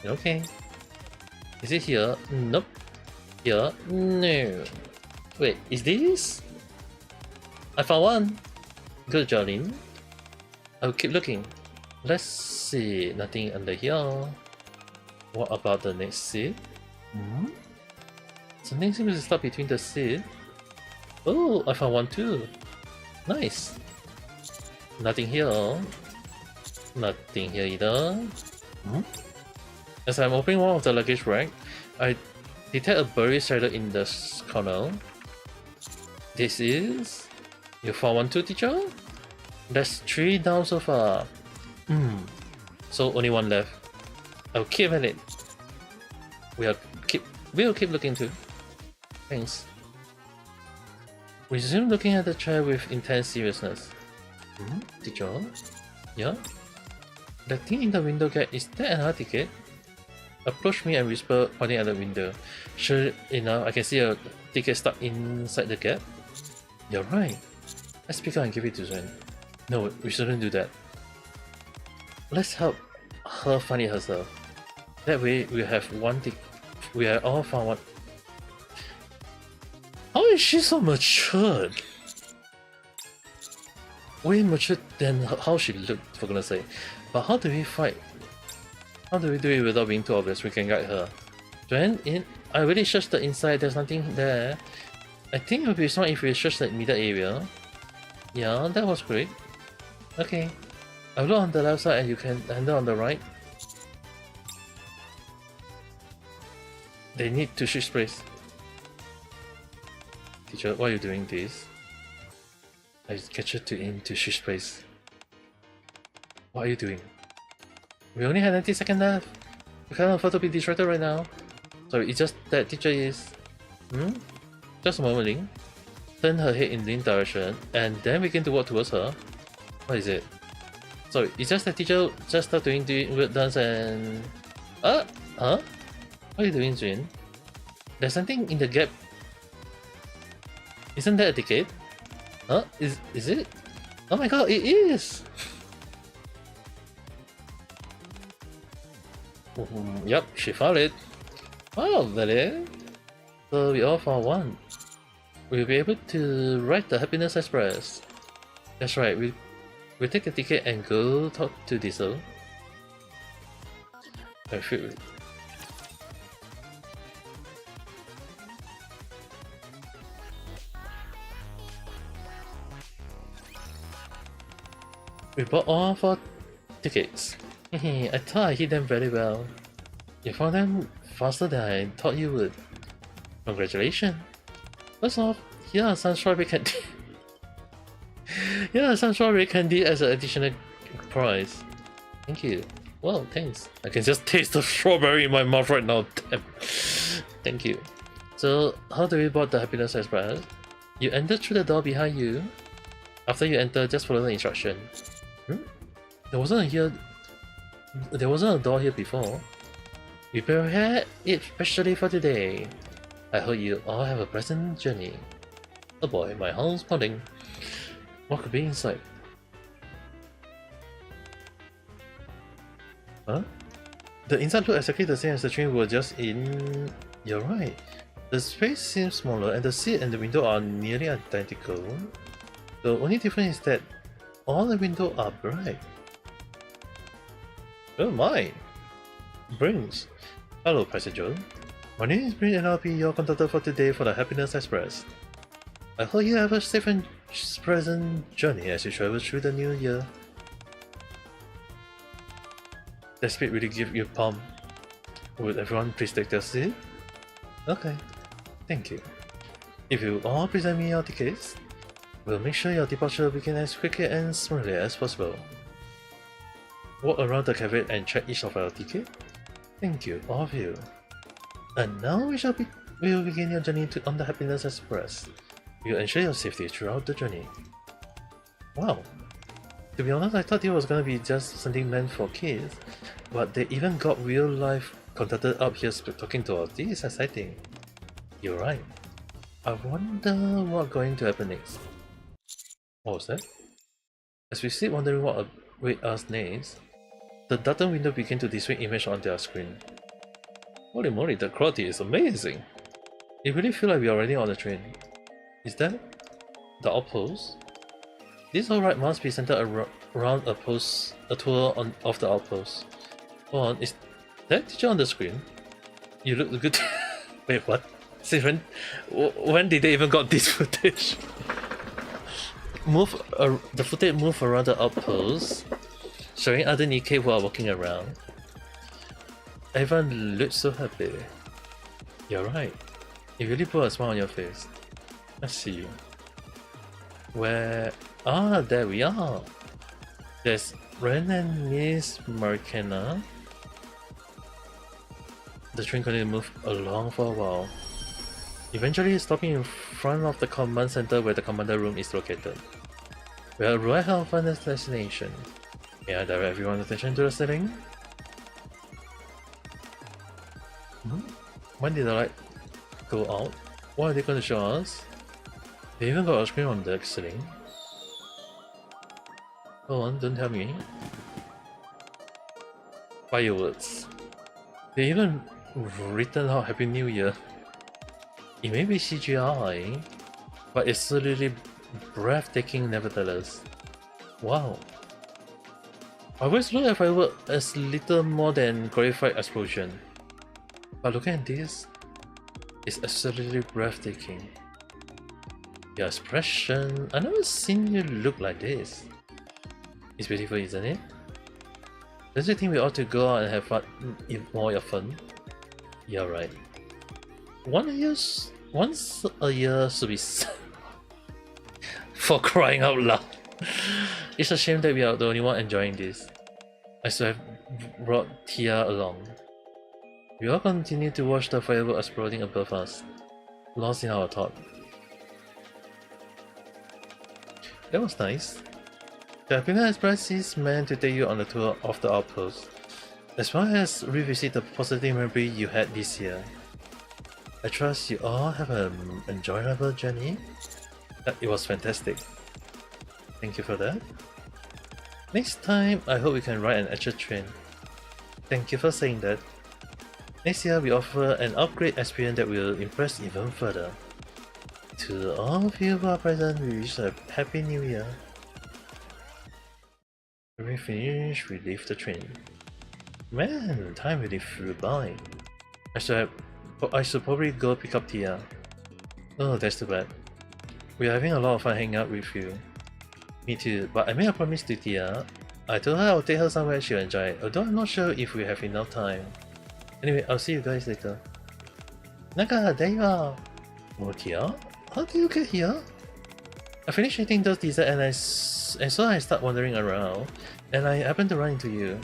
Okay. Is it here? Nope. Here? No. Wait, is this? I found one! Good, Jolene. I'll keep looking. Let's see. Nothing under here. What about the next seat? Something seems to stop between the seat. Oh, I found one too. Nice. Nothing here. Nothing here either. As I'm opening one of the luggage rack, I detect a buried shadow in the corner. This is... You found one too, teacher? That's 3 down so far. So only 1 left. I'll keep at it. We'll keep looking too. Thanks. Resume looking at the chair with intense seriousness. Teacher? Yeah? That thing in the window gate, is that another ticket? Approach me and whisper, pointing at the window. Sure enough, I can see a ticket stuck inside the gap. You're right. Let's pick up and give it to Zen. No, we shouldn't do that. Let's help her find it herself. That way we have one ticket. We are all found one. How is she so matured? Way matured than how she looked, for goodness sake. But how do we fight? How do we do it without being too obvious? We can guide her. I already searched the inside, there's nothing there. I think it would be smart if we search the middle area. Yeah, that was great. Okay. I'll look on the left side and you can handle on the right. They need to switch place. Teacher, why are you doing this? I get you to switch place. What are you doing? We only have 90 seconds left. We can't afford to be distracted right now. So it's just that teacher is... Just a moment, Ling. Turn her head in Ling's direction and then begin to walk towards her. What is it? Sorry, it's just that teacher just started doing weird dance and... Huh? What are you doing, Jin? There's something in the gap. Isn't that a ticket? Huh? Is it? Oh my god, it is! Yep, she found it. Wow, that is. So we all found one. We'll be able to ride the Happiness Express. That's right, we'll take the ticket and go talk to Diesel. I feel it. We bought all 4 tickets. I thought I hit them very well. You found them faster than I thought you would. Congratulations. First off, here are some strawberry candy. Here are some strawberry candy as an additional prize. Thank you. Well, thanks. I can just taste the strawberry in my mouth right now. Damn. Thank you. So, how do we board the Happiness Express? You enter through the door behind you. After you enter, just follow the instruction. There wasn't a door here before. We prepared it specially for today. I hope you all have a pleasant journey. Oh boy, my heart's pounding. What could be inside? Huh? The inside looks exactly the same as the train we were just in. You're right. The space seems smaller and the seat and the window are nearly identical. The only difference is that all the windows are bright. Oh my! Brings. Hello, passenger. My name is Brink and I'll be your conductor for today for the Happiness Express. I hope you have a safe and pleasant journey as you travel through the new year. That speed really give you a pump. Would everyone please take their seat? Okay, thank you. If you all present me your tickets, we'll make sure your departure will begin as quickly and smoothly as possible. Walk around the cafe and check each of our tickets. Thank you, all of you. And now we will begin your journey on the Happiness Express. We will ensure your safety throughout the journey. Wow. To be honest, I thought it was gonna be just something meant for kids, but they even got real life conductor up here talking to us. This is exciting. You're right. I wonder what's going to happen next. What was that? As we sit wondering what await us next, the darkened window began to display image on their screen. Holy moly, the quality is amazing! It really feels like we are already on the train. Is that the outpost? This whole ride must be centered around a tour of the outpost. Hold on, is that teacher on the screen? You look good. Wait, what? Since when did they even got this footage? The footage move around the outpost, showing other Nikkei who are walking around. Everyone looks so happy. You're right. It really put a smile on your face. Let's see. Where... Ah, there we are. There's Ren and Miss Marikana. The train continued to move along for a while, eventually stopping in front of the command center where the commander room is located. We are right at our destination. May I direct everyone's attention to the ceiling? When did the light go out? What are they going to show us? They even got a screen on the ceiling. Hold on, don't tell me. Fireworks. They even written out Happy New Year. It may be CGI, but it's absolutely breathtaking nevertheless. Wow. I always look at fireworks as little more than glorified explosion. But looking at this, it's absolutely breathtaking. Your expression, I've never seen you look like this. It's beautiful, isn't it? Don't you think we ought to go out and have fun, more fun? You're right. Once a year should be for crying out loud. It's a shame that we are the only one enjoying this. I should have brought Tia along. We all continued to watch the firework exploding above us, lost in our thought. That was nice. The Happiness Express is meant to take you on a tour of the outpost, as well as revisit the positive memory you had this year. I trust you all have an enjoyable journey. It was fantastic. Thank you for that. Next time, I hope we can ride an actual train. Thank you for saying that. Next year, we offer an upgrade experience that will impress even further. To all of you who are present, we wish a happy new year. When we finish, we leave the train. Man, time really flew by. I should probably go pick up Tia. Oh, that's too bad. We are having a lot of fun hanging out with you. Me too, but I made a promise to Tia. I told her I'll take her somewhere she'll enjoy, although I'm not sure if we have enough time. Anyway, I'll see you guys later. Naga, there you are! Oh, Tia? How did you get here? I finished eating those desserts and so I start wandering around, and I happen to run into you.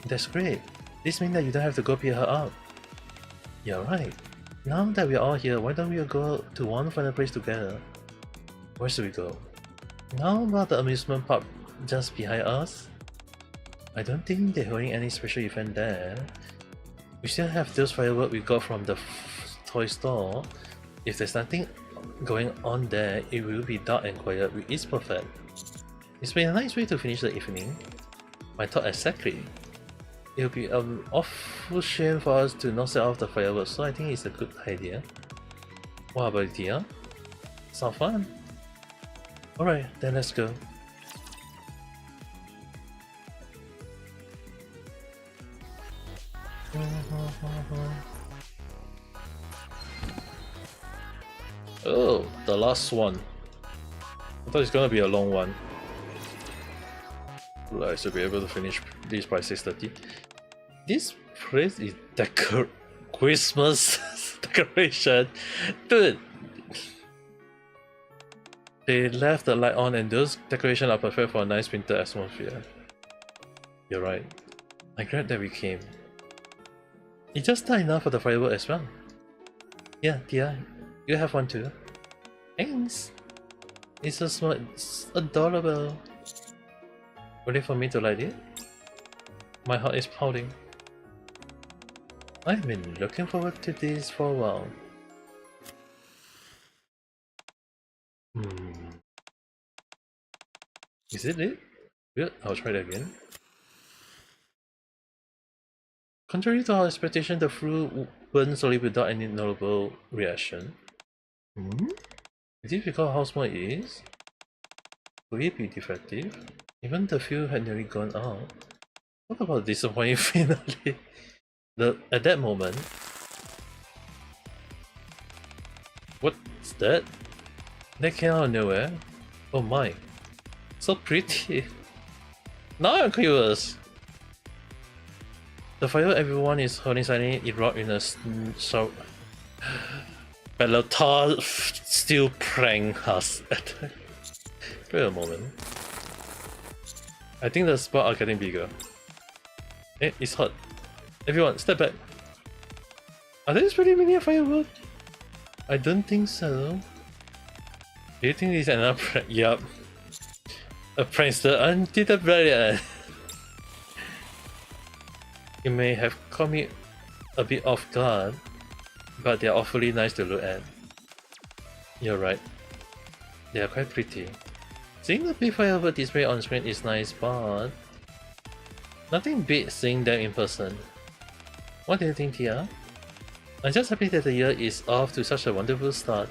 That's great. This means that you don't have to go pick her up. You're right. Now that we're all here, why don't we go to one final place together? Where should we go? Now about the amusement park just behind us? I don't think they're holding any special event there. We still have those fireworks we got from the toy store. If there's nothing going on there, it will be dark and quiet, which is perfect. It's been a nice way to finish the evening. I thought exactly. It will be an awful shame for us to not set off the fireworks, so I think it's a good idea. What about it, Tia? Sounds fun. Alright, then let's go. Oh, the last one. I thought it's gonna be a long one. I should be able to finish this by 6:30. This place is Christmas decoration. Dude! They left the light on and those decorations are perfect for a nice winter atmosphere. You're right. I'm glad that we came. It's just not enough for the firework as well. Yeah, Tia, you have one too. Thanks! It's so small, it's adorable. Ready for me to light it? My heart is pounding. I've been looking forward to this for a while. Is it it? Good, I'll try that again. Contrary to our expectation, the fruit burned slowly without any notable reaction. Is it because how small it is? Could it be defective? Even the fuel had nearly gone out. What about disappointing finale? At that moment... What's that? That came out of nowhere. Oh my. So pretty. Now I'm curious. The fire everyone is holding suddenly erupt in a shout. Bellatar still prank us. Wait a moment. I think the spots are getting bigger. It's hot. Everyone, step back. Are there really many fireworks? I don't think so. Do you think this is another prank? Yup. A prankster until the brilliant. It may have caught me a bit off guard, but they're awfully nice to look at. You're right. They are quite pretty. Seeing the big firework display on screen is nice, but nothing beats seeing them in person. What do you think, Tia? I'm just happy that the year is off to such a wonderful start.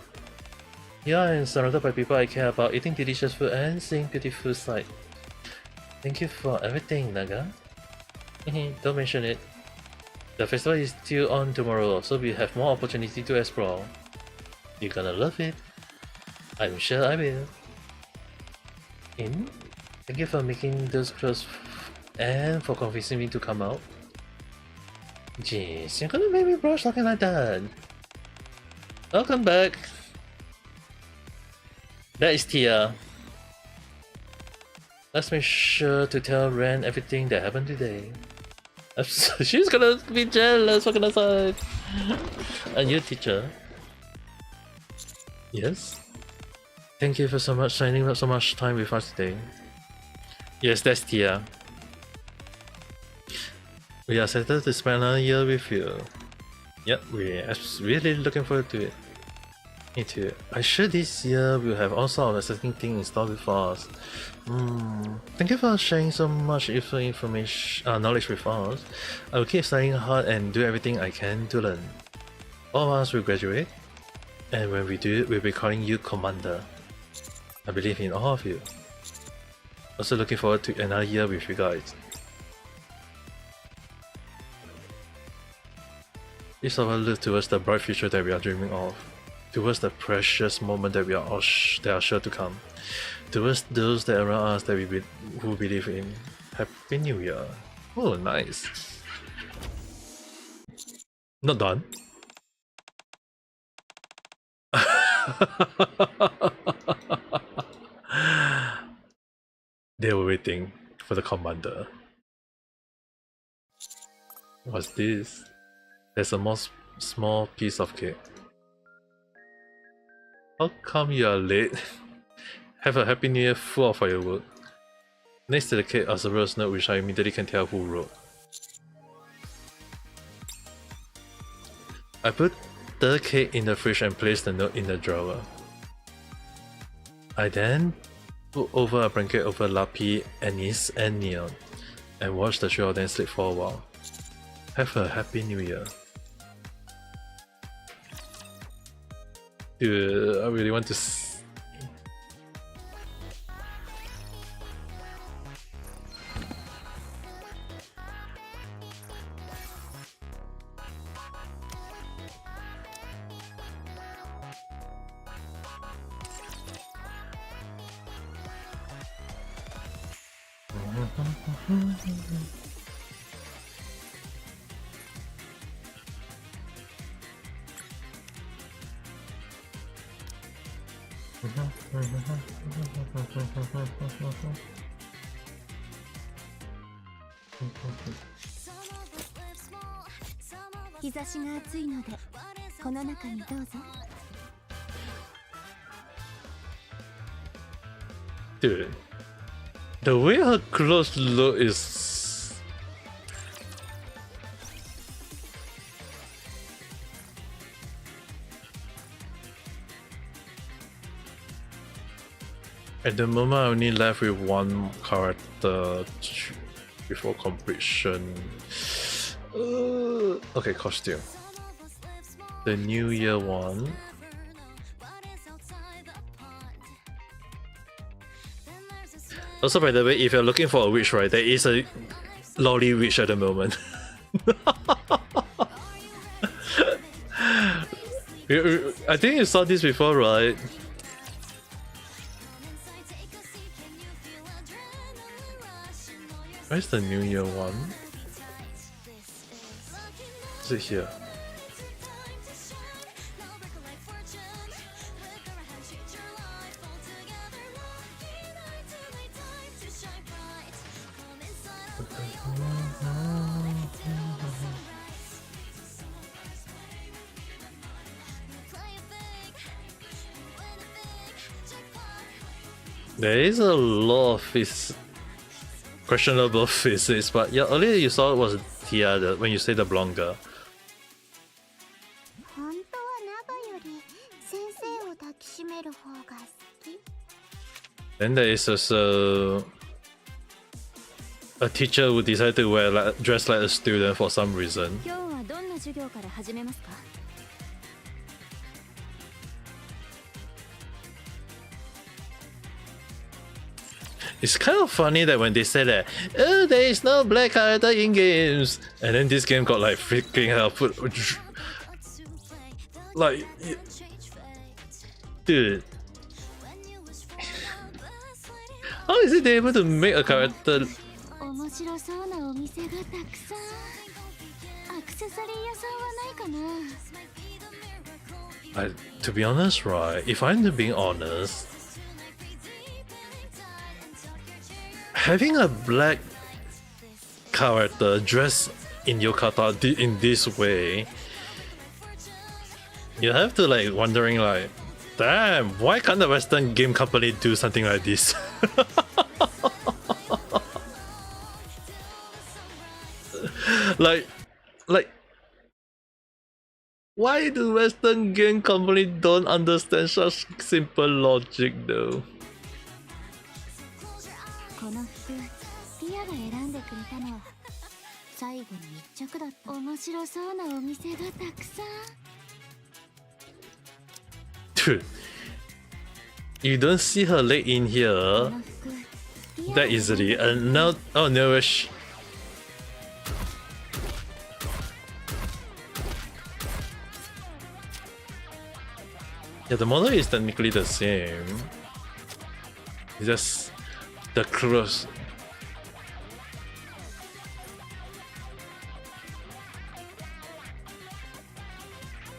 Here I am surrounded by people I care about, eating delicious food and seeing beautiful sights. Thank you for everything, Naga. Don't mention it. The festival is still on tomorrow, so we have more opportunity to explore. You're gonna love it. I'm sure I will. Thank you for making those clothes and for convincing me to come out. Jeez, you're gonna make me blush talking like that. Welcome back. That is Tia. Let's make sure to tell Ren everything that happened today. She's gonna be jealous, what can I say? A new teacher. Yes? Thank you for spending up so much time with us today. Yes, that's Tia. We are excited to spend another year with you. Yep, we're really looking forward to it. Me too. I'm sure this year we'll have all sorts of exciting things in store for us. Thank you for sharing so much knowledge with us. I will keep studying hard and do everything I can to learn. All of us will graduate, and when we do, we'll be calling you Commander. I believe in all of you. Also looking forward to another year with you guys. Each of us look towards the bright future that we are dreaming of, towards the precious moment that that are sure to come, towards those that are around us that who believe in. Happy New Year! Oh, nice. Not done. They were waiting for the commander. What's this? There's a small piece of cake. How come you are late? Have a happy new year full of fireworks. Next to the cake are several notes which I immediately can tell who wrote. I put the cake in the fridge and placed the note in the drawer. I then put over a blanket over Lapi, Anise, and Neon, and watched the three of them sleep for a while. Have a happy new year. Dude, I really want to Dude, the way her clothes look is... At the moment, I only left with one character before completion. Okay, costume. The New Year one. Also, by the way, if you're looking for a witch, right, there is a lolly witch at the moment. I think you saw this before, right? Where's the New Year one? Is it here? There is a lot of questionable physics, but yeah, earlier you saw it was Tia when you say the blonde girl. Then there is also a teacher who decided to dress like a student for some reason. It's kind of funny that when they say that, oh, there is no black character in games, and then this game got like freaking hell put, like, dude, how is it able to make a character? To be honest, right? If I'm being honest, having a black character dressed in yukata in this way, you have to like wondering like, damn, why can't the Western game company do something like this? like why do Western game company don't understand such simple logic though? この服ティアが選んでくれたの。最後の一着だ。面白そうなお店がたくさん。 Dude, you don't see her leg in here that easily. And now, oh no, yeah, the model is technically the same. It's just the clothes.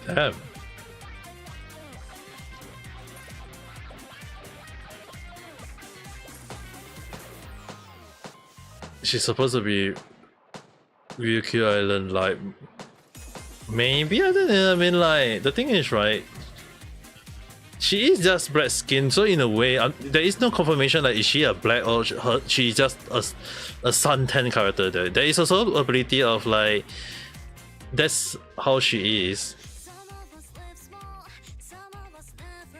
Damn. She's supposed to be Ryukyu Island, like maybe, I don't know. I mean, like the thing is, right? She is just black skin, so in a way, there is no confirmation like is she a black or she's just a suntan character. There is also ability of like that's how she is.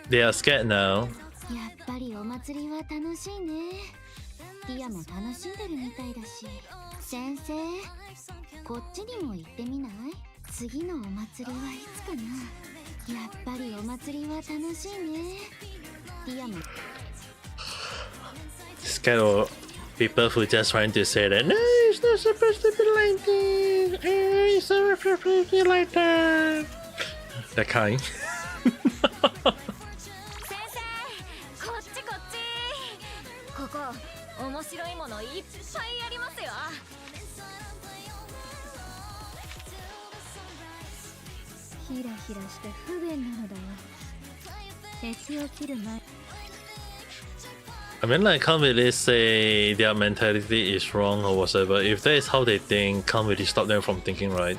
They are scared now. やっぱりお祭りは楽しいね。ティアも楽しんでるみたいだし。先生、こっちにも行ってみない？次のお祭りはいつかな。やっぱりお祭りは楽しいね。ティアも。Scared of people who just trying to say that no, it's not supposed to be like this. It's not supposed to be like that. That kind. 面白いものいっぱいありますよ。ヒラヒラして不便なのだよ。敵を切る前。I mean, like, can't really say their mentality is wrong or whatever. If that is how they think, can't really stop them from thinking right.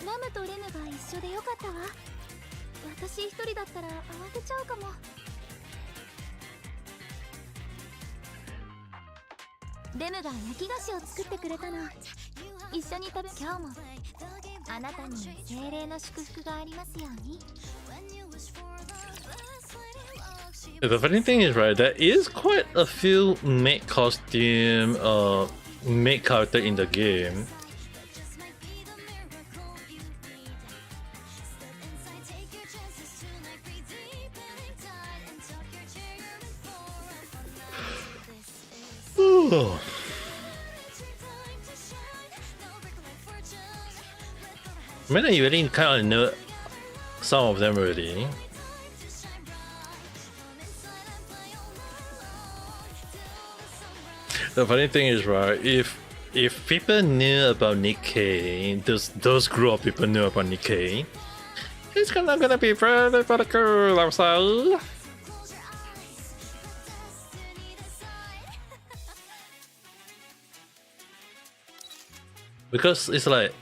Namu とレムが一緒でよかったわ。私一人だったら慌てちゃうかも。レムが焼き菓子を作ってくれたの。一緒に食べ。今日もあなたに精霊の祝福がありますように。The funny thing is, right, there is quite a few maid costume, maid character in the game. I mean, you really kind of know some of them already. The funny thing is, right, if people knew about Nikkei, those group of people knew about Nikkei, it's not gonna be very cool, I'm sorry. Because it's like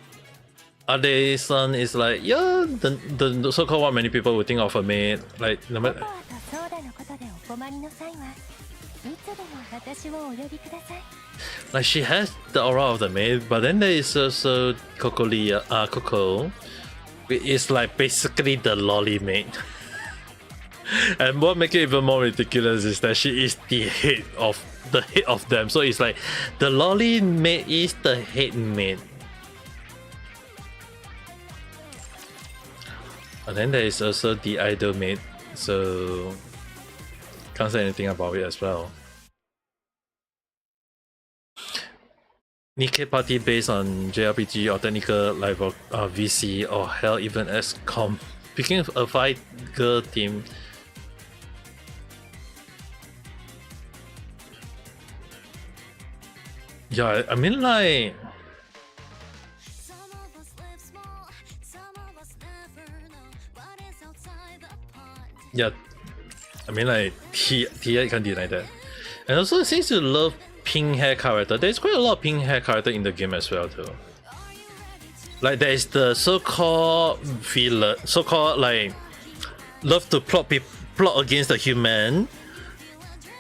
Ade-san is like, yeah, the so-called what many people would think of a maid, like no matter. Like she has the aura of the maid, but then there is also Coco, which is like basically the lolly maid. And what makes it even more ridiculous is that she is the head of them. So it's like the lolly maid is the head maid. And then there is also the idol maid, so can't say anything about it as well. Nikkei party based on JRPG or technical level VC or hell even XCOM. Speaking of a 5-girl team, Yeah, I mean like. Yeah, I mean like Tia can't deny that. And also since you love pink hair character, there's quite a lot of pink hair character in the game as well too. Like there is the so-called villain, so-called like love to plot against the human.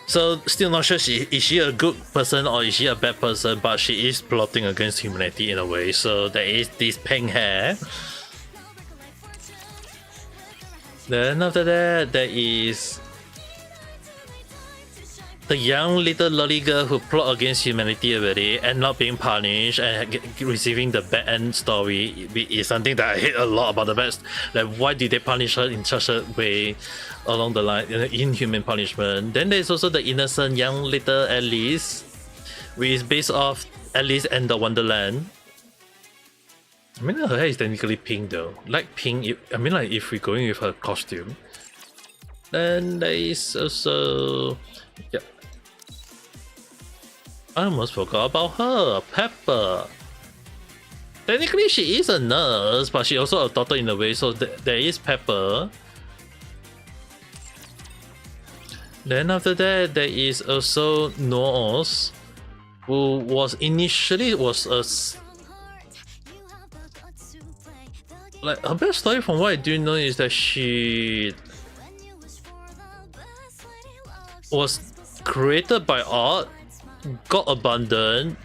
So still not sure is she a good person or is she a bad person, but she is plotting against humanity in a way. So there is this pink hair. Then after that, there is the young little lolly girl who plot against humanity already and not being punished and receiving the bad end story is something that I hate a lot about the best. Like, why did they punish her in such a way along the line, inhuman punishment? Then there's also the innocent young little Alice, which is based off Alice and the Wonderland. I mean, her hair is technically pink though. Like pink, I mean, like if we're going with her costume. Then there is also, yeah, I almost forgot about her, Pepper. Technically, she is a nurse, but she also a doctor in a way. So there is Pepper. Then after that, there is also Noos, who was initially a like her best story from what I do know is that she was created by art, got abandoned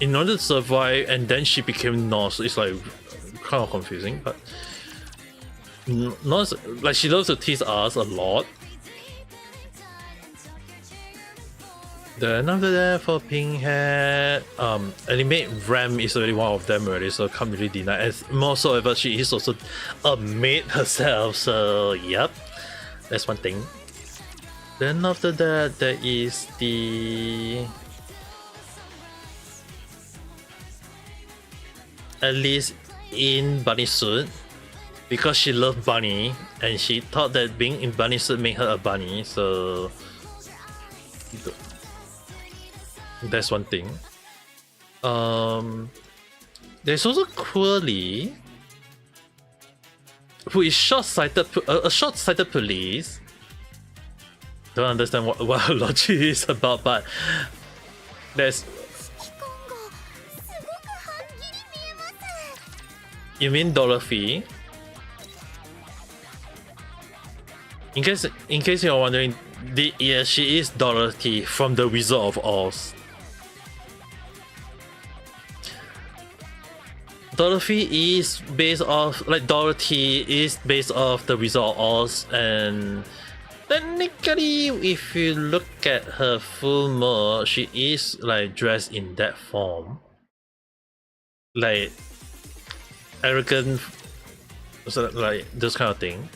in order to survive, and then she became Norse. It's like kind of confusing, but Norse, like she loves to tease us a lot. Then after that, for pink hair, anime Ram is already one of them already, so can't really deny. As more so ever, she is also a maid herself, so yep, that's one thing. Then after that, there is the Alice in bunny suit, because she loved bunny and she thought that being in bunny suit made her a bunny, so that's one thing. There's also Quirly, who is a short-sighted police. Don't understand what her logic is about, but there's. You mean Dorothy? In case you're wondering, yeah, she is Dorothy from The Wizard of Oz. Dorothy is based off, like Dorothy is based off The Wizard of Oz, and technically, if you look at her full mode, she is like dressed in that form, like arrogant, so like this kind of thing.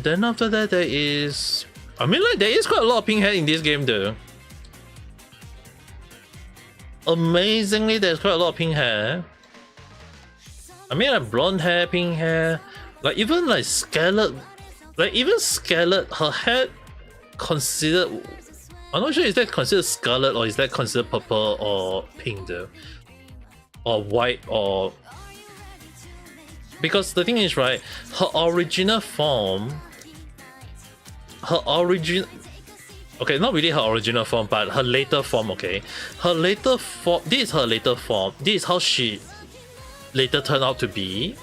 Then after that, there is, I mean, like there is quite a lot of pink hair in this game, though. Amazingly, there's quite a lot of pink hair. I mean, like blonde hair, pink hair, like even like Scarlet, her hair considered. I'm not sure is that considered scarlet or is that considered purple or pink though, or white or. Because the thing is, right, her original form, okay, not really her original form, but her later form, okay, this is her later form, this is how she later turned out to be.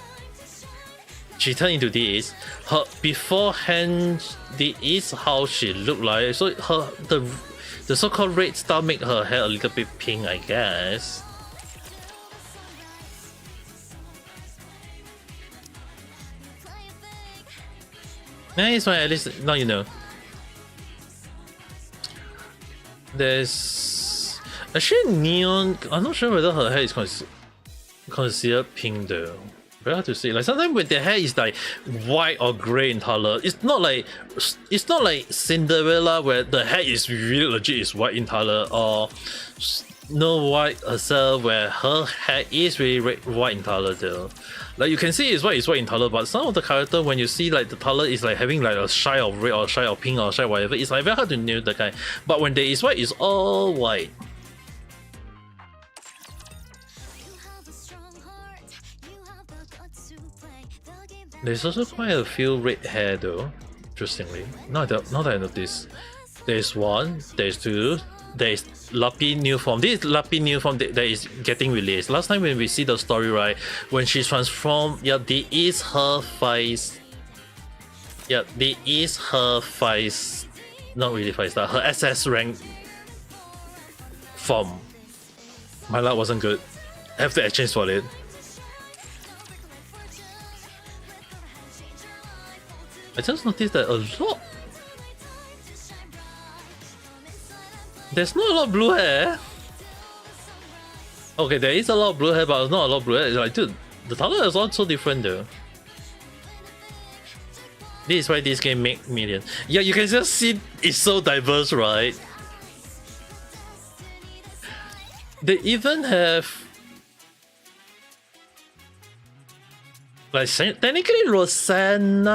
She turned into this. Her beforehand, this is how she looked like. So the so-called red star make her hair a little bit pink, I guess. Nice one, at least now you know. There's actually Neon. I'm not sure whether her hair is considered pink though. Very hard to say. Like sometimes when their hair is like white or grey in color, it's not like Cinderella where the hair is really legit is white in color, or Snow White herself where her hair is really white in color though. Like you can see it's white in color, but some of the character when you see like the color is like having like a shy of red or shy of pink or shy whatever, it's like very hard to know the guy. But when there is white, it's all white. There's also quite a few red hair though, interestingly. Now that I notice. There's one, there's two, there's Lappy new form. This is Lappy new form that is getting released. Last time when we see the story, right, when she's transformed, yeah, there is her face. Yeah, there is her face. Not really 5-star, her SS rank form. My luck wasn't good. I have to exchange for it. I just noticed that a lot. There's not a lot of blue hair. Okay, there is a lot of blue hair, but not a lot of blue hair. It's like, dude, the color is all so different though. This is why this game make millions. Yeah, you can just see it's so diverse, right? They even have like technically Rosanna.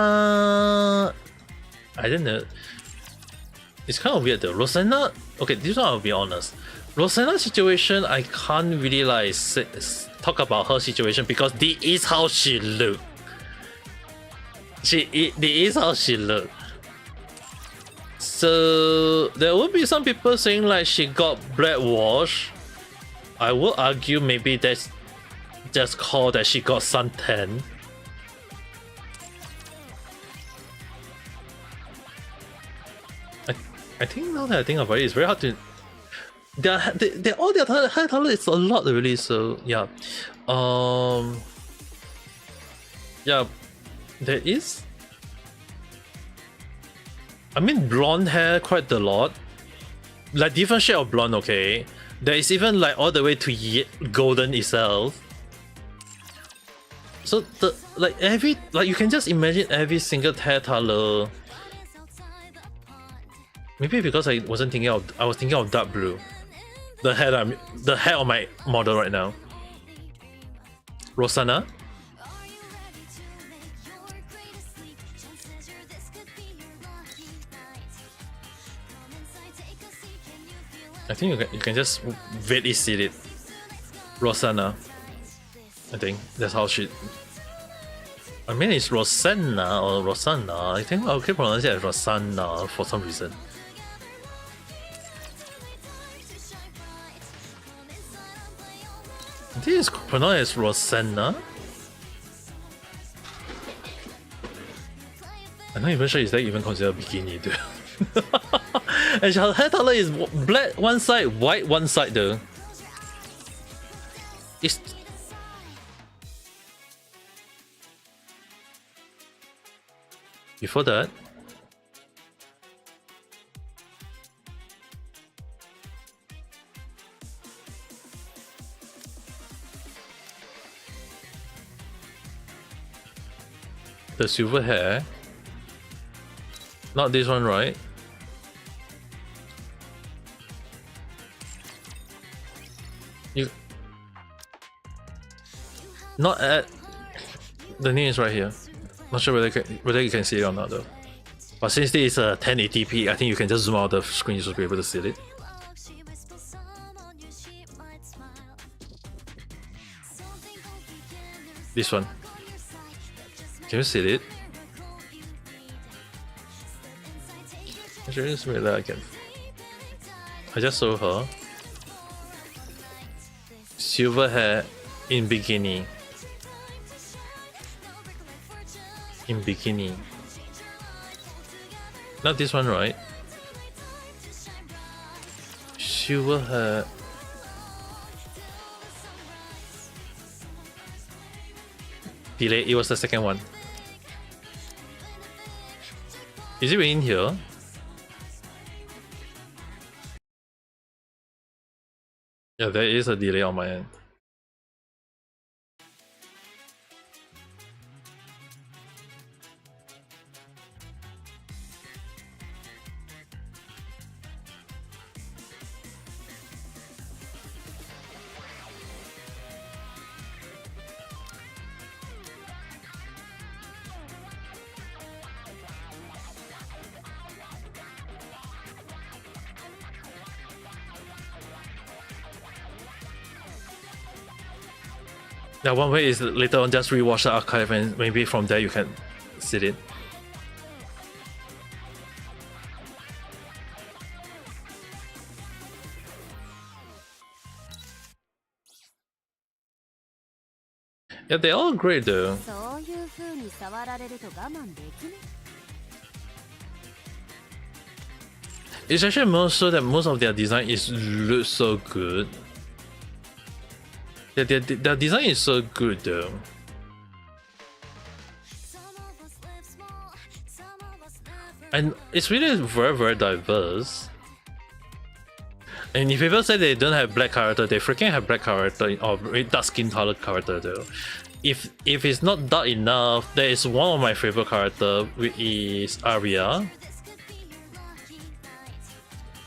I don't know. It's kind of weird though. Rosanna. Okay, this one I'll be honest. Rosanna's situation, I can't really like talk about her situation because this is how she look. This is how she look. So there will be some people saying like she got black wash. I will argue maybe that's just called that she got suntan. I think now that I think about it, it's very hard to. All their hair color is a lot really. So yeah, yeah, there is. I mean, blonde hair quite a lot, like different shade of blonde. Okay, there is even like all the way to golden itself. So the you can just imagine every single hair color. Maybe because I was thinking of dark blue. The hair on my model right now. Rosanna. I think you can just really see it. Rosanna. I think that's how she. I mean it's Rosanna or Rosanna. I think I'll keep pronouncing it as Rosanna for some reason. This is pronounced as Rosanna. I'm not even sure is that even considered bikini though. And her hair color is black one side, white one side though. It's before that. The silver hair. Not this one, right? You not at the name is right here. Not sure whether you can see it or not though. But since this is a 1080p, I think you can just zoom out the screen to be able to see it. This one. Can you see it? Actually, just wait that again. I just saw her. Silver hair in bikini. In bikini. Not this one, right? Silver hair. Delay. It was the second one. Is it in here? Yeah, there is a delay on my end. Yeah, one way is later on just rewatch the archive and maybe from there you can see it. Yeah, they're all great though. It's actually more so that most of their design is looks so good. Yeah, their design is so good though. And it's really very diverse. And if people say they don't have black character, they freaking have black character or dark skin colored character though. If it's not dark enough, there is one of my favorite character, which is Arya.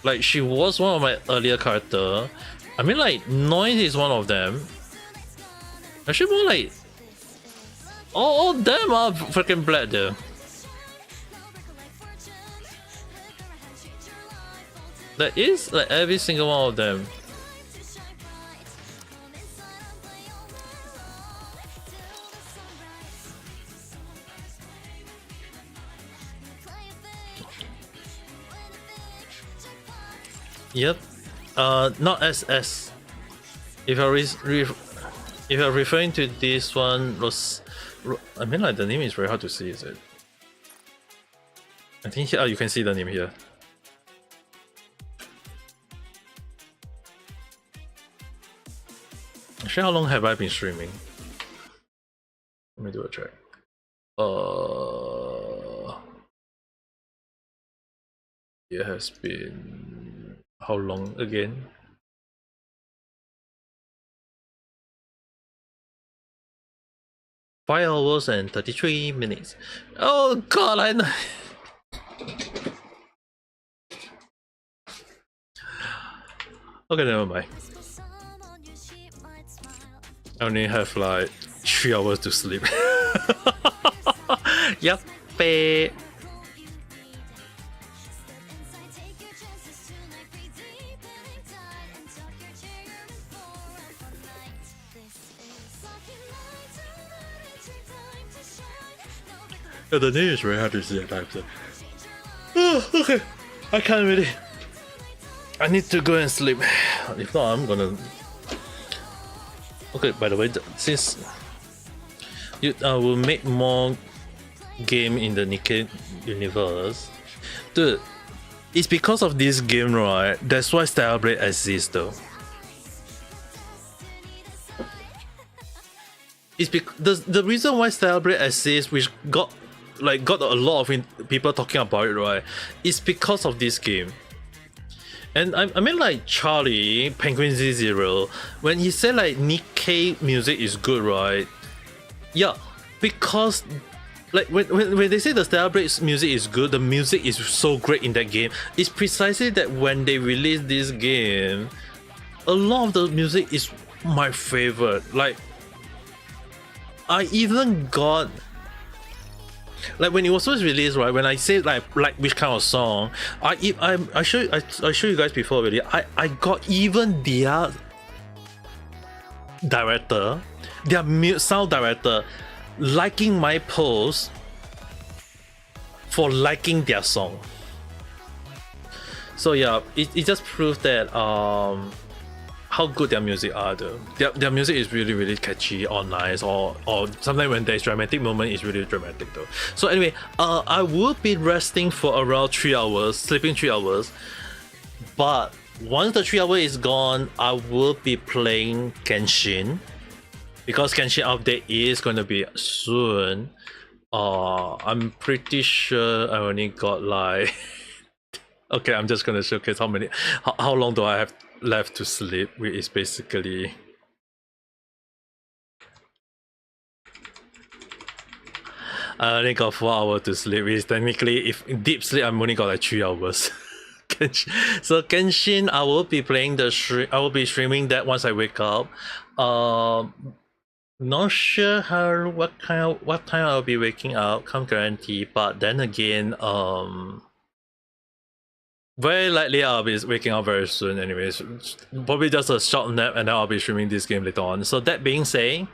Like she was one of my earlier character. I mean like Noise is one of them. Actually more like all them are freaking black though. That is like every single one of them. Yep. Not SS. If you're referring to this one, I mean like the name is very hard to see, is it? I think here you can see the name here. Actually, how long have I been streaming? Let me do a check. It has been how long again? Five hours and 33 minutes. Oh god, I know. Okay, never mind. I only have like 3 hours to sleep. Yup. Yeah, the name is very hard to see at times. Oh, okay. I can't really. I need to go and sleep. If not, I'm gonna. Okay, by the way, since you will make more game in the Nikkei universe, dude, it's because of this game, right? That's why Stellar Blade exists, though. It's because the reason why Stellar Blade exists, which got a lot of people talking about it, right? Is because of this game. And I mean like Charlie, Penguin Z0, when he said like Nikkei music is good, right? Yeah, because like when they say the Stellar Blade's music is good, the music is so great in that game. It's precisely that when they release this game, a lot of the music is my favorite. Like I even got like when it was first released, right? When I say like which kind of song, I show you guys before already. I got even their director, their sound director, liking my post for liking their song. So yeah, it just proves that how good their music are though. Their music is really catchy or nice or sometimes when there's dramatic moment it's really dramatic though. So anyway, I will be resting for around 3 hours, sleeping 3 hours. But once the 3 hours is gone, I will be playing Genshin. Because Genshin update is gonna be soon. I'm pretty sure I only got like okay, I'm just gonna showcase how long do I have left to sleep, which is basically I only got 4 hours to sleep, which is technically if deep sleep I'm only got like 3 hours. So Genshin, I will be playing I will be streaming that once I wake up. Not sure what time I'll be waking up, can't guarantee, but then again very likely I'll be waking up very soon anyways. Probably just a short nap and then I'll be streaming this game later on. So that being said,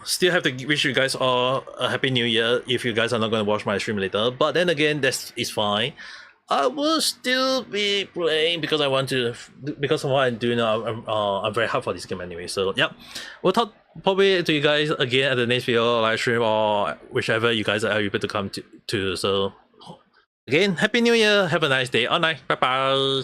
still have to wish you guys all a happy new year if you guys are not going to watch my stream later. But then again, is fine. I will still be playing because I want to, because of what I'm doing now. I'm very hard for this game anyway. So yeah, we'll talk probably to you guys again at the next video, live stream, or whichever you guys are able to come to. So again, happy new year, have a nice day. All night, bye bye.